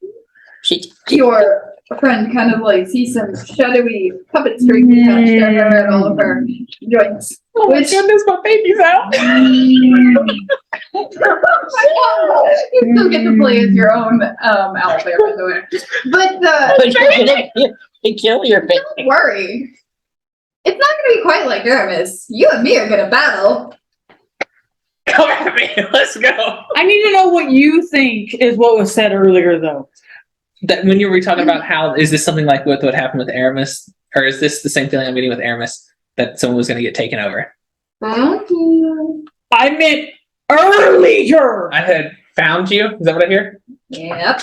Speaker 1: She
Speaker 4: your friend kind of like see some shadowy puppet strings attached to her and all of her joints.
Speaker 2: oh my
Speaker 4: Which-
Speaker 2: goodness, my baby's out.
Speaker 4: You still get to play as your own owl bear, by the way. But
Speaker 1: kill your baby.
Speaker 4: don't worry. It's not gonna be quite like Aramis. You and me are gonna battle.
Speaker 2: Come at me. Let's go.
Speaker 5: I need to know what you think is what was said earlier, though.
Speaker 2: That when you were talking about how is this something like what happened with Aramis, or is this the same feeling I'm getting with Aramis that someone was going to get taken over?
Speaker 4: Thank you.
Speaker 5: I meant earlier.
Speaker 2: I had found you. Is that what I hear?
Speaker 4: Yep.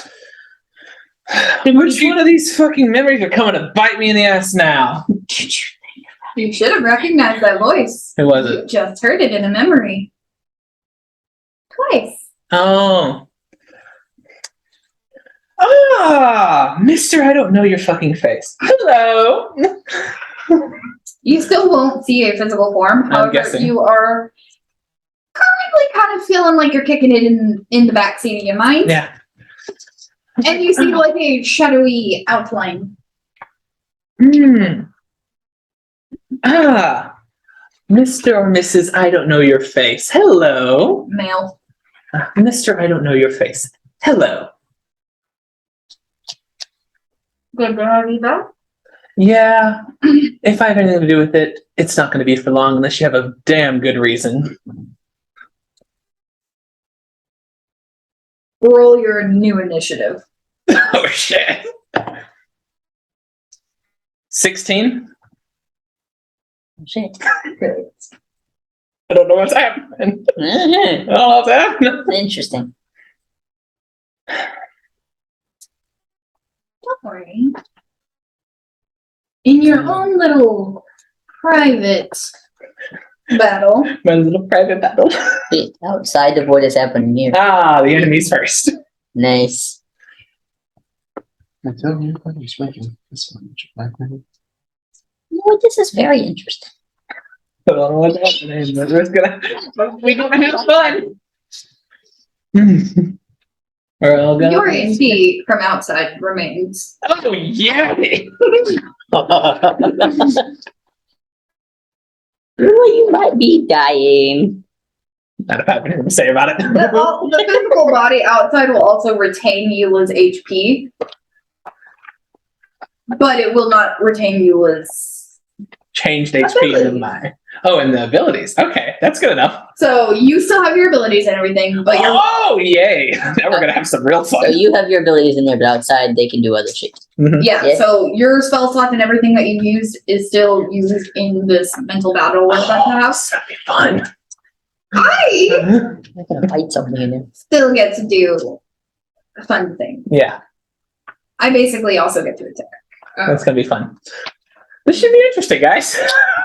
Speaker 2: Which one of these fucking memories are coming to bite me in the ass now?
Speaker 4: You should have recognized that voice.
Speaker 2: Who was
Speaker 4: You
Speaker 2: it?
Speaker 4: just heard it in a memory. Twice.
Speaker 2: Oh. Ah, Mister, I don't know your fucking face. Hello.
Speaker 4: You still won't see a physical form. However,
Speaker 2: guessing.
Speaker 4: you are currently kind of feeling like you're kicking it in the backseat of your mind.
Speaker 2: Yeah.
Speaker 4: And you see like a shadowy outline.
Speaker 2: Hmm. Ah, Mr. or Mrs. I don't know your face. Hello.
Speaker 4: Male.
Speaker 2: Mr. I don't know your face. Hello.
Speaker 4: Good to have you back.
Speaker 2: Yeah. If I have anything to do with it, it's not going to be for long unless you have a damn good reason.
Speaker 4: Roll your new initiative.
Speaker 2: Oh, shit. 16?
Speaker 1: Shit.
Speaker 2: I don't know what's happening. I don't know what's happening.
Speaker 1: Interesting.
Speaker 4: Don't worry. In your own little private battle,
Speaker 2: My little private battle.
Speaker 1: Outside of what is happening here.
Speaker 2: Ah, the enemy's first.
Speaker 1: Nice.
Speaker 6: I tell you, I was making this much.
Speaker 1: No, this is very interesting.
Speaker 2: I don't know what's happening, but we're gonna have fun. We're all gonna.
Speaker 4: your AC from outside remains.
Speaker 2: Oh yeah.
Speaker 1: Well, you might be dying.
Speaker 2: I don't have anything to say about it.
Speaker 4: The physical body outside will also retain Eula's HP, but it will not retain Eula's.
Speaker 2: Changed HP in my. Oh, and the abilities. Okay, that's good enough.
Speaker 4: So you still have your abilities and everything, but you're
Speaker 2: Oh, yay! Now we're gonna have some real
Speaker 1: So
Speaker 2: fun.
Speaker 1: you have your abilities in there, but outside they can do other shit.
Speaker 4: yeah.
Speaker 1: Yeah.
Speaker 4: So your spell slot and everything that you used is still used in this mental battle we're about to have.
Speaker 2: That'd be fun.
Speaker 4: I
Speaker 1: I'm gonna fight something in there.
Speaker 4: still get to do a fun thing.
Speaker 2: Yeah,
Speaker 4: I basically also get to attack.
Speaker 2: that's gonna be fun. This should be interesting, guys.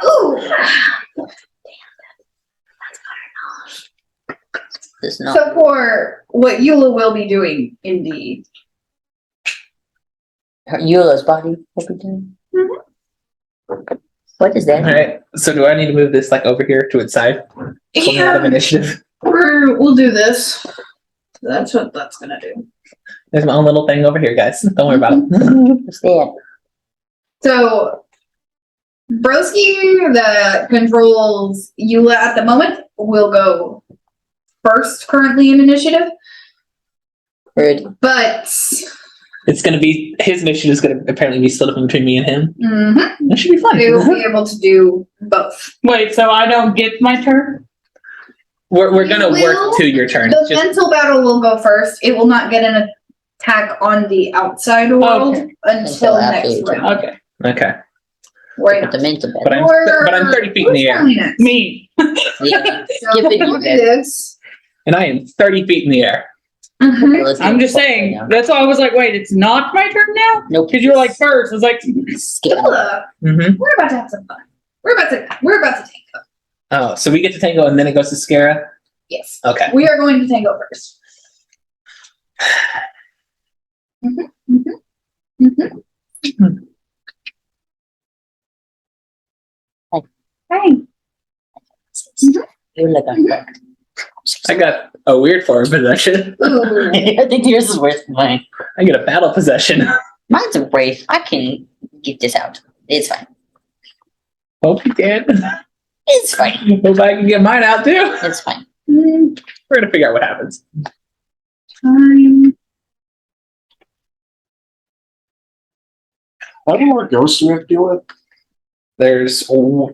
Speaker 4: Ooh.
Speaker 1: This not.
Speaker 4: So for what Eula will be doing in the
Speaker 1: Eula's body. What we doing? What is
Speaker 2: All
Speaker 1: that?
Speaker 2: right. So do I need to move this like over here to its side? Something out of initiative.
Speaker 4: we'll do this. That's what that's gonna do.
Speaker 2: There's my own little thing over here, guys. Don't worry about it.
Speaker 1: What's that?
Speaker 4: So Broski that controls Eula at the moment will go first currently in initiative,
Speaker 1: Heard.
Speaker 4: but
Speaker 2: It's gonna be his mission is gonna apparently be split up between me and him. That should be fun.
Speaker 4: they will be able to do both.
Speaker 5: Wait, so I don't get my turn?
Speaker 2: We're gonna
Speaker 4: We
Speaker 2: work
Speaker 4: will-
Speaker 2: to your turn.
Speaker 4: The
Speaker 2: Just
Speaker 4: mental battle will go first. It will not get an attack on the outside world
Speaker 5: Okay.
Speaker 4: until
Speaker 1: Until after
Speaker 4: next
Speaker 1: your turn.
Speaker 4: round.
Speaker 5: Okay.
Speaker 2: okay.
Speaker 4: Right
Speaker 1: With the mental
Speaker 2: But
Speaker 1: battle.
Speaker 2: I'm 30 feet in the air.
Speaker 5: Me.
Speaker 1: Yeah.
Speaker 4: So
Speaker 1: Skip it, you
Speaker 4: we'll do
Speaker 1: bet.
Speaker 4: this.
Speaker 2: And I am 30 feet in the air.
Speaker 4: Mhm.
Speaker 1: Let's
Speaker 5: I'm
Speaker 1: get
Speaker 5: just
Speaker 1: fucked right
Speaker 5: saying.
Speaker 1: now.
Speaker 5: That's why I was like, wait, it's not my turn now?
Speaker 1: Nope.
Speaker 5: Because you were like first. I was like,
Speaker 1: Skip.
Speaker 4: Eula,
Speaker 2: Mm-hmm.
Speaker 4: we're about to have some fun. We're about to tango.
Speaker 2: Oh, so we get to tango and then it goes to Scara?
Speaker 4: Yes.
Speaker 2: Okay.
Speaker 4: We are going to tango first. Hi.
Speaker 1: You're like a fuck.
Speaker 2: I got a weird form of possession.
Speaker 4: Ooh.
Speaker 1: I think yours is worse than mine.
Speaker 2: I get a battle possession.
Speaker 1: Mine's a brave. I can get this out. It's fine.
Speaker 2: Hope you can.
Speaker 1: It's fine.
Speaker 2: Hope I can get mine out too.
Speaker 1: It's fine.
Speaker 4: Mm,
Speaker 2: We're gonna figure out what happens.
Speaker 4: time.
Speaker 6: How many more ghosts do we have to deal with?
Speaker 2: There's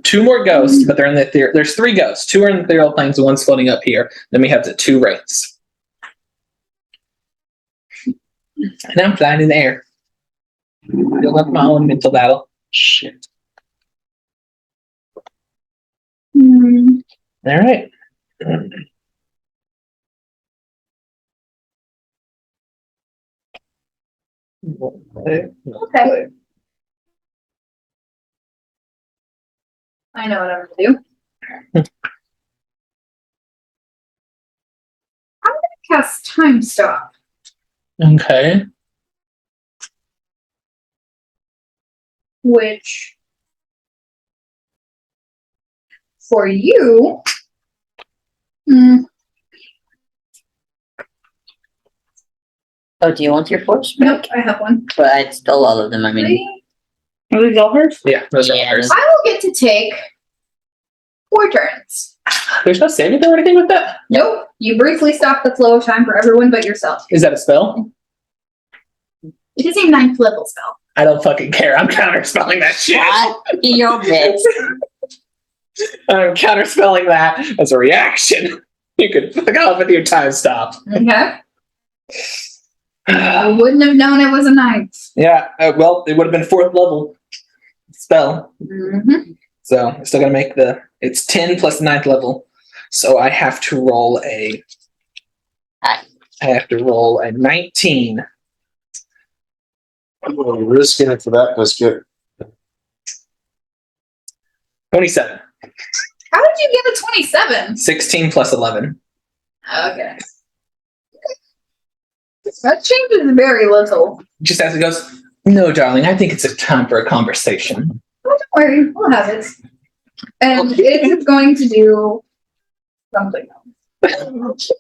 Speaker 2: two more ghosts, but they're in the there's three ghosts. Two are in the ethereal planes, and one's floating up here. Then we have the two wraiths. And I'm flying in the air. You'll have my own mental battle.
Speaker 6: Shit.
Speaker 4: Hmm.
Speaker 2: All right.
Speaker 4: Okay. I know what I'm gonna do. I'm gonna cast Time Stop.
Speaker 2: Okay.
Speaker 4: Which for you,
Speaker 1: Oh, do you want your force?
Speaker 4: nope, I have one.
Speaker 1: But I stole all of them. I mean,
Speaker 4: Three.
Speaker 5: are these all hers?
Speaker 2: Yeah, those are
Speaker 1: Yeah.
Speaker 2: ours.
Speaker 4: I will get to take 4 turns.
Speaker 2: There's no saving throw or anything with that?
Speaker 4: Nope, you briefly stop the flow of time for everyone but yourself.
Speaker 2: Is that a spell?
Speaker 4: It is a 9th level spell.
Speaker 2: I don't fucking care. I'm counterspelling that shit.
Speaker 1: your bits.
Speaker 2: I'm counterspelling that as a reaction. You could fuck off with your time stop.
Speaker 4: Okay. I wouldn't have known it was a 9th.
Speaker 2: Yeah, well, it would have been 4th level spell.
Speaker 4: Mm-hmm.
Speaker 2: So I'm still gonna make it's 10 plus 9th level. So I have to roll I have to roll a 19.
Speaker 6: I'm going to risk it for that biscuit.
Speaker 2: 27.
Speaker 4: How did you get a 27?
Speaker 2: 16 plus 11.
Speaker 4: Okay. That changes very little.
Speaker 2: Just as it goes, no, darling, I think it's a time for a conversation.
Speaker 4: Oh, don't worry, we'll have it. And it is going to do something else.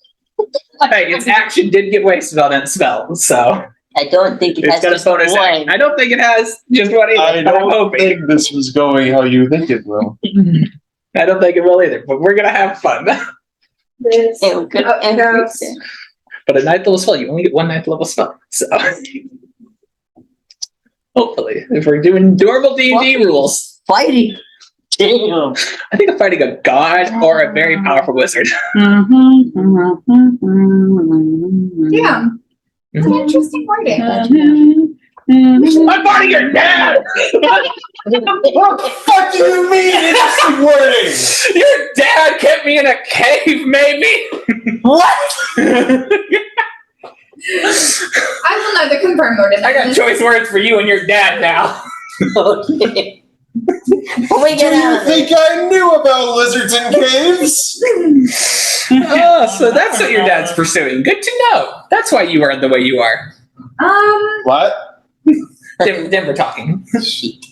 Speaker 2: Hey, its action did get wasted on that spell, so
Speaker 1: I don't think it
Speaker 2: it's
Speaker 1: has
Speaker 2: got a
Speaker 1: just
Speaker 2: bonus action.
Speaker 1: one.
Speaker 2: I don't think it has just one either,
Speaker 6: I
Speaker 2: but I'm
Speaker 6: don't
Speaker 2: hoping.
Speaker 6: think this was going how you think it will.
Speaker 2: I don't think it will either, but we're gonna have fun.
Speaker 4: This.
Speaker 1: It could
Speaker 4: Up goes.
Speaker 1: everything.
Speaker 2: But a ninth level spell, you only get one ninth level spell. So hopefully, if we're doing normal D&D
Speaker 1: What?
Speaker 2: rules,
Speaker 1: Fighting. Damn.
Speaker 2: I think I'm fighting a god or a very powerful wizard.
Speaker 4: Yeah. It's an interesting wording.
Speaker 2: I'm fighting your dad!
Speaker 6: What the fuck do you mean? Interesting wording.
Speaker 2: Your dad kept me in a cave, maybe?
Speaker 1: What?
Speaker 4: I will neither confirm nor deny
Speaker 2: I got
Speaker 4: this.
Speaker 2: choice words for you and your dad now.
Speaker 1: Okay. When we
Speaker 6: Do
Speaker 1: get out
Speaker 6: you
Speaker 1: of
Speaker 6: think I knew about lizards in caves?
Speaker 2: Oh, so that's what your dad's pursuing. Good to know. That's why you are the way you are.
Speaker 6: What?
Speaker 2: Denver talking.
Speaker 1: this shit.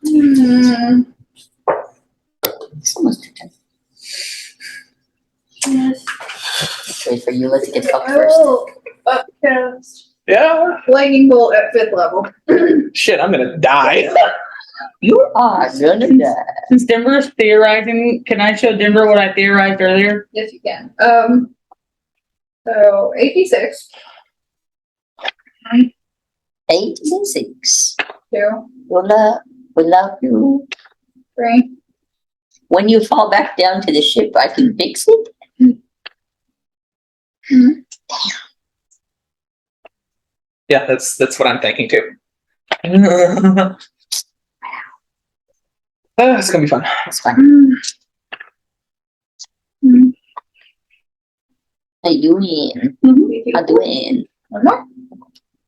Speaker 4: Hmm.
Speaker 1: It's almost your turn. Wait for you. Let's get fucked first.
Speaker 4: Oh, upcast.
Speaker 2: Yeah.
Speaker 4: Lightning bolt at 5th level.
Speaker 2: Shit, I'm gonna die.
Speaker 1: You are gonna die.
Speaker 5: Since Denver's theorizing, can I show Denver what I theorized earlier?
Speaker 4: Yes, you can. So 86.
Speaker 1: 86.
Speaker 4: 2,
Speaker 1: We love you.
Speaker 4: 3.
Speaker 1: When you fall back down to the ship, I can fix it.
Speaker 2: Yeah, that's what I'm thinking too. It's gonna be fun.
Speaker 1: That's fine. How you doing? How doing?
Speaker 4: One more.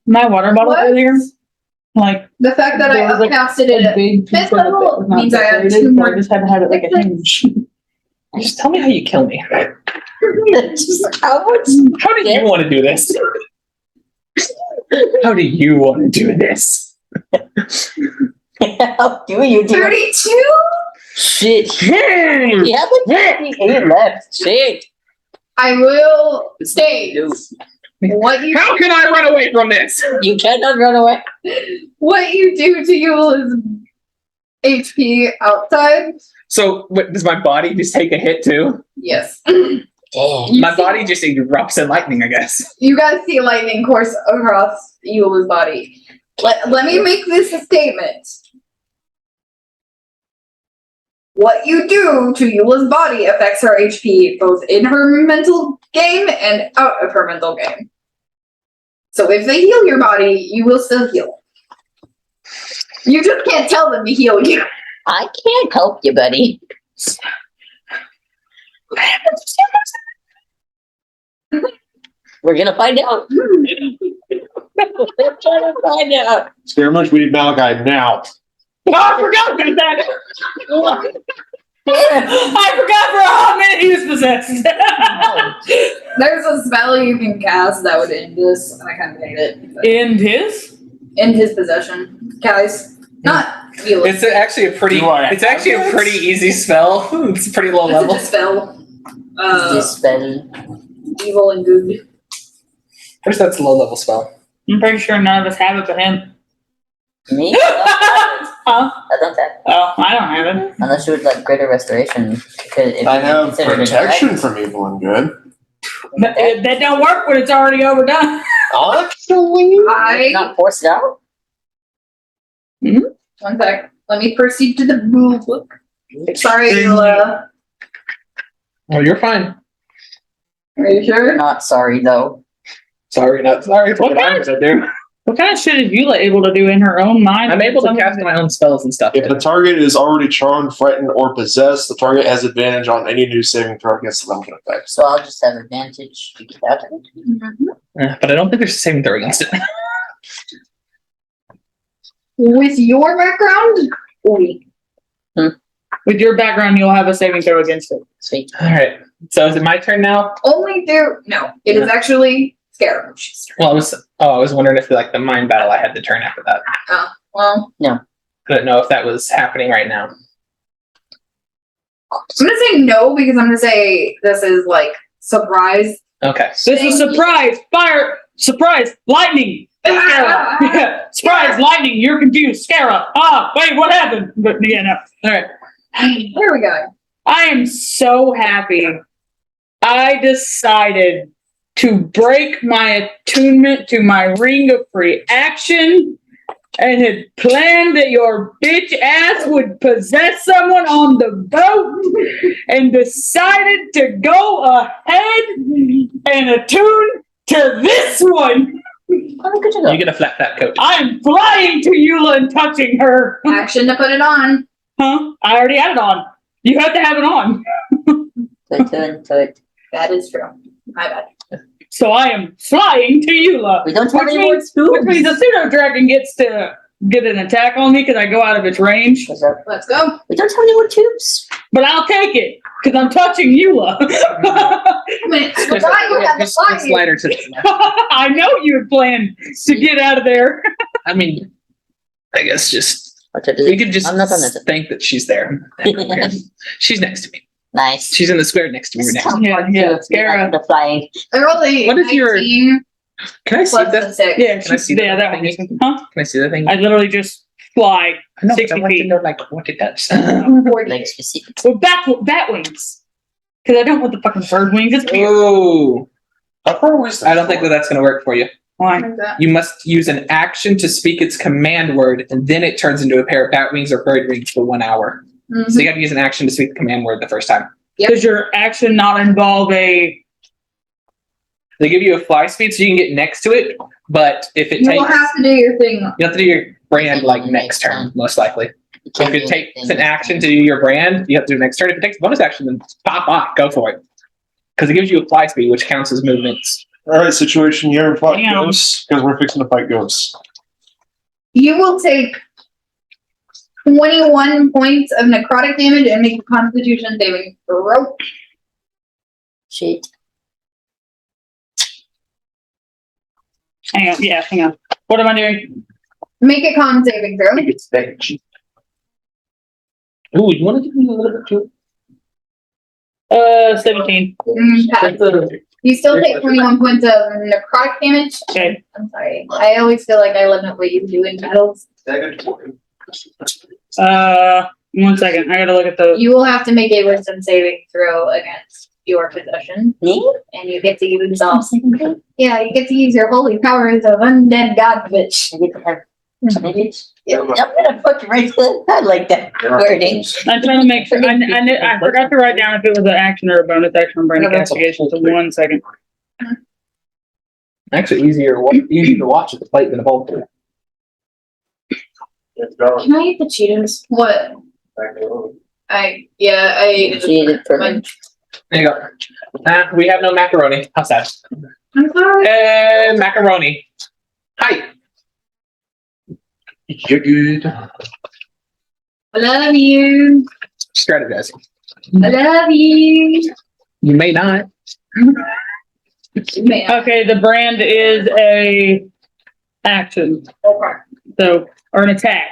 Speaker 5: My water bottle
Speaker 4: What?
Speaker 5: earlier, like
Speaker 4: The fact that I
Speaker 5: There was, like,
Speaker 4: upcasted it
Speaker 5: a
Speaker 4: at
Speaker 5: big piece
Speaker 4: fifth
Speaker 5: of it that
Speaker 4: level
Speaker 5: was not
Speaker 4: means I have
Speaker 5: decorated,
Speaker 4: 2
Speaker 5: so
Speaker 4: more.
Speaker 5: I just had to have it like a hinge.
Speaker 2: Just tell me how you kill me.
Speaker 1: Just how much?
Speaker 2: How do you want to do this? How do you want to do this?
Speaker 1: How do you do it?
Speaker 4: 32?
Speaker 1: Shit. Yeah, but he left. Shit.
Speaker 4: I will state
Speaker 1: Dude,
Speaker 4: what you
Speaker 2: How can I run away from this?
Speaker 1: you cannot run away.
Speaker 4: what you do to Yule's HP outside.
Speaker 2: So, what, does my body just take a hit too?
Speaker 4: Yes.
Speaker 1: Damn.
Speaker 2: My body just erupts in lightning, I guess.
Speaker 4: You guys see lightning course across Yule's body. Let me make this a statement. What you do to Eula's body affects her HP, both in her mental game and out of her mental game. So if they heal your body, you will still heal. You just can't tell them to heal you.
Speaker 1: I can't help you, buddy. We're gonna find out. We're trying to find out.
Speaker 6: Very much we need Malachi now.
Speaker 5: Oh, I forgot about that. I forgot for a hot minute he was possessed.
Speaker 4: There's a spell you can cast that would end this, and I kind of hate it. but-
Speaker 5: In his?
Speaker 4: End his possession. Guys, not Eula.
Speaker 2: It's actually a pretty.
Speaker 6: Do I
Speaker 2: It's actually a
Speaker 6: have
Speaker 2: pretty
Speaker 6: this?
Speaker 2: easy spell. It's pretty low
Speaker 4: It's
Speaker 2: level.
Speaker 4: a spell.
Speaker 1: This spell.
Speaker 4: Evil and good.
Speaker 2: First, that's a low level spell.
Speaker 5: I'm pretty sure none of us have it but him.
Speaker 1: Me?
Speaker 5: Huh?
Speaker 1: I don't have.
Speaker 5: Oh, I don't have it.
Speaker 1: Unless you would like greater restoration. Because if
Speaker 6: I
Speaker 1: you
Speaker 6: have
Speaker 1: consider it
Speaker 6: protection
Speaker 1: right,
Speaker 6: from evil and good.
Speaker 5: But that don't work when it's already overdone.
Speaker 6: Actually,
Speaker 4: I
Speaker 1: not force it out.
Speaker 4: one sec. Let me proceed to the rule book. Sorry, Eula.
Speaker 2: Oh, you're fine.
Speaker 4: Are you sure?
Speaker 1: Not sorry though.
Speaker 2: Sorry, not sorry. It's what I'm gonna do.
Speaker 5: What kind of shit is Eula able to do in her own mind?
Speaker 2: I'm able to cast my own spells and stuff.
Speaker 6: if the target is already charmed, frightened, or possessed, the target has advantage on any new saving throw against the relevant effects.
Speaker 1: So I'll just have advantage to get out of it.
Speaker 2: But I don't think there's a saving throw against it.
Speaker 4: With your background, we.
Speaker 5: With your background, you'll have a saving throw against it.
Speaker 1: Sweet.
Speaker 2: All right. So is it my turn now?
Speaker 4: Only do no. It is actually Scaramouche's turn.
Speaker 2: Well, I was wondering if like the mind battle I had to turn after that.
Speaker 4: Well,
Speaker 2: I didn't know if that was happening right now.
Speaker 4: I'm gonna say no because I'm gonna say this is like surprise.
Speaker 2: Okay.
Speaker 5: This is surprise, fire, surprise, lightning. Scarab. Surprise, lightning, you're confused. Scarab. Ah, wait, what happened? But yeah, no. All right.
Speaker 4: Where are we going?
Speaker 5: I am so happy I decided to break my attunement to my ring of free action and had planned that your bitch ass would possess someone on the boat and decided to go ahead and attune to this one.
Speaker 1: Oh, good to go.
Speaker 2: You're gonna flap that coat.
Speaker 5: I'm flying to Eula and touching her.
Speaker 4: Action to put it on.
Speaker 5: Huh? I already had it on. You have to have it on.
Speaker 1: To it.
Speaker 4: That is true. My bad.
Speaker 5: So I am flying to Eula.
Speaker 1: We don't have
Speaker 5: Which
Speaker 1: any more
Speaker 5: means the pseudo dragon gets to get an attack on me because I go out of its range.
Speaker 1: What's up?
Speaker 4: Let's go.
Speaker 1: We don't have any more tubes.
Speaker 5: But I'll take it because I'm touching Eula.
Speaker 4: I mean,
Speaker 2: Just,
Speaker 4: the guy who had the
Speaker 2: just
Speaker 4: fire.
Speaker 2: slide her to the left.
Speaker 5: I know you had planned to get out of there.
Speaker 2: I mean, I guess just
Speaker 1: What to
Speaker 2: we
Speaker 1: do?
Speaker 2: could just
Speaker 1: I'm not on it.
Speaker 2: think that she's there. She's next to me.
Speaker 1: Nice.
Speaker 2: She's in the square next to me. Next.
Speaker 5: Yeah, Scara.
Speaker 1: The flying.
Speaker 4: I rolled a
Speaker 2: What is your-
Speaker 4: 19
Speaker 2: Can I see
Speaker 4: plus
Speaker 2: that?
Speaker 4: the 6.
Speaker 5: Yeah,
Speaker 2: Can I see
Speaker 5: yeah, that one.
Speaker 2: thingy?
Speaker 5: Huh?
Speaker 2: Can I see the thing?
Speaker 5: I literally just fly
Speaker 2: No,
Speaker 5: 60
Speaker 2: I want to
Speaker 5: feet.
Speaker 2: know like what it does.
Speaker 4: 40.
Speaker 1: Like specific.
Speaker 5: with bat wings. Because I don't want the fucking bird wings. It's weird.
Speaker 2: Ooh,
Speaker 6: I
Speaker 2: I don't think that that's gonna work for you.
Speaker 5: Why?
Speaker 4: Like that.
Speaker 2: You must use an action to speak its command word, and then it turns into a pair of bat wings or bird wings for 1 hour.
Speaker 4: Mhm.
Speaker 2: So you have to use an action to speak the command word the first time.
Speaker 5: Does your action not involve a...
Speaker 2: They give you a fly speed so you can get next to it, but if it
Speaker 4: You
Speaker 2: takes,
Speaker 4: will have to do your thing.
Speaker 2: you have to do your brand like next turn, most likely. If it takes an action to do your brand, you have to do next turn. If it takes a bonus action, then pop off, go for it. Because it gives you a fly speed, which counts as movements.
Speaker 6: All right, situation. You ever fight
Speaker 5: Damn.
Speaker 6: ghosts? Because we're fixing to fight ghosts.
Speaker 4: You will take 21 points of necrotic damage and make a constitution saving throw.
Speaker 1: Shit.
Speaker 5: Hang on. Yeah, hang on. What am I doing?
Speaker 4: Make a con saving throw.
Speaker 2: It's stage. Ooh, you want to give me a little bit too?
Speaker 5: 17.
Speaker 4: Pass. You still take 21 points of necrotic damage.
Speaker 5: Okay.
Speaker 4: I'm sorry. I always feel like I limit what you do in battles.
Speaker 5: 1 second. I gotta look at the...
Speaker 4: You will have to make a wisdom saving throw against your possession.
Speaker 1: Me?
Speaker 4: And you get to use yeah, you get to use your holy powers of undead god bitch.
Speaker 1: I get to have maybe. Yeah, I'm gonna fucking right to the head like that wording.
Speaker 5: I'm trying to make sure. I forgot to write down if it was an action or a bonus action on brain investigation. So 1 second.
Speaker 2: Actually, easier to watch at the plate than a bowl.
Speaker 4: Can I eat the Cheetos? What? I ate
Speaker 1: She did it for me.
Speaker 2: There you go. We have no macaroni. How sad.
Speaker 4: I'm sorry.
Speaker 2: And macaroni. Hi.
Speaker 6: You're good.
Speaker 4: I love you.
Speaker 2: Strategizing.
Speaker 4: I love you.
Speaker 2: You may not.
Speaker 4: Man.
Speaker 5: Okay, the brand is a action.
Speaker 4: Okay.
Speaker 5: So, or an attack.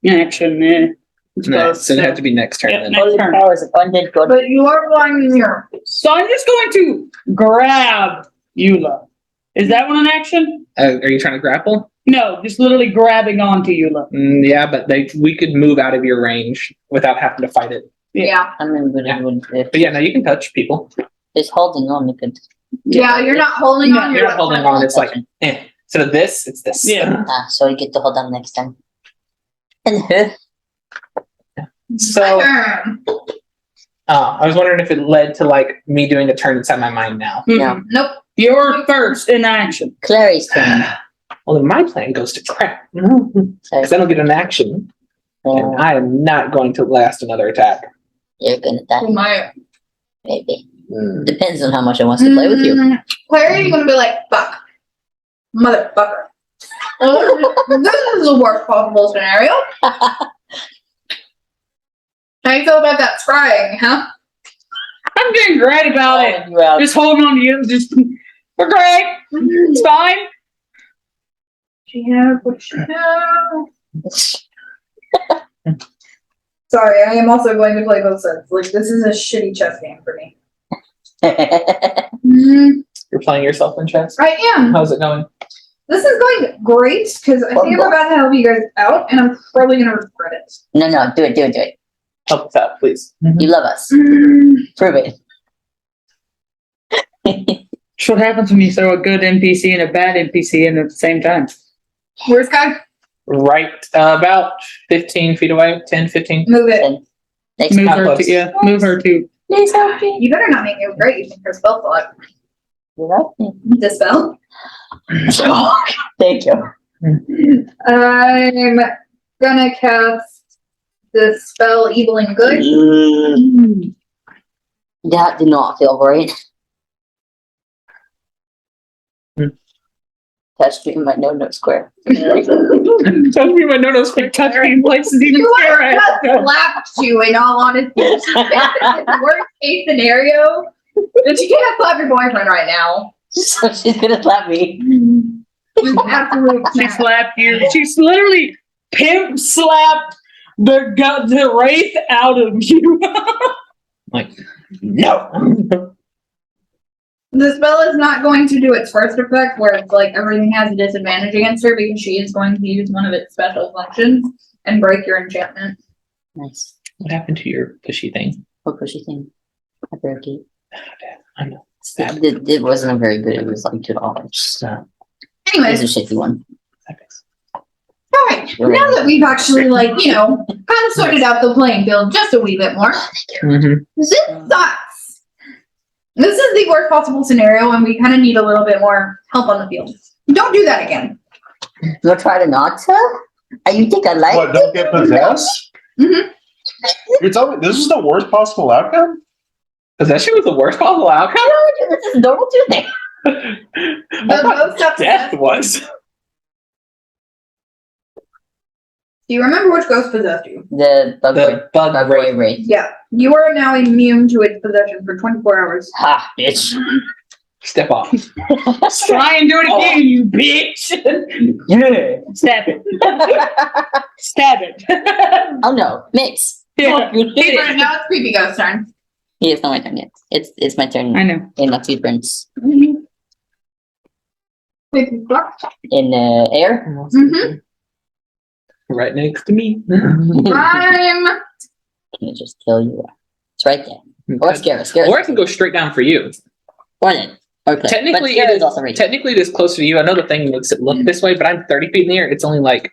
Speaker 5: Action. It's
Speaker 2: No,
Speaker 5: both,
Speaker 2: so it had to be next turn.
Speaker 5: Yeah,
Speaker 2: then.
Speaker 5: next
Speaker 1: Holy
Speaker 5: turn.
Speaker 1: powers of undead god.
Speaker 4: But you are flying in here.
Speaker 5: So I'm just going to grab Eula. Is that one an action?
Speaker 2: Are you trying to grapple?
Speaker 5: No, just literally grabbing onto Eula.
Speaker 2: Yeah, but we could move out of your range without having to fight it.
Speaker 4: Yeah.
Speaker 1: I mean, but it would, if
Speaker 2: But yeah, no, you can touch people.
Speaker 1: it's holding on, you could.
Speaker 4: Yeah, you're not holding on.
Speaker 2: You're not holding on. It's like, instead of this, it's this.
Speaker 5: Yeah.
Speaker 1: So you get to hold on next time. And her.
Speaker 2: So I was wondering if it led to like me doing a turn inside my mind now.
Speaker 1: No.
Speaker 4: Nope.
Speaker 5: You're first in action.
Speaker 1: Clary's turn.
Speaker 2: Well, then my plan goes to crap. Because I don't get an action, and I am not going to last another attack.
Speaker 1: You're gonna die,
Speaker 4: My
Speaker 1: maybe. Depends on how much I wants to play with you.
Speaker 4: Claire, you're gonna be like, fuck. Motherfucker. This is the worst possible scenario. How you feel about that scrying, huh?
Speaker 5: I'm doing great about it.
Speaker 1: You out.
Speaker 5: Just holding on to you. Just we're great. It's fine.
Speaker 4: Yeah, sorry, I am also going to play both sides. Like, this is a shitty chess game for me.
Speaker 2: You're playing yourself in chess?
Speaker 4: I am.
Speaker 2: How's it going?
Speaker 4: This is going great because I think I'm about to help you guys out, and I'm probably gonna regret it.
Speaker 1: No, do it.
Speaker 2: Help us out, please.
Speaker 1: You love us. Prove it.
Speaker 5: That's what happens when you throw a good NPC and a bad NPC in at the same time.
Speaker 4: Where's Sky?
Speaker 2: Right, about 15 feet away, 10, 15.
Speaker 4: Move it.
Speaker 1: Thanks.
Speaker 5: Move
Speaker 2: Not
Speaker 5: her
Speaker 2: close.
Speaker 5: to, yeah, move her to.
Speaker 1: Please help me.
Speaker 4: You better not make it great using her spell slot.
Speaker 1: Help me.
Speaker 4: Dispel.
Speaker 1: Thank you.
Speaker 4: I'm gonna cast the spell Evil and Good.
Speaker 1: That did not feel right. Touch me in my no square.
Speaker 2: Touch me, my no-nos quick. Touch me in places even
Speaker 4: You
Speaker 2: stare
Speaker 4: would
Speaker 2: at.
Speaker 4: have slapped you in all honesty. Worst case scenario. But you can't slap your boyfriend right now.
Speaker 1: So she's gonna slap me.
Speaker 4: Absolute
Speaker 5: She
Speaker 4: snap.
Speaker 5: slapped you. She's literally pimp slapped the wraith out of you.
Speaker 2: Like, no.
Speaker 4: The spell is not going to do its first effect where it's like everything has a disadvantage against her because she is going to use one of its special functions and break your enchantment.
Speaker 1: Nice.
Speaker 2: What happened to your pushy thing?
Speaker 1: What pushy thing? I broke it.
Speaker 2: I know.
Speaker 1: It wasn't a very good. It was like $2.
Speaker 2: Just,
Speaker 1: It's
Speaker 4: Anyways,
Speaker 1: a shitty one.
Speaker 4: alright, now that we've actually kind of sorted out the playing field just a wee bit more,
Speaker 2: Mhm.
Speaker 4: this sucks. This is the worst possible scenario and we kind of need a little bit more help on the field. Don't do that again.
Speaker 1: You'll try to not to? You think I like
Speaker 6: What, don't get possessed?
Speaker 4: Mhm.
Speaker 6: You're telling me this is the worst possible outcome?
Speaker 2: Possession was the worst possible outcome?
Speaker 1: This is normal Tuesday.
Speaker 4: The most upset.
Speaker 2: Death was.
Speaker 4: Do you remember which ghost possessed you?
Speaker 1: The bug boy.
Speaker 2: The bug
Speaker 1: Bug boy wraith.
Speaker 4: Yeah. You are now immune to its possession for 24 hours.
Speaker 1: Ha, bitch.
Speaker 2: Step off.
Speaker 5: Try and do it again, you bitch.
Speaker 1: Yeah.
Speaker 5: Stab it. Stab it.
Speaker 1: Oh no, mix.
Speaker 5: Yeah.
Speaker 1: Fuck you,
Speaker 4: Hey,
Speaker 1: hit
Speaker 4: Brent,
Speaker 1: it.
Speaker 4: now it's Creepy Ghost turn.
Speaker 1: Yeah, it's not my turn yet. It's my turn
Speaker 5: I know.
Speaker 1: in Lucky Prince.
Speaker 4: Creepy Block.
Speaker 1: In air.
Speaker 4: Mhm.
Speaker 2: Right next to me.
Speaker 4: I'm
Speaker 1: Can I just kill you? It's right there. Or scare us. Scare us.
Speaker 2: Or I can go straight down for you.
Speaker 1: Or then. Okay.
Speaker 2: Technically,
Speaker 1: but scare
Speaker 2: it
Speaker 1: is
Speaker 2: is
Speaker 1: also right.
Speaker 2: technically it is closer to you. I know the thing makes it look this way, but I'm 30 feet in the air. It's only like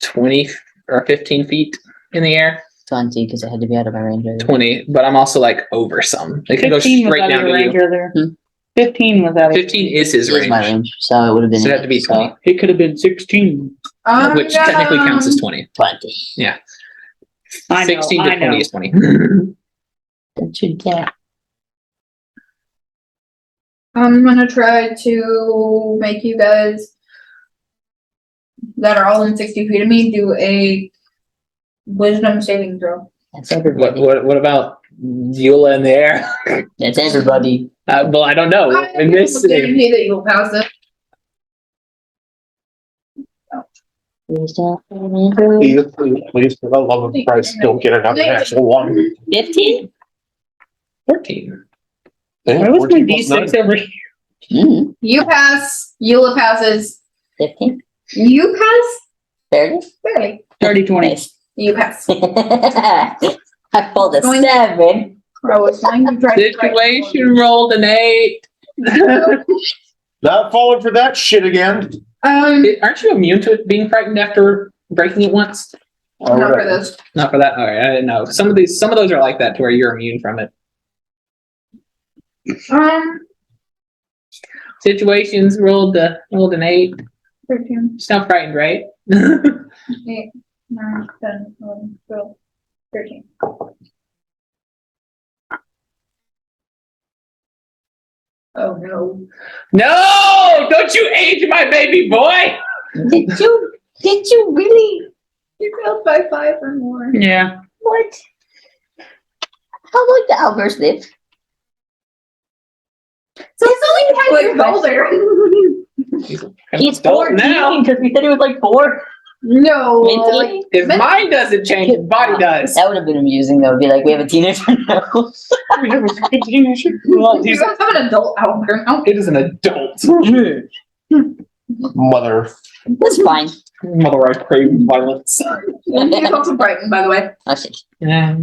Speaker 2: 20 or 15 feet in the air.
Speaker 1: 20 because I had to be out of my range.
Speaker 2: 20, but I'm also like over some. It can go
Speaker 5: 15 was
Speaker 2: straight
Speaker 5: out of
Speaker 2: down
Speaker 5: your
Speaker 2: to
Speaker 5: range
Speaker 2: you.
Speaker 5: earlier.
Speaker 1: Hmm?
Speaker 5: 15 was out of
Speaker 2: 15 is his
Speaker 1: It is my
Speaker 2: range.
Speaker 1: range, so it would have been.
Speaker 2: So it'd have to be 20,
Speaker 5: It could have been 16.
Speaker 2: which technically counts as 20.
Speaker 1: 20.
Speaker 5: I know,
Speaker 2: 16 to
Speaker 5: I
Speaker 2: 20
Speaker 5: know.
Speaker 2: is 20.
Speaker 1: Don't you dare.
Speaker 4: I'm gonna try to make you guys that are all in 60 feet of me do a wisdom saving throw.
Speaker 1: That's everybody.
Speaker 2: What about Eula in the air?
Speaker 1: That's everybody.
Speaker 2: Well, I don't know.
Speaker 4: I
Speaker 2: In this
Speaker 4: will guarantee that you'll pass it.
Speaker 6: Please, for the love of Christ, don't get another natural one.
Speaker 1: 15?
Speaker 2: 14.
Speaker 6: Yeah,
Speaker 5: Why was my
Speaker 6: 14 plus
Speaker 5: D6
Speaker 6: 9.
Speaker 5: over here?
Speaker 1: Mm,
Speaker 4: You pass. Eula passes.
Speaker 1: 15?
Speaker 4: You pass.
Speaker 1: 30?
Speaker 4: Barely.
Speaker 5: 30, 20.
Speaker 1: Nice.
Speaker 4: You pass.
Speaker 1: I pulled a
Speaker 4: Going-
Speaker 1: 7.
Speaker 4: I was going to try to
Speaker 2: Situation rolled an 8.
Speaker 6: Not falling for that shit again.
Speaker 2: Aren't you immune to it being frightened after breaking it once?
Speaker 4: not for this.
Speaker 2: Not for that. All right, I didn't know. Some of those are like that to where you're immune from it. Situations rolled an 8.
Speaker 4: 13,
Speaker 2: It's not frightened, right?
Speaker 4: 8, 9, 10, 11, 12, 13. Oh no.
Speaker 2: No! Don't you age my baby boy!
Speaker 1: Did you really?
Speaker 4: You failed by 5 or more.
Speaker 5: Yeah.
Speaker 1: What? How long the Albers live?
Speaker 4: So it's only 10 years older.
Speaker 1: He's
Speaker 2: Adult
Speaker 1: 14
Speaker 2: now.
Speaker 1: because we said he was like 4.
Speaker 4: No.
Speaker 1: Mentally?
Speaker 2: If mine doesn't change, his body does.
Speaker 1: That would have been amusing though. Be like, we have a teenager now.
Speaker 2: Well,
Speaker 4: You guys have an adult out there now.
Speaker 2: it is an adult.
Speaker 6: Mother.
Speaker 1: That's fine.
Speaker 2: Mother, I crave violence.
Speaker 4: He's also Brighton, by the way.
Speaker 1: Oh shit.
Speaker 2: Yeah.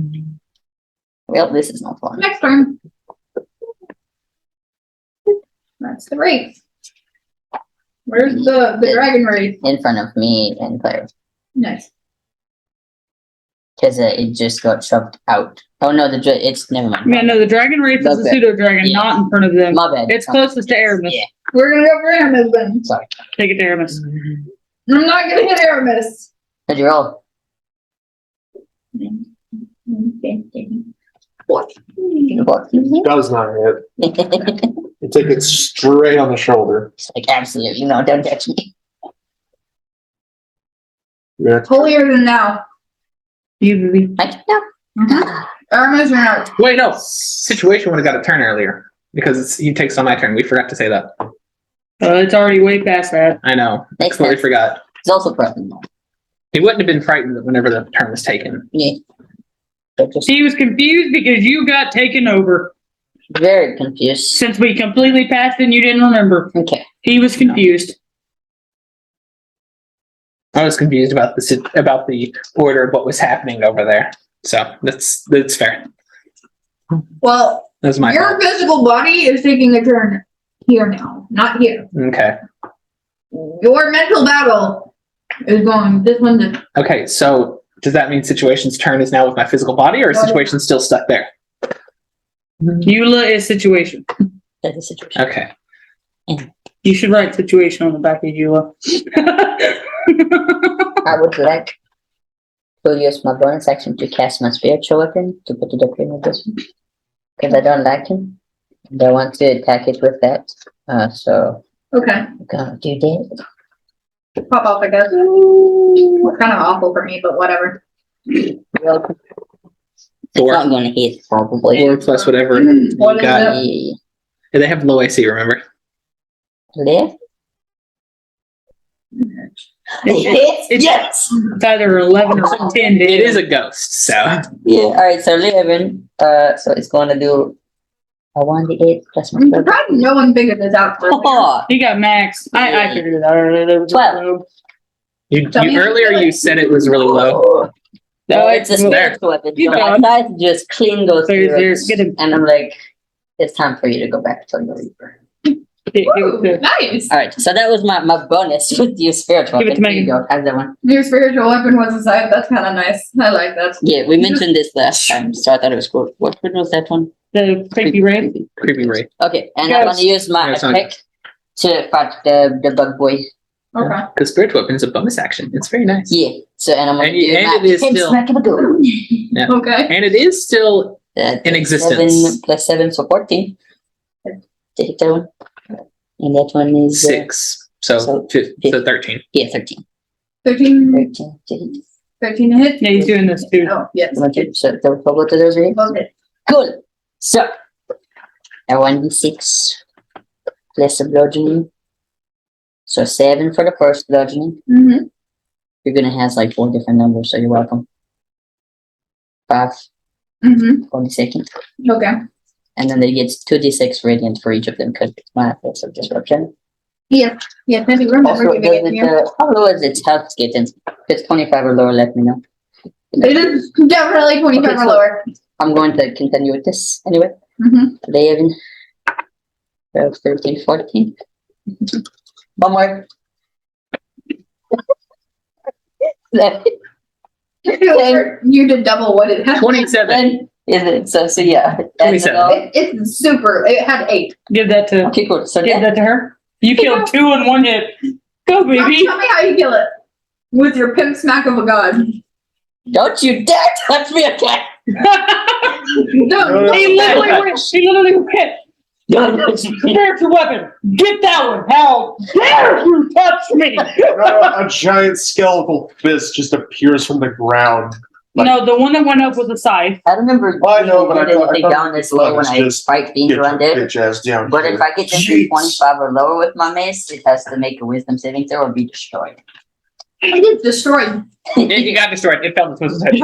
Speaker 1: Well, this is not fun.
Speaker 4: Next turn. That's the wraith. Where's the dragon wraith?
Speaker 1: In front of me and Claire.
Speaker 4: Nice.
Speaker 1: Because it just got shoved out. Oh no, it's never mind.
Speaker 5: Yeah, no, the dragon wraith is a
Speaker 1: Okay.
Speaker 5: pseudo dragon,
Speaker 1: Yeah.
Speaker 5: not in front of them.
Speaker 1: My bad.
Speaker 5: It's closest to Aramis.
Speaker 1: Yeah.
Speaker 4: We're gonna go for Aramis then.
Speaker 1: Sorry.
Speaker 5: Take it to Aramis.
Speaker 4: I'm not gonna hit Aramis.
Speaker 1: How'd you roll?
Speaker 4: What?
Speaker 6: Does not hit.
Speaker 1: It's
Speaker 6: You take it straight on the shoulder.
Speaker 1: like absolutely no, don't touch me.
Speaker 6: Yeah.
Speaker 4: Holier than thou.
Speaker 5: You,
Speaker 1: Like no.
Speaker 4: Aramis or not?
Speaker 2: Wait, no. Situation would have got a turn earlier because he takes on my turn. We forgot to say that.
Speaker 5: it's already way past that.
Speaker 2: I know.
Speaker 1: Makes
Speaker 2: Completely
Speaker 1: sense.
Speaker 2: forgot.
Speaker 1: It's also present.
Speaker 2: He wouldn't have been frightened whenever the turn was taken.
Speaker 1: Yeah. But just
Speaker 5: He was confused because you got taken over.
Speaker 1: very confused.
Speaker 5: Since we completely passed and you didn't remember.
Speaker 1: Okay.
Speaker 5: He was confused.
Speaker 2: I was confused about the order of what was happening over there. So that's fair.
Speaker 4: Well,
Speaker 2: That's my
Speaker 4: your
Speaker 2: fault.
Speaker 4: physical body is taking a turn here now, not here.
Speaker 2: Okay.
Speaker 4: Your mental battle is going this one. This.
Speaker 2: Okay. So does that mean situation's turn is now with my physical body, or is situation still stuck there?
Speaker 5: Eula is situation.
Speaker 1: That's the situation.
Speaker 2: Okay.
Speaker 5: You should write situation on the back of Eula.
Speaker 1: I would like to use my bonus action to cast my spiritual weapon to put it up in this one. Because I don't like him. And I want to attack it with that. So
Speaker 4: Okay.
Speaker 1: I'm gonna do that.
Speaker 4: Pop off, I guess. Kind of awful for me, but whatever.
Speaker 1: Welcome. It's
Speaker 2: Four.
Speaker 1: not gonna hit probably.
Speaker 2: Or plus whatever.
Speaker 4: What is
Speaker 2: got.
Speaker 4: it?
Speaker 2: Yeah, they have low AC, remember?
Speaker 1: Left.
Speaker 5: It's-
Speaker 1: Yes.
Speaker 5: It's either 11 or 10.
Speaker 2: It is a ghost, so
Speaker 1: Yeah. All right. So 11. So it's going to do a 1d8 plus my
Speaker 4: I'm
Speaker 1: spell.
Speaker 4: surprised no one figured this out earlier.
Speaker 1: Oh,
Speaker 5: He got max. I figured it out earlier. There was
Speaker 1: 12.
Speaker 2: you
Speaker 4: Tell me
Speaker 2: earlier
Speaker 4: how to do
Speaker 2: you
Speaker 4: it.
Speaker 2: said it was really low.
Speaker 1: No, it's a
Speaker 5: well,
Speaker 1: spiritual weapon.
Speaker 5: You
Speaker 1: So I
Speaker 5: know.
Speaker 1: tried to just clean those
Speaker 5: There's-
Speaker 1: spirits,
Speaker 5: get him.
Speaker 1: and I'm like, it's time for you to go back to your reaper.
Speaker 4: Woo, nice.
Speaker 1: All right, so that was my bonus with your spiritual
Speaker 5: Give it to
Speaker 1: weapon. Here you
Speaker 5: Megan.
Speaker 1: go. How's that one?
Speaker 4: Your spiritual weapon was aside. That's kind of nice. I like that.
Speaker 1: Yeah, we mentioned this last time, so I thought it was cool. What was that one?
Speaker 5: The creepy rain.
Speaker 2: Creepy Ray.
Speaker 1: Okay, and I'm
Speaker 5: Yes.
Speaker 1: gonna use my
Speaker 2: Yeah, it's not
Speaker 1: attack to fight the bug boy.
Speaker 4: Okay.
Speaker 2: Because spiritual weapon is a bonus action. It's very nice.
Speaker 1: Yeah, so and I'm gonna
Speaker 2: And
Speaker 1: do
Speaker 2: and
Speaker 1: my
Speaker 2: it is
Speaker 1: pimp
Speaker 2: still-
Speaker 1: smack of a go.
Speaker 4: Okay.
Speaker 2: And it is still
Speaker 1: That's
Speaker 2: In existence.
Speaker 1: 7 plus 7, so 14. Take that one. And that one is
Speaker 2: 6. So,
Speaker 1: so-
Speaker 2: 13.
Speaker 1: yeah, 13.
Speaker 4: 13,
Speaker 1: 13 to hit.
Speaker 4: 13 to hit.
Speaker 5: Yeah, he's doing this too.
Speaker 4: Oh, yes.
Speaker 1: Okay, so the total to those right?
Speaker 4: Okay.
Speaker 1: Cool. So, a 1d6 plus a bludgeoning. So 7 for the first bludgeoning.
Speaker 4: Mm-hmm.
Speaker 1: You're gonna have like 4 different numbers, so you're welcome. 5
Speaker 4: Mm-hmm.
Speaker 1: for the second.
Speaker 4: Okay.
Speaker 1: And then they get 2d6 radiant for each of them because it's my effects of disruption.
Speaker 4: Yeah. Yeah. Thank you. Remember
Speaker 1: Also,
Speaker 4: giving it to
Speaker 1: does
Speaker 4: me.
Speaker 1: it, how low is its health getting? If it's 25 or lower, let me know.
Speaker 4: It is definitely 25
Speaker 1: Okay,
Speaker 4: or
Speaker 1: so-
Speaker 4: lower.
Speaker 1: I'm going to continue with this anyway.
Speaker 4: Mm-hmm.
Speaker 1: 11, 12, 13, 14. One more.
Speaker 4: You did double what it had.
Speaker 2: 27.
Speaker 1: Then is it so yeah.
Speaker 2: 27.
Speaker 4: It's super. It had 8.
Speaker 5: Give that to
Speaker 1: Okay, cool. So
Speaker 5: give
Speaker 1: yeah,
Speaker 5: that to her. You killed 2 in 1 hit. Go, baby.
Speaker 4: Tell me how you kill it. With your pimp smack of a god.
Speaker 1: don't you dare touch me again.
Speaker 4: No,
Speaker 5: He literally went. Spiritual weapon. Get that one. How dare you touch me?
Speaker 6: A giant skeletal fist just appears from the ground.
Speaker 5: No, the one that went up was a scythe.
Speaker 1: I remember
Speaker 6: I know, but I
Speaker 1: didn't
Speaker 6: thought-
Speaker 1: take
Speaker 6: I thought
Speaker 1: down this low when
Speaker 6: it's
Speaker 1: I
Speaker 6: just
Speaker 1: fight being
Speaker 6: Get your
Speaker 1: undead.
Speaker 6: bitch ass down.
Speaker 1: But
Speaker 6: here.
Speaker 1: if I get them to
Speaker 6: Jeez.
Speaker 1: 25 or lower with my mace, it has to make a wisdom saving throw or be destroyed.
Speaker 4: it is destroyed.
Speaker 2: It got destroyed. It fell into wisdom saving.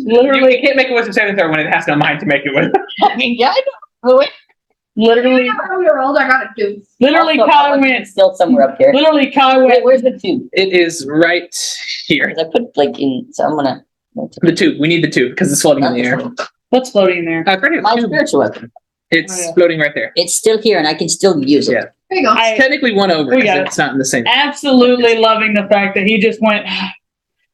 Speaker 5: Literally,
Speaker 2: You can't make a wisdom saving throw when it has no mind to make it with.
Speaker 1: I mean, yeah, I know.
Speaker 5: literally,
Speaker 4: How you rolled? I got it too.
Speaker 5: literally,
Speaker 1: Also,
Speaker 5: Kyler
Speaker 1: my
Speaker 5: went.
Speaker 1: weapon's still somewhere up here.
Speaker 5: Literally, Kyler
Speaker 1: Wait,
Speaker 5: went.
Speaker 1: where's the tube?
Speaker 2: It is right here.
Speaker 1: Because I put like in, so I'm gonna.
Speaker 2: The tube. We need the tube because it's floating in the air.
Speaker 5: What's floating in there?
Speaker 2: I've heard of
Speaker 1: My
Speaker 2: tube.
Speaker 1: spiritual weapon.
Speaker 2: It's
Speaker 5: Oh, yeah.
Speaker 2: floating right there.
Speaker 1: It's still here, and I can still use it.
Speaker 2: Yeah.
Speaker 4: There you go.
Speaker 5: I-
Speaker 2: Technically one over
Speaker 5: We
Speaker 2: because
Speaker 5: got it.
Speaker 2: it's not in the same.
Speaker 5: Absolutely loving the fact that he just went,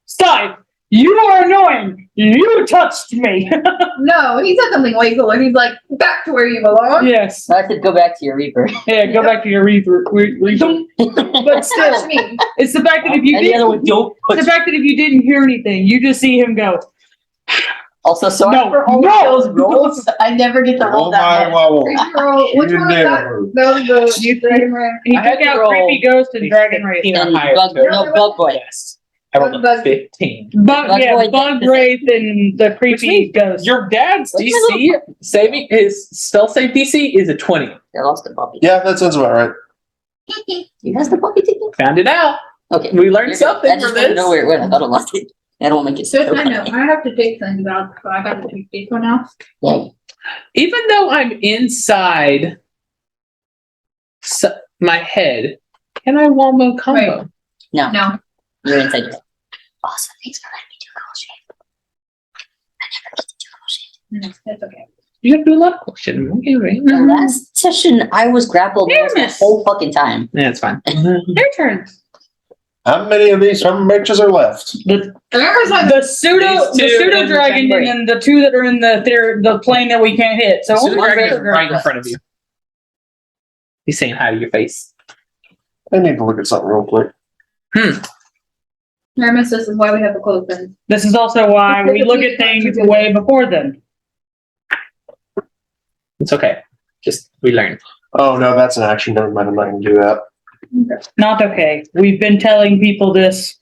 Speaker 5: Stop! You are annoying! You touched me!
Speaker 4: No, he said something way cooler. He's like, back to where you belong.
Speaker 5: Yes.
Speaker 1: So I said, go back to your Reaper.
Speaker 5: Yeah, go back to your Reaper. But
Speaker 4: Touch
Speaker 5: still,
Speaker 4: me.
Speaker 5: it's the fact that if you
Speaker 1: And the other
Speaker 5: didn't,
Speaker 1: one, don't
Speaker 5: the
Speaker 1: push.
Speaker 5: fact that if you didn't hear anything, you just see him go,
Speaker 1: Also, sorry
Speaker 5: No,
Speaker 1: for all
Speaker 5: no.
Speaker 1: those rolls. I never get to roll
Speaker 6: Oh
Speaker 1: that
Speaker 6: my
Speaker 1: much.
Speaker 6: wow.
Speaker 4: Creepy roll. Which
Speaker 6: You
Speaker 4: one was that?
Speaker 6: never.
Speaker 4: That was the Dragon Ray.
Speaker 5: he
Speaker 2: I had
Speaker 5: took
Speaker 2: to
Speaker 5: out
Speaker 2: roll
Speaker 5: Creepy Ghost and Dragon Race.
Speaker 2: 15 or
Speaker 1: And
Speaker 2: higher.
Speaker 1: Bug, no, Bug Boy.
Speaker 2: Yes. I rolled a
Speaker 4: Bug-
Speaker 2: 15.
Speaker 5: Bug,
Speaker 1: Bug
Speaker 5: yeah,
Speaker 1: Boy-
Speaker 5: Bug Wraith and the
Speaker 2: Which
Speaker 5: Creepy
Speaker 2: means
Speaker 5: Ghost.
Speaker 2: Your dad's
Speaker 1: What's my
Speaker 2: DC saving his spell save DC is a 20.
Speaker 1: I lost the puppy.
Speaker 6: Yeah, that sounds about right.
Speaker 1: You has the puppy ticket?
Speaker 2: Found it out.
Speaker 1: Okay.
Speaker 2: We learned
Speaker 1: You're good.
Speaker 2: something
Speaker 1: I
Speaker 2: from
Speaker 1: just wanted to
Speaker 2: this.
Speaker 1: know where it went. I thought I lost it. I don't want to make it
Speaker 4: So
Speaker 1: so
Speaker 4: I know.
Speaker 1: funny.
Speaker 4: I have to take things out, so I got to take this one out.
Speaker 1: Yeah.
Speaker 2: Even though I'm inside my head, can I wombo combo?
Speaker 4: Wait.
Speaker 1: No,
Speaker 4: No.
Speaker 1: you're inside your head. Awesome. Thanks for letting me do cool shit. I never get to do cool shit.
Speaker 4: No, it's okay.
Speaker 2: You have to do a lot of question. Okay, right.
Speaker 1: The last session, I was grappled almost the
Speaker 5: Yes.
Speaker 1: whole fucking time.
Speaker 2: Yeah, it's fine.
Speaker 5: Your turn.
Speaker 6: How many of these matches are left?
Speaker 5: The
Speaker 4: Remember something?
Speaker 5: the pseudo
Speaker 2: These two
Speaker 5: pseudo
Speaker 2: and the
Speaker 5: dragon
Speaker 1: Fang
Speaker 5: and then the two that are in the plane that we can't hit. So
Speaker 2: So the
Speaker 5: only
Speaker 2: dragon is
Speaker 5: pseudo
Speaker 2: right
Speaker 5: dragon.
Speaker 2: in front of you. He's saying hi to your face.
Speaker 6: I need to look at something real quick.
Speaker 4: Remember, this is why we have the clothespins.
Speaker 5: This is also why we look at things way before then.
Speaker 2: It's okay. Just we learn.
Speaker 6: Oh no, that's an action. Never mind. I'm not going to do that.
Speaker 5: Not okay. We've been telling people this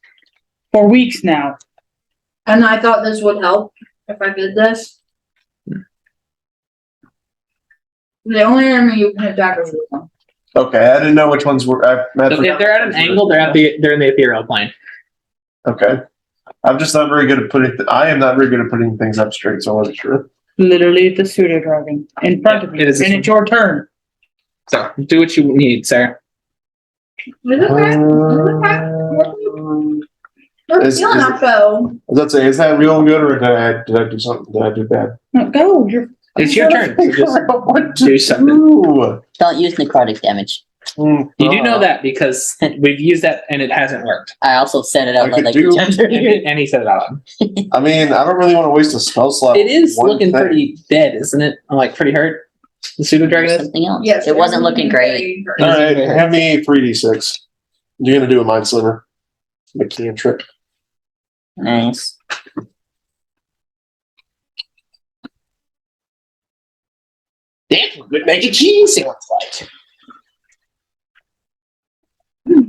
Speaker 5: for weeks now.
Speaker 4: And I thought this would help if I did this. The only enemy you can attack is this one.
Speaker 6: Okay, I didn't know which ones were.
Speaker 2: So if they're at an angle, they're in the ethereal plane.
Speaker 6: Okay. I'm just not very good at putting. I am not very good at putting things up straight, so I wasn't sure.
Speaker 5: Literally the pseudo dragon in front
Speaker 2: Yeah,
Speaker 5: of you.
Speaker 2: it is.
Speaker 5: And it's your turn.
Speaker 2: So do what you need, sir.
Speaker 4: Is it okay? We're
Speaker 6: Is-
Speaker 4: feeling
Speaker 6: is
Speaker 4: up
Speaker 6: it-
Speaker 4: though.
Speaker 6: Let's say, is that real good, or did I do something? Did I do bad?
Speaker 5: No, go. You're
Speaker 2: It's your turn. So just
Speaker 6: What
Speaker 2: do something.
Speaker 6: do?
Speaker 1: Don't use necrotic damage.
Speaker 2: You do know that because we've used that and it hasn't worked.
Speaker 1: I also set it
Speaker 6: I
Speaker 1: out
Speaker 6: could
Speaker 1: like
Speaker 6: do-
Speaker 1: 2 times earlier.
Speaker 2: And he said it out.
Speaker 6: I mean, I don't really want to waste a spell slot.
Speaker 2: It is
Speaker 6: on one
Speaker 2: looking
Speaker 6: thing.
Speaker 2: pretty dead, isn't it? Like pretty hurt. The pseudo dragon is.
Speaker 1: Something else.
Speaker 4: Yes.
Speaker 1: It wasn't looking great.
Speaker 6: All right, have me 3d6. You're gonna do a mind sliver. The cantrip.
Speaker 1: Nice.
Speaker 2: That's what good making cheese sounds like.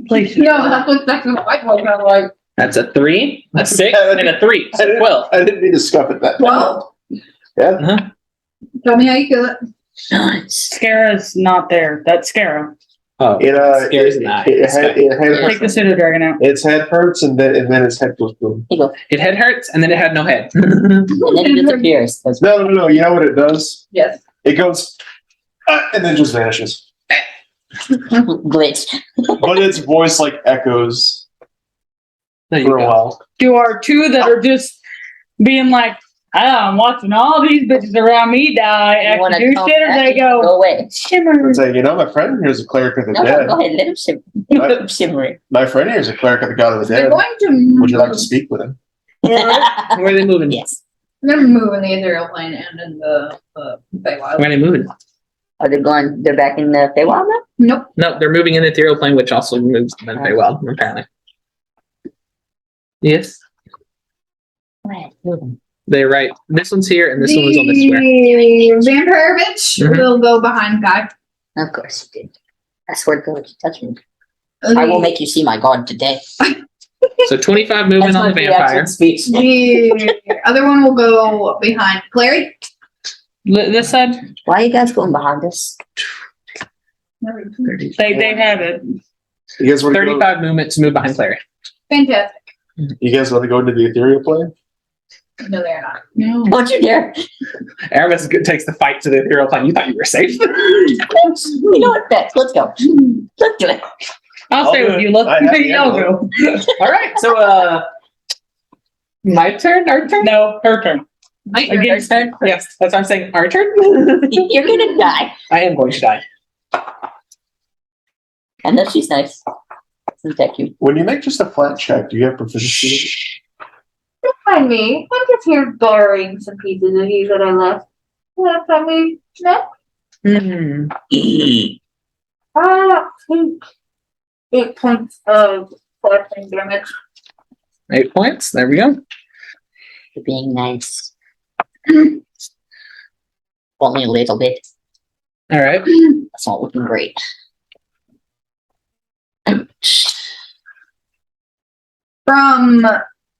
Speaker 5: place.
Speaker 4: No, that's what the white boy kind of like.
Speaker 2: That's a 3, a 6, and a 3.
Speaker 6: I
Speaker 2: So
Speaker 6: didn't,
Speaker 2: 12.
Speaker 6: I didn't mean to scuff it that.
Speaker 4: 12.
Speaker 6: Yeah.
Speaker 4: Tell me how you feel it.
Speaker 1: Nice.
Speaker 5: Scarra's not there. That's Scarra.
Speaker 2: Oh,
Speaker 6: It
Speaker 2: scares an eye.
Speaker 5: Take the pseudo dragon out.
Speaker 6: its head hurts and then its head goes boom.
Speaker 1: Here you go.
Speaker 2: It head hurts, and then it had no head.
Speaker 1: And then it disappears. That's
Speaker 6: No. You know what it does?
Speaker 4: Yes.
Speaker 6: It goes and then just vanishes.
Speaker 1: glitch.
Speaker 6: But its voice like echoes
Speaker 2: There you
Speaker 6: for a
Speaker 2: go.
Speaker 6: while.
Speaker 5: To our two that are just being like, I'm watching all these bitches around me die.
Speaker 1: You
Speaker 5: After
Speaker 1: wanna
Speaker 5: do
Speaker 1: come
Speaker 5: shit, or
Speaker 1: back
Speaker 5: they
Speaker 1: and
Speaker 5: go,
Speaker 1: Go away.
Speaker 5: shimmer.
Speaker 6: It's like, my friend here's a cleric of the
Speaker 1: No,
Speaker 6: dead.
Speaker 1: go ahead. Let him shimmer. Let him shimmer.
Speaker 6: My friend here's a cleric of the god of the
Speaker 4: They're
Speaker 6: dead.
Speaker 4: going to
Speaker 6: Would you like to speak with him?
Speaker 2: Where are they moving?
Speaker 1: Yes.
Speaker 4: They're moving the ethereal plane and in the Feywild.
Speaker 2: Where are they moving?
Speaker 1: Are they going? They're back in the Feywild now?
Speaker 4: Nope.
Speaker 2: No, they're moving in the ethereal plane, which also moves them very well, apparently. Yes,
Speaker 1: Right. Moving.
Speaker 2: they're right. This one's here, and this one was on this square.
Speaker 4: The vampire bitch
Speaker 2: Mhm.
Speaker 4: will go behind Guy.
Speaker 1: Of course you did. I swear to God, you touch me. I will make you see my god today.
Speaker 2: So 25 movement on the vampire.
Speaker 1: Speech.
Speaker 4: The other one will go behind Clary.
Speaker 5: This side,
Speaker 1: Why are you guys going behind us?
Speaker 5: they have it.
Speaker 6: You guys want to go?
Speaker 2: 35 movement to move behind Clary.
Speaker 4: Fantastic.
Speaker 6: You guys want to go into the ethereal plane?
Speaker 4: No, they're not.
Speaker 5: No.
Speaker 1: Don't you dare.
Speaker 2: Aramis takes the fight to the ethereal plane. You thought you were safe?
Speaker 1: You know what? Beth, let's go. Let's do it.
Speaker 5: I'll stay
Speaker 6: I'll do
Speaker 5: with
Speaker 6: it.
Speaker 5: you. Let's
Speaker 6: I have the
Speaker 5: y'all go.
Speaker 2: All right, so my turn, our turn.
Speaker 5: No, her turn. Against
Speaker 1: turn.
Speaker 2: Yes, that's what I'm saying. Our turn?
Speaker 1: You're gonna die.
Speaker 2: I am going to die.
Speaker 1: I know she's nice. Doesn't attack you.
Speaker 6: When you make just a flat check, do you have proficiency?
Speaker 4: Don't mind me. I'm just here borrowing some pieces of you that I left. Last time we met. Take 8 points of slashing damage.
Speaker 2: 8 points. There we go.
Speaker 1: You're being nice. Only a little bit.
Speaker 2: All right.
Speaker 1: That's not looking great.
Speaker 4: From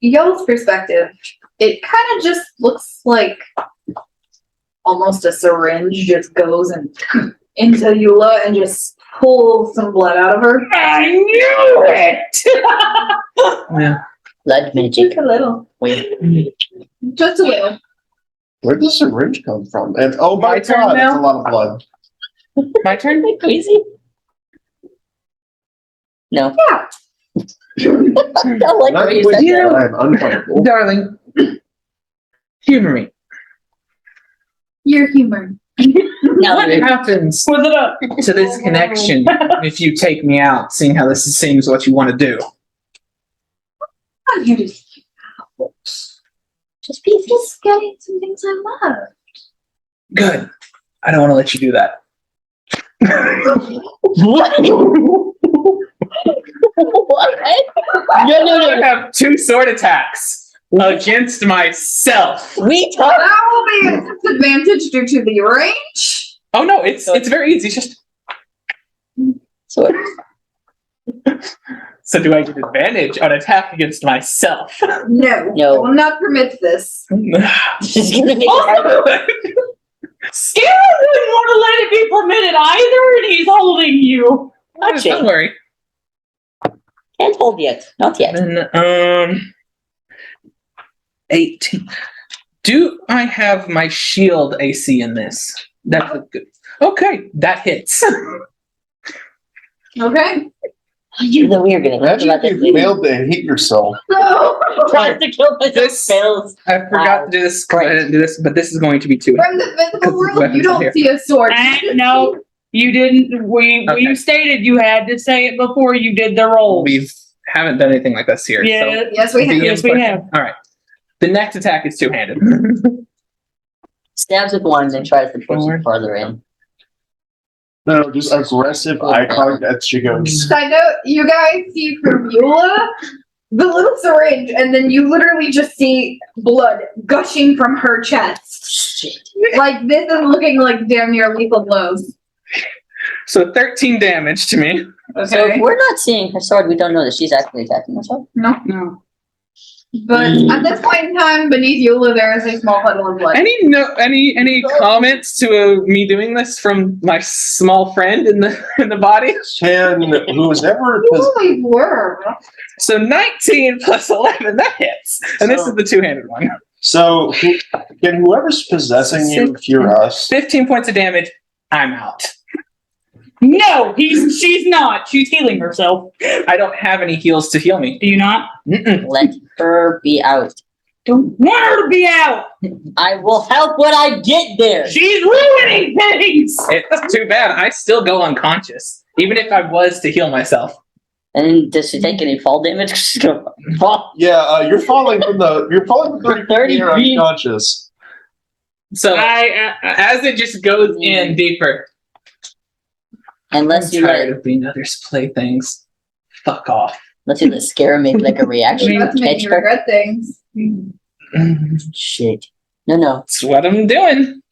Speaker 4: Yo's perspective, it kind of just looks like almost a syringe just goes into Eula and just pulls some blood out of her.
Speaker 5: I knew it!
Speaker 2: Yeah.
Speaker 1: Blood magic.
Speaker 4: Just a little.
Speaker 1: Wait.
Speaker 4: Just a little.
Speaker 6: Where does the syringe come from? And oh my
Speaker 2: My turn
Speaker 6: god,
Speaker 2: now?
Speaker 6: that's a lot of blood.
Speaker 2: My turn?
Speaker 1: Crazy? No.
Speaker 4: Yeah.
Speaker 1: I don't like
Speaker 6: Not
Speaker 1: where you
Speaker 6: with
Speaker 1: said
Speaker 6: you,
Speaker 1: that.
Speaker 6: I am uncomfortable.
Speaker 2: Darling, humor me.
Speaker 4: Your humor.
Speaker 1: No,
Speaker 2: What
Speaker 1: you're-
Speaker 2: happens
Speaker 5: Was it up?
Speaker 2: to this connection if you take me out, seeing how this seems what you want to do?
Speaker 4: I'm here to
Speaker 1: just pieces.
Speaker 4: just getting some things I love.
Speaker 2: Good. I don't want to let you do that.
Speaker 1: What? What? No.
Speaker 2: I have 2 sword attacks against myself.
Speaker 1: We talk.
Speaker 4: That will be a disadvantage due to the range.
Speaker 2: Oh no, it's very easy. It's just
Speaker 1: So
Speaker 2: so do I get advantage on attack against myself?
Speaker 4: No.
Speaker 1: No.
Speaker 4: I will not permit this.
Speaker 1: she's gonna make it harder.
Speaker 5: Scarab wouldn't want to let it be permitted either, and he's holding you.
Speaker 1: Actually.
Speaker 2: Don't worry.
Speaker 1: Can't hold yet. Not yet.
Speaker 2: Then 18. Do I have my shield AC in this? That's a good. Okay, that hits.
Speaker 4: Okay.
Speaker 1: I knew that we were gonna talk
Speaker 6: Imagine
Speaker 1: about
Speaker 6: if
Speaker 1: this
Speaker 6: you
Speaker 1: later.
Speaker 6: failed to hit yourself.
Speaker 4: So,
Speaker 1: Tries to kill myself.
Speaker 2: This-
Speaker 1: Fails.
Speaker 2: I forgot to do this. I didn't do this, but this is going to be 2.
Speaker 4: from the physical world, you
Speaker 2: Weapons
Speaker 4: don't
Speaker 2: here.
Speaker 4: see a sword.
Speaker 5: No, you didn't. You
Speaker 2: Okay.
Speaker 5: stated you had to say it before you did the roll.
Speaker 2: We haven't done anything like this here.
Speaker 5: Yeah,
Speaker 4: Yes, we have.
Speaker 2: The
Speaker 5: yes, we
Speaker 2: input-
Speaker 5: have.
Speaker 2: All right. The next attack is 2-handed.
Speaker 1: Stabs with one and tries to push
Speaker 2: Forward.
Speaker 1: it farther in.
Speaker 6: No, just aggressive eye contact. She goes.
Speaker 4: Side note, you guys see from Eula the little syringe, and then you literally just see blood gushing from her chest.
Speaker 1: Shit.
Speaker 4: Like, this is looking like damn near lethal blows.
Speaker 2: So 13 damage to me.
Speaker 1: So if
Speaker 4: Okay.
Speaker 1: we're not seeing her sword, we don't know that she's actually attacking herself.
Speaker 5: No.
Speaker 4: But at this point in time, beneath Eula, there is a small puddle of blood.
Speaker 2: Any comments to me doing this from my small friend in the body?
Speaker 6: Can who's ever
Speaker 4: You always were.
Speaker 2: So 19 plus 11, that hits. And this
Speaker 6: So-
Speaker 2: is the 2-handed one.
Speaker 6: so can whoever's possessing you cure us?
Speaker 2: 15 points of damage. I'm out.
Speaker 5: No, she's not. She's healing herself.
Speaker 2: I don't have any heals to heal me.
Speaker 5: Do you not?
Speaker 2: Mm-mm.
Speaker 1: Let her be out.
Speaker 5: Don't want her to be out.
Speaker 1: I will help when I get there.
Speaker 5: She's ruining things.
Speaker 2: It's too bad. I still go unconscious, even if I was to heal myself.
Speaker 1: And does she take any fall damage? She's gonna fall.
Speaker 6: Yeah, you're falling from 30 feet. You're
Speaker 1: 30 feet.
Speaker 6: unconscious.
Speaker 2: So
Speaker 5: I
Speaker 2: as it just goes in deeper,
Speaker 1: Unless
Speaker 2: I'm
Speaker 1: you
Speaker 2: tired
Speaker 1: let,
Speaker 2: of being others' playthings. Fuck off.
Speaker 1: unless you let Scara make like a reaction
Speaker 4: That's
Speaker 1: to
Speaker 4: making
Speaker 1: catch
Speaker 4: you
Speaker 1: her.
Speaker 4: regret things.
Speaker 2: That's
Speaker 1: Shit. No.
Speaker 2: what I'm doing.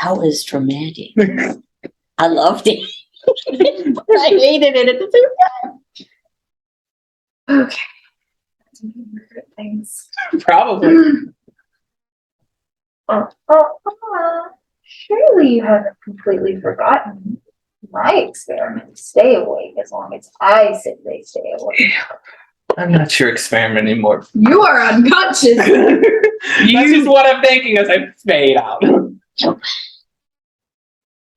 Speaker 1: That was dramatic. I loved it. I hated it at the same time.
Speaker 4: Okay. That's making you regret things.
Speaker 2: Probably.
Speaker 4: Surely you haven't completely forgotten my experiment to stay awake as long as I say they stay awake.
Speaker 2: I'm not your experiment anymore.
Speaker 4: You are unconscious.
Speaker 2: That's just what I'm thinking as I fade out.
Speaker 4: Fuck,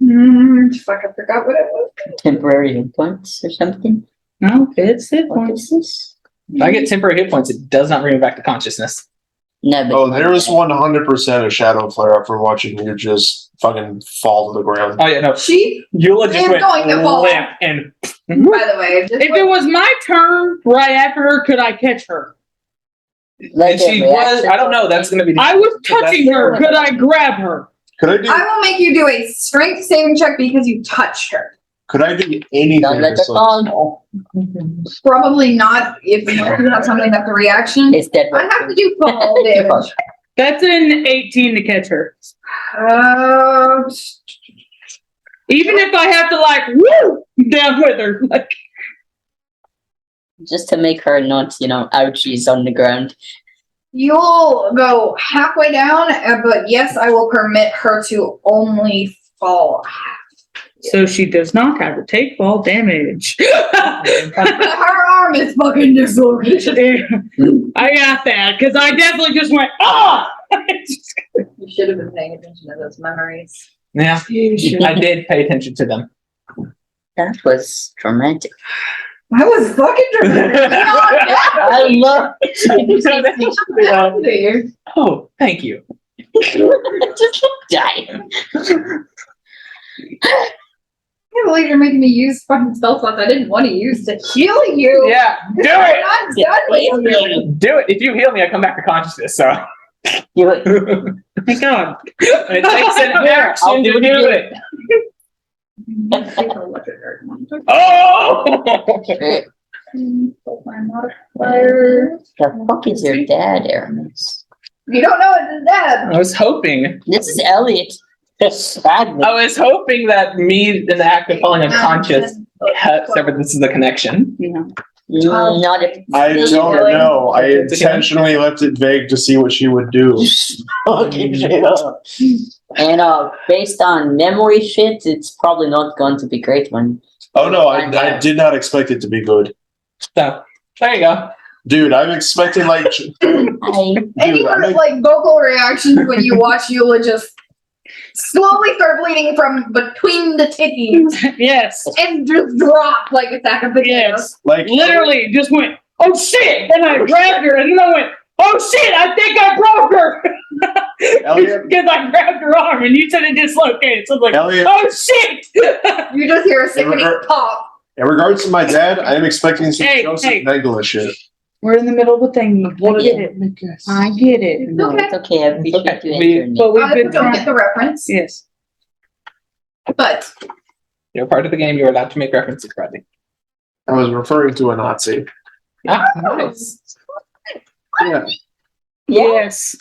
Speaker 4: I forgot what it was.
Speaker 1: Temporary hit points or something.
Speaker 5: no, it's it.
Speaker 1: What is this?
Speaker 2: If I get temporary hit points, it does not bring me back to consciousness.
Speaker 1: No, but
Speaker 6: Oh, there was 100% a shadow flare up from watching you just fucking fall to the ground.
Speaker 2: Oh yeah, no.
Speaker 4: She,
Speaker 2: Eula just
Speaker 4: is
Speaker 2: went
Speaker 4: going to fall.
Speaker 2: limp and
Speaker 4: by the way, just
Speaker 5: If it was my turn right after her, could I catch her?
Speaker 2: and she was. I don't know. That's gonna be.
Speaker 5: I was touching her. Could I grab her?
Speaker 6: Could I do?
Speaker 4: I will make you do a strength saving check because you touched her.
Speaker 6: Could I do anything?
Speaker 1: Don't let her
Speaker 6: besides-
Speaker 1: fall.
Speaker 4: Probably not if you have something that's a reaction.
Speaker 1: It's dead.
Speaker 4: I have to do fall damage.
Speaker 5: That's an 18 to catch her. Even if I have to like woo down with her. Like,
Speaker 1: Just to make her not, ouchies on the ground.
Speaker 4: You'll go halfway down, but yes, I will permit her to only fall.
Speaker 5: so she does not have to take fall damage.
Speaker 4: Her arm is fucking dislocated.
Speaker 5: I got that because I definitely just went ah.
Speaker 4: You should have been paying attention to those memories.
Speaker 2: Yeah, I did pay attention to them.
Speaker 1: That was dramatic.
Speaker 4: I was fucking dramatic.
Speaker 1: I love it.
Speaker 2: Oh, thank you.
Speaker 1: Just dying.
Speaker 4: I can't believe you're making me use fucking spell slots I didn't want to use to heal you.
Speaker 2: Yeah, do it.
Speaker 4: I'm done with you.
Speaker 2: Do it. If you heal me, I come back to consciousness. So
Speaker 1: You would-
Speaker 5: Thank God.
Speaker 2: it takes an action
Speaker 1: I'll
Speaker 2: to
Speaker 1: do it
Speaker 2: do
Speaker 1: again.
Speaker 2: it. Oh!
Speaker 4: My modifier.
Speaker 1: The fuck is your dad, Aramis?
Speaker 4: You don't know it's his dad.
Speaker 2: I was hoping.
Speaker 1: This is Elliot. Sadly.
Speaker 2: I was hoping that me in the act of falling unconscious cuts this is the connection.
Speaker 1: Not if
Speaker 6: I don't know. I intentionally left it vague to see what she would do.
Speaker 1: fucking shit up. And based on memory shit, it's probably not going to be great one.
Speaker 6: Oh no, I did not expect it to be good.
Speaker 2: So there you go.
Speaker 6: Dude, I'm expecting like
Speaker 4: Any kind of like vocal reactions when you watch Eula just slowly start bleeding from between the titties
Speaker 5: Yes.
Speaker 4: and just drop like a sack of potatoes.
Speaker 5: Yes.
Speaker 6: like
Speaker 5: Literally just went, oh shit! And I grabbed her and then I went, oh shit! I think I broke her!
Speaker 6: Elliot,
Speaker 5: Because I grabbed her arm and you said it dislocated. So I'm like,
Speaker 6: Elliot.
Speaker 5: oh shit!
Speaker 4: You just hear a sickening pop.
Speaker 6: In regards to my dad, I am expecting some
Speaker 5: Hey,
Speaker 6: Joseph
Speaker 5: hey.
Speaker 6: Mengele shit.
Speaker 5: We're in the middle of a thing. I get it. I get it.
Speaker 1: No, it's okay. I appreciate
Speaker 2: Okay.
Speaker 1: you answering me.
Speaker 5: But we've
Speaker 4: I
Speaker 5: been
Speaker 4: don't get
Speaker 5: trying.
Speaker 4: the reference,
Speaker 5: Yes.
Speaker 4: but
Speaker 2: You're part of the game. You're allowed to make references, Bradley.
Speaker 6: I was referring to a Nazi.
Speaker 2: Ah, nice.
Speaker 6: Yeah.
Speaker 5: Yes.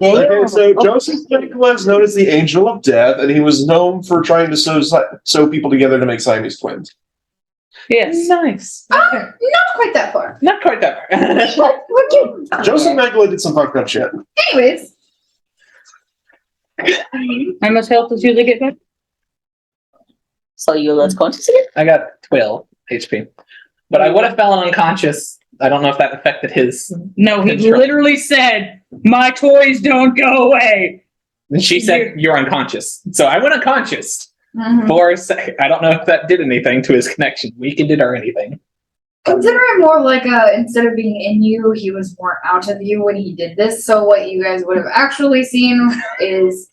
Speaker 6: Okay, so Joseph Mengele is known as the Angel of Death, and he was known for trying to sew people together to make Siamese twins.
Speaker 5: Yes.
Speaker 2: Nice.
Speaker 4: not quite that far.
Speaker 2: Not quite that far.
Speaker 6: Joseph Mengele did some fucked up shit.
Speaker 4: Anyways,
Speaker 5: How much health does usually get back?
Speaker 1: So you let's conscious again?
Speaker 2: I got 12 HP. But I would have fallen unconscious. I don't know if that affected his.
Speaker 5: No, he
Speaker 2: Control.
Speaker 5: literally said, my toys don't go away.
Speaker 2: And she said, you're unconscious. So I went unconscious
Speaker 4: mhm.
Speaker 2: for a second. I don't know if that did anything to his connection, weakened it or anything.
Speaker 4: Consider it more like instead of being in you, he was more out of you when he did this. So what you guys would have actually seen is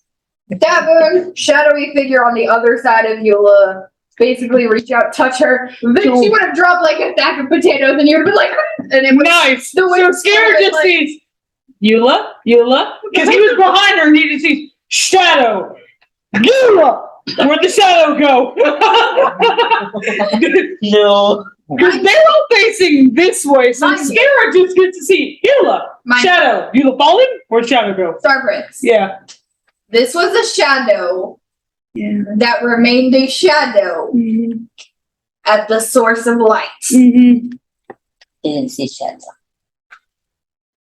Speaker 4: Davin, shadowy figure on the other side of Eula, basically reach out, touch her. Then she would have dropped like a sack of potatoes, and you would have been like, and it would
Speaker 5: Nice.
Speaker 4: The way
Speaker 5: So
Speaker 4: it's
Speaker 5: Scarab just
Speaker 4: like-
Speaker 5: sees Eula, because he was behind her and he just sees Shadow, Eula. Where'd the shadow go?
Speaker 1: No.
Speaker 5: Because they're all facing this way, so
Speaker 4: Mind you.
Speaker 5: Scarab just gets to see Eula,
Speaker 4: My
Speaker 5: Shadow. Eula falling? Where'd Shadow go?
Speaker 4: Star Prince.
Speaker 5: Yeah.
Speaker 4: This was a shadow
Speaker 5: Yeah.
Speaker 4: that remained a shadow
Speaker 5: Mm-hmm.
Speaker 4: at the source of light.
Speaker 5: Mm-hmm.
Speaker 1: Didn't see shadow.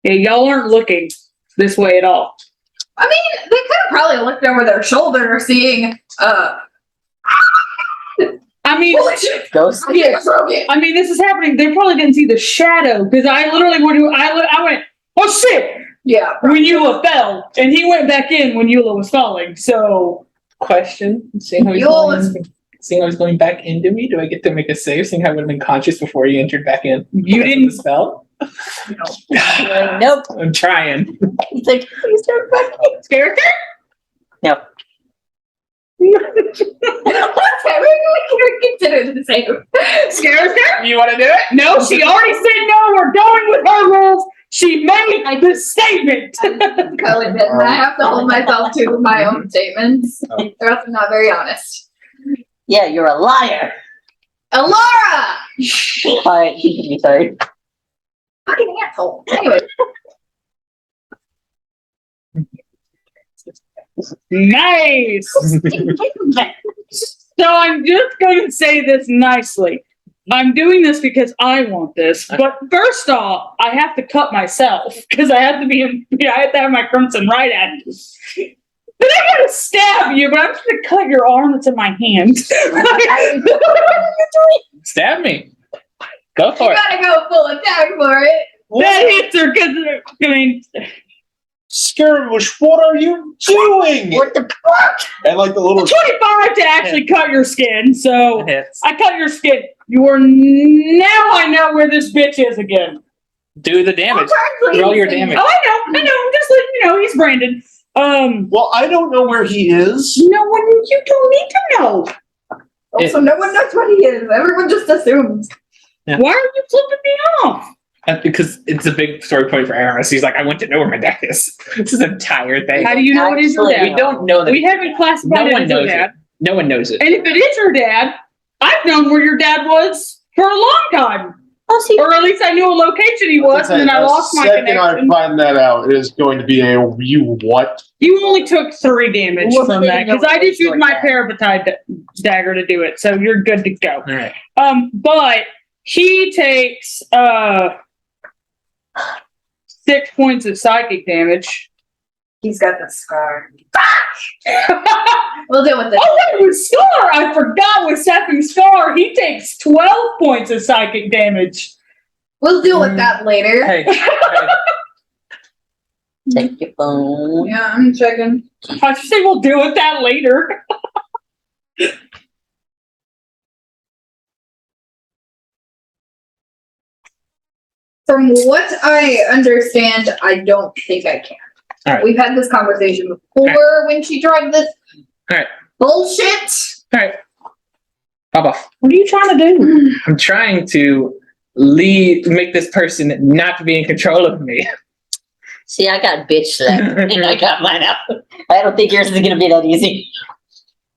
Speaker 5: Yeah, y'all aren't looking this way at all.
Speaker 4: I mean, they could have probably looked over their shoulder, seeing,
Speaker 5: I mean,
Speaker 4: holy shit,
Speaker 1: Ghost.
Speaker 4: I can't stroke it.
Speaker 5: I mean, this is happening. They probably didn't see the shadow because I literally I went, oh shit,
Speaker 4: Yeah.
Speaker 5: when Eula fell, and he went back in when Eula was falling. So
Speaker 2: Question. Seeing how he's going back into me, do I get to make a save? Seeing how I would have been conscious before he entered back in?
Speaker 5: you
Speaker 2: Because of
Speaker 5: didn't.
Speaker 2: the spell.
Speaker 1: Like, nope.
Speaker 2: I'm trying.
Speaker 1: He's like, please don't fuck me.
Speaker 5: Scared?
Speaker 1: No.
Speaker 4: Okay, we consider the same.
Speaker 5: Scared?
Speaker 2: You want to do it?
Speaker 5: No, she already said no. We're going with her rules. She made the statement.
Speaker 4: Co-admit, and I have to hold myself to my own statements. Or else I'm not very honest.
Speaker 1: Yeah, you're a liar.
Speaker 4: Alora!
Speaker 1: Alright, you can be sorry.
Speaker 4: Fucking asshole. Anyway,
Speaker 5: Nice. So I'm just going to say this nicely. I'm doing this because I want this. But first off, I have to cut myself because I have to have my crimson right at you. But I gotta stab you, but I'm just gonna cut your arm that's in my hand.
Speaker 2: Stab me. Go
Speaker 4: you
Speaker 2: for it.
Speaker 4: gotta go full attack for it.
Speaker 5: That hits her because I mean,
Speaker 6: Skirmish, what are you doing?
Speaker 1: What the fuck?
Speaker 6: And like the little
Speaker 5: 25 to actually cut your skin. So
Speaker 2: It hits.
Speaker 5: I cut your skin. You are now. I know where this bitch is again.
Speaker 2: Do the damage. Roll your damage.
Speaker 5: Oh, I know. I'm just letting you know he's Brandon.
Speaker 6: well, I don't know where he is.
Speaker 5: No one. You don't need to know.
Speaker 4: Also, no one knows what he is. Everyone just assumes.
Speaker 2: Yeah.
Speaker 5: Why are you flipping me off?
Speaker 2: Because it's a big story point for Aramis. He's like, I want to know where my dad is. This is an entire thing.
Speaker 5: How do you know it is your
Speaker 1: Actually,
Speaker 2: We
Speaker 5: dad?
Speaker 2: don't know that.
Speaker 5: We haven't classified
Speaker 2: No
Speaker 5: it
Speaker 2: one
Speaker 5: as your
Speaker 2: knows
Speaker 5: dad.
Speaker 2: it. No one knows it.
Speaker 5: And if it is your dad, I've known where your dad was for a long time.
Speaker 1: Oh, see,
Speaker 5: Or at least I knew a location he was, and then I lost my
Speaker 6: Second I
Speaker 5: connection.
Speaker 6: find that out, it is going to be a you what?
Speaker 5: You only took 3 damage
Speaker 1: Well,
Speaker 5: from that, because I just used my
Speaker 1: that.
Speaker 5: parabatide dagger to do it, so you're good to go.
Speaker 2: All right.
Speaker 5: But he takes 6 points of psychic damage.
Speaker 4: He's got the scar. We'll deal with it.
Speaker 5: Oh, wait, with Scar! I forgot with Stepping Scar, he takes 12 points of psychic damage.
Speaker 4: We'll deal with that later.
Speaker 2: Hey,
Speaker 1: check your phone.
Speaker 4: Yeah, I'm checking.
Speaker 5: I should say we'll deal with that later.
Speaker 4: From what I understand, I don't think I can.
Speaker 2: All right.
Speaker 4: We've had this conversation before when she tried this
Speaker 2: All right.
Speaker 4: bullshit.
Speaker 2: all right. Pop off.
Speaker 5: What are you trying to do?
Speaker 2: I'm trying to make this person not be in control of me.
Speaker 1: See, I got bitch slapped. And I got mine out. I don't think yours is gonna be that easy.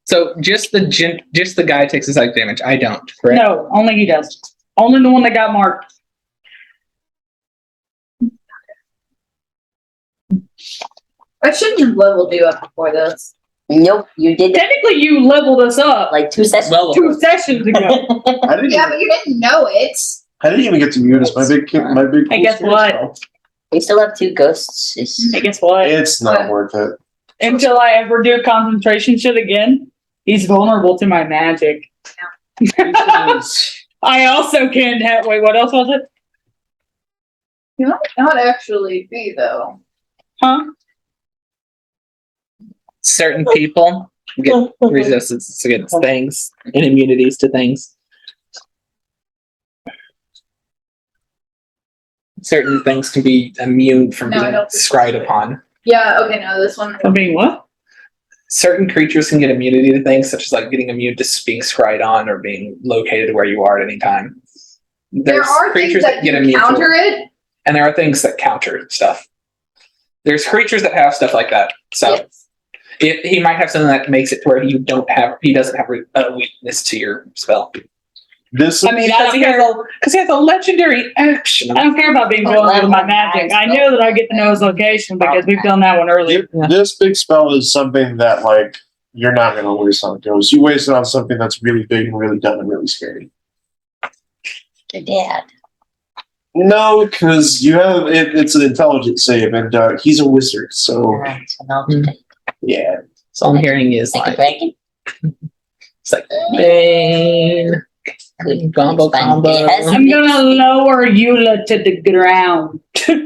Speaker 2: So just the guy takes the psychic damage. I don't. Correct?
Speaker 5: No, only he does. Only the one that got marked.
Speaker 4: I shouldn't have leveled you up before this.
Speaker 1: Nope, you did that
Speaker 5: Technically, you leveled us up
Speaker 1: like 2 sessions.
Speaker 2: Well,
Speaker 5: 2 sessions ago.
Speaker 6: I didn't,
Speaker 4: Yeah, but you didn't know it.
Speaker 6: I didn't even get to use my big
Speaker 5: Hey, guess
Speaker 6: cool
Speaker 5: what?
Speaker 6: spell.
Speaker 1: We still have 2 ghosts. It's-
Speaker 5: Hey, guess what?
Speaker 6: It's not worth it.
Speaker 5: Until I ever do concentration shit again, he's vulnerable to my magic. I also can't have. Wait, what else was it?
Speaker 4: You might not actually be, though.
Speaker 5: Huh?
Speaker 2: certain people get resistance against things and immunities to things. Certain things can be immune from
Speaker 4: No, I
Speaker 2: being
Speaker 4: don't think so.
Speaker 2: scryed upon.
Speaker 4: Yeah, okay, no, this one.
Speaker 5: I mean, what?
Speaker 2: Certain creatures can get immunity to things, such as like getting immune to being scryed on or being located where you are at any time.
Speaker 4: There
Speaker 2: There's
Speaker 4: are things that
Speaker 2: get
Speaker 4: you
Speaker 2: immune to
Speaker 4: counter it.
Speaker 2: and there are things that counter stuff. There's creatures that have stuff like that. So
Speaker 4: Yes.
Speaker 2: he might have something that makes it to where he doesn't have a weakness to your spell.
Speaker 6: This
Speaker 5: I mean, I don't care.
Speaker 2: Because he has a legendary action.
Speaker 5: I don't care about being vulnerable to my magic. I know that I get to know his location because we've done that one earlier.
Speaker 6: this big spell is something that like you're not going to waste on ghosts. You waste it on something that's really big and really dumb and really scary.
Speaker 1: Your dad.
Speaker 6: No, because you have it's an intelligence save, and he's a wizard. So
Speaker 1: Alright, so now to take
Speaker 6: yeah,
Speaker 2: So all I'm hearing is
Speaker 1: a
Speaker 2: like
Speaker 1: dragon.
Speaker 2: it's like Bane.
Speaker 1: Good
Speaker 2: Combo.
Speaker 1: It has
Speaker 5: I'm gonna lower Eula to the ground.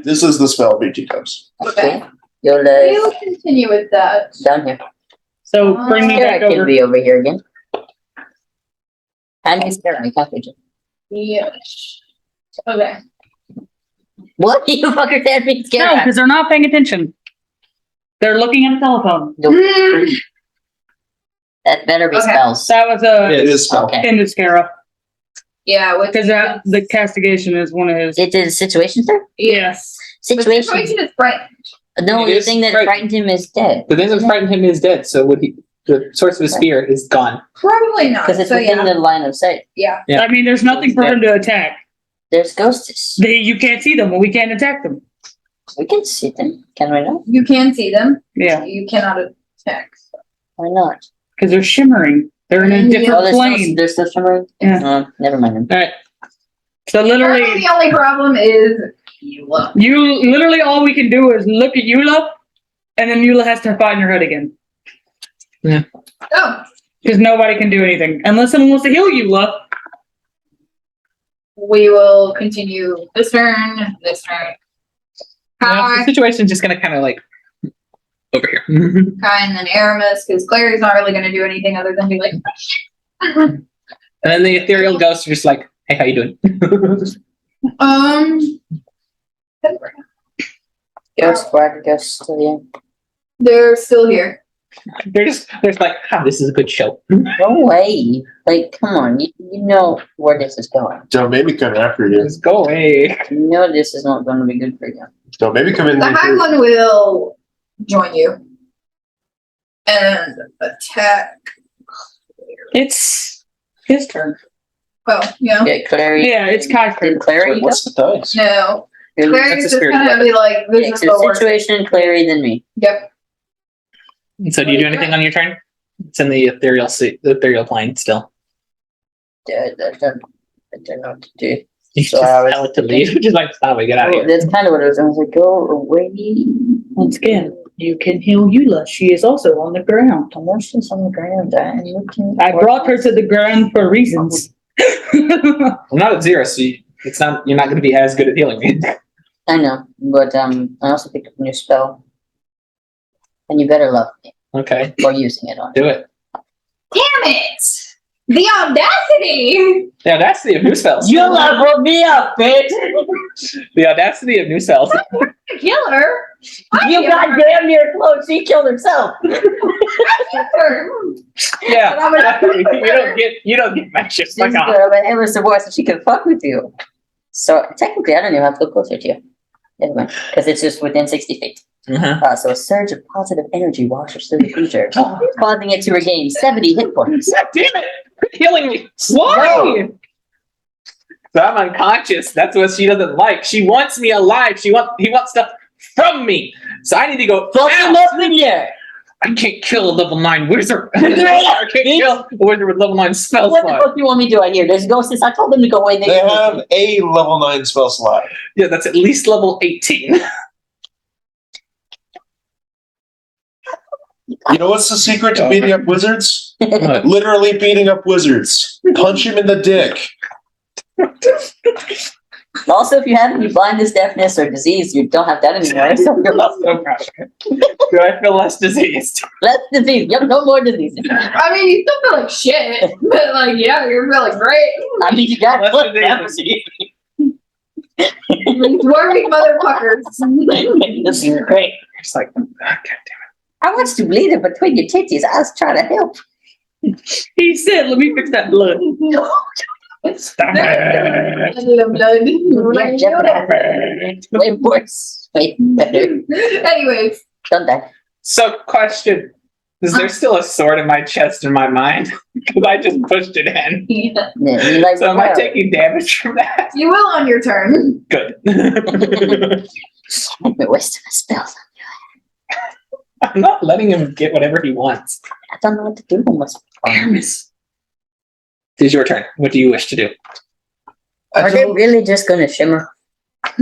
Speaker 6: this is the spell BT comes.
Speaker 4: Okay.
Speaker 1: You'll
Speaker 4: We'll continue with that.
Speaker 1: down here.
Speaker 5: So bring me
Speaker 1: Here,
Speaker 5: back
Speaker 1: I can
Speaker 5: over.
Speaker 1: be over here again. Hand me spare my cartridge.
Speaker 4: Yeah. Okay.
Speaker 1: What? You fuckers had me
Speaker 5: No,
Speaker 1: scared.
Speaker 5: because they're not paying attention. They're looking at a telephone.
Speaker 1: That better be
Speaker 4: Okay.
Speaker 1: spells.
Speaker 5: That was a
Speaker 6: It is spell.
Speaker 1: Okay.
Speaker 5: in the Scara.
Speaker 4: Yeah, with
Speaker 5: Because that the castigation is one of his.
Speaker 1: It is situation, sir?
Speaker 5: Yes.
Speaker 4: The
Speaker 1: Situation.
Speaker 4: situation is frightened.
Speaker 1: No,
Speaker 2: It
Speaker 1: the
Speaker 2: is
Speaker 1: thing that
Speaker 2: frightened.
Speaker 1: frightened him is dead.
Speaker 2: The thing that frightened him is dead. So would he? The source of his fear is gone.
Speaker 4: Probably not.
Speaker 1: Because it's
Speaker 4: So
Speaker 1: within
Speaker 4: yeah,
Speaker 1: the line of sight.
Speaker 4: yeah.
Speaker 2: Yeah.
Speaker 5: I mean, there's nothing for him to attack.
Speaker 1: There's ghosts.
Speaker 5: You can't see them, and we can't attack them.
Speaker 1: We can see them. Can we not?
Speaker 4: You can see them.
Speaker 5: Yeah,
Speaker 4: You cannot attack.
Speaker 1: Why not?
Speaker 5: because they're shimmering. They're in a
Speaker 4: Yeah.
Speaker 5: different
Speaker 1: they're
Speaker 5: plane.
Speaker 1: still, they're still shimmering?
Speaker 5: Yeah.
Speaker 1: Never mind them.
Speaker 2: All right.
Speaker 5: So
Speaker 4: Literally,
Speaker 5: literally,
Speaker 4: the only problem is you look.
Speaker 5: all we can do is look at Eula, and then Eula has to find her head again.
Speaker 4: Oh,
Speaker 5: Because nobody can do anything. Unless someone wants to heal Eula.
Speaker 4: we will continue this turn. This turn.
Speaker 2: The
Speaker 4: Kai,
Speaker 2: situation's just gonna kind of like over here.
Speaker 4: Kai, and then Aramis, because Clary's not really going to do anything other than be like.
Speaker 2: And then the ethereal ghosts are just like, hey, how you doing?
Speaker 1: Ghost, black ghost, still, yeah.
Speaker 4: They're still here.
Speaker 2: they're just like, ah, this is a good show.
Speaker 1: No way. Like, come on. You know where this is going.
Speaker 6: Don't maybe come after you.
Speaker 2: Just go away.
Speaker 1: You know this is not going to be good for you.
Speaker 6: Don't maybe come in
Speaker 4: The
Speaker 6: here.
Speaker 4: high
Speaker 6: too.
Speaker 4: one will join you and attack.
Speaker 5: It's his turn.
Speaker 4: Well, yeah.
Speaker 1: Okay, Clary.
Speaker 5: Yeah, it's Kai's turn.
Speaker 1: Did Clary go?
Speaker 6: What's the dice?
Speaker 4: No.
Speaker 1: Really?
Speaker 4: Clary's
Speaker 2: That's a
Speaker 4: just
Speaker 2: spirit
Speaker 4: going to
Speaker 2: weapon.
Speaker 4: be like,
Speaker 1: Okay,
Speaker 4: this is
Speaker 1: so
Speaker 4: the worst.
Speaker 1: situation, Clary, then me.
Speaker 4: Yep.
Speaker 2: So do you do anything on your turn? It's in the ethereal plane still.
Speaker 1: I don't know what to do.
Speaker 2: You
Speaker 1: So
Speaker 2: just
Speaker 1: I was
Speaker 2: tell it to leave. Just like, stop it, get out of
Speaker 1: Oh,
Speaker 2: here.
Speaker 1: that's kind of what it was. I was like, go away.
Speaker 5: Once again, you can heal Eula. She is also on the ground.
Speaker 1: I'm just on the ground. I'm looking.
Speaker 5: I brought her to the ground for reasons.
Speaker 2: I'm not at 0, so you're not going to be as good at healing me.
Speaker 1: I know, but I also picked up a new spell. And you better love me
Speaker 2: Okay,
Speaker 1: for using it on.
Speaker 2: do it.
Speaker 4: Damn it! The audacity!
Speaker 2: The audacity of new spells.
Speaker 1: You leveled me up, bitch!
Speaker 2: The audacity of new spells.
Speaker 4: Killer!
Speaker 1: You got damn near close. He killed himself.
Speaker 2: Yeah,
Speaker 1: But I'm gonna-
Speaker 2: you don't get my shit
Speaker 1: She's
Speaker 2: stuck on.
Speaker 1: good, but it was the voice that she could fuck with you. So technically, I don't even have to go closer to you. Never mind, because it's just within 60 feet.
Speaker 2: Uh-huh.
Speaker 1: So a surge of positive energy washes through the creature, causing it to regain 70 hit points.
Speaker 2: God damn it! Quit healing me. Why? So I'm unconscious. That's what she doesn't like. She wants me alive. He wants stuff from me. So I need to go.
Speaker 1: Fuck him
Speaker 2: out.
Speaker 1: up in there!
Speaker 2: I can't kill a level 9 wizard. I can't kill a wizard with level 9 spell
Speaker 1: What the
Speaker 2: slot.
Speaker 1: fuck do you want me to do out here? There's ghosts. I told them to go away.
Speaker 6: They have a level 9 spell slot.
Speaker 2: Yeah, that's at least level 18.
Speaker 6: You know what's the secret to beating up wizards?
Speaker 2: What?
Speaker 6: Literally beating up wizards. Punch him in the dick.
Speaker 1: Also, if you have any blindness, deafness, or disease, you don't have that anymore. So you're
Speaker 2: So proud of her. Do I feel less diseased?
Speaker 1: less disease. You have no more disease.
Speaker 4: I mean, you still feel like shit, but like, yeah, you're feeling great.
Speaker 1: I mean, you got
Speaker 2: Less
Speaker 1: less
Speaker 2: disease.
Speaker 4: Dwarfy motherfuckers.
Speaker 1: This is great.
Speaker 2: It's like, oh, God
Speaker 1: I want you bleeding between your titties. I was trying to help.
Speaker 5: He said, let me fix that blood.
Speaker 2: Stop
Speaker 4: I
Speaker 2: it.
Speaker 4: need a blood.
Speaker 1: Yeah, way worse. Way better.
Speaker 4: Anyways,
Speaker 1: Don't die.
Speaker 2: So, question. Is there still a sword in my chest in my mind? Because I just pushed it in.
Speaker 4: yeah.
Speaker 1: Yeah, you like
Speaker 2: So am I taking damage from that?
Speaker 4: You will on your turn.
Speaker 2: Good.
Speaker 1: I'm wasting my spells.
Speaker 2: I'm not letting him get whatever he wants.
Speaker 1: I don't know what to do with my spells.
Speaker 2: It is your turn. What do you wish to do?
Speaker 1: Are they really just going to shimmer?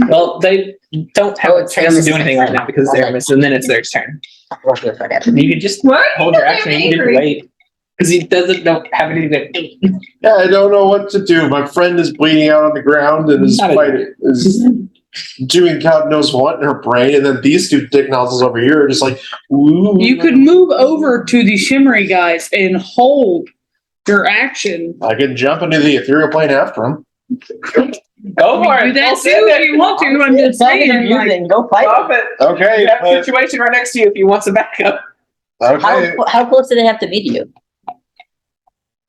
Speaker 2: Well, they don't have
Speaker 1: Oh,
Speaker 2: a
Speaker 1: it's
Speaker 2: chance to do
Speaker 1: Aramis.
Speaker 2: anything right now because they're Aramis, and then it's their turn.
Speaker 1: Okay, whatever.
Speaker 2: You can just
Speaker 4: What?
Speaker 2: hold your action and you can wait. Because he don't have anything to do.
Speaker 6: Yeah, I don't know what to do. My friend is bleeding out on the ground and is
Speaker 2: Not a-
Speaker 6: fighting, is doing God knows what in her brain, and then these two dick nozzles over here are just like, ooh.
Speaker 5: You could move over to the shimmery guys and hold your action.
Speaker 6: I can jump into the ethereal plane after him.
Speaker 2: Go for
Speaker 5: Do
Speaker 2: it.
Speaker 5: that
Speaker 2: We'll
Speaker 5: too
Speaker 2: send
Speaker 5: if
Speaker 2: it.
Speaker 5: you want to. I'm just saying. Like,
Speaker 1: Go fight.
Speaker 2: Stop it.
Speaker 6: Okay.
Speaker 2: You have a situation right next to you if you want some backup.
Speaker 6: Okay.
Speaker 1: How close do they have to be to you?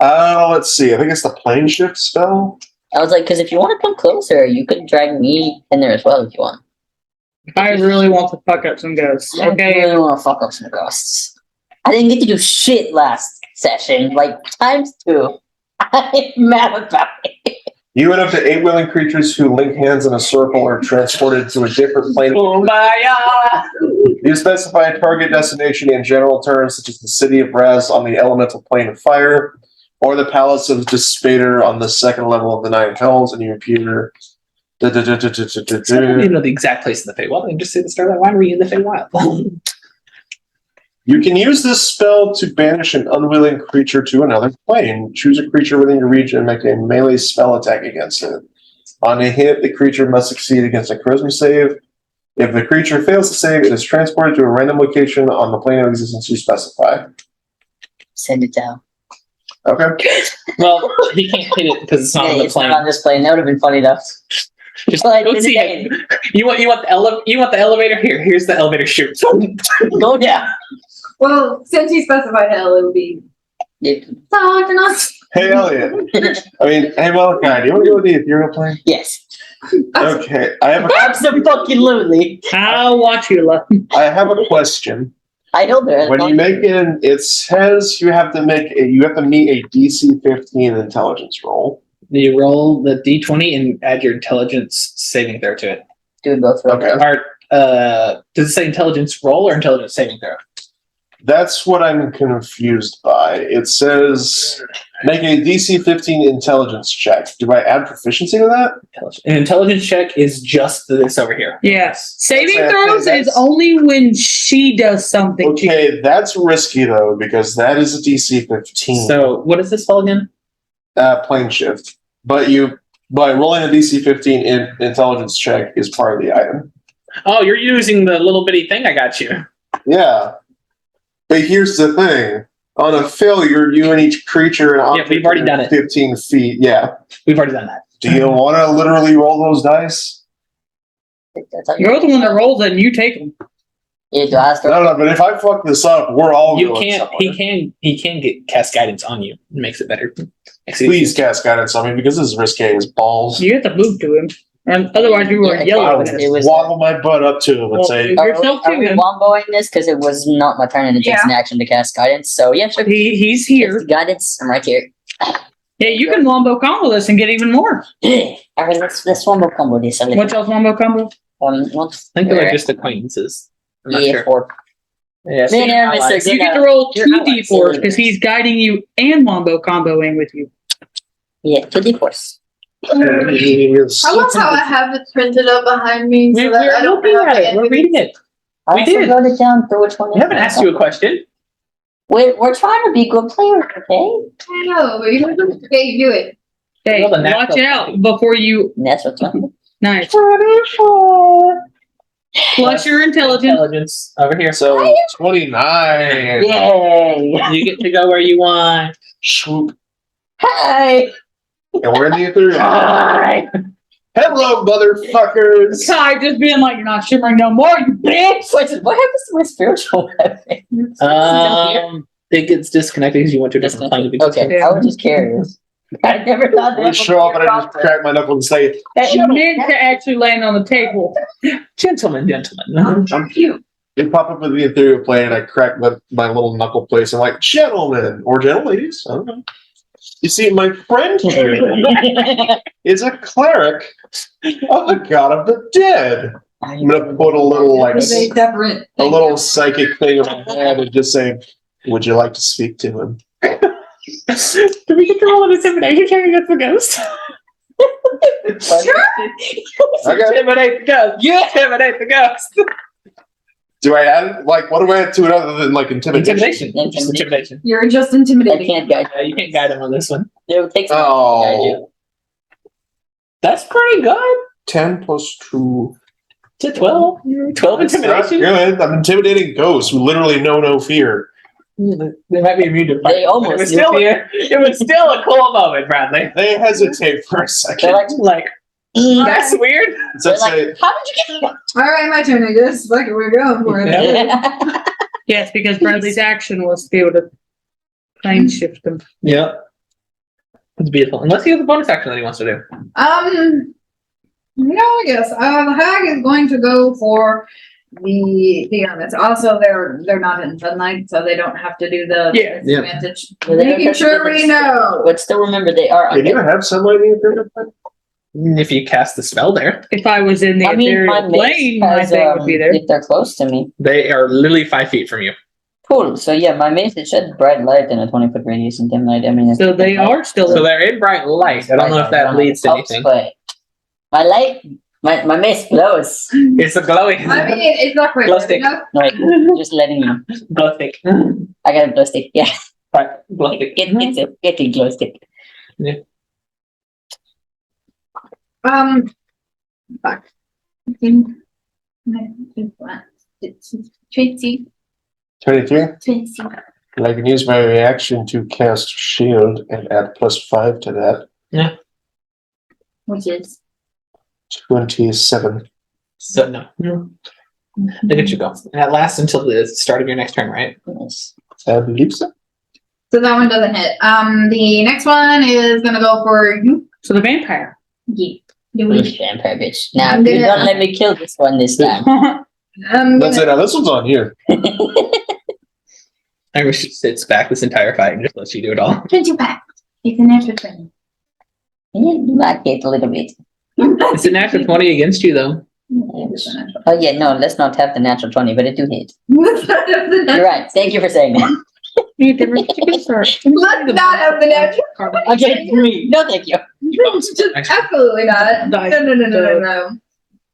Speaker 6: Let's see. I think it's the plane shift spell.
Speaker 1: I was like, because if you want to come closer, you could drag me in there as well if you want.
Speaker 5: I really want to fuck up some ghosts.
Speaker 1: I
Speaker 5: Okay.
Speaker 1: really want to fuck up some ghosts. I didn't get to do shit last session, like ×2. I'm mad about it.
Speaker 6: You and up to 8 willing creatures who link hands in a circle are transported to a different plane.
Speaker 2: Kumbaya.
Speaker 6: You specify a target destination in general terms, such as the city of Raz on the elemental plane of fire, or the palace of Despater on the second level of the Nine Hells, and you appear.
Speaker 2: So you know the exact place in the Feywild, and just say the Starlight Winery in the Feywild.
Speaker 6: You can use this spell to banish an unwilling creature to another plane. Choose a creature within your region and make a melee spell attack against it. On a hit, the creature must succeed against a charisma save. If the creature fails to save, it is transported to a random location on the plane of existence you specify.
Speaker 1: Send it down.
Speaker 6: Okay.
Speaker 2: Well, he can't hit it because it's not on the
Speaker 1: It's
Speaker 2: plane.
Speaker 1: not on this plane. That would have been funny enough.
Speaker 2: Just
Speaker 1: But
Speaker 2: go
Speaker 1: it's
Speaker 2: see
Speaker 1: a
Speaker 2: it. You want the elevator here. Here's the elevator chute.
Speaker 1: Go down.
Speaker 4: Well, since you specified hell, it would be talking us.
Speaker 6: Hey, Elliot. Hey, Malachi, do you want to go with the ethereal plane?
Speaker 1: Yes.
Speaker 6: Okay. I
Speaker 1: Absolutely.
Speaker 5: I'll watch you, love.
Speaker 6: a question.
Speaker 1: I know there.
Speaker 6: When you make it says you have to meet a DC 15 intelligence roll.
Speaker 2: You roll the d20 and add your intelligence saving throw to it.
Speaker 1: do both.
Speaker 6: Okay.
Speaker 2: Does it say intelligence roll or intelligence saving throw?
Speaker 6: That's what I'm confused by. It says make a DC 15 intelligence check. Do I add proficiency to that?
Speaker 2: An intelligence check is just this over here.
Speaker 5: Yes. Saving
Speaker 6: Okay,
Speaker 5: throws
Speaker 6: that's-
Speaker 5: is only when she does something to you.
Speaker 6: Okay, that's risky though, because that is a DC 15
Speaker 2: So what is this spell again?
Speaker 6: plane shift. But by rolling a DC 15 intelligence check is part of the item.
Speaker 2: Oh, you're using the little bitty thing I got you.
Speaker 6: Yeah. But here's the thing. On a failure, you and each creature and object
Speaker 2: we've already done it.
Speaker 6: 15 feet. Yeah.
Speaker 2: We've already done that.
Speaker 6: Do you want to literally roll those dice?
Speaker 5: You're the one that rolls it and you take them.
Speaker 1: Yeah, do I start?
Speaker 6: No, but if I fuck this up, we're all
Speaker 2: You
Speaker 6: going
Speaker 2: can't.
Speaker 6: somewhere.
Speaker 2: He can get cast guidance on you. It makes it better.
Speaker 6: Please cast guidance on me because this is risque as balls.
Speaker 5: You have to move to him. And otherwise you were
Speaker 1: Yeah,
Speaker 6: I
Speaker 5: yelling
Speaker 6: would
Speaker 5: at
Speaker 1: it
Speaker 5: him.
Speaker 1: was-
Speaker 6: waddle my butt up to him and
Speaker 5: Well,
Speaker 6: say,
Speaker 5: You're still
Speaker 1: Are we
Speaker 5: to him.
Speaker 1: womboing this? Because it was not my turn and it takes
Speaker 4: Yeah.
Speaker 1: an action to cast guidance. So yeah, sure.
Speaker 5: He's
Speaker 1: It's
Speaker 5: here.
Speaker 1: the guidance. I'm right here.
Speaker 5: Yeah, you can wombo combo this and get even more.
Speaker 1: Alright, let's wombo combo this.
Speaker 5: What else wombo combo?
Speaker 1: Once.
Speaker 2: I think they're just acquaintances. I'm not
Speaker 1: Yeah,
Speaker 2: sure.
Speaker 1: 4.
Speaker 2: Yeah, so
Speaker 1: Man,
Speaker 2: you're
Speaker 1: yeah, Mr.
Speaker 2: allies.
Speaker 1: Good.
Speaker 5: You get to roll
Speaker 1: You're
Speaker 5: 2
Speaker 1: allies.
Speaker 5: d4s because he's guiding you and wombo comboing with you.
Speaker 1: Yeah, 2d4s.
Speaker 4: I love how I have it printed up behind me so that I
Speaker 2: We're
Speaker 4: don't
Speaker 2: looking
Speaker 4: have
Speaker 2: at it. We're reading it.
Speaker 1: I
Speaker 2: We
Speaker 1: also
Speaker 2: did.
Speaker 1: wrote it down for which one.
Speaker 2: We haven't asked you a question.
Speaker 1: We're trying to be good players, okay?
Speaker 4: I know, but you don't do it.
Speaker 5: Hey,
Speaker 2: Well, the natural
Speaker 5: watch out
Speaker 2: thing.
Speaker 5: before you.
Speaker 1: And that's what's fun.
Speaker 5: Nice. Plus your intelligence.
Speaker 2: Intelligence over here.
Speaker 6: so 29.
Speaker 1: Yay!
Speaker 2: You get to go where you want.
Speaker 6: Swoop.
Speaker 1: Hi!
Speaker 6: And we're in the ethereal.
Speaker 1: Hi!
Speaker 6: Hello, motherfuckers.
Speaker 5: Kai just being like, you're not shimmering no more, you bitch.
Speaker 1: What happens to my spiritual weapon?
Speaker 2: It gets disconnected because you went to a different plane.
Speaker 1: Okay, I was just curious. I never thought that
Speaker 6: We
Speaker 1: would
Speaker 6: show up
Speaker 1: be
Speaker 6: and
Speaker 1: a
Speaker 6: I just
Speaker 1: problem.
Speaker 6: crack my knuckle and say,
Speaker 5: That meant to actually land on the table.
Speaker 2: Gentlemen.
Speaker 6: I'm cute. They pop up with the ethereal plane and I crack my little knuckle place. I'm like, gentlemen or gentle ladies. I don't know. You see, my friend here is a cleric of the god of the dead. I'm gonna put a little
Speaker 4: separate.
Speaker 6: a little psychic thing in my head and just say, would you like to speak to him?
Speaker 2: Do we get to roll an intimidation check against the ghost?
Speaker 6: Okay.
Speaker 2: Intimidate the ghost. You intimidate the ghost.
Speaker 6: Do I add what do I add to it other than intimidation?
Speaker 2: Intimidation. Just intimidation.
Speaker 4: You're just
Speaker 1: I
Speaker 4: intimidating.
Speaker 1: can't guide
Speaker 2: You can't guide him on this one.
Speaker 1: you. It takes a while to guide
Speaker 6: Oh,
Speaker 1: you.
Speaker 2: That's pretty good.
Speaker 6: 10 plus 2.
Speaker 2: To 12. 12
Speaker 6: That's not
Speaker 2: intimidation.
Speaker 6: good. I'm intimidating ghosts who literally know no fear.
Speaker 2: They might be immune to fire.
Speaker 1: They almost
Speaker 2: It was
Speaker 1: do.
Speaker 2: still here. It was still a cool moment, Bradley.
Speaker 6: They hesitate for a
Speaker 1: They're
Speaker 6: second.
Speaker 1: like,
Speaker 2: That's weird.
Speaker 1: they're
Speaker 6: Let's say,
Speaker 1: like, how did you get
Speaker 4: Alright, my turn, I guess. Fuck it, we're going for it.
Speaker 1: that?
Speaker 5: Yes, because Bradley's action was to be able to plane shift them.
Speaker 2: Yeah. It's beautiful. Unless he has a bonus action that he wants to do.
Speaker 4: No, I guess. The hag is going to go for the armaments. Also, they're not in sunlight, so they don't have to do the
Speaker 5: Yeah.
Speaker 4: disadvantage.
Speaker 1: Well, they don't
Speaker 4: Making
Speaker 1: have to
Speaker 4: sure
Speaker 1: do
Speaker 4: we
Speaker 1: this.
Speaker 4: know.
Speaker 1: But still remember they are.
Speaker 6: can you have sunlight in your period?
Speaker 2: If you cast the spell there,
Speaker 5: If I was in the
Speaker 1: I mean, my
Speaker 5: ethereal
Speaker 1: mace
Speaker 5: plane, my
Speaker 1: has,
Speaker 5: thing would be there.
Speaker 1: if they're close to me.
Speaker 2: they are literally 5 feet from you.
Speaker 1: Cool. So yeah, my mace it sheds bright light in a 20-foot radius and dim light. I mean,
Speaker 5: So they are still.
Speaker 2: So they're in bright light. I don't know if that leads to anything.
Speaker 1: But my light, my mace glows.
Speaker 2: It's a glowing.
Speaker 4: I mean, it's not quite
Speaker 2: Glow
Speaker 4: bright
Speaker 2: stick.
Speaker 4: enough.
Speaker 1: Like, just letting you know.
Speaker 2: Glow stick.
Speaker 1: I got a glow stick. Yeah,
Speaker 2: Right. Glow stick.
Speaker 1: get a glow stick.
Speaker 4: Fuck. 20.
Speaker 6: 23. And I can use my reaction to cast shield and add +5 to that.
Speaker 4: Which is
Speaker 6: 27.
Speaker 2: So no. Look at you go. And that lasts until the start of your next turn, right?
Speaker 1: Yes.
Speaker 6: I believe so.
Speaker 4: so that one doesn't hit. The next one is gonna go for you.
Speaker 5: So the vampire.
Speaker 4: Yeah.
Speaker 1: Foolish vampire bitch. Now
Speaker 4: I'm
Speaker 1: you
Speaker 4: gonna-
Speaker 1: don't let me kill this one this time.
Speaker 6: That's it. Now this one's on you.
Speaker 2: I wish it sits back this entire fight and just lets you do it all.
Speaker 4: 25. It's an extra 20.
Speaker 1: Not it a little bit.
Speaker 2: It's a natural 20 against you, though.
Speaker 1: Oh yeah, no, let's not have the natural 20, but it do hit. You're right. Thank you for saying that.
Speaker 5: Need the chicken start.
Speaker 4: Let's not have the natural.
Speaker 1: Okay, 3. No, thank you.
Speaker 4: Just absolutely not. No, no, no, no, no, no.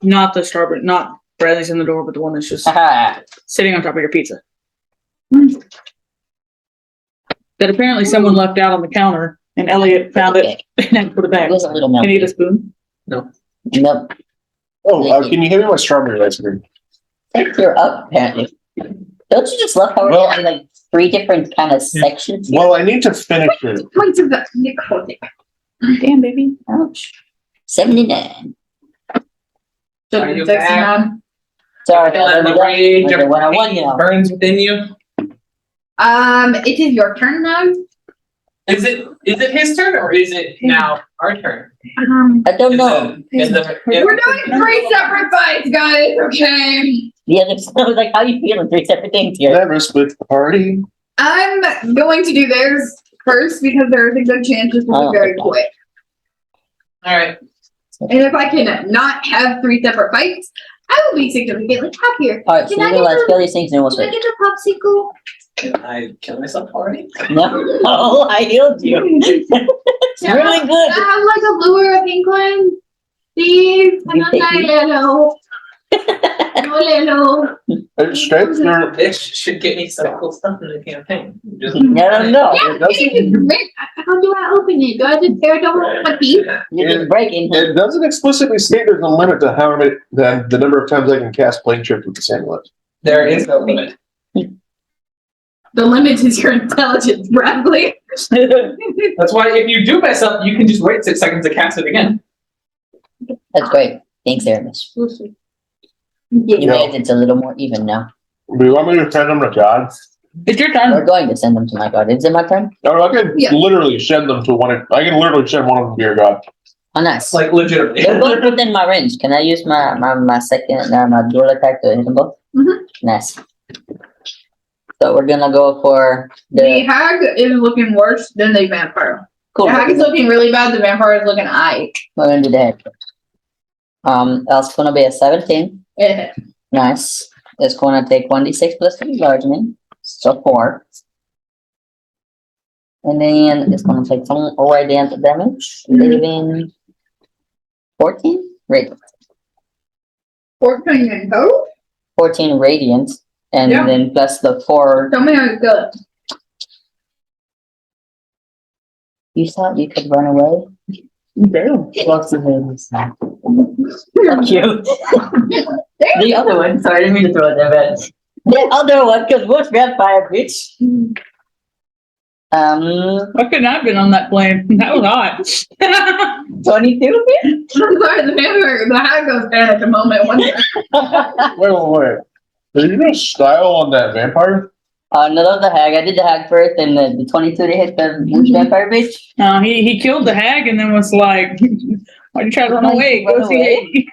Speaker 5: Not the starboard, not Bradley's in the door, but the one that's just
Speaker 1: Haha.
Speaker 5: sitting on top of your pizza. That apparently someone left out on the counter and Elliot found it and then put it back.
Speaker 1: It was a little
Speaker 5: Can you eat a
Speaker 1: melty.
Speaker 5: spoon?
Speaker 1: Nope.
Speaker 6: Oh, can you hand me my strawberry ice cream?
Speaker 1: Think you're up, apparently. Don't you just love how we're
Speaker 6: Well-
Speaker 1: having like 3 different kind of sections? here?
Speaker 6: Well, I need to finish it.
Speaker 4: Points of the necrotic.
Speaker 5: Damn, baby.
Speaker 1: Ouch. 79.
Speaker 2: Are you
Speaker 4: 69.
Speaker 1: Sorry,
Speaker 2: Feeling the rage
Speaker 1: like
Speaker 2: of
Speaker 1: the 101 now.
Speaker 2: burns within you.
Speaker 4: It is your turn now.
Speaker 2: Is it his turn or is it now our turn?
Speaker 1: I don't know.
Speaker 4: We're doing 3 separate fights, guys. Okay.
Speaker 1: The other I was like, how you feeling? 3 separate things here.
Speaker 6: Never split the party.
Speaker 4: I'm going to do theirs first because there's a good chance this will be very quick.
Speaker 2: All right.
Speaker 4: And if I can not have 3 separate fights, I will be significantly happier.
Speaker 1: Alright, so
Speaker 4: Can
Speaker 1: you
Speaker 4: I
Speaker 1: realize
Speaker 4: get
Speaker 1: Kelly's things and what's
Speaker 4: Can I
Speaker 1: right.
Speaker 4: get a popsicle?
Speaker 2: Can I kill myself already?
Speaker 1: No, oh, I healed you. It's really
Speaker 4: Can
Speaker 1: good.
Speaker 4: I have like a blue or a pink one? Please, I'm not yellow. No yellow.
Speaker 6: It's strength or
Speaker 2: This should get me some cool stuff in the campaign. Just-
Speaker 1: No.
Speaker 4: Yeah, how do I open it? Do I just tear it over with my teeth?
Speaker 1: You can break in.
Speaker 6: it doesn't explicitly state there's a limit to how many the number of times I can cast plane shift with the amulet.
Speaker 2: There is no limit.
Speaker 4: The limit is your intelligence, Bradley.
Speaker 2: That's why if you do mess up, you can just wait 6 seconds to cast it again.
Speaker 1: That's great. Thanks, Aramis. You made it a little more even now.
Speaker 6: Do you want me to send them to God?
Speaker 5: It's your
Speaker 1: We're
Speaker 5: turn.
Speaker 1: going to send them to my god. Is it my turn?
Speaker 6: Or I can
Speaker 4: Yeah.
Speaker 6: literally send them to one. I can literally send one of them to your God.
Speaker 1: Oh, nice.
Speaker 2: Like legitimately.
Speaker 1: They're both within my range. Can I use my second, my dual attack to hit them both?
Speaker 4: Mhm.
Speaker 1: Nice. So we're gonna go for
Speaker 4: The
Speaker 1: the
Speaker 4: hag is looking worse than the vampire.
Speaker 1: cool.
Speaker 4: The hag is looking really bad. The vampire is looking aight.
Speaker 1: We're gonna do the head. That's gonna be a 17.
Speaker 4: Yeah.
Speaker 1: Nice. It's gonna take 1d6 plus 3 enlargement. So 4. And then it's gonna take some radiant damage. Leaving 14? Radiant.
Speaker 4: 14 in total?
Speaker 1: 14 radiant. And
Speaker 4: Yeah.
Speaker 1: then plus the 4.
Speaker 4: Tell me how it's good.
Speaker 1: You thought you could run away?
Speaker 5: Damn.
Speaker 1: Lots of names. Fuck you. The other one. Sorry, I didn't mean to throw it there, but The other one, because what's vampire, bitch? Um,
Speaker 5: I couldn't have been on that plane. That was hot.
Speaker 1: 22?
Speaker 4: I'm sorry, the hag goes bad at the moment.
Speaker 6: Wait. Did you do style on that vampire?
Speaker 1: No, the hag. I did the hag first, and the 22 to hit the witch vampire bitch.
Speaker 5: He killed the hag and then was like, why'd you try to run away? Go see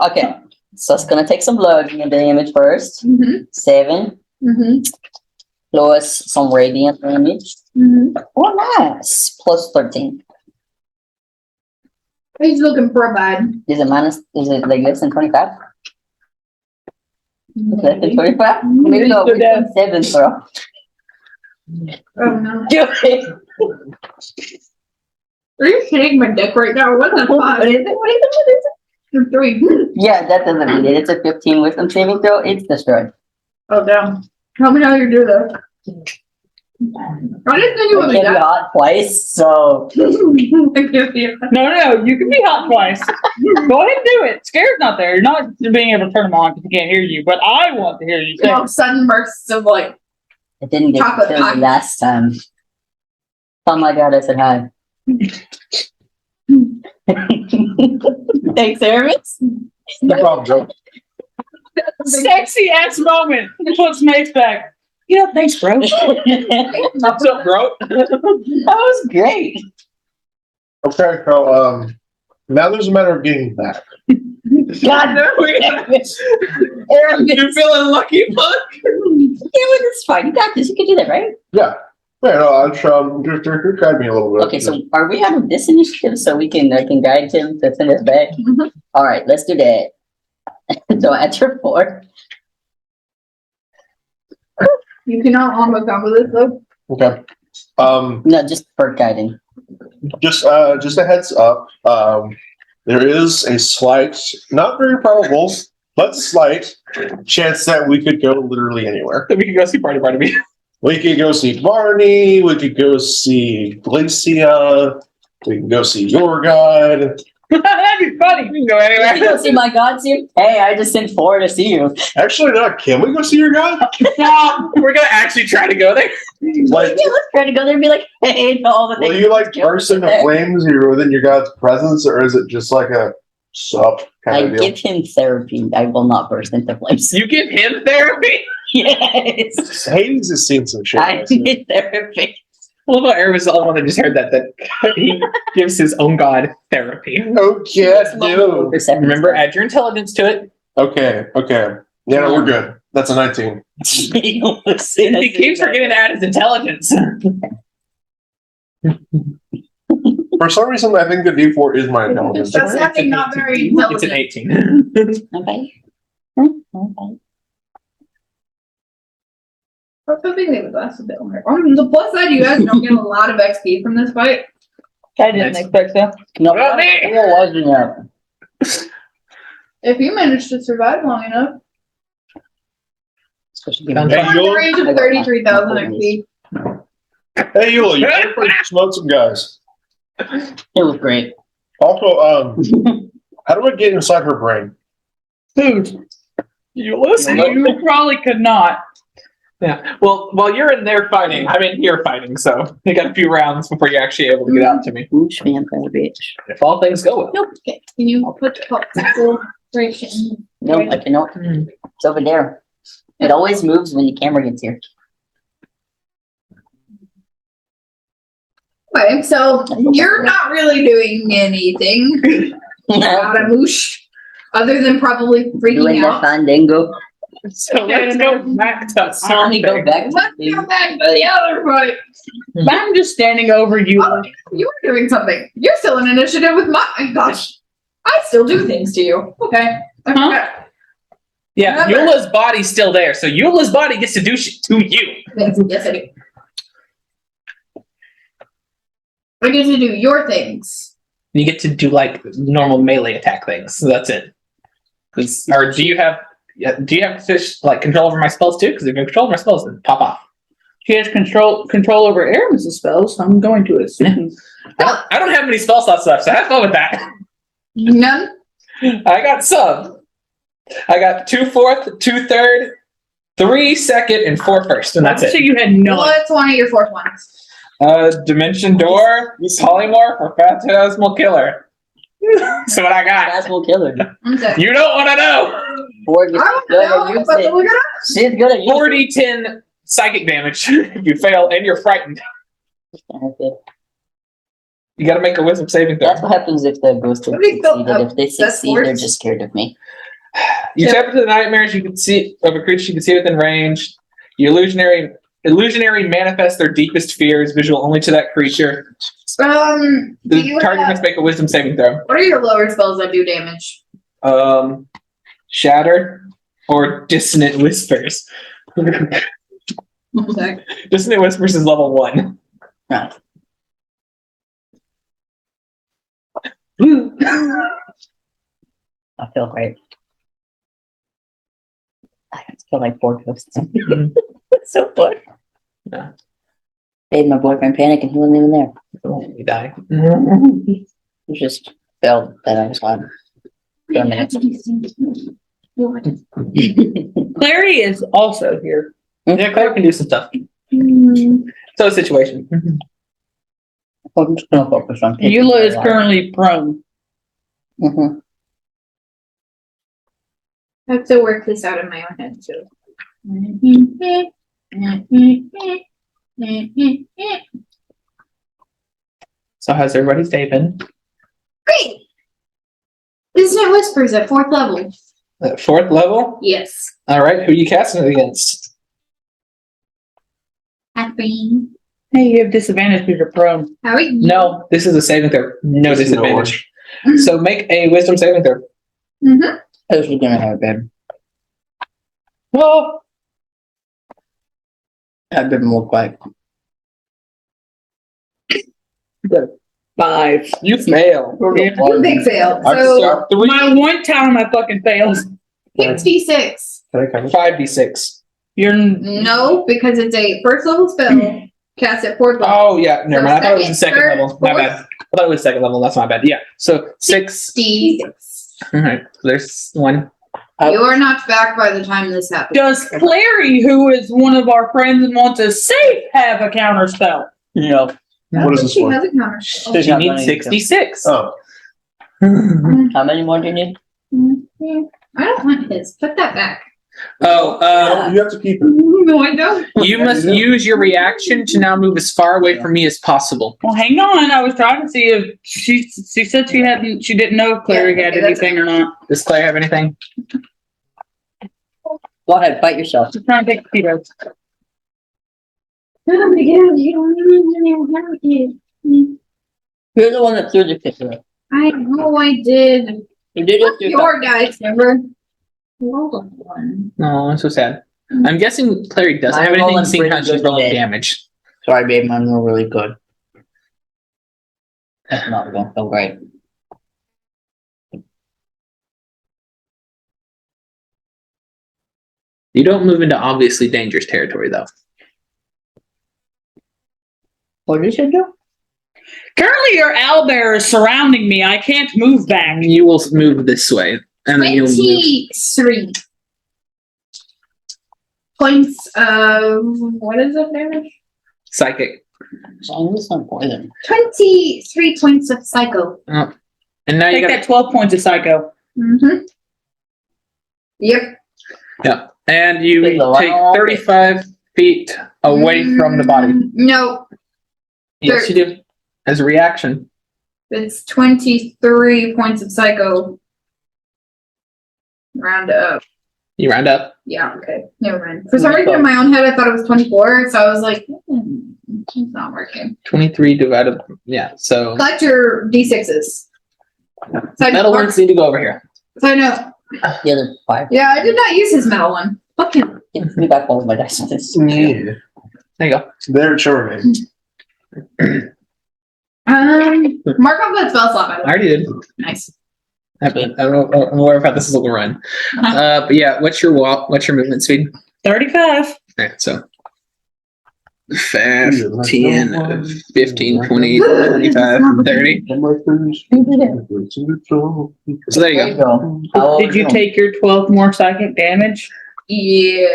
Speaker 1: Okay, so it's gonna take some loading in the image first.
Speaker 4: Mm-hmm.
Speaker 1: 7
Speaker 4: Mm-hmm.
Speaker 1: plus some radiant damage.
Speaker 4: Mm-hmm.
Speaker 1: Oh, nice. Plus 13.
Speaker 4: He's looking for a bad.
Speaker 1: Is it like less than 25? Less than 25? Maybe no,
Speaker 5: Good
Speaker 1: we're 7, bro.
Speaker 4: Oh no.
Speaker 1: Do it.
Speaker 4: Are you shitting my dick right now? What's that
Speaker 1: What
Speaker 4: five?
Speaker 1: is it? What is it? What is it?
Speaker 4: 3.
Speaker 1: Yeah, that doesn't mean it. It's a 15 wisdom saving throw. It's destroyed.
Speaker 4: Oh damn. Tell me how you do that. I didn't think you
Speaker 1: I
Speaker 4: would
Speaker 1: can't
Speaker 4: be
Speaker 1: be
Speaker 4: that.
Speaker 1: hot twice, so
Speaker 5: No, you can be hot twice. Go ahead and do it. Scared's not there. You're not being able to turn them on because he can't hear you, but I want to hear you say it.
Speaker 4: Sudden bursts of like
Speaker 1: it didn't get
Speaker 4: Chocolate
Speaker 1: killed
Speaker 4: pie.
Speaker 1: the last time. Oh my god, I said hi. Thanks, Aramis.
Speaker 6: No problem, Joe.
Speaker 5: Sexy ass moment. Puts Mace back. Yeah, thanks, bro.
Speaker 2: What's up, bro?
Speaker 1: That was great.
Speaker 6: Okay, so now there's a matter of getting back.
Speaker 1: God, Aramis.
Speaker 2: You're feeling lucky, bud?
Speaker 1: It's fine. You got this. You can do that, right?
Speaker 6: Yeah, no, I'll just guide me a little bit.
Speaker 1: Okay, so are we out of this initiative so I can guide him to send us back?
Speaker 4: Mhm.
Speaker 1: All right, let's do that. So at your 4.
Speaker 4: you cannot almost come with this though.
Speaker 6: Okay.
Speaker 1: No, just for guiding.
Speaker 6: Just a heads up. There is a slight, not very probable, but slight chance that we could go literally anywhere.
Speaker 2: We can go see Party Barnaby.
Speaker 6: We could go see Barney. We could go see Glacia. We can go see your god.
Speaker 5: That'd be funny.
Speaker 2: We can go
Speaker 1: You go
Speaker 2: anywhere.
Speaker 1: see my gods here? Hey, I just sent 4 to see you.
Speaker 6: Actually, not. Can we go see your god?
Speaker 2: No, we're gonna actually try to go there.
Speaker 6: Like,
Speaker 1: Yeah, let's try to go there and be like, hey, to all the
Speaker 6: will
Speaker 1: things.
Speaker 6: you like burst into
Speaker 1: there.
Speaker 6: flames within your god's presence, or is it just like a sup kind
Speaker 1: I
Speaker 6: of deal?
Speaker 1: give him therapy. I will not burst into flames.
Speaker 2: You give him therapy?
Speaker 1: Yes.
Speaker 6: Hades has seen some shit.
Speaker 1: I need therapy.
Speaker 2: What about Aramis, the only one that just heard that he gives his own god therapy?
Speaker 6: Oh, yeah, no.
Speaker 2: Remember, add your intelligence to it.
Speaker 6: Okay. Yeah, no, we're good. That's a 19.
Speaker 2: He keeps forgetting to add his intelligence.
Speaker 6: For some reason, I think the D4 is my intelligence.
Speaker 4: That's actually not very
Speaker 2: It's an
Speaker 4: intelligent.
Speaker 2: 18.
Speaker 1: Okay. Okay.
Speaker 4: I was hoping they would last a bit longer. On the plus side, you guys don't get a lot of XP from this fight.
Speaker 5: I didn't expect so.
Speaker 1: No,
Speaker 2: Not me.
Speaker 1: it wasn't that.
Speaker 4: If you manage to survive long enough.
Speaker 1: Especially given
Speaker 6: Hey,
Speaker 4: We're in the
Speaker 6: Yul.
Speaker 4: range of 33,000 XP.
Speaker 6: Hey, Yul, you ready for smoke some guys?
Speaker 1: it was great.
Speaker 6: Also, how do I get inside her brain?
Speaker 5: Dude,
Speaker 2: You listen.
Speaker 5: you probably could not.
Speaker 2: Yeah. Well, while you're in there fighting, I'm in here fighting, so you got a few rounds before you're actually able to get out to me.
Speaker 1: Ooch, vampire bitch.
Speaker 2: If all things go well.
Speaker 4: Nope. Okay. Can you put concentration?
Speaker 1: No, I cannot. It's over there. It always moves when the camera gets here.
Speaker 4: Okay, so you're not really doing anything out of moosh, other than probably freaking
Speaker 1: Doing the
Speaker 4: out.
Speaker 1: fandango.
Speaker 2: So let's go back to
Speaker 1: So let me go back to
Speaker 4: Let's
Speaker 1: the
Speaker 4: go back to the other fight.
Speaker 5: I'm just standing over you.
Speaker 4: Oh, you were doing something. You're still in initiative with my gosh. I still do things to you. Okay.
Speaker 5: Huh?
Speaker 2: Yeah,
Speaker 4: Remember-
Speaker 2: Eula's body's still there, so Eula's body gets to do shit to you.
Speaker 4: Yes, I do. I get to do your things.
Speaker 2: You get to do like normal melee attack things. So that's it. Or do you have fish like control over my spells too? Because if you have control over my spells, then pop off.
Speaker 5: She has control over Aramis' spells. I'm going to assume.
Speaker 2: I don't have many spell slots left, so have fun with that.
Speaker 4: None.
Speaker 2: I got some. I got 2 4th, 2 3rd, 3 2nd, and 4 1st, and that's
Speaker 5: So
Speaker 2: it.
Speaker 5: you had no.
Speaker 4: What's one of your fourth ones?
Speaker 2: Dimension Door, Polymorph, or Phantasmal Killer. So what I got?
Speaker 1: Phantasmal Killer.
Speaker 4: Okay.
Speaker 2: You don't want to know.
Speaker 1: Ford is
Speaker 4: I
Speaker 1: good
Speaker 4: don't
Speaker 1: at
Speaker 4: know, but
Speaker 1: using
Speaker 4: look it up.
Speaker 1: She's good at using
Speaker 2: 4d10 psychic damage if you fail and you're frightened.
Speaker 1: it.
Speaker 2: You got to make a wisdom saving throw.
Speaker 1: That's what happens if the ghost
Speaker 4: What do you feel-
Speaker 1: succeeded. If they
Speaker 4: that's
Speaker 1: succeed, they're
Speaker 4: worse.
Speaker 1: just scared of me.
Speaker 2: You tap into the nightmares you can see of a creature you can see within range. You illusionary manifest their deepest fears, visual only to that creature.
Speaker 4: Do
Speaker 2: The
Speaker 4: you
Speaker 2: target
Speaker 4: have,
Speaker 2: must make a wisdom saving throw.
Speaker 4: what are your lower spells that do damage?
Speaker 2: Shatter or Dissonant Whispers.
Speaker 4: Okay.
Speaker 2: Dissonant Whispers is level 1.
Speaker 1: Right. I feel great. I feel like 4 ghosts. It's so fun.
Speaker 2: Yeah.
Speaker 1: Made my boyfriend panic and he wasn't even there.
Speaker 2: You die.
Speaker 1: He just felt that I was gone. For a minute.
Speaker 5: Clary is also here.
Speaker 2: Yeah, Claire can do some stuff. So situation.
Speaker 1: I'm just gonna focus on taking
Speaker 5: Eula
Speaker 1: my
Speaker 5: is
Speaker 1: life.
Speaker 5: currently prone.
Speaker 1: Mhm.
Speaker 4: I have to work this out in my own head too.
Speaker 2: So how's everybody's day been?
Speaker 4: Great! Isn't it Whispers at 4th level?
Speaker 2: At 4th level?
Speaker 4: Yes.
Speaker 2: Alright, who are you casting it against?
Speaker 4: Happy.
Speaker 5: Hey, you have disadvantage because you're prone.
Speaker 4: How are you?
Speaker 2: No, this is a saving throw. No
Speaker 6: This is no
Speaker 2: disadvantage. So make a wisdom saving throw.
Speaker 4: Mm-hmm.
Speaker 1: I was gonna have bed.
Speaker 2: Well,
Speaker 1: I've been more quiet.
Speaker 5: 5.
Speaker 2: you fail.
Speaker 4: Big fail.
Speaker 6: I'm
Speaker 4: So,
Speaker 6: sorry.
Speaker 2: 3,
Speaker 5: My one time I fucking failed.
Speaker 4: 66.
Speaker 6: Can I come?
Speaker 2: 5d6.
Speaker 5: You're
Speaker 4: No, because it's a 1st level spell cast at 4th level.
Speaker 2: Oh, yeah, never mind. I thought it was the
Speaker 4: Second,
Speaker 2: second
Speaker 4: third,
Speaker 2: level. My
Speaker 4: fourth.
Speaker 2: bad. I thought it was second level. That's my bad. Yeah. So 6.
Speaker 4: 66.
Speaker 2: Alright, there's 1.
Speaker 4: You are not back by the time this happens.
Speaker 5: Does Clary, who is one of our friends and wants a safe, have a counter spell?
Speaker 1: No.
Speaker 6: What is this
Speaker 4: She
Speaker 6: for?
Speaker 4: has a counter spell.
Speaker 1: She's
Speaker 2: You
Speaker 1: not
Speaker 2: need
Speaker 1: gonna use
Speaker 2: 66.
Speaker 6: Oh,
Speaker 1: How many more do you need?
Speaker 4: I don't want his. Put that back.
Speaker 2: Oh,
Speaker 6: you have to keep it.
Speaker 4: No, I don't.
Speaker 2: you must use your reaction to now move as far away from me as possible.
Speaker 5: Well, hang on. I was trying to see if she said she didn't know if Clary
Speaker 4: Yeah,
Speaker 5: had
Speaker 4: okay, that's
Speaker 5: anything or not.
Speaker 2: Does Claire have anything?
Speaker 1: Go ahead, fight yourself.
Speaker 5: Just trying to take Cheetos.
Speaker 4: Oh my god, you don't have it.
Speaker 1: You're the one that threw the picture.
Speaker 4: I know I did.
Speaker 1: You did it yourself.
Speaker 4: Your dice, remember? Roll one.
Speaker 2: No, I'm so sad. I'm guessing Clary doesn't
Speaker 1: I'm
Speaker 2: have anything,
Speaker 1: rolling
Speaker 2: seeing how
Speaker 1: pretty
Speaker 2: she's
Speaker 1: good
Speaker 2: rolling
Speaker 1: today.
Speaker 2: damage.
Speaker 1: Sorry, babe, mine were really good. That's not going to feel great.
Speaker 2: You don't move into obviously dangerous territory, though.
Speaker 1: What did you do?
Speaker 5: Currently, your owlbear is surrounding me. I can't move back.
Speaker 2: You will move this way, and then you'll move.
Speaker 4: 23 points of what is it damage?
Speaker 2: Psychic.
Speaker 1: I'm just on poison.
Speaker 4: 23 points of psycho.
Speaker 2: And now you
Speaker 5: Take
Speaker 2: got
Speaker 5: that 12 points of psycho.
Speaker 4: Mm-hmm. Yep.
Speaker 2: and you
Speaker 1: Take the
Speaker 2: take
Speaker 1: long
Speaker 2: 35 feet away from the body.
Speaker 4: No,
Speaker 2: Yes, you do. As a reaction.
Speaker 4: it's 23 points of psycho. Round up.
Speaker 2: You round up.
Speaker 4: Yeah, okay. Never mind. For some reason in my own head I thought it was 24, so I was like, it's not working.
Speaker 2: 23 divided. Yeah, so
Speaker 4: Collect your D6s. So I
Speaker 2: metal
Speaker 4: know.
Speaker 2: ones need to go over here.
Speaker 4: So I know.
Speaker 1: The other 5.
Speaker 4: Yeah, I did not use his metal one. Fuck him.
Speaker 1: Give me back all of my dice. This.
Speaker 6: Yeah.
Speaker 2: There you go.
Speaker 6: They're charming.
Speaker 4: Mark off that spell slot, by the
Speaker 2: I
Speaker 4: way.
Speaker 2: already did.
Speaker 4: Nice.
Speaker 2: I don't know. I'm aware of how this is will run. But yeah, what's your walk? What's your movement speed?
Speaker 5: 35.
Speaker 2: Okay, so 5, 10, 15, 20, 25, 30. So there you go.
Speaker 5: Did you take your 12 more psychic damage?
Speaker 4: Yeah.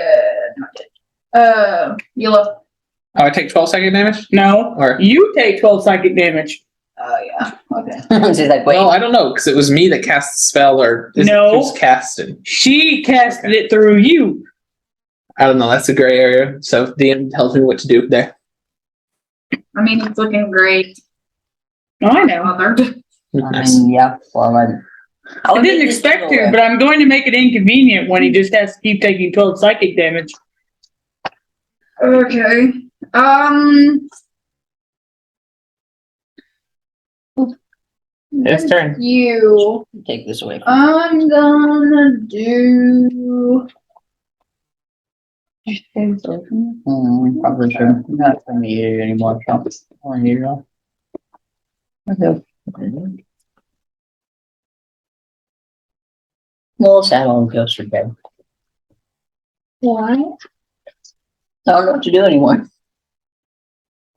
Speaker 4: Yellow.
Speaker 2: Oh, I take 12 psychic damage?
Speaker 5: No.
Speaker 2: Or
Speaker 5: You take 12 psychic damage.
Speaker 4: Oh yeah. Okay.
Speaker 1: She's like, wait.
Speaker 2: well, I don't know because it was me that cast the spell, or is
Speaker 5: No.
Speaker 2: it who's casted?
Speaker 5: She casted it through you.
Speaker 2: I don't know. That's a gray area. So DM tells me what to do there.
Speaker 4: I mean, it's looking great.
Speaker 5: I know.
Speaker 4: Bothered.
Speaker 1: I
Speaker 2: Nice.
Speaker 1: mean, yeah. Well,
Speaker 5: I didn't expect to, but I'm going to make it inconvenient when he just has to keep taking 12 psychic damage.
Speaker 4: Okay.
Speaker 2: His turn.
Speaker 4: You.
Speaker 1: take this away.
Speaker 4: I'm gonna do.
Speaker 1: Probably should not from you anymore. On you. Okay. Well, saddle and ghosts are dead.
Speaker 4: Why?
Speaker 1: I don't know what to do anymore.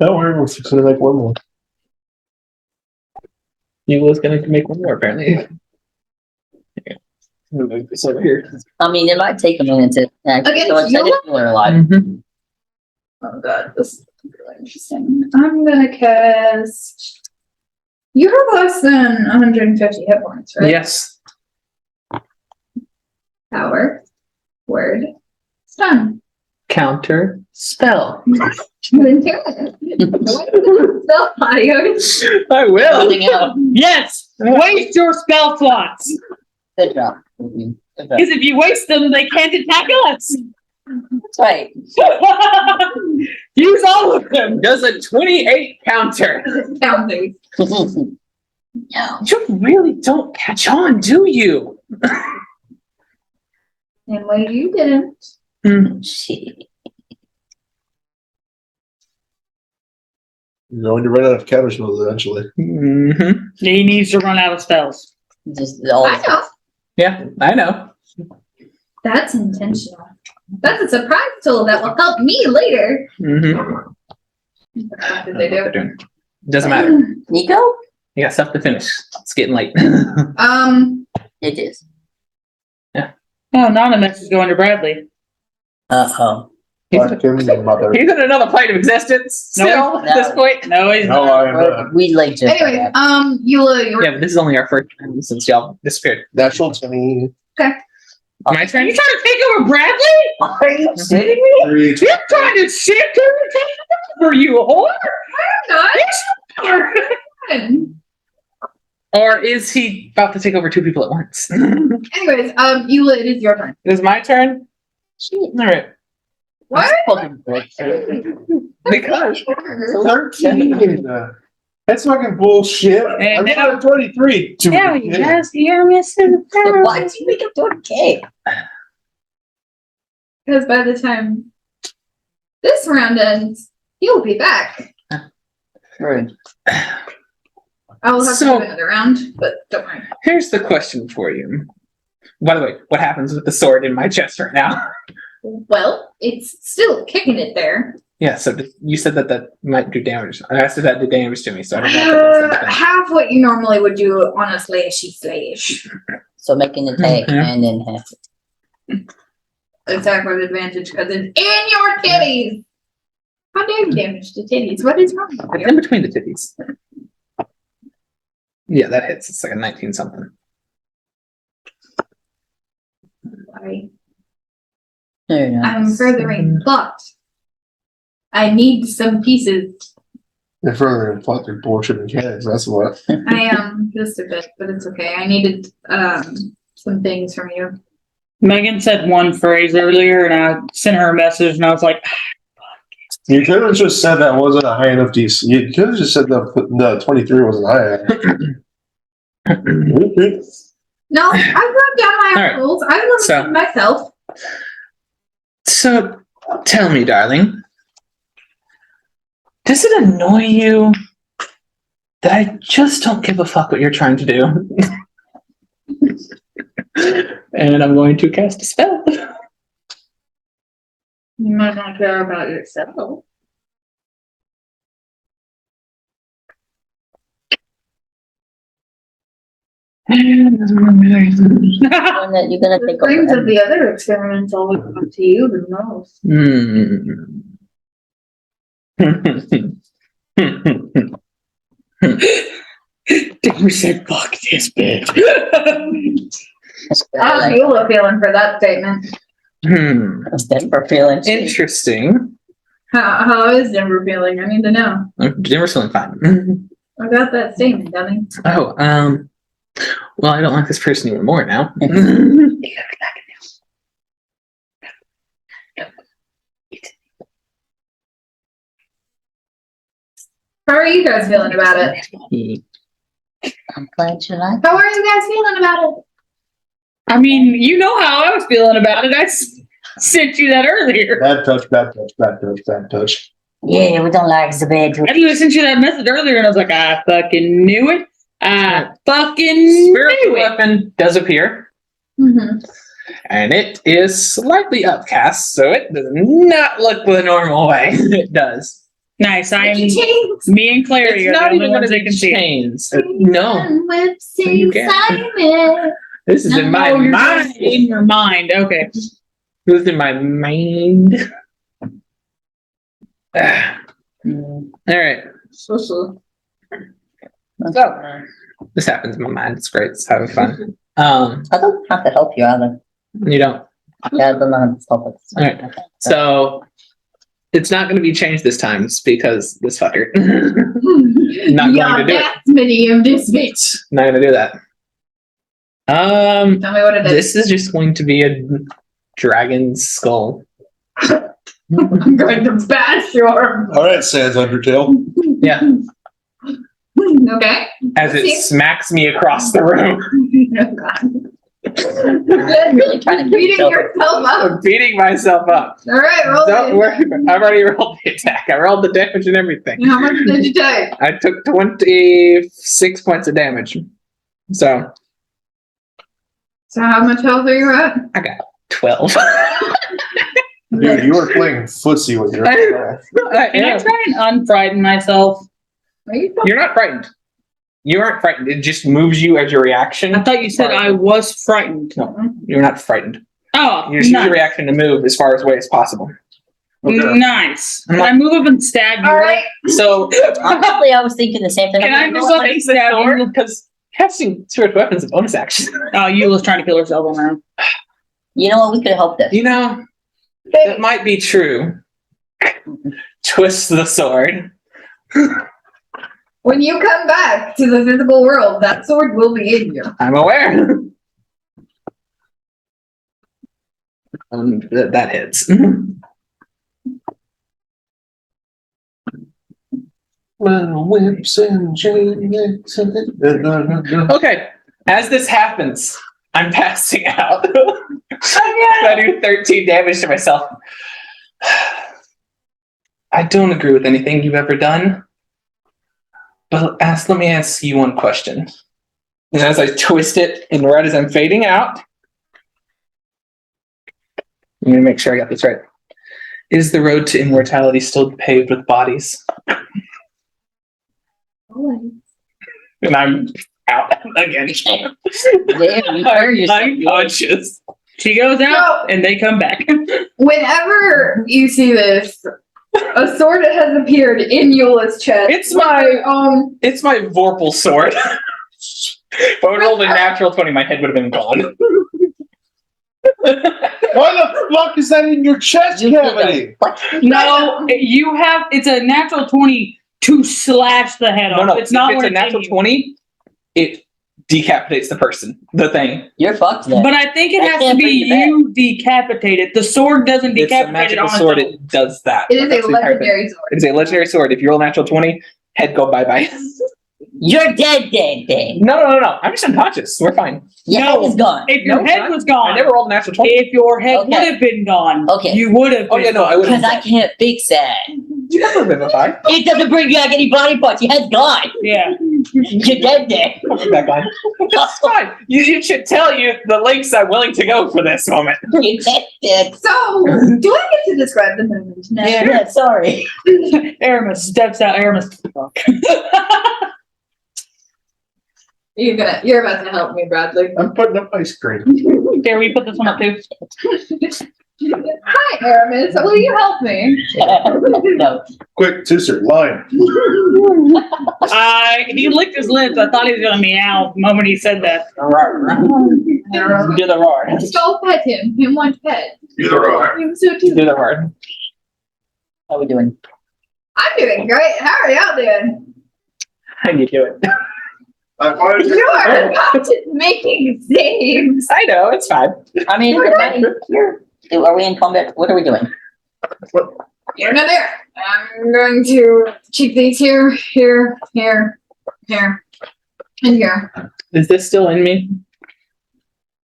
Speaker 6: Don't worry, we're fixing to make one more.
Speaker 2: You was going to make one more, apparently. Yeah. Move this over here.
Speaker 1: I mean, it might take a minute to actually
Speaker 4: Okay,
Speaker 1: go inside
Speaker 4: you'll-
Speaker 1: if you're alive.
Speaker 2: Mm-hmm.
Speaker 4: Oh god, this is really interesting. I'm gonna cast. You have less than 150 hit points, right?
Speaker 2: Yes.
Speaker 4: Power. Word. Stun.
Speaker 2: Counter spell.
Speaker 4: Then do it. Spell audio.
Speaker 2: I will.
Speaker 1: Holding out.
Speaker 5: Yes! Waste your spell slots!
Speaker 1: Good job. Good job.
Speaker 5: Because if you waste them, they can't attack us!
Speaker 1: That's right.
Speaker 5: Use all of them!
Speaker 2: Does a 28 counter.
Speaker 4: Counting.
Speaker 1: No.
Speaker 2: You really don't catch on, do you?
Speaker 4: And way you didn't.
Speaker 1: Shit.
Speaker 6: You're going to run out of counter spells eventually.
Speaker 2: Mm-hmm.
Speaker 5: He needs to run out of spells.
Speaker 1: Just all.
Speaker 4: I know.
Speaker 2: Yeah, I know.
Speaker 4: That's intentional. That's a surprise tool that will help me later.
Speaker 2: Mm-hmm.
Speaker 4: What the fuck did they do?
Speaker 2: Doesn't matter.
Speaker 1: Nico?
Speaker 2: You got stuff to finish. It's getting late.
Speaker 1: It is.
Speaker 5: Oh, Anonymous is going to Bradley.
Speaker 1: Uh-oh.
Speaker 2: He's,
Speaker 6: Fuck him, the mother.
Speaker 2: he's in another plane of existence
Speaker 5: No,
Speaker 2: still at this point.
Speaker 5: No, he's
Speaker 6: No,
Speaker 5: not.
Speaker 6: I am not.
Speaker 1: We like just.
Speaker 4: Anyway, Eula, you're
Speaker 2: Yeah, but this is only our first time since y'all disappeared.
Speaker 6: Natural 20.
Speaker 2: My turn?
Speaker 5: You trying to take over Bradley?
Speaker 1: Are you kidding me?
Speaker 6: 3,
Speaker 5: You're trying to shift her over you, whore!
Speaker 4: not.
Speaker 2: Or is he about to take over 2 people at once? It
Speaker 4: Anyways, Eula, it is your turn.
Speaker 2: is my turn? All right.
Speaker 4: What?
Speaker 2: Because
Speaker 6: 13. That's fucking bullshit.
Speaker 5: And
Speaker 6: I'm
Speaker 5: then-
Speaker 6: not a 23.
Speaker 5: Yeah, yes, you're missing
Speaker 1: Why did you make it to a cake?
Speaker 4: Because by the time this round ends, he'll be back.
Speaker 1: Rude.
Speaker 4: I will have
Speaker 2: So-
Speaker 4: to do another round, but don't worry.
Speaker 2: here's the question for you. By the way, what happens with the sword in my chest right now?
Speaker 4: Well, it's still kicking it there.
Speaker 2: Yeah, so you said that that might do damage. I asked if that did damage to me, so I don't know. If that's anything.
Speaker 4: Have what you normally would do on a slash.
Speaker 1: So making the take
Speaker 2: Yeah.
Speaker 1: and then half.
Speaker 4: Attack with advantage because it's in your titties. How dare you damage the titties? What is wrong with
Speaker 2: It's
Speaker 4: you?
Speaker 2: in between the titties. Yeah, that hits. It's like a 19 something.
Speaker 4: Sorry.
Speaker 1: No, you're not.
Speaker 4: I'm furthering plot. I need some pieces.
Speaker 6: And further in plot through bullshit mechanics, that's what.
Speaker 4: I am just a bit, but it's okay. I needed some things from you.
Speaker 5: Megan said one phrase earlier, and I sent her a message, and I was like,
Speaker 6: You could have just said that wasn't a high enough DC. You could have just said the 23 wasn't high enough.
Speaker 4: No, I wrote down my
Speaker 2: All right.
Speaker 4: rules. I limited
Speaker 2: So-
Speaker 4: myself.
Speaker 2: So, tell me, darling, does it annoy you that I just don't give a fuck what you're trying to do? And I'm going to cast a spell.
Speaker 4: You might not care about yourself.
Speaker 1: One that you're gonna
Speaker 4: The
Speaker 1: think
Speaker 4: frames of
Speaker 1: of.
Speaker 4: the other experiments all look up to you the most.
Speaker 5: Denver said, "Fuck this bitch."
Speaker 4: How's Eula feeling for that statement?
Speaker 1: That's Denver feeling.
Speaker 2: Interesting.
Speaker 4: How is Denver feeling? I need to know.
Speaker 2: Denver's feeling fine.
Speaker 4: I got that statement, dummy.
Speaker 2: Oh, well, I don't like this person even more now.
Speaker 4: How are you guys feeling about it?
Speaker 1: I'm glad you like.
Speaker 4: How are you guys feeling about it?
Speaker 5: I mean, you know how I was feeling about it. I sent you that earlier.
Speaker 6: Bad touch, bad touch, bad touch, bad touch.
Speaker 1: Yeah, we don't like the bedroom.
Speaker 5: I literally sent you that message earlier, and I was like, I fucking knew it. I fucking
Speaker 2: Spiritual
Speaker 5: knew it.
Speaker 2: weapon does appear,
Speaker 4: Mm-hmm.
Speaker 2: and it is slightly upcast, so it does not look the normal way. It does.
Speaker 5: Nice. I am.
Speaker 4: Chains
Speaker 5: Me and Clary
Speaker 2: It's
Speaker 5: are the
Speaker 2: not
Speaker 5: only
Speaker 2: even going
Speaker 5: ones
Speaker 2: to
Speaker 5: that
Speaker 2: be
Speaker 5: can see it.
Speaker 2: chains. No,
Speaker 4: and whips
Speaker 2: You can't.
Speaker 4: inside me.
Speaker 2: this is in my
Speaker 5: Oh, you're
Speaker 2: mind.
Speaker 5: just in your mind. Okay.
Speaker 2: This is in my mind.
Speaker 1: Mm,
Speaker 2: All right.
Speaker 1: that's
Speaker 2: So-
Speaker 1: fine.
Speaker 2: This happens in my mind. It's great. It's having fun.
Speaker 1: I don't have to help you either.
Speaker 2: You don't.
Speaker 1: Yeah, I don't know how to stop it.
Speaker 2: All right.
Speaker 1: Okay.
Speaker 2: So it's not going to be changed this time because this fucker. Not going to do it.
Speaker 4: Many of this bitch.
Speaker 2: Not going to do that.
Speaker 4: Tell me what it is.
Speaker 2: This is just going to be a dragon's skull.
Speaker 4: I'm going to bash your.
Speaker 6: All right, Sans Undertale.
Speaker 2: Yeah.
Speaker 4: Okay.
Speaker 2: As it
Speaker 4: See?
Speaker 2: smacks me across the room.
Speaker 4: Oh, God.
Speaker 1: I'm really trying to get
Speaker 4: Beating
Speaker 1: yourself.
Speaker 4: yourself up.
Speaker 2: I'm beating myself up.
Speaker 4: All right, roll
Speaker 2: Don't
Speaker 4: it.
Speaker 2: worry. I've already rolled the attack. I rolled the damage and everything.
Speaker 4: How much did you take?
Speaker 2: I took 26 points of damage. So
Speaker 4: So how much health are you at?
Speaker 2: I got 12.
Speaker 6: Dude, you were playing footsie with your.
Speaker 5: Can I try and unfrighten myself?
Speaker 4: Are you
Speaker 2: You're not frightened. You aren't frightened. It just moves you as your reaction.
Speaker 5: I thought you said I was frightened.
Speaker 2: No, you're not frightened.
Speaker 5: Oh,
Speaker 2: You just use
Speaker 5: nice.
Speaker 2: your reaction to move as far away as possible.
Speaker 5: Nice. Can I move up and stab you?
Speaker 4: all right?
Speaker 2: So
Speaker 1: Honestly, I was thinking the same thing.
Speaker 5: Can I
Speaker 1: I'm
Speaker 5: move
Speaker 1: like,
Speaker 5: up and stab you?
Speaker 2: because casting spirit weapons is a bonus action.
Speaker 5: Oh, Eula's trying to kill herself on her own.
Speaker 1: you know what? We could help this.
Speaker 2: You know, that might be true. Twist the sword.
Speaker 4: When you come back to the physical world, that sword will be in you.
Speaker 2: I'm aware. That hits.
Speaker 6: Whips and chains.
Speaker 2: Okay, as this happens, I'm passing out. I do 13 damage to myself. I don't agree with anything you've ever done. But let me ask you one question. And as I twist it, and right as I'm fading out, I'm going to make sure I got this right. Is the road to immortality still paved with bodies? And I'm out again.
Speaker 1: Damn, you hurt yourself.
Speaker 2: Unconscious.
Speaker 5: She goes out and they come back.
Speaker 4: Whenever you see this, a sword has appeared in Eula's chest.
Speaker 2: It's my
Speaker 4: It's
Speaker 2: my Vorpal sword. If I would rolled a natural 20, my head would have been gone.
Speaker 6: Why the fuck is that in your chest cavity?
Speaker 5: No, you have, it's a natural 20 to slash the head off.
Speaker 2: No,
Speaker 5: It's not
Speaker 2: if
Speaker 5: when
Speaker 2: it's a natural
Speaker 5: in you.
Speaker 2: 20, it decapitates the person, the thing.
Speaker 1: You're fucked then.
Speaker 5: But I think it
Speaker 1: I
Speaker 5: has to
Speaker 1: can't
Speaker 5: be
Speaker 1: bring you back.
Speaker 5: you decapitated. The sword doesn't
Speaker 2: It's a
Speaker 5: decapitate it
Speaker 2: magical
Speaker 5: on
Speaker 2: sword,
Speaker 5: its own.
Speaker 2: it does that.
Speaker 4: It is
Speaker 2: That's
Speaker 4: a
Speaker 2: the entire thing.
Speaker 4: legendary sword.
Speaker 2: It is a legendary sword. If you roll a natural 20, head go bye-bye.
Speaker 1: You're dead.
Speaker 2: No. I'm just unconscious. We're fine.
Speaker 1: Your
Speaker 5: No.
Speaker 1: head is gone.
Speaker 5: If your
Speaker 2: No, it's
Speaker 5: head
Speaker 2: not.
Speaker 5: was gone,
Speaker 2: I never rolled a natural 20.
Speaker 5: if your head
Speaker 1: Okay.
Speaker 5: would have been gone,
Speaker 1: Okay.
Speaker 5: you would have
Speaker 2: Oh,
Speaker 5: been
Speaker 2: yeah, no, I would
Speaker 1: Because
Speaker 2: have.
Speaker 1: I can't fix that.
Speaker 2: You never vivify.
Speaker 1: It doesn't bring back any body parts. Your head's gone.
Speaker 5: Yeah.
Speaker 1: You're dead there.
Speaker 2: That guy. It's fine. You should tell you the lengths I'm willing to go for this moment.
Speaker 1: You're dead.
Speaker 4: So, do I get to describe the moment now?
Speaker 1: Yeah, sorry.
Speaker 5: Aramis steps out. Aramis.
Speaker 4: You're about to help me, Bradley.
Speaker 6: I'm putting up ice cream.
Speaker 5: Here, we put this one up too.
Speaker 4: Hi, Aramis. Will you help me?
Speaker 1: No.
Speaker 6: Quick, sister, line.
Speaker 5: He licked his lips. I thought he was gonna meow the moment he said that.
Speaker 2: Do the roar.
Speaker 4: Just go pet him. Him want pet.
Speaker 6: Either or.
Speaker 4: Him so too.
Speaker 2: Do the roar.
Speaker 1: How are we doing?
Speaker 4: I'm doing great. How are y'all doing?
Speaker 2: How you doing?
Speaker 6: I'm fine.
Speaker 4: You're about to making saves.
Speaker 2: I know, it's fine.
Speaker 1: I mean, here. Are we in combat? What are we doing?
Speaker 4: You're not there. I'm going to keep these here, here, here, here, and here.
Speaker 2: Is this still in me?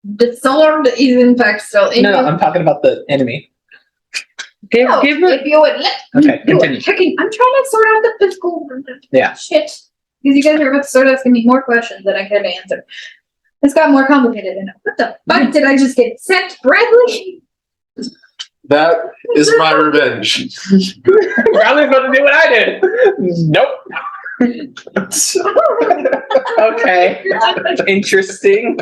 Speaker 4: The sword is in fact still in
Speaker 2: No,
Speaker 4: you.
Speaker 2: I'm talking about the enemy.
Speaker 5: Give
Speaker 4: No,
Speaker 5: her.
Speaker 4: if you would let
Speaker 2: Okay,
Speaker 4: me do
Speaker 2: continue.
Speaker 4: it. Checking. I'm trying to sort out the physical
Speaker 2: Yeah.
Speaker 4: shit. Because you guys are about to sort out it's gonna be more questions that I could answer. It's got more complicated than what the fuck did I just get sent, Bradley?
Speaker 6: That is my revenge.
Speaker 2: Probably about to do what I did. Nope. Okay. Interesting.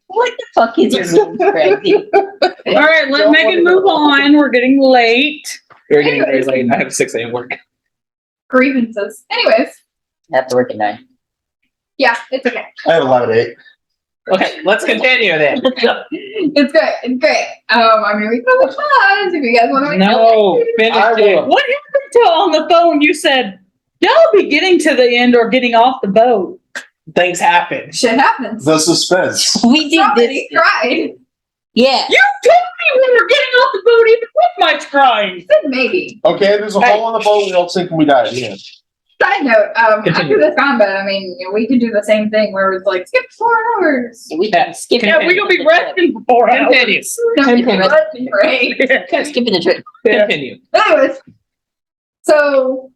Speaker 1: What the fuck is your name, Craig?
Speaker 5: All right, let Megan move on. We're getting late.
Speaker 2: You're getting very late. I have 6 a.m. work.
Speaker 4: Grievances. Anyways,
Speaker 1: I have to work at 9.
Speaker 4: yeah, it's okay.
Speaker 6: I have 11 8.
Speaker 2: Okay, let's continue then.
Speaker 4: It's great. It's great. I mean, we can have pause if you guys want to.
Speaker 2: No, finish
Speaker 6: I
Speaker 2: it.
Speaker 6: will.
Speaker 5: What happened to on the phone? You said y'all be getting to the end or getting off the boat.
Speaker 2: Things happen.
Speaker 4: Shit happens.
Speaker 6: The suspense.
Speaker 1: We did
Speaker 4: Somebody
Speaker 1: this.
Speaker 4: cried.
Speaker 1: Yeah.
Speaker 5: You told me we were getting off the boat even with my crying.
Speaker 4: Said maybe.
Speaker 6: Okay, there's a hole in the boat. We don't sink and we die at the end.
Speaker 4: Side note,
Speaker 2: Continue.
Speaker 4: after this combat, I mean, you know, we could do the same thing where it's like, skip 4 hours.
Speaker 1: We can skip
Speaker 5: Yeah, we're gonna be resting for 4 hours.
Speaker 2: Continue.
Speaker 4: No, that'd be great.
Speaker 1: Skipping the trip.
Speaker 2: Continue.
Speaker 4: Anyways, so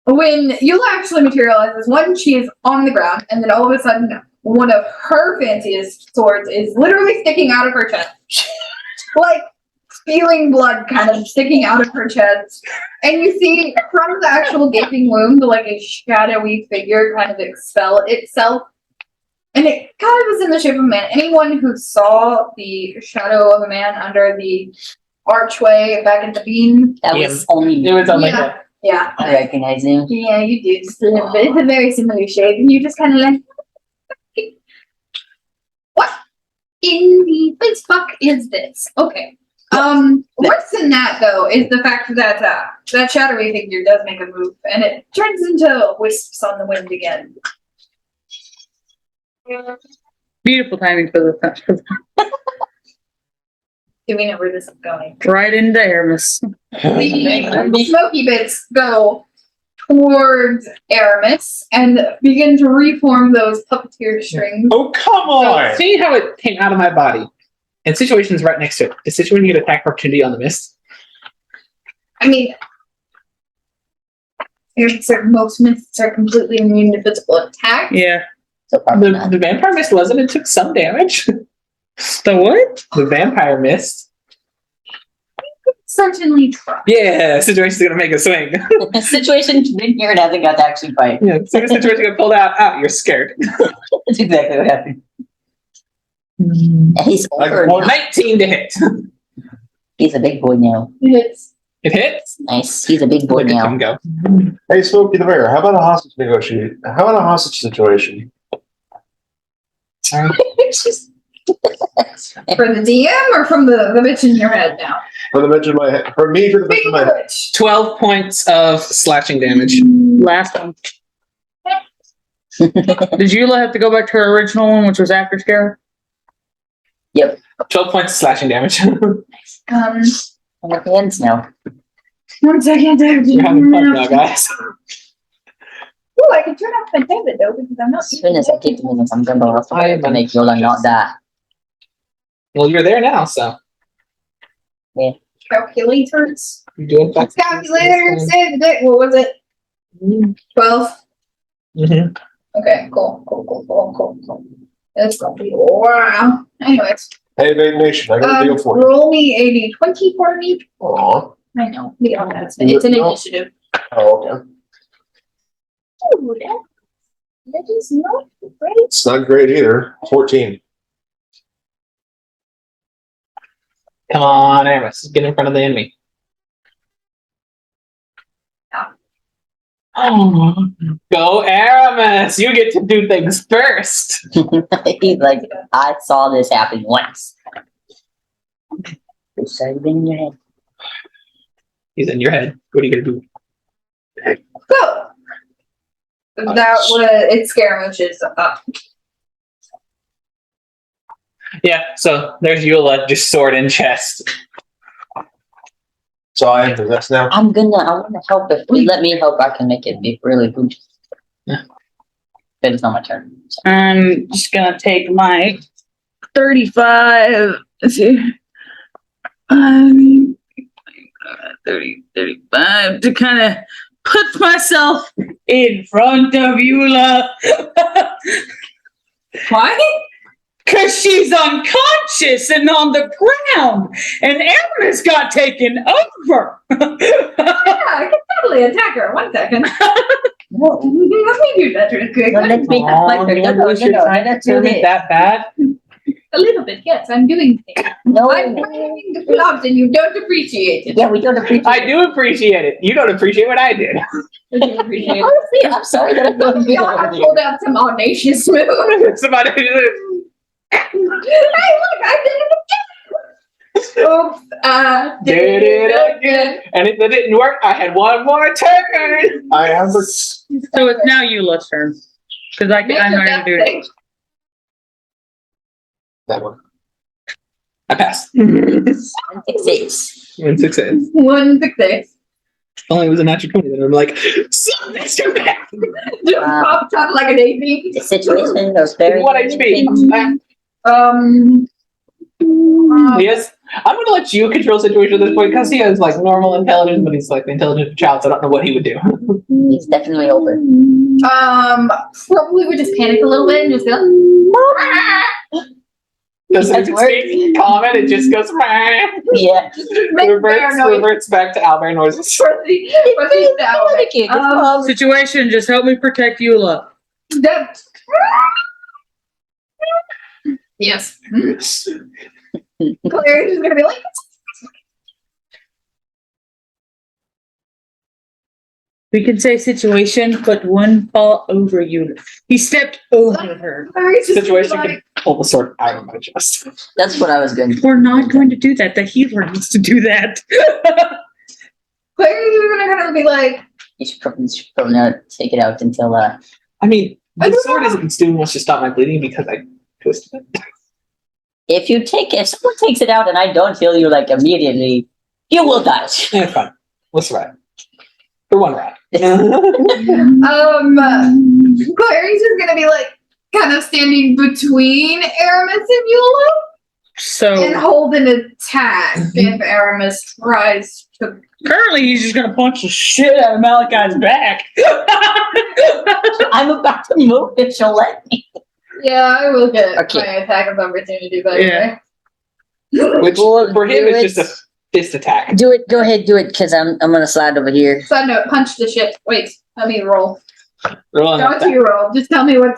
Speaker 4: when Eula actually materializes, one, she is on the ground, and then all of a sudden, one of her fanciest swords is literally sticking out of her chest. Like, spewing blood kind of sticking out of her chest. And you see from the actual gaping wound, like a shadowy figure kind of expel itself. And it kind of was in the shape of a man. Anyone who saw the shadow of a man under the archway back at the beam.
Speaker 1: That
Speaker 2: Yeah.
Speaker 1: was only
Speaker 2: It was on my
Speaker 4: Yeah.
Speaker 2: head.
Speaker 4: Yeah.
Speaker 1: I recognize him.
Speaker 4: Yeah, you do. It's a very similar shape. And you just kind of like, what in the face fuck is this? Okay. Worse than that though is the fact that that shadowy figure does make a move and it turns into wisps on the wind again.
Speaker 5: Beautiful timing for this.
Speaker 4: Do we know where this is going?
Speaker 5: Right into Aramis.
Speaker 4: The smoky bits go towards Aramis and begin to reform those puppeteer strings.
Speaker 6: Oh, come on!
Speaker 2: So, see how it came out of my body? And situation's right next to it. Is situation you get attack opportunity on the mist?
Speaker 4: I mean, most myths are completely immune to physical attack.
Speaker 5: Yeah.
Speaker 1: So probably not.
Speaker 2: The vampire mist wasn't. It took some damage.
Speaker 5: The what?
Speaker 2: The vampire mist.
Speaker 4: Certainly try.
Speaker 2: Yeah, situation's gonna make a swing.
Speaker 1: The situation's been here and hasn't got to actually fight.
Speaker 2: Yeah, so the situation get pulled out. Oh, you're scared.
Speaker 1: That's exactly what happened. And he's
Speaker 6: Like
Speaker 1: older.
Speaker 6: one-
Speaker 1: now.
Speaker 2: 19 to hit.
Speaker 1: He's a big boy now.
Speaker 4: It's
Speaker 2: It hits.
Speaker 1: Nice. He's a big boy
Speaker 2: Look at
Speaker 1: now.
Speaker 2: him go.
Speaker 6: Hey, Smokey the Bear, how about a hostage negotiate? How about a hostage situation?
Speaker 4: for the DM or from the bitch in your head now?
Speaker 6: For the mention of my head. For me, for the mention of my head.
Speaker 4: Bitch.
Speaker 2: 12 points of slashing damage.
Speaker 5: Last one. Did Eula have to go back to her original one, which was after scare?
Speaker 2: 12 points of slashing damage.
Speaker 4: Um,
Speaker 1: I'm at the ends now.
Speaker 4: 1 second.
Speaker 2: You're having fun now, guys.
Speaker 4: Ooh, I can turn off my David though because I'm not.
Speaker 1: As soon as I take the minutes, I'm going to also
Speaker 2: I am
Speaker 1: to make Yola not die.
Speaker 2: Well, you're there now, so
Speaker 4: Calculators.
Speaker 2: you're doing fine.
Speaker 4: Calculator. Save the day. What was it? 12.
Speaker 2: Mhm.
Speaker 4: Okay. Cool. That's gonna be wow. Anyways,
Speaker 6: Hey, Vape Nation, I got a deal for you.
Speaker 4: roll me a d20 for me.
Speaker 6: Aw.
Speaker 4: I know. We all have it. It's an initiative.
Speaker 6: Oh, okay.
Speaker 4: Ooh, That is not great.
Speaker 6: It's not great either. 14.
Speaker 2: Come on, Aramis, get in front of the enemy. Oh, go Aramis! You get to do things first.
Speaker 1: He's like, I saw this happen once. It's been in your head.
Speaker 2: He's in your head. What are you gonna do?
Speaker 4: So that was it. Scaramouches up.
Speaker 2: Yeah. So there's Eula, just sword in chest.
Speaker 6: So I am possessed now.
Speaker 1: I want to help. If you let me help, I can make it be really good.
Speaker 2: Yeah.
Speaker 1: But it's not my turn. So.
Speaker 5: I'm just gonna take my 35. Let's see. 35 to kind of put myself in front of Eula.
Speaker 4: Why?
Speaker 5: Because she's unconscious and on the ground, and Aramis got taken over.
Speaker 4: Yeah, I can totally attack her. 1 second.
Speaker 1: No.
Speaker 4: Let me do that real quick.
Speaker 1: No, let me have my turn.
Speaker 2: That's really that bad.
Speaker 4: A little bit, yes. I'm doing things.
Speaker 1: No.
Speaker 4: I'm trying the gloves and you don't appreciate it.
Speaker 1: Yeah, we don't appreciate
Speaker 2: I do appreciate it. You don't appreciate what I did.
Speaker 4: I do appreciate it.
Speaker 1: Honestly, I'm sorry that I'm going to be
Speaker 4: I
Speaker 1: over
Speaker 4: pulled out some audacious moves.
Speaker 2: Somebody.
Speaker 4: Hey, look, I did it again. Oops,
Speaker 2: Did it again. And if it didn't work, I had one more turn.
Speaker 6: I have a.
Speaker 5: So it's now Eula's turn. Because I'm hired to do it.
Speaker 6: That one.
Speaker 2: I passed.
Speaker 1: 6.
Speaker 2: 1 success.
Speaker 4: 1 success.
Speaker 2: Only it was a natural 20. Then I'm like, something's too bad.
Speaker 4: Just popped up like a daisy.
Speaker 1: The situation was very.
Speaker 2: 1 HP. Yes. I'm going to let you control the situation at this point because he has like normal intelligence, but he's like the intelligent child, so I don't know what he would do.
Speaker 1: He's definitely over.
Speaker 4: Probably would just panic a little bit and just go.
Speaker 2: Doesn't
Speaker 1: That's
Speaker 2: even speak common, it just goes,
Speaker 1: Yeah.
Speaker 4: Just make paranoid.
Speaker 2: reverts back to owlbear noises.
Speaker 4: For the down.
Speaker 5: Situation, just help me protect Eula.
Speaker 4: Yes. Claire's just gonna be like.
Speaker 5: We can say situation, but one fall over Eula. He stepped over her.
Speaker 4: Claire's just
Speaker 2: Situation
Speaker 4: gonna be
Speaker 2: can pull the sword out of my chest.
Speaker 1: That's what I was going to
Speaker 5: We're not going to do that. The healer needs to do that.
Speaker 4: Claire's just gonna be like.
Speaker 1: You should probably not take it out until.
Speaker 2: I mean, the sword isn't doing much to stop my bleeding because I twisted it.
Speaker 1: If someone takes it out and I don't heal you like immediately, you will die.
Speaker 2: Yeah, fine. Let's ride. For one ride.
Speaker 4: Claire's just gonna be like kind of standing between Aramis and Eula and
Speaker 5: So
Speaker 4: hold an attack if Aramis tries to.
Speaker 5: currently he's just going to punch the shit out of Malachi's back.
Speaker 1: I'm about to move if she'll let me.
Speaker 4: Yeah, I will get
Speaker 1: Okay.
Speaker 4: my attack of opportunity by
Speaker 5: Yeah.
Speaker 4: the way.
Speaker 2: Which
Speaker 1: Well,
Speaker 2: for him
Speaker 1: do
Speaker 2: is
Speaker 1: it.
Speaker 2: just a fist attack.
Speaker 1: Do it. Go ahead. Do it because I'm gonna slide over here.
Speaker 4: Side note, punch the shit. Wait, let me roll.
Speaker 2: Roll on
Speaker 4: Don't
Speaker 2: that.
Speaker 4: you roll. Just tell me what.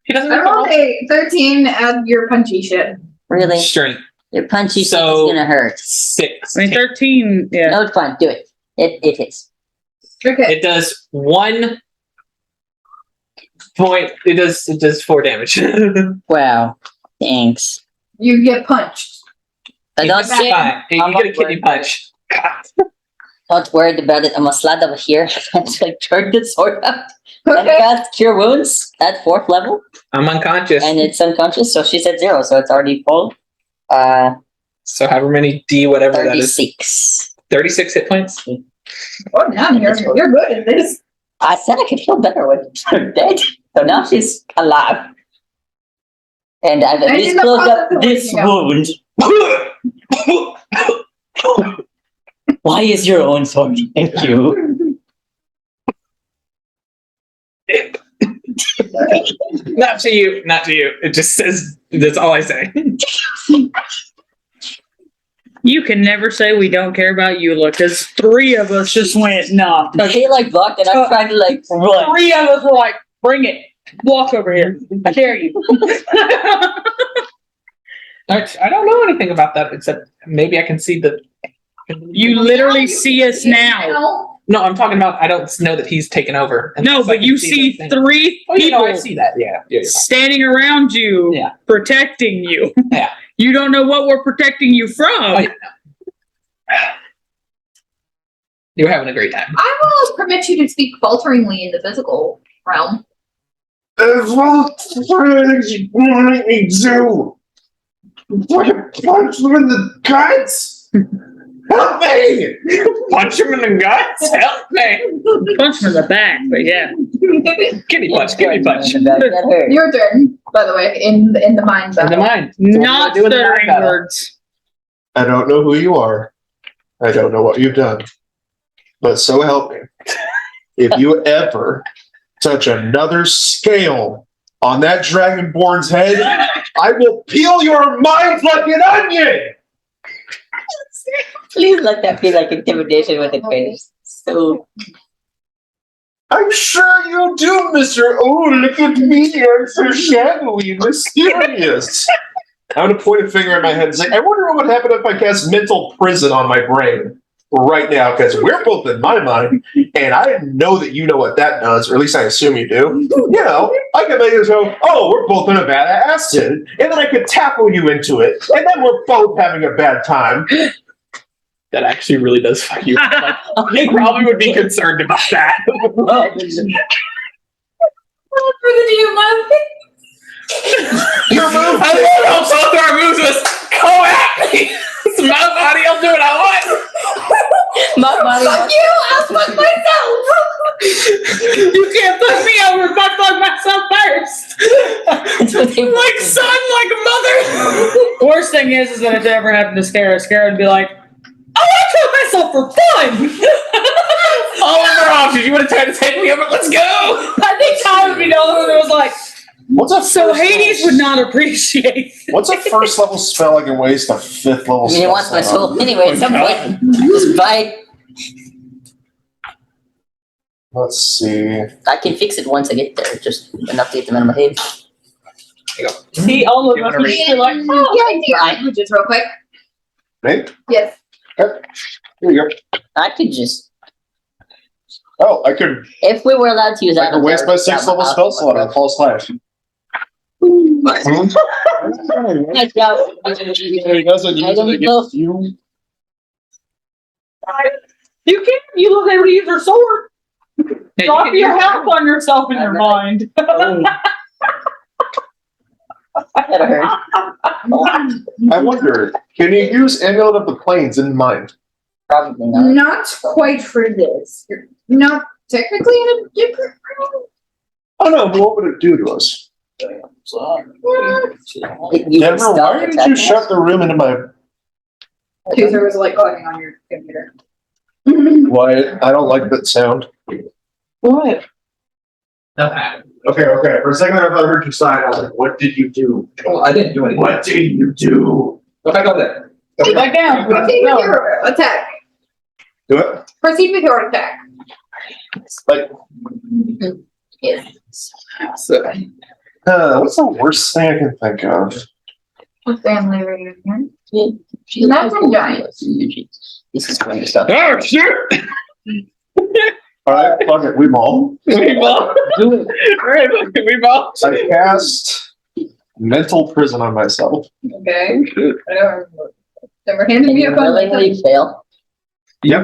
Speaker 2: He doesn't
Speaker 4: I
Speaker 2: have to
Speaker 4: rolled
Speaker 2: roll.
Speaker 4: a 13 as your punchy shit.
Speaker 1: Really,
Speaker 2: Strength.
Speaker 1: your punchy
Speaker 2: So-
Speaker 1: stuff is gonna hurt.
Speaker 2: 6.
Speaker 5: I mean, 13, yeah.
Speaker 1: No, it's fine. Do it. It hits.
Speaker 4: Okay.
Speaker 2: It does 1 point. It does 4 damage.
Speaker 1: Wow. Thanks.
Speaker 4: You get punched.
Speaker 1: I don't
Speaker 2: It's
Speaker 1: say.
Speaker 2: fine. You
Speaker 1: I'm
Speaker 2: get a
Speaker 1: not
Speaker 2: kidney
Speaker 1: worried.
Speaker 2: punch.
Speaker 1: Not worried about it. I'm gonna slide over here and like turn the sword up and
Speaker 4: Okay.
Speaker 1: cast Cure Wounds at 4th level,
Speaker 2: I'm unconscious.
Speaker 1: and it's unconscious, so she's at 0, so it's already full.
Speaker 2: So however many D whatever that is.
Speaker 1: 36.
Speaker 2: 36 hit points.
Speaker 4: Oh, now you're good at this.
Speaker 1: I said I could feel better when she's dead, so now she's alive. And I've at
Speaker 4: And
Speaker 1: least
Speaker 4: in the
Speaker 1: closed up
Speaker 4: process of
Speaker 1: this
Speaker 4: waking
Speaker 1: wound. Why is your own sword? Thank you.
Speaker 2: Not to you. Not to you. It just says that's all I say.
Speaker 5: You can never say we don't care about Eula because 3 of us just went, nah.
Speaker 1: They like blocked and I'm trying to like run.
Speaker 5: 3 of us were like, bring it. Walk over here. I dare you.
Speaker 2: I don't know anything about that except maybe I can see the.
Speaker 5: You literally see us now.
Speaker 2: No, I'm talking about I don't know that he's taken over. And
Speaker 5: No,
Speaker 2: so I
Speaker 5: but
Speaker 2: can
Speaker 5: you see
Speaker 2: the thing.
Speaker 5: 3
Speaker 2: Oh, you know, I
Speaker 5: people
Speaker 2: see that. Yeah. You're fine.
Speaker 5: standing around you,
Speaker 2: Yeah.
Speaker 5: protecting you.
Speaker 2: Yeah.
Speaker 5: You don't know what we're protecting you from.
Speaker 2: Oh, yeah. You're having a great time.
Speaker 4: I will permit you to speak falteringly in the physical realm.
Speaker 6: Well, things you want me to do. Fucking punch them in the guts? Help me!
Speaker 2: Punch him in the guts. Help me.
Speaker 5: Punch him in the back, but yeah.
Speaker 2: Give me punch. Give me punch.
Speaker 1: That hurt.
Speaker 4: Your turn, by the way, in the mind
Speaker 2: In the
Speaker 4: battle.
Speaker 2: mind.
Speaker 5: Not
Speaker 2: Doing the mind
Speaker 5: stuttering
Speaker 2: battle.
Speaker 5: words.
Speaker 6: I don't know who you are. I don't know what you've done. But so help me. If you ever touch another scale on that Dragonborn's head, I will peel your mind like an onion!
Speaker 1: Please let that be like intimidation with the face. So
Speaker 6: I'm sure you do, Mr. Oh, look at me. I'm so shadowy and mysterious. I'm going to point a finger at my head and say, I wonder what would happen if I cast mental prison on my brain right now, because we're both in my mind, and I know that you know what that does, or at least I assume you do. You know, I can make it so, oh, we're both in a bad acid, and then I could tackle you into it, and then we're both having a bad time.
Speaker 2: That actually really does fuck you up. Like, you probably would be concerned about that.
Speaker 4: For the new month.
Speaker 2: Your move. I don't know. Both our moves was come at me. It's my body. I'll do what I want.
Speaker 1: my body.
Speaker 4: Fuck you! I'll fuck myself!
Speaker 5: You can't fuck me over if I fuck myself first.
Speaker 1: That's what they
Speaker 5: Like son, like a mother. Worst thing is that if it ever happened to Scara would be like, oh, I killed myself for fun.
Speaker 2: All of our options. You want to try to take me over? Let's go.
Speaker 5: I think I would be the only one that was like,
Speaker 6: What's a
Speaker 5: so
Speaker 6: first
Speaker 5: Hades
Speaker 6: level-
Speaker 5: would not appreciate.
Speaker 6: What's a first level spell I can waste a 5th level
Speaker 1: I mean, he
Speaker 6: spell?
Speaker 1: wants my
Speaker 6: slot on?
Speaker 1: soul anyway. At some point, just bite.
Speaker 6: Let's see.
Speaker 1: I can fix it once I get there. Just enough to get them out of my head.
Speaker 5: See, all of
Speaker 2: You
Speaker 5: us
Speaker 2: wanna
Speaker 5: are
Speaker 2: read?
Speaker 5: just like,
Speaker 4: Yeah, I do your languages real quick.
Speaker 6: Me?
Speaker 4: Yes.
Speaker 6: Here you go.
Speaker 1: I could just,
Speaker 6: Oh, I could
Speaker 1: if we were allowed to use
Speaker 6: I could waste my 6th level spell slot on false flash.
Speaker 1: I doubt. I don't know.
Speaker 5: you can't. You look able to use your sword.
Speaker 2: Hey,
Speaker 5: Drop
Speaker 2: you
Speaker 5: your
Speaker 2: can-
Speaker 5: health on yourself in your mind.
Speaker 1: That hurt.
Speaker 6: I wonder, can you use Amulet of the Plains in mind?
Speaker 1: Probably not.
Speaker 4: Not quite for this. You're not technically in a different realm.
Speaker 6: Oh no, but what would it do to us?
Speaker 1: You
Speaker 6: Denver,
Speaker 1: stop
Speaker 6: why did you
Speaker 1: attacking
Speaker 6: shut
Speaker 1: us?
Speaker 6: the room into my...
Speaker 4: Tuesday was like clicking on your computer.
Speaker 6: Why? I don't like that sound.
Speaker 2: What? Nothing happened.
Speaker 6: Okay. For a second I thought I heard you sigh. I was like, what did you do?
Speaker 2: Well, I didn't do anything.
Speaker 6: What did you do?
Speaker 2: Go back over there.
Speaker 5: Go back down.
Speaker 4: Proceed with your attack.
Speaker 6: Do it?
Speaker 4: Proceed with your attack.
Speaker 6: Like,
Speaker 4: Yes.
Speaker 2: So,
Speaker 6: what's the worst thing I can think of?
Speaker 4: Family reunion.
Speaker 1: She's
Speaker 4: Not from giants.
Speaker 1: This is going to stop.
Speaker 2: oh shit!
Speaker 6: Alright, fuck it, we ball.
Speaker 2: We ball. Alright, we ball.
Speaker 6: I cast mental prison on myself.
Speaker 4: Okay. Never handed me a
Speaker 1: Willingly
Speaker 4: phone.
Speaker 1: fail.
Speaker 2: You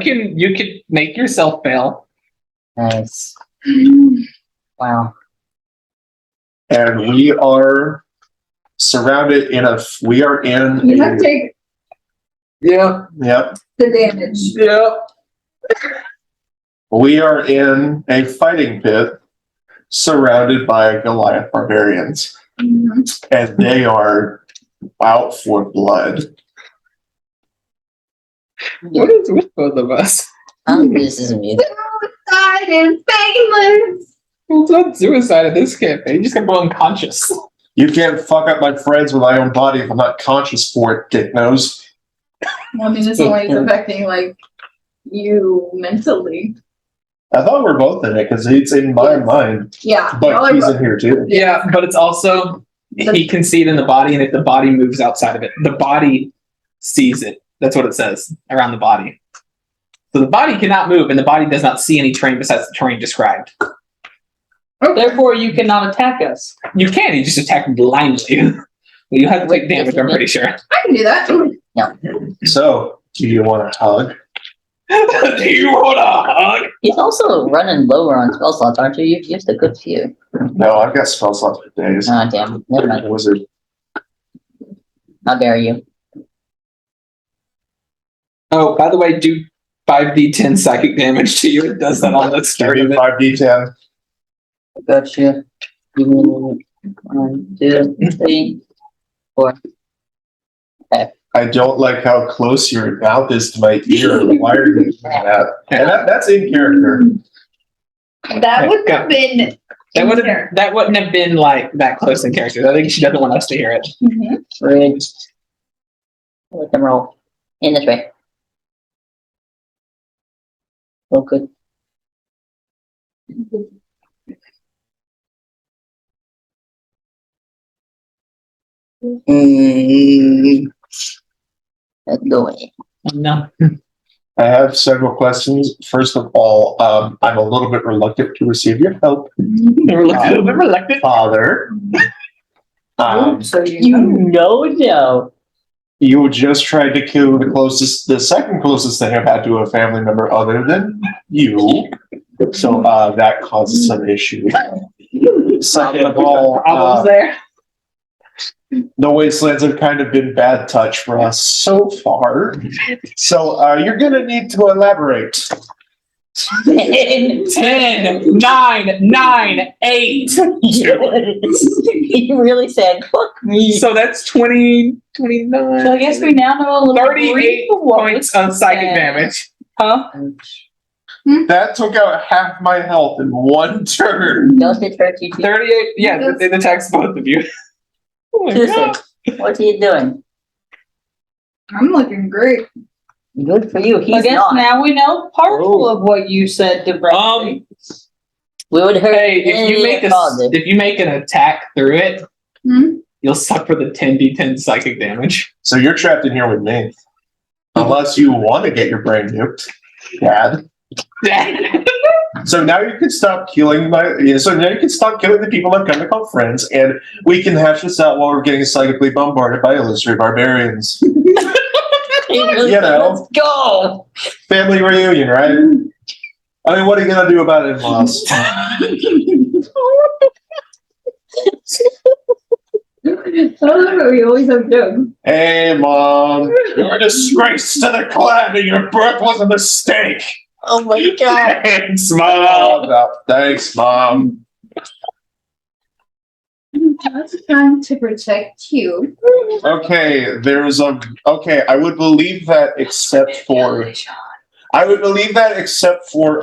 Speaker 2: can make yourself fail.
Speaker 1: Nice. Wow.
Speaker 6: And we are surrounded in we are in
Speaker 4: You have to take
Speaker 6: Yep.
Speaker 4: the damage.
Speaker 2: Yep.
Speaker 6: We are in a fighting pit surrounded by Goliath barbarians.
Speaker 4: Mhm.
Speaker 6: And they are out for blood.
Speaker 2: What is with both of us?
Speaker 1: This is me.
Speaker 4: Suicide and painless.
Speaker 2: It's not suicide in this campaign. You just gonna go unconscious.
Speaker 6: You can't fuck up my friends with my own body if I'm not conscious for it, dick nose.
Speaker 4: Well, I mean, this only is affecting like you mentally.
Speaker 6: I thought we were both in it because it's in my mind,
Speaker 4: Yeah. y'all
Speaker 6: but
Speaker 4: are
Speaker 6: he's
Speaker 4: both-
Speaker 6: in here too.
Speaker 2: Yeah, but it's also he can see it in the body, and if the body moves outside of it, the body sees it. That's what it says around the body. So the body cannot move, and the body does not see any terrain besides the terrain described.
Speaker 5: Therefore, you cannot attack us.
Speaker 2: You can, you just attack blindly. Well, you have to take damage, I'm pretty sure.
Speaker 4: I can do that.
Speaker 6: So, do you want a hug?
Speaker 2: Do you want a hug?
Speaker 1: He's also running lower on spell slots, aren't you? You've used a good few.
Speaker 6: No, I've got spell slots for days.
Speaker 1: Ah, damn. Never mind.
Speaker 6: Wizard.
Speaker 1: How dare you?
Speaker 2: Oh, by the way, do 5d10 psychic damage to you. It does that on the
Speaker 6: Give
Speaker 2: start
Speaker 6: me
Speaker 2: of it.
Speaker 6: 5d10.
Speaker 1: Gotcha. 1, 2, 3, 4.
Speaker 6: I don't like how close your mouth is to my ear. Why are you doing that? And that's in character.
Speaker 4: That would have been.
Speaker 2: That wouldn't have been like that close in character. I think she doesn't want us to hear it.
Speaker 1: Rude. Let them roll. In this way. Oh, good. Let's go away.
Speaker 2: No.
Speaker 6: I have several questions. First of all, I'm a little bit reluctant to receive your help,
Speaker 2: Never looked at
Speaker 6: Father.
Speaker 5: So
Speaker 1: You know, Joe.
Speaker 6: You just tried to kill the second closest thing I've had to a family member other than you. So that causes some issues. Second of all,
Speaker 2: problems there.
Speaker 6: the wastelands have kind of been bad touch for us so far. So you're gonna need to elaborate.
Speaker 2: 10, 9, 9, 8.
Speaker 1: He really said, fuck me.
Speaker 2: So that's 20, 29.
Speaker 5: So I guess we now know a little
Speaker 2: 38
Speaker 5: brief of what
Speaker 2: points
Speaker 5: was
Speaker 2: of psychic
Speaker 5: said.
Speaker 2: damage.
Speaker 5: Huh?
Speaker 6: That took out half my health in one turn.
Speaker 1: Does it hurt you too?
Speaker 2: 38. Yeah, it attacks both of you. Oh my God.
Speaker 1: Susan, what are you doing?
Speaker 4: I'm looking great.
Speaker 1: Good for you.
Speaker 5: I
Speaker 1: He's
Speaker 5: guess
Speaker 1: not.
Speaker 5: now we know partial of what you said to Bradley.
Speaker 1: We would hurt
Speaker 2: Hey, if you make an attack through it, you'll suffer the 10d10 psychic damage.
Speaker 6: So you're trapped in here with me. Unless you want to get your brain nuked, Dad. So now you can stop killing the people I've come to call friends, and we can hash this out while we're getting psychically bombarded by illusory barbarians. You know.
Speaker 1: Let's go.
Speaker 6: Family reunion, right? I mean, what are you gonna do about in-laws?
Speaker 4: We always have jokes.
Speaker 6: Hey, Mom, you're a disgrace to the clan, and your birth was a mistake.
Speaker 1: Oh my god.
Speaker 6: Thanks, Mom. Thanks, Mom.
Speaker 4: It's time to protect you.
Speaker 6: Okay, I would believe that except for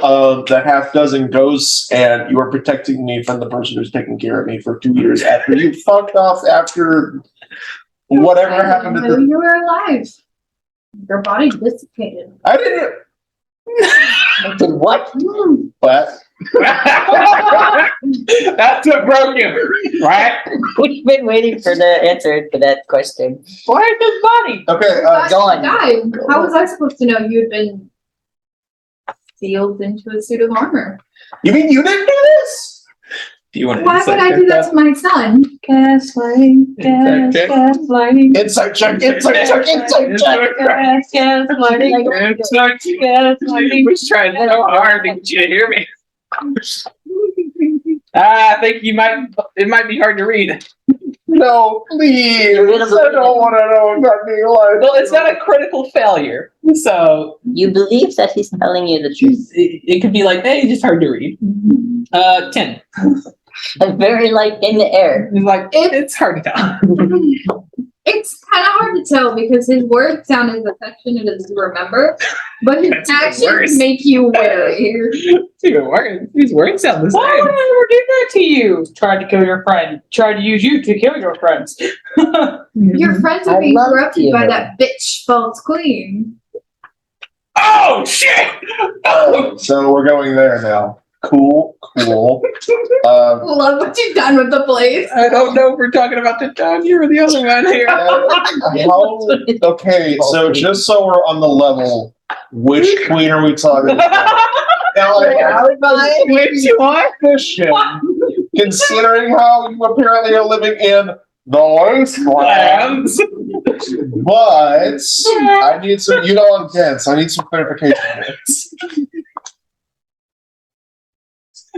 Speaker 6: the half dozen ghosts, and you are protecting me from the person who's taking care of me for 2 years after you fucked off after whatever happened to
Speaker 4: Until
Speaker 6: the.
Speaker 4: you were alive. Your body dissipated.
Speaker 6: I didn't.
Speaker 1: Did what?
Speaker 6: But
Speaker 2: That's a broken, right?
Speaker 1: We've been waiting for the answer to that question.
Speaker 5: Where's his body?
Speaker 6: okay,
Speaker 1: Go on.
Speaker 4: Died. How was I supposed to know you had been sealed into a suit of armor?
Speaker 6: you mean you didn't do this?
Speaker 2: Do you want to
Speaker 4: Why would I do that to my son?
Speaker 5: Gaslighting, gaslighting,
Speaker 6: Inside check, inside check, inside check.
Speaker 5: gaslighting, gaslighting.
Speaker 2: was trying so hard to get you to hear me. I think it might be hard to read.
Speaker 6: No, please. I don't want to know about being alive.
Speaker 2: Well, it's not a critical failure. So
Speaker 1: You believe that he's telling you the truth.
Speaker 2: it could be like, hey, it's just hard to read. 10.
Speaker 1: Very light in the air.
Speaker 2: It's like, it's hard to tell.
Speaker 4: It's kind of hard to tell because his words sound as affectionate as you remember, but his
Speaker 2: That's even
Speaker 4: actions
Speaker 2: worse.
Speaker 4: make you wary.
Speaker 2: It's even worse. These words sound the
Speaker 5: Why would
Speaker 2: same.
Speaker 5: I ever do that to you? Tried to kill your friend. Tried to use you to kill your friends.
Speaker 4: Your friends are
Speaker 1: I
Speaker 4: being
Speaker 1: love
Speaker 4: corrupted
Speaker 1: you.
Speaker 4: by that bitch false queen.
Speaker 2: Oh shit! Oh.
Speaker 6: So we're going there now. Cool.
Speaker 4: Love what you've done with the place.
Speaker 2: I don't know if we're talking about the John. You were the other one here.
Speaker 6: Okay, so just so we're on the level, which queen are we talking about? Now,
Speaker 2: Which one?
Speaker 6: Considering how you apparently are living in the wastelands, but I need some. You know, I'm dense. I need some clarification.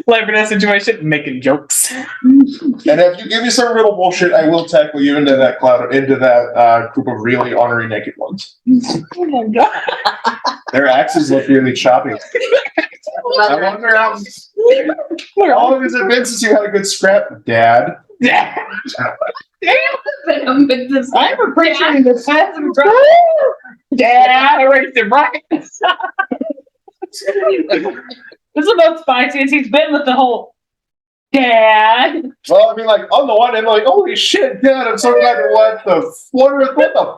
Speaker 2: Like for that situation, making jokes.
Speaker 6: And if you give me some real bullshit, I will tackle you into that group of really ornery naked ones.
Speaker 2: Oh my god.
Speaker 6: Their axes look really choppy. I wonder how all of his advances you had a good scrap, Dad.
Speaker 5: I'm appreciating the sense of
Speaker 2: Dad, I raised it right.
Speaker 5: This is about spiciest he's been with the whole dad.
Speaker 6: Well, I mean, like, on the one hand, like, holy shit, Dad, I'm so glad. What the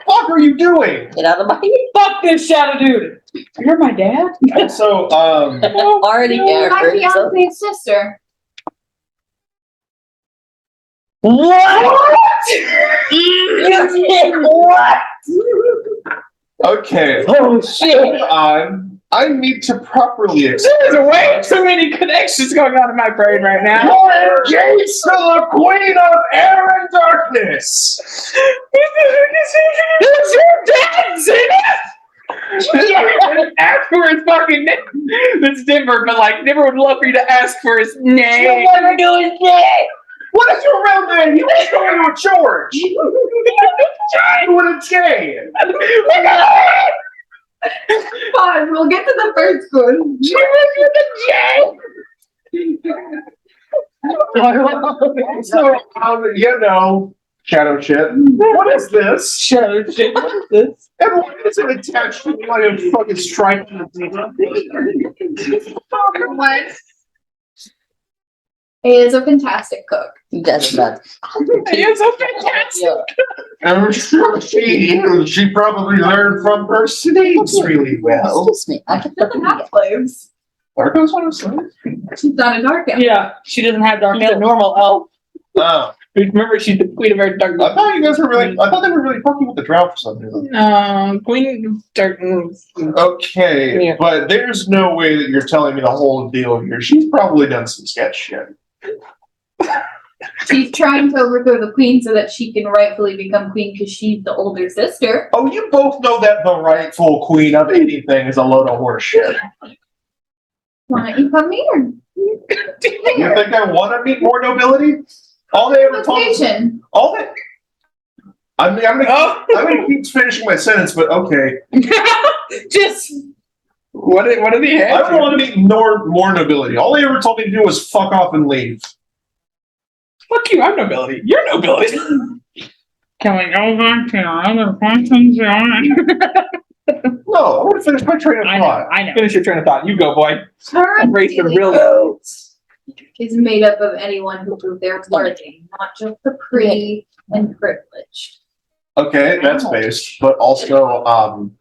Speaker 6: fuck are you doing?
Speaker 1: Get out of my
Speaker 5: Fuck this shadow dude. You're my dad?
Speaker 6: And so,
Speaker 1: already there.
Speaker 4: My fiance's sister.
Speaker 1: What? What?
Speaker 6: okay.
Speaker 1: Oh shit!
Speaker 6: I need to properly explain.
Speaker 2: There's way too many connections going on in my brain right now.
Speaker 6: You're engaged to the Queen of Air and Darkness.
Speaker 2: Is your dad in it? Ask for his fucking name. That's Denver, but like, Denver would love for you to ask for his name.
Speaker 1: You'll never do his name.
Speaker 6: What is your real name? You was going with George. With a J.
Speaker 4: Fine, we'll get to the first one.
Speaker 6: So, you know, shadow shit. What is this?
Speaker 5: Shadow shit. What is this?
Speaker 6: And why is it attached to my fucking stripe?
Speaker 4: What? He is a fantastic cook.
Speaker 1: He does that.
Speaker 2: It's so fantastic.
Speaker 6: I'm sure she probably learned from her slaves really well.
Speaker 1: Excuse me. I can
Speaker 4: She doesn't have slaves.
Speaker 6: Darko's one of slaves?
Speaker 4: She's not a dark elf.
Speaker 5: Yeah, she doesn't have dark
Speaker 2: She's a
Speaker 5: elf.
Speaker 2: normal elf.
Speaker 6: Oh.
Speaker 2: Remember, she's the queen of our dark.
Speaker 6: I thought you guys were really. I thought they were really fucking with the drought for some reason.
Speaker 2: Queen of dark.
Speaker 6: Okay,
Speaker 2: Yeah.
Speaker 6: but there's no way that you're telling me the whole deal here. She's probably done some sketch shit.
Speaker 4: She's trying to overthrow the queen so that she can rightfully become queen because she's the older sister.
Speaker 6: Oh, you both know that the rightful queen of anything is a load of horse shit.
Speaker 4: Why don't you come here?
Speaker 6: You think I want to meet more nobility? All they ever told me.
Speaker 4: Invitation.
Speaker 6: All they. I'm gonna keep finishing my sentence, but okay.
Speaker 2: Just what did he
Speaker 6: I
Speaker 2: have?
Speaker 6: don't want to meet more nobility. All they ever told me to do was fuck off and leave.
Speaker 2: Fuck you! I'm nobility. You're nobility.
Speaker 5: Coming over to another person's yard.
Speaker 6: No, I want to finish my train of
Speaker 5: I know,
Speaker 6: thought.
Speaker 5: I know.
Speaker 2: Finish your train of thought. You go, boy.
Speaker 4: Her
Speaker 2: Embrace the real
Speaker 4: is made up of anyone who proved they're worthy, not just the pretty and privileged.
Speaker 6: Okay, that's based, but also, I'm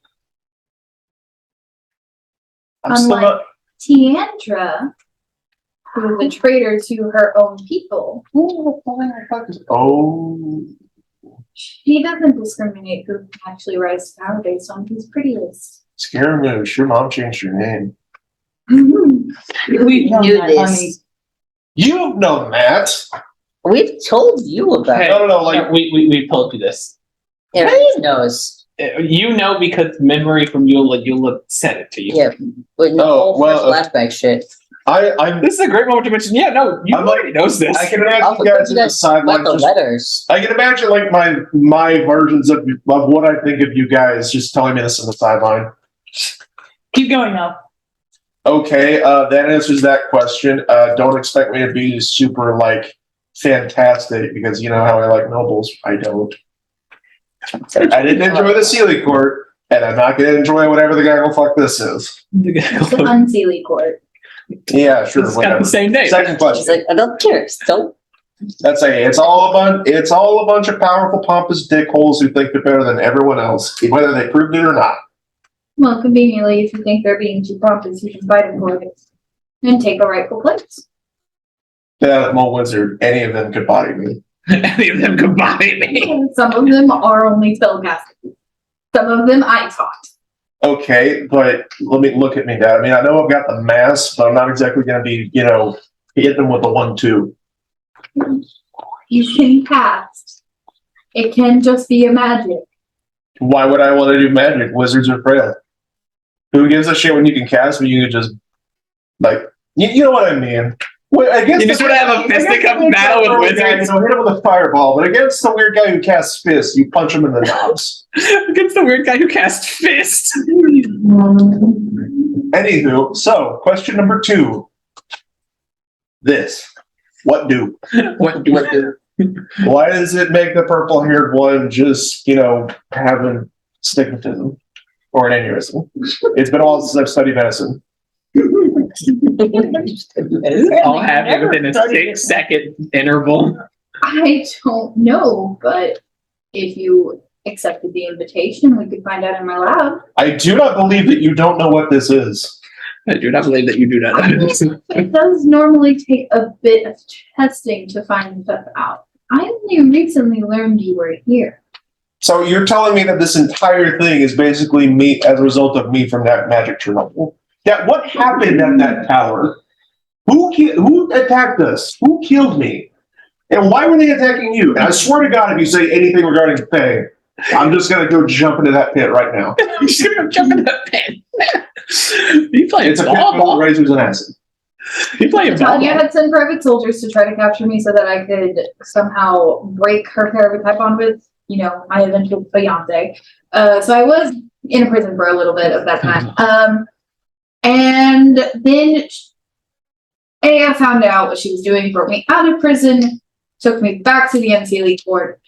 Speaker 6: still
Speaker 4: Unlike
Speaker 6: not.
Speaker 4: Tiandra, who is a traitor to her own people.
Speaker 6: Oh,
Speaker 4: She doesn't discriminate who can actually rise to power based on who's prettiest.
Speaker 6: scary moose. Your mom changed your name.
Speaker 5: We
Speaker 1: knew this.
Speaker 6: You've known that.
Speaker 1: We've told you about
Speaker 2: Hey.
Speaker 1: it.
Speaker 6: No, like
Speaker 2: we told you this.
Speaker 1: Everyone knows.
Speaker 2: You know because memory from Eula sent it to you.
Speaker 1: Yeah. With no
Speaker 6: Oh,
Speaker 1: whole
Speaker 6: well,
Speaker 1: flashback shit.
Speaker 6: I'm.
Speaker 2: This is a great moment to mention. Yeah, no, you
Speaker 6: I'm
Speaker 2: already knows this.
Speaker 6: I can imagine
Speaker 1: Also,
Speaker 6: you guys
Speaker 1: you
Speaker 6: at the
Speaker 1: guys
Speaker 6: sideline.
Speaker 1: About the
Speaker 6: Just,
Speaker 1: letters.
Speaker 6: I can imagine like my versions of what I think of you guys just telling me this in the sideline.
Speaker 5: Keep going now.
Speaker 6: Okay, that answers that question. Don't expect me to be super like fantastic because you know how I like nobles. I don't. I didn't enjoy the Sealy Court, and I'm not going to enjoy whatever the guy fuck this is.
Speaker 4: The Unseelie court.
Speaker 6: Yeah, sure.
Speaker 2: It's got
Speaker 6: Whatever.
Speaker 2: the same name.
Speaker 6: Second
Speaker 1: He's
Speaker 6: question.
Speaker 1: like, I don't care. Still.
Speaker 6: That's it's all a bunch of powerful, pompous dickholes who think they're better than everyone else, whether they proved it or not.
Speaker 4: Well, conveniently, if you think they're being too pompous, you can fight them for it and take a rightful place.
Speaker 6: That mole wizard, any of them could body me.
Speaker 2: Any of them could body me.
Speaker 4: Some of them are only spellcasters. Some of them I taught.
Speaker 6: Okay, but let me look at me, Dad. I mean, I know I've got the mass, but I'm not exactly going to be, hit them with the 1-2.
Speaker 4: You can cast. It can just be a magic.
Speaker 6: Why would I want to do magic? Wizards are frail. Who gives a shit when you can cast when you can just, you know what I mean?
Speaker 2: You just want to have a fisticuff battle with wizards?
Speaker 6: Hit him with a fireball, but against the weird guy who casts fists, you punch him in the knobs.
Speaker 2: Against the weird guy who casts fist.
Speaker 6: Anywho, so question number 2. This. What do?
Speaker 2: What do?
Speaker 6: Why does it make the purple-haired one just, have a stigmatism or an aneurysm? It's been a while since I've studied medicine.
Speaker 2: All happening within a 6-second interval.
Speaker 4: I don't know, but if you accepted the invitation, we could find out in my lab.
Speaker 6: I do not believe that you don't know what this is.
Speaker 2: I do not believe that you do not know this.
Speaker 4: It does normally take a bit of testing to find stuff out. I only recently learned you were here.
Speaker 6: So you're telling me that this entire thing is basically me as a result of me from that magic Chernobyl? Yeah, what happened at that tower? Who attacked us? Who killed me? And why were they attacking you? And I swear to God, if you say anything regarding Faye, I'm just gonna go jump into that pit right now.
Speaker 2: You're just gonna jump in that pit. You playing
Speaker 6: It's a pit
Speaker 2: ball?
Speaker 6: with razors and acid.
Speaker 2: You playing ball?
Speaker 4: Tanya had sent private soldiers to try to capture me so that I could somehow break her paratype bond with, my eventual fiance. So I was in a prison for a little bit of that time. And then I found out what she was doing, broke me out of prison, took me back to the MC Elite Court,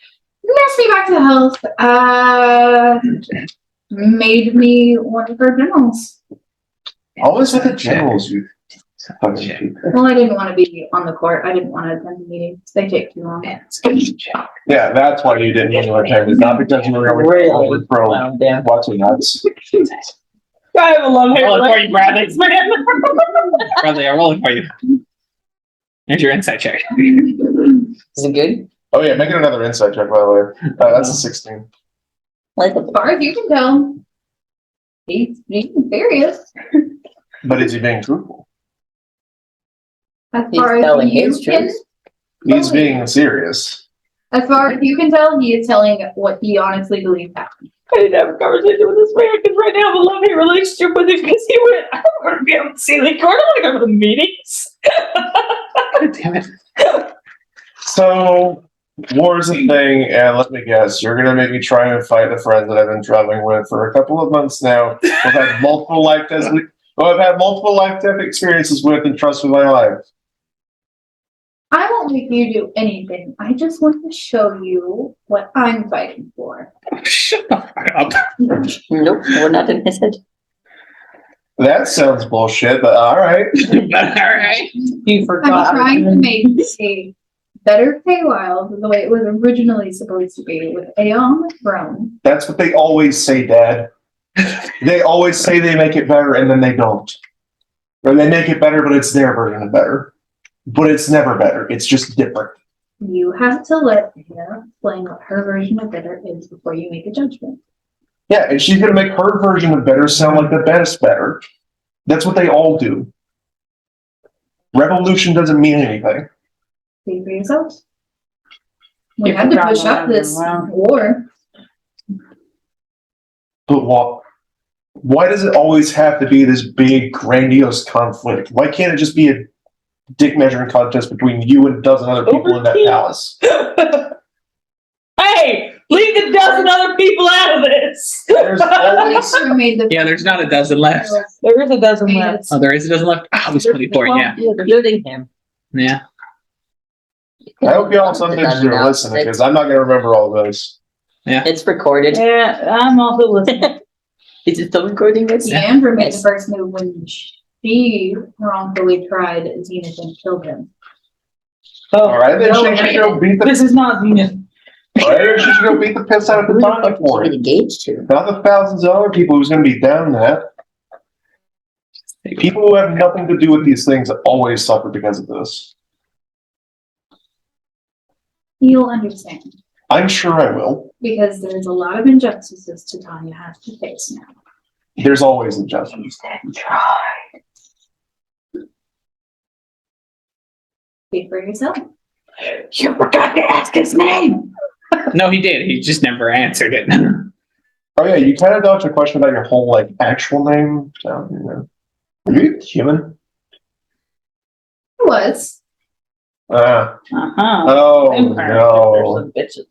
Speaker 4: nursed me back to health, made me one of her generals.
Speaker 6: Always with the generals, you fucking people.
Speaker 4: Well, I didn't want to be on the court. I didn't want to attend the meetings. They take too long.
Speaker 6: Yeah, that's why you didn't want to attend. It's not because you were
Speaker 1: Really?
Speaker 6: overthrown
Speaker 1: Wow, damn.
Speaker 6: watching us.
Speaker 3: I have a love hate
Speaker 2: Rolling for you, Bradley.
Speaker 3: man.
Speaker 2: Bradley, I'm rolling for you. Here's your insight check.
Speaker 1: Is it good?
Speaker 6: Oh yeah, make it another insight check, by the way. That's a 16.
Speaker 1: Like,
Speaker 4: As far as you can tell, he's being serious.
Speaker 6: But is he being truthful?
Speaker 4: As
Speaker 1: He's
Speaker 4: far
Speaker 1: telling
Speaker 4: as you
Speaker 1: his
Speaker 4: can,
Speaker 1: truth.
Speaker 6: He's being serious.
Speaker 4: as far as you can tell, he is telling what he honestly believes happened.
Speaker 3: I didn't have a conversation with this man because right now I have a love-hate relationship with him because he went, I don't want to be on the ceiling court. I want to go to the meetings.
Speaker 2: God damn it.
Speaker 6: So, war's a thing, and let me guess, you're gonna make me try and fight the friends that I've been traveling with for a couple of months now. I've had multiple life death experiences with and trust with my life.
Speaker 4: I won't make you do anything. I just want to show you what I'm fighting for.
Speaker 2: Shut the fuck up.
Speaker 1: Nope, we're not in his head.
Speaker 6: That sounds bullshit, but alright.
Speaker 2: But alright.
Speaker 1: You
Speaker 4: I'm
Speaker 1: forgot.
Speaker 4: trying to make a better Feywild than the way it was originally supposed to be, with Aeon the throne.
Speaker 6: That's what they always say, Dad. They always say they make it better, and then they don't. Or they make it better, but it's their version of better. But it's never better. It's just different.
Speaker 4: You have to let Hannah explain what her version of better is before you make a judgment.
Speaker 6: Yeah, and she's going to make her version of better sound like the best better. That's what they all do. Revolution doesn't mean anything.
Speaker 4: See for yourselves. We
Speaker 5: You
Speaker 4: had to
Speaker 5: forgot
Speaker 4: push up
Speaker 5: that
Speaker 4: this
Speaker 5: as well.
Speaker 4: war.
Speaker 6: But why does it always have to be this big, grandiose conflict? Why can't it just be a dick measuring contest between you and a dozen other people in that palace?
Speaker 3: Hey, leave the dozen other people out of this.
Speaker 6: There's always
Speaker 4: Who made the
Speaker 2: Yeah, there's not a dozen left.
Speaker 5: There is a dozen left.
Speaker 2: Oh, there is a dozen left? Ah, there's 24, yeah.
Speaker 1: Including him.
Speaker 2: Yeah.
Speaker 6: I hope y'all some bitches are listening, because I'm not going to remember all of those.
Speaker 1: It's recorded.
Speaker 5: Yeah, I'm also listening.
Speaker 1: Is it still recording this?
Speaker 4: Amber made the first move when she wrongfully tried Zenith and killed him.
Speaker 5: Oh,
Speaker 6: Alright, then
Speaker 4: No,
Speaker 6: she should go beat the...
Speaker 5: this is not Zenith.
Speaker 6: Right? She should go beat the piss out of
Speaker 1: Who the fuck
Speaker 6: Katana
Speaker 1: did
Speaker 6: for
Speaker 1: she get
Speaker 6: it.
Speaker 1: engaged to?
Speaker 6: Not the thousands of other people who's going to be down that. People who have nothing to do with these things always suffer because of this.
Speaker 4: You'll understand,
Speaker 6: I'm sure I will.
Speaker 4: because there's a lot of injustices to Tanya has to face now.
Speaker 6: There's always injustice.
Speaker 4: Speak for yourself.
Speaker 5: You forgot to ask his name.
Speaker 2: No, he did. He just never answered it.
Speaker 6: Oh yeah, you kind of dodged a question about your whole like actual name. So, you know. Are you human?
Speaker 4: It was.
Speaker 5: Uh-huh.
Speaker 6: Oh
Speaker 5: Vampire
Speaker 6: no,
Speaker 5: bitches.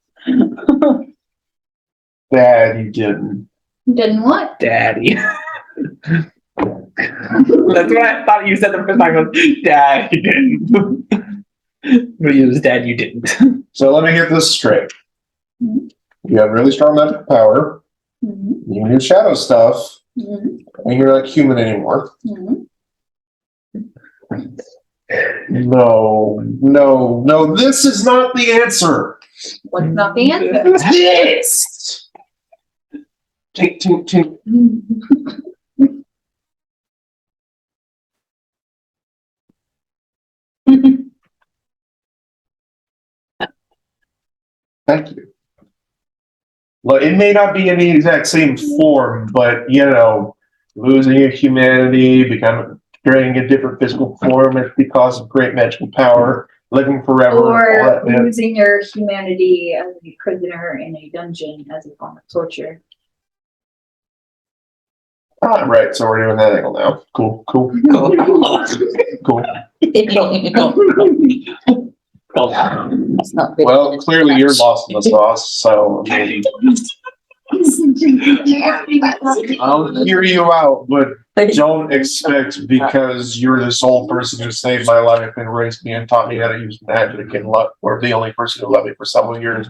Speaker 6: Dad, you didn't.
Speaker 4: Didn't what?
Speaker 2: Daddy. That's what I thought you said the first time. I goes, Dad, you didn't. But it was Dad, you didn't.
Speaker 6: So let me get this straight.
Speaker 4: Mhm.
Speaker 6: You have really strong magical power.
Speaker 4: Mhm.
Speaker 6: You can do shadow stuff,
Speaker 4: Mhm.
Speaker 6: and you're not human anymore.
Speaker 4: Mhm.
Speaker 6: No. This is not the answer.
Speaker 4: What's not the answer?
Speaker 6: This. Tink, tink, tink. Thank you. Well, it may not be in the exact same form, but you know, losing your humanity, creating a different physical form is because of great magical power, living forever. all
Speaker 4: Or
Speaker 6: that, man.
Speaker 4: losing your humanity as a prisoner in a dungeon as a form of torture.
Speaker 6: Ah, right. So we're doing that angle now. Cool. Cool.
Speaker 1: That's not good.
Speaker 6: Well, clearly you're lost in the sauce, so I mean, I'll hear you out, but don't expect because you're the sole person who saved my life and raised me and taught me how to use magic and or the only person who loved me for several years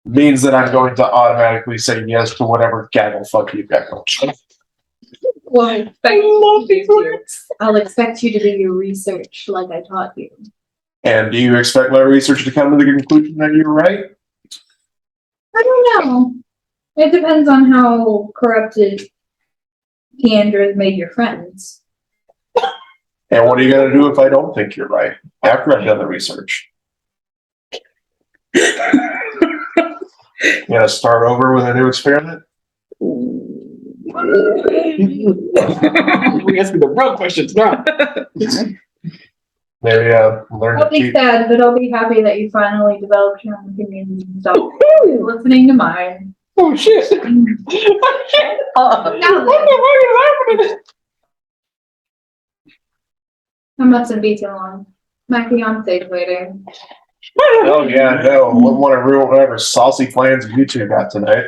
Speaker 6: means that I'm going to automatically say yes to whatever gaggle fuck you got going.
Speaker 4: Well, I'll expect you to do your research like I taught you.
Speaker 6: And do you expect my research to come to the conclusion that you're right?
Speaker 4: I don't know. It depends on how corrupted Keandra has made your friends.
Speaker 6: And what are you going to do if I don't think you're right after I've done the research? You going to start over with a new experiment?
Speaker 2: We ask me the real questions now.
Speaker 6: Maybe learn
Speaker 4: I'll
Speaker 6: to
Speaker 4: be
Speaker 6: keep.
Speaker 4: sad, but I'll be happy that you finally developed your own opinions and stuff. Listening to mine.
Speaker 2: Oh shit!
Speaker 4: I mustn't be too long. My fiance's waiting.
Speaker 6: Oh yeah, no, wouldn't want to ruin whatever saucy plans you two got tonight.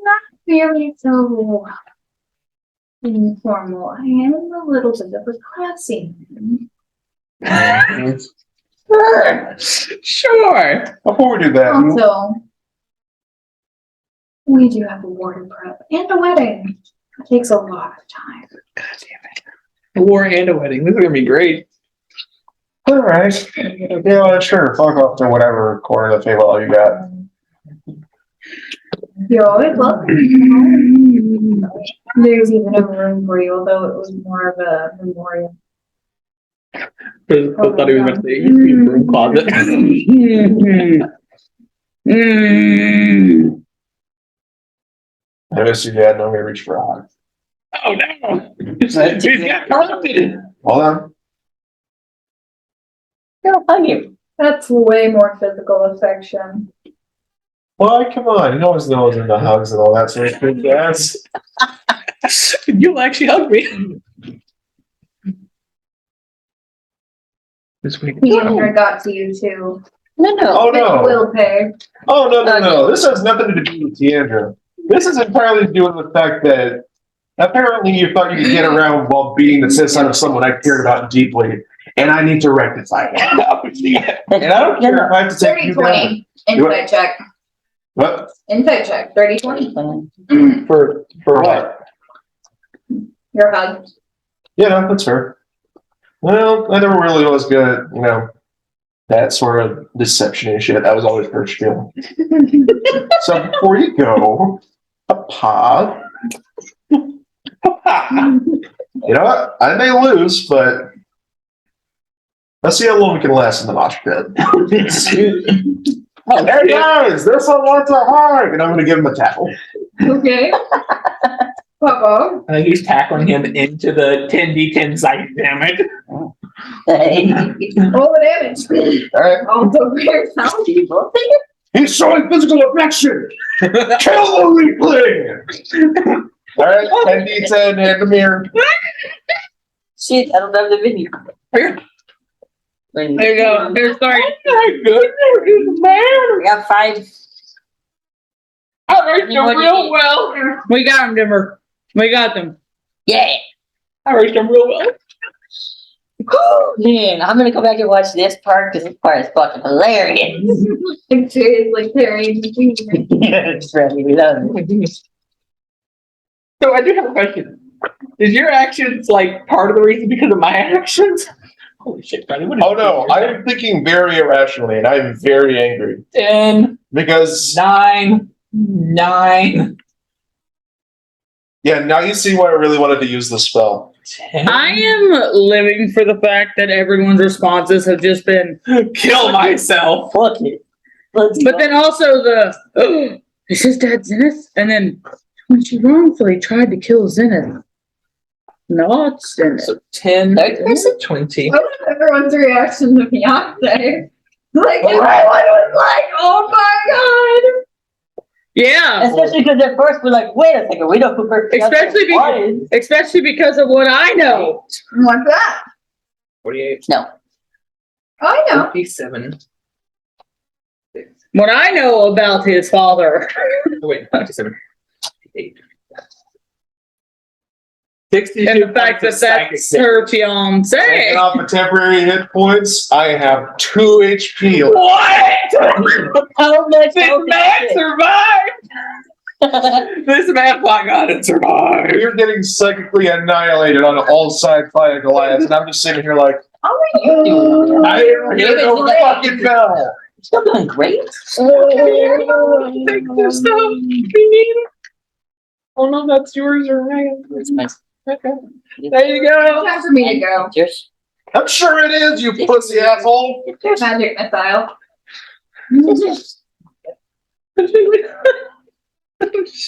Speaker 4: Not really so informal. I am a little bit of a classy man.
Speaker 2: Sure.
Speaker 6: Before we do that,
Speaker 4: Also, we do have a warden prep and a wedding. It takes a lot of time.
Speaker 2: God damn it. A war and a wedding. This is gonna be great.
Speaker 6: all right, yeah, sure, fuck off to whatever corner of the table you got.
Speaker 4: You're always welcome. There's even a room for you, although it was more of a memorial.
Speaker 2: I thought he was about to say room closet.
Speaker 6: I miss you, Dad, and I'm gonna reach for a hug.
Speaker 2: Oh no! He's got corrupted.
Speaker 6: Hold on.
Speaker 1: I'll hug you.
Speaker 4: That's way more physical affection.
Speaker 6: Well, come on, you always know in the hugs and all that sort of thing, yes.
Speaker 2: You'll actually hug me. This week.
Speaker 4: Keandra got to you too.
Speaker 1: No.
Speaker 6: Oh no.
Speaker 4: Will pay.
Speaker 6: Oh no. This has nothing to do with Keandra. This is entirely to do with the fact that apparently you thought you could get around while beating the piss out of someone I cared about deeply, and I need to rectify it. And I don't care if I have to take you down.
Speaker 4: 30-20. Insight check.
Speaker 6: What?
Speaker 4: Insight check. 30-20.
Speaker 6: For what?
Speaker 4: Your hug.
Speaker 6: Yeah, that's fair. Well, I never really was good at, That sort of deception and shit. That was always her spiel. So before you go, Papa, you know what? I may lose, but let's see how long we can last in the mosh pit.
Speaker 2: Oh, there it is.
Speaker 6: Guys, this one wants a hug, and I'm going to give him a tackle.
Speaker 4: Okay. Papa.
Speaker 2: I think he's tackling him into the 10d10 psychic damage.
Speaker 1: Hey.
Speaker 4: Roll the damage.
Speaker 6: All right.
Speaker 4: Also very powerful.
Speaker 6: He's showing physical affection. Kill the weakling. All right, 10d10, hand him here.
Speaker 1: Shit, I don't have the video.
Speaker 2: Here.
Speaker 5: There you go. Here, sorry.
Speaker 2: My goodness, man.
Speaker 1: We got 5.
Speaker 2: I raced him real well.
Speaker 5: We got them, Dimmer. We got them.
Speaker 1: Yeah.
Speaker 2: I raced him real well.
Speaker 1: Man, I'm gonna go back and watch this part because this part is fucking hilarious.
Speaker 4: It's like carrying the finger.
Speaker 1: It's really love it.
Speaker 2: So I do have a question. Is your actions like part of the reason because of my actions? Holy shit, Buddy. What is
Speaker 6: Oh no, I am thinking very irrationally, and I'm very angry
Speaker 2: 10,
Speaker 6: because
Speaker 2: 9, 9,
Speaker 6: yeah. Now you see why I really wanted to use the spell.
Speaker 2: 10.
Speaker 5: I am living for the fact that everyone's responses have just been,
Speaker 2: Kill myself.
Speaker 1: Fuck it. Let's
Speaker 5: but then also the, is his dad Zenith? And then when she wrongfully tried to kill Zenith. Not Zenith.
Speaker 2: So 10,
Speaker 1: Third person?
Speaker 2: 20.
Speaker 4: What was everyone's reaction to Beyonce? Like, everyone was like, oh my god!
Speaker 5: Yeah.
Speaker 1: Especially because at first we're like, wait a second, we know who her
Speaker 5: Especially
Speaker 1: was.
Speaker 5: Especially because of what I know.
Speaker 4: What's that?
Speaker 2: 48.
Speaker 1: No.
Speaker 4: I know.
Speaker 2: 57.
Speaker 5: What I know about his father.
Speaker 2: Oh, wait, 57. 58. 62
Speaker 5: And the fact that that's her fiance.
Speaker 6: Taking off the temporary hit points, I have 2 HP.
Speaker 2: What?
Speaker 1: How much
Speaker 2: This man survived! This man fought God and survived.
Speaker 6: You're getting psychically annihilated on all sides by a Goliath, and I'm just sitting here like,
Speaker 1: How are you doing?
Speaker 6: I didn't hear no
Speaker 1: David,
Speaker 6: fucking bell.
Speaker 1: Still doing great.
Speaker 2: Take this stuff. Oh no, that's yours or mine.
Speaker 1: It's my-
Speaker 2: Okay. There you go.
Speaker 4: Time for me to go.
Speaker 1: Yours.
Speaker 6: I'm sure it is, you pussy asshole.
Speaker 4: Magic missile.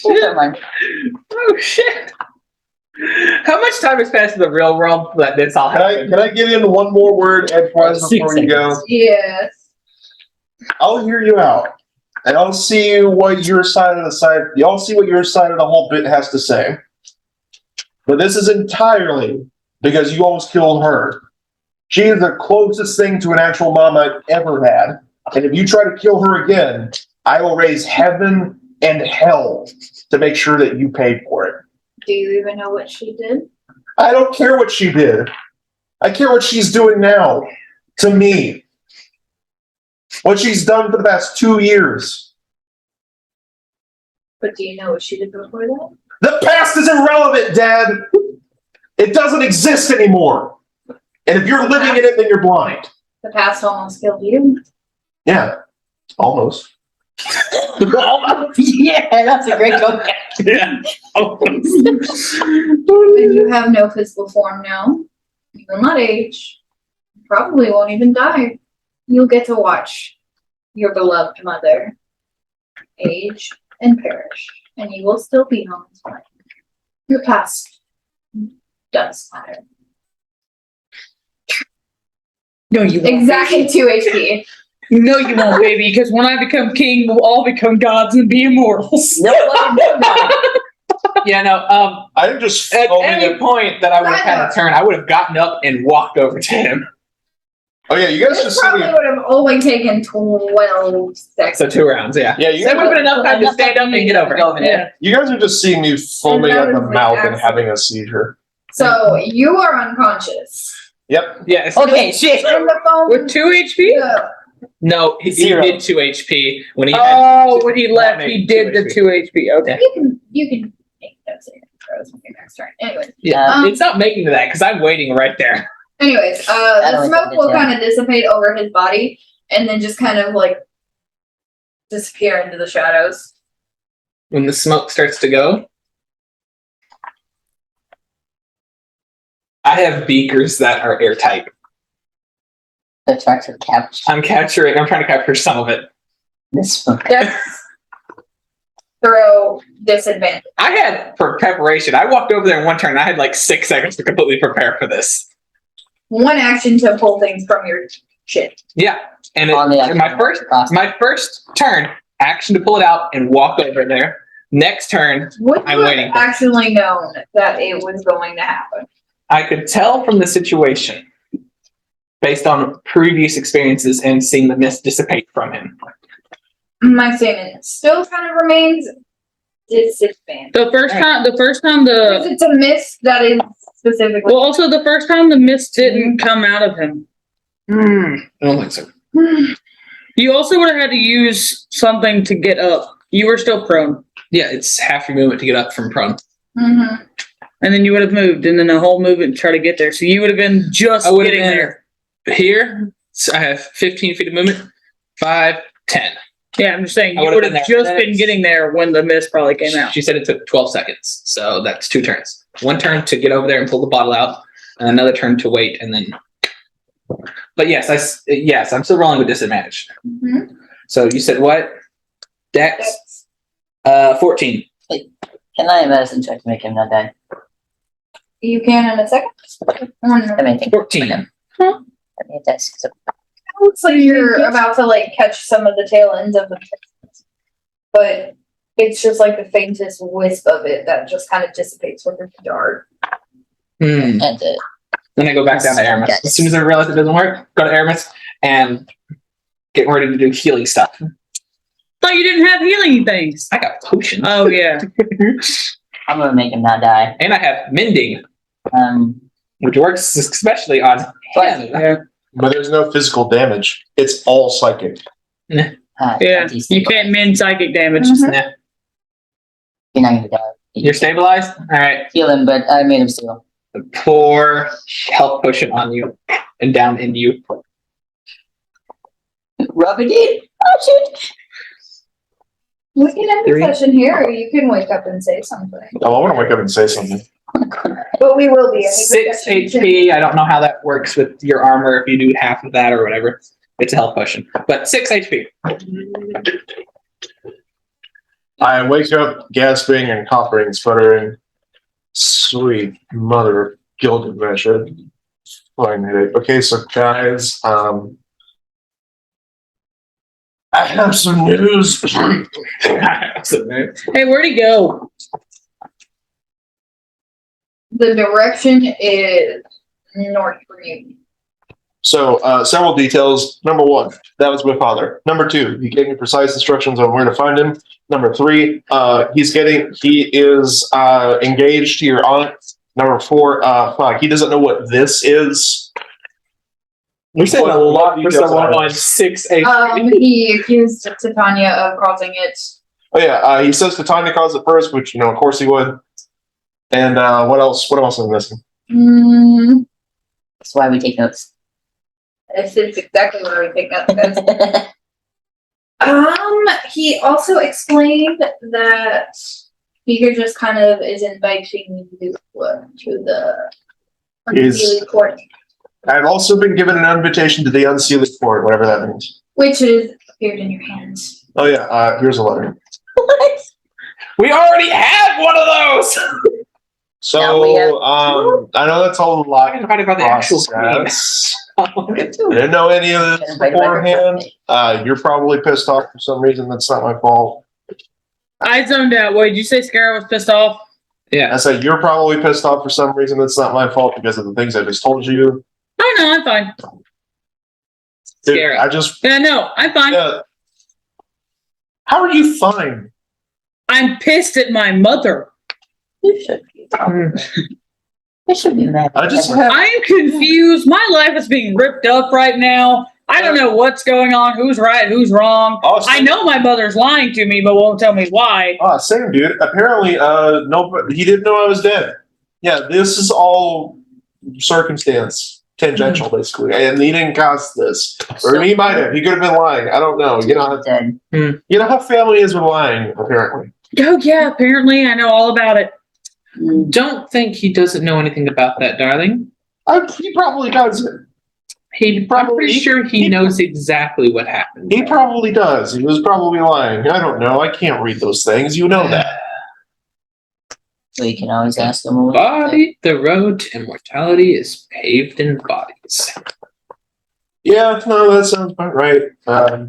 Speaker 1: Never mind.
Speaker 2: Oh shit. How much time has passed in the real world that this all happened?
Speaker 6: Can I get in one more word edgewise before you go?
Speaker 4: Yes.
Speaker 6: I'll hear you out, and I'll see what your side of the whole bit has to say. But this is entirely because you almost killed her. She is the closest thing to an actual mom I've ever had. And if you try to kill her again, I will raise heaven and hell to make sure that you pay for it.
Speaker 4: Do you even know what she did?
Speaker 6: I don't care what she did. I care what she's doing now to me. What she's done for the past 2 years.
Speaker 4: But do you know what she did before that?
Speaker 6: The past is irrelevant, Dad. It doesn't exist anymore. And if you're living in it, then you're blind.
Speaker 4: The past almost killed you.
Speaker 6: Yeah, almost.
Speaker 1: Yeah, that's a great joke.
Speaker 2: Yeah.
Speaker 4: And you have no physical form now. You will not age. Probably won't even die. You'll get to watch your beloved mother age and perish. And you will still be home. Your past does matter.
Speaker 5: No, you won't.
Speaker 4: Exactly 2 HP.
Speaker 5: No, you won't, baby, because when I become king, we'll all become gods and be immortals.
Speaker 1: No,
Speaker 2: Yeah, no,
Speaker 6: I didn't just
Speaker 2: at
Speaker 6: foam
Speaker 2: any
Speaker 6: it.
Speaker 2: point that I would have had a turn, I would have gotten up and walked over to him.
Speaker 6: Oh yeah, you guys
Speaker 4: This
Speaker 6: just see
Speaker 4: probably
Speaker 6: me.
Speaker 4: would have only taken 12 seconds.
Speaker 2: So 2 rounds, yeah.
Speaker 6: Yeah, you
Speaker 2: That would
Speaker 6: guys,
Speaker 2: have been enough time to stand up and get over.
Speaker 5: Yeah.
Speaker 6: you guys are just seeing me foaming
Speaker 4: And that
Speaker 6: at the
Speaker 4: was the
Speaker 6: mouth and
Speaker 4: accident.
Speaker 6: having a seizure.
Speaker 4: So you are unconscious.
Speaker 6: Yep.
Speaker 2: Yeah. it's-
Speaker 1: Okay, shit.
Speaker 4: And the phone.
Speaker 5: With 2 HP?
Speaker 2: No, he
Speaker 1: 0.
Speaker 2: did 2 HP when he had.
Speaker 5: Oh, when he
Speaker 2: not
Speaker 5: left,
Speaker 2: make
Speaker 5: he did
Speaker 2: 2
Speaker 5: the
Speaker 2: HP.
Speaker 5: 2 HP. Okay.
Speaker 4: You can make those throws with your next turn. Anyways.
Speaker 2: Yeah, it's not making to that because I'm waiting right there.
Speaker 4: Anyways,
Speaker 1: I
Speaker 4: the
Speaker 1: don't
Speaker 4: smoke
Speaker 1: think
Speaker 4: will
Speaker 1: it's
Speaker 4: kind of dissipate over his body, and then just kind of like disappear into the shadows.
Speaker 2: When the smoke starts to go, I have beakers that are airtight.
Speaker 1: The tracks are captured.
Speaker 2: I'm trying to capture some of it.
Speaker 1: This one.
Speaker 4: That's throw disadvantage.
Speaker 2: I had for preparation. I walked over there in one turn. And I had like 6 seconds to completely prepare for this.
Speaker 4: One action to pull things from your shit.
Speaker 2: Yeah, and,
Speaker 1: On the
Speaker 2: and my first turn, action to pull it out and walk over there. Next turn,
Speaker 4: Would
Speaker 2: I'm
Speaker 4: you
Speaker 2: waiting
Speaker 4: have
Speaker 2: for it.
Speaker 4: actually known that it was going to happen?
Speaker 2: I could tell from the situation, based on previous experiences and seeing the mist dissipate from him.
Speaker 4: My statement still kind of remains disadvantage.
Speaker 5: The first time
Speaker 4: Because it's a miss that is specifically.
Speaker 5: well, also the first time the mist didn't come out of him.
Speaker 2: I don't think so.
Speaker 5: You also would have had to use something to get up. You were still prone.
Speaker 2: Yeah, it's half your movement to get up from prone.
Speaker 4: Mm-hmm.
Speaker 5: And then you would have moved, and then the whole movement to try to get there. So you would have been just
Speaker 2: I would have
Speaker 5: getting
Speaker 2: been
Speaker 5: there.
Speaker 2: Here, so I have 15 feet of movement. 5, 10.
Speaker 5: Yeah, I'm just saying
Speaker 2: I
Speaker 5: you
Speaker 2: would
Speaker 5: would
Speaker 2: have
Speaker 5: have
Speaker 2: been there.
Speaker 5: just been getting there when the mist probably came out.
Speaker 2: She said it took 12 seconds, so that's 2 turns. 1 turn to get over there and pull the bottle out, and another turn to wait, and then. But yes, I'm still rolling with disadvantage.
Speaker 4: Mm-hmm.
Speaker 2: So you said what? Dex? 14.
Speaker 1: Can I medicine check to make him not die?
Speaker 4: You can in a second.
Speaker 1: I mean, think
Speaker 2: 14.
Speaker 1: I mean, that's
Speaker 4: It looks like you're about to like catch some of the tail ends of the but it's just like the faintest wisp of it that just kind of dissipates with the dart.
Speaker 2: Hmm.
Speaker 1: and
Speaker 2: Then I go back down to Aramis.
Speaker 1: Okay.
Speaker 2: As soon as I realize it doesn't work, go to Aramis and get ready to do healing stuff.
Speaker 5: Thought you didn't have healing things.
Speaker 2: I got potions.
Speaker 5: Oh yeah.
Speaker 1: I'm gonna make him not die.
Speaker 2: And I have mending, which works especially on him.
Speaker 5: Yeah.
Speaker 6: But there's no physical damage. It's all psychic.
Speaker 5: Yeah.
Speaker 1: DC.
Speaker 5: You can't mend psychic damage.
Speaker 4: Mhm.
Speaker 2: Yeah.
Speaker 1: You're not gonna die.
Speaker 2: You're stabilized? All right.
Speaker 1: Heal him, but I made him steal.
Speaker 2: Pour health potion on you and down in you.
Speaker 1: Rub it in. Oh shit!
Speaker 4: We can end the
Speaker 2: 3.
Speaker 4: session here, or you can wake up and say something.
Speaker 6: Oh, I want to wake up and say something.
Speaker 4: But we will be. I think
Speaker 2: 6 HP. I don't know how that works with your armor if you do half of that or whatever. It's a health potion. But 6 HP.
Speaker 6: I wake up gasping and coughing, sputtering. Sweet mother of gilded measure. Fine headache. Okay, so guys, I have some news.
Speaker 5: Hey, where'd he go?
Speaker 4: The direction is north for you.
Speaker 6: So, several details. Number 1, that was my father. Number 2, he gave me precise instructions on where to find him. Number 3, he is engaged to your aunt. Number 4, he doesn't know what this is.
Speaker 2: We said a lot for someone on 6 HP.
Speaker 4: He accused Titania of causing it.
Speaker 6: Oh yeah, he says Titania caused it first, which of course he would. And what else? What else am I missing?
Speaker 1: That's why we take notes.
Speaker 4: This is exactly what I would think that. He also explained that he just kind of is inviting you to the unsealed court,
Speaker 6: I've also been given an invitation to the unsealed court, whatever that means.
Speaker 4: which is appeared in your hands.
Speaker 6: Oh yeah, here's a letter.
Speaker 2: We already have one of those!
Speaker 6: So,
Speaker 1: Now we have-
Speaker 6: I know that's a lot.
Speaker 2: I can find about the actual
Speaker 6: process.
Speaker 2: queen.
Speaker 6: I didn't know any of this beforehand. You're probably pissed off for some reason. That's not my fault.
Speaker 5: I zoned out. What did you say? Scarra was pissed off?
Speaker 2: Yeah.
Speaker 6: I said you're probably pissed off for some reason. That's not my fault because of the things I just told you.
Speaker 5: Oh no, I'm fine.
Speaker 6: Dude,
Speaker 2: Scary.
Speaker 6: I just.
Speaker 5: Yeah, no, I'm fine.
Speaker 6: How are you fine?
Speaker 5: I'm pissed at my mother.
Speaker 1: You should be. You should be mad.
Speaker 6: I just have.
Speaker 5: I'm confused. My life is being ripped up right now. I don't know what's going on, who's right, who's wrong.
Speaker 6: Oh,
Speaker 5: I know my mother's lying to me, but won't tell me why.
Speaker 6: Oh, same dude. Apparently, no, he didn't know I was dead. Yeah, this is all circumstance. tangential, basically. And he didn't cause this. Or he might have. He could have been lying. I don't know.
Speaker 1: Dead.
Speaker 6: You know how family is with lying, apparently.
Speaker 5: Oh yeah, apparently I know all about it.
Speaker 2: Don't think he doesn't know anything about that, darling.
Speaker 6: He probably does.
Speaker 2: I'm pretty sure he knows exactly what happened.
Speaker 6: He probably does. He was probably lying. I don't know. I can't read those things. You know that.
Speaker 1: We can always ask him.
Speaker 2: Body, the road to immortality is paved in bodies.
Speaker 6: Yeah, no, that sounds about right. I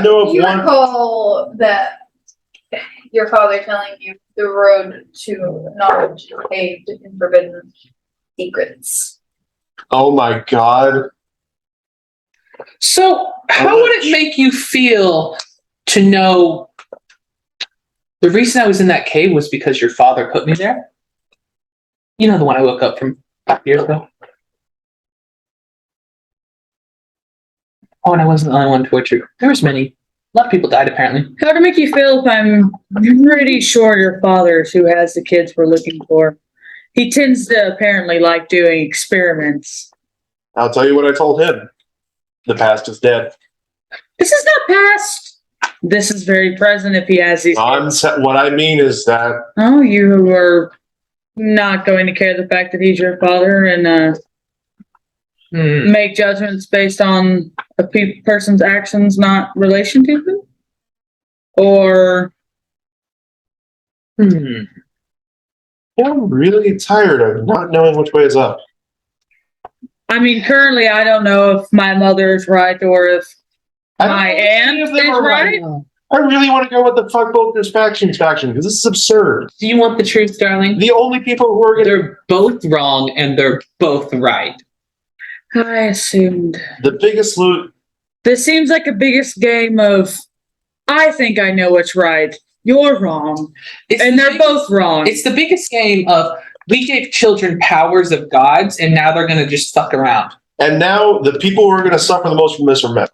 Speaker 6: know of
Speaker 4: You
Speaker 6: one.
Speaker 4: recall that your father telling you the road to knowledge is paved in forbidden secrets.
Speaker 6: Oh my god.
Speaker 2: So, how would it make you feel to know the reason I was in that cave was because your father put me there? You know, the one I woke up from 5 years ago? Oh, and I wasn't the only one tortured. There was many. A lot of people died, apparently.
Speaker 5: How would it make you feel if I'm pretty sure your father's who has the kids we're looking for? He tends to apparently like doing experiments.
Speaker 6: I'll tell you what I told him. The past is dead.
Speaker 5: This is not past. This is very present if he has these kids.
Speaker 6: What I mean is that
Speaker 5: Oh, you are not going to care the fact that he's your father and make judgments based on a person's actions, not relation to them? Or
Speaker 6: I'm really tired of not knowing which way is up.
Speaker 5: I mean, currently I don't know if my mother is right or if my aunt is right.
Speaker 6: I really want to go with the fuck both this faction because this is absurd.
Speaker 2: Do you want the truth, darling?
Speaker 6: The only people who are going to...
Speaker 2: They're both wrong and they're both right.
Speaker 5: I assumed.
Speaker 6: The biggest loot...
Speaker 5: This seems like a biggest game of, I think I know what's right. You're wrong. And they're both wrong.
Speaker 2: It's the biggest game of we gave children powers of gods and now they're going to just fuck around.
Speaker 6: And now the people who are going to suffer the most from this are men.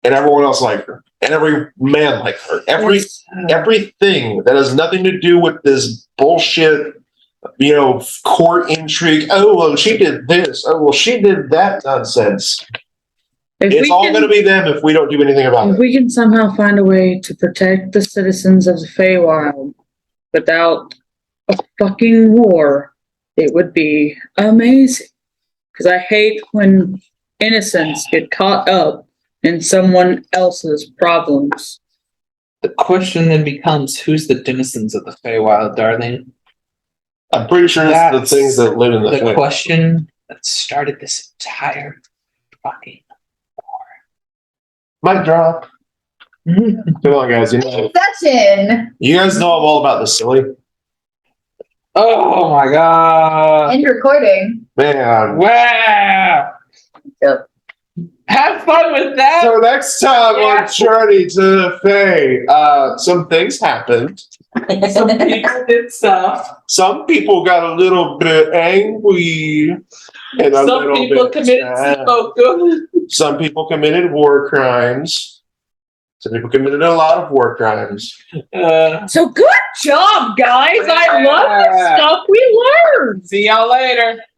Speaker 6: And everyone else like her. And every man like her. Everything that has nothing to do with this bullshit, court intrigue. Oh, well, she did this. Oh, well, she did that nonsense. It's all going to be them if we don't do anything about it.
Speaker 5: If we can somehow find a way to protect the citizens of the Feywild without a fucking war, it would be amazing. Because I hate when innocents get caught up in someone else's problems.
Speaker 2: The question then becomes, who's the denizens of the Feywild, darling?
Speaker 6: I'm pretty sure it's the things that live in the
Speaker 2: The question that started this entire fucking
Speaker 6: mic drop. Come on, guys. You guys know I'm all about the silly.
Speaker 2: Oh my god.
Speaker 4: And recording.
Speaker 6: Man.
Speaker 2: Wow.
Speaker 1: Yep.
Speaker 2: Have fun with that.
Speaker 6: So next time on Journey to the Fae, some things happened.
Speaker 2: Some people did stuff.
Speaker 6: Some people got a little bit angry. And
Speaker 2: Some people committed smoke.
Speaker 6: Some people committed war crimes. Some people committed a lot of war crimes.
Speaker 5: So good job, guys. I love the stuff we learned.
Speaker 2: See y'all later.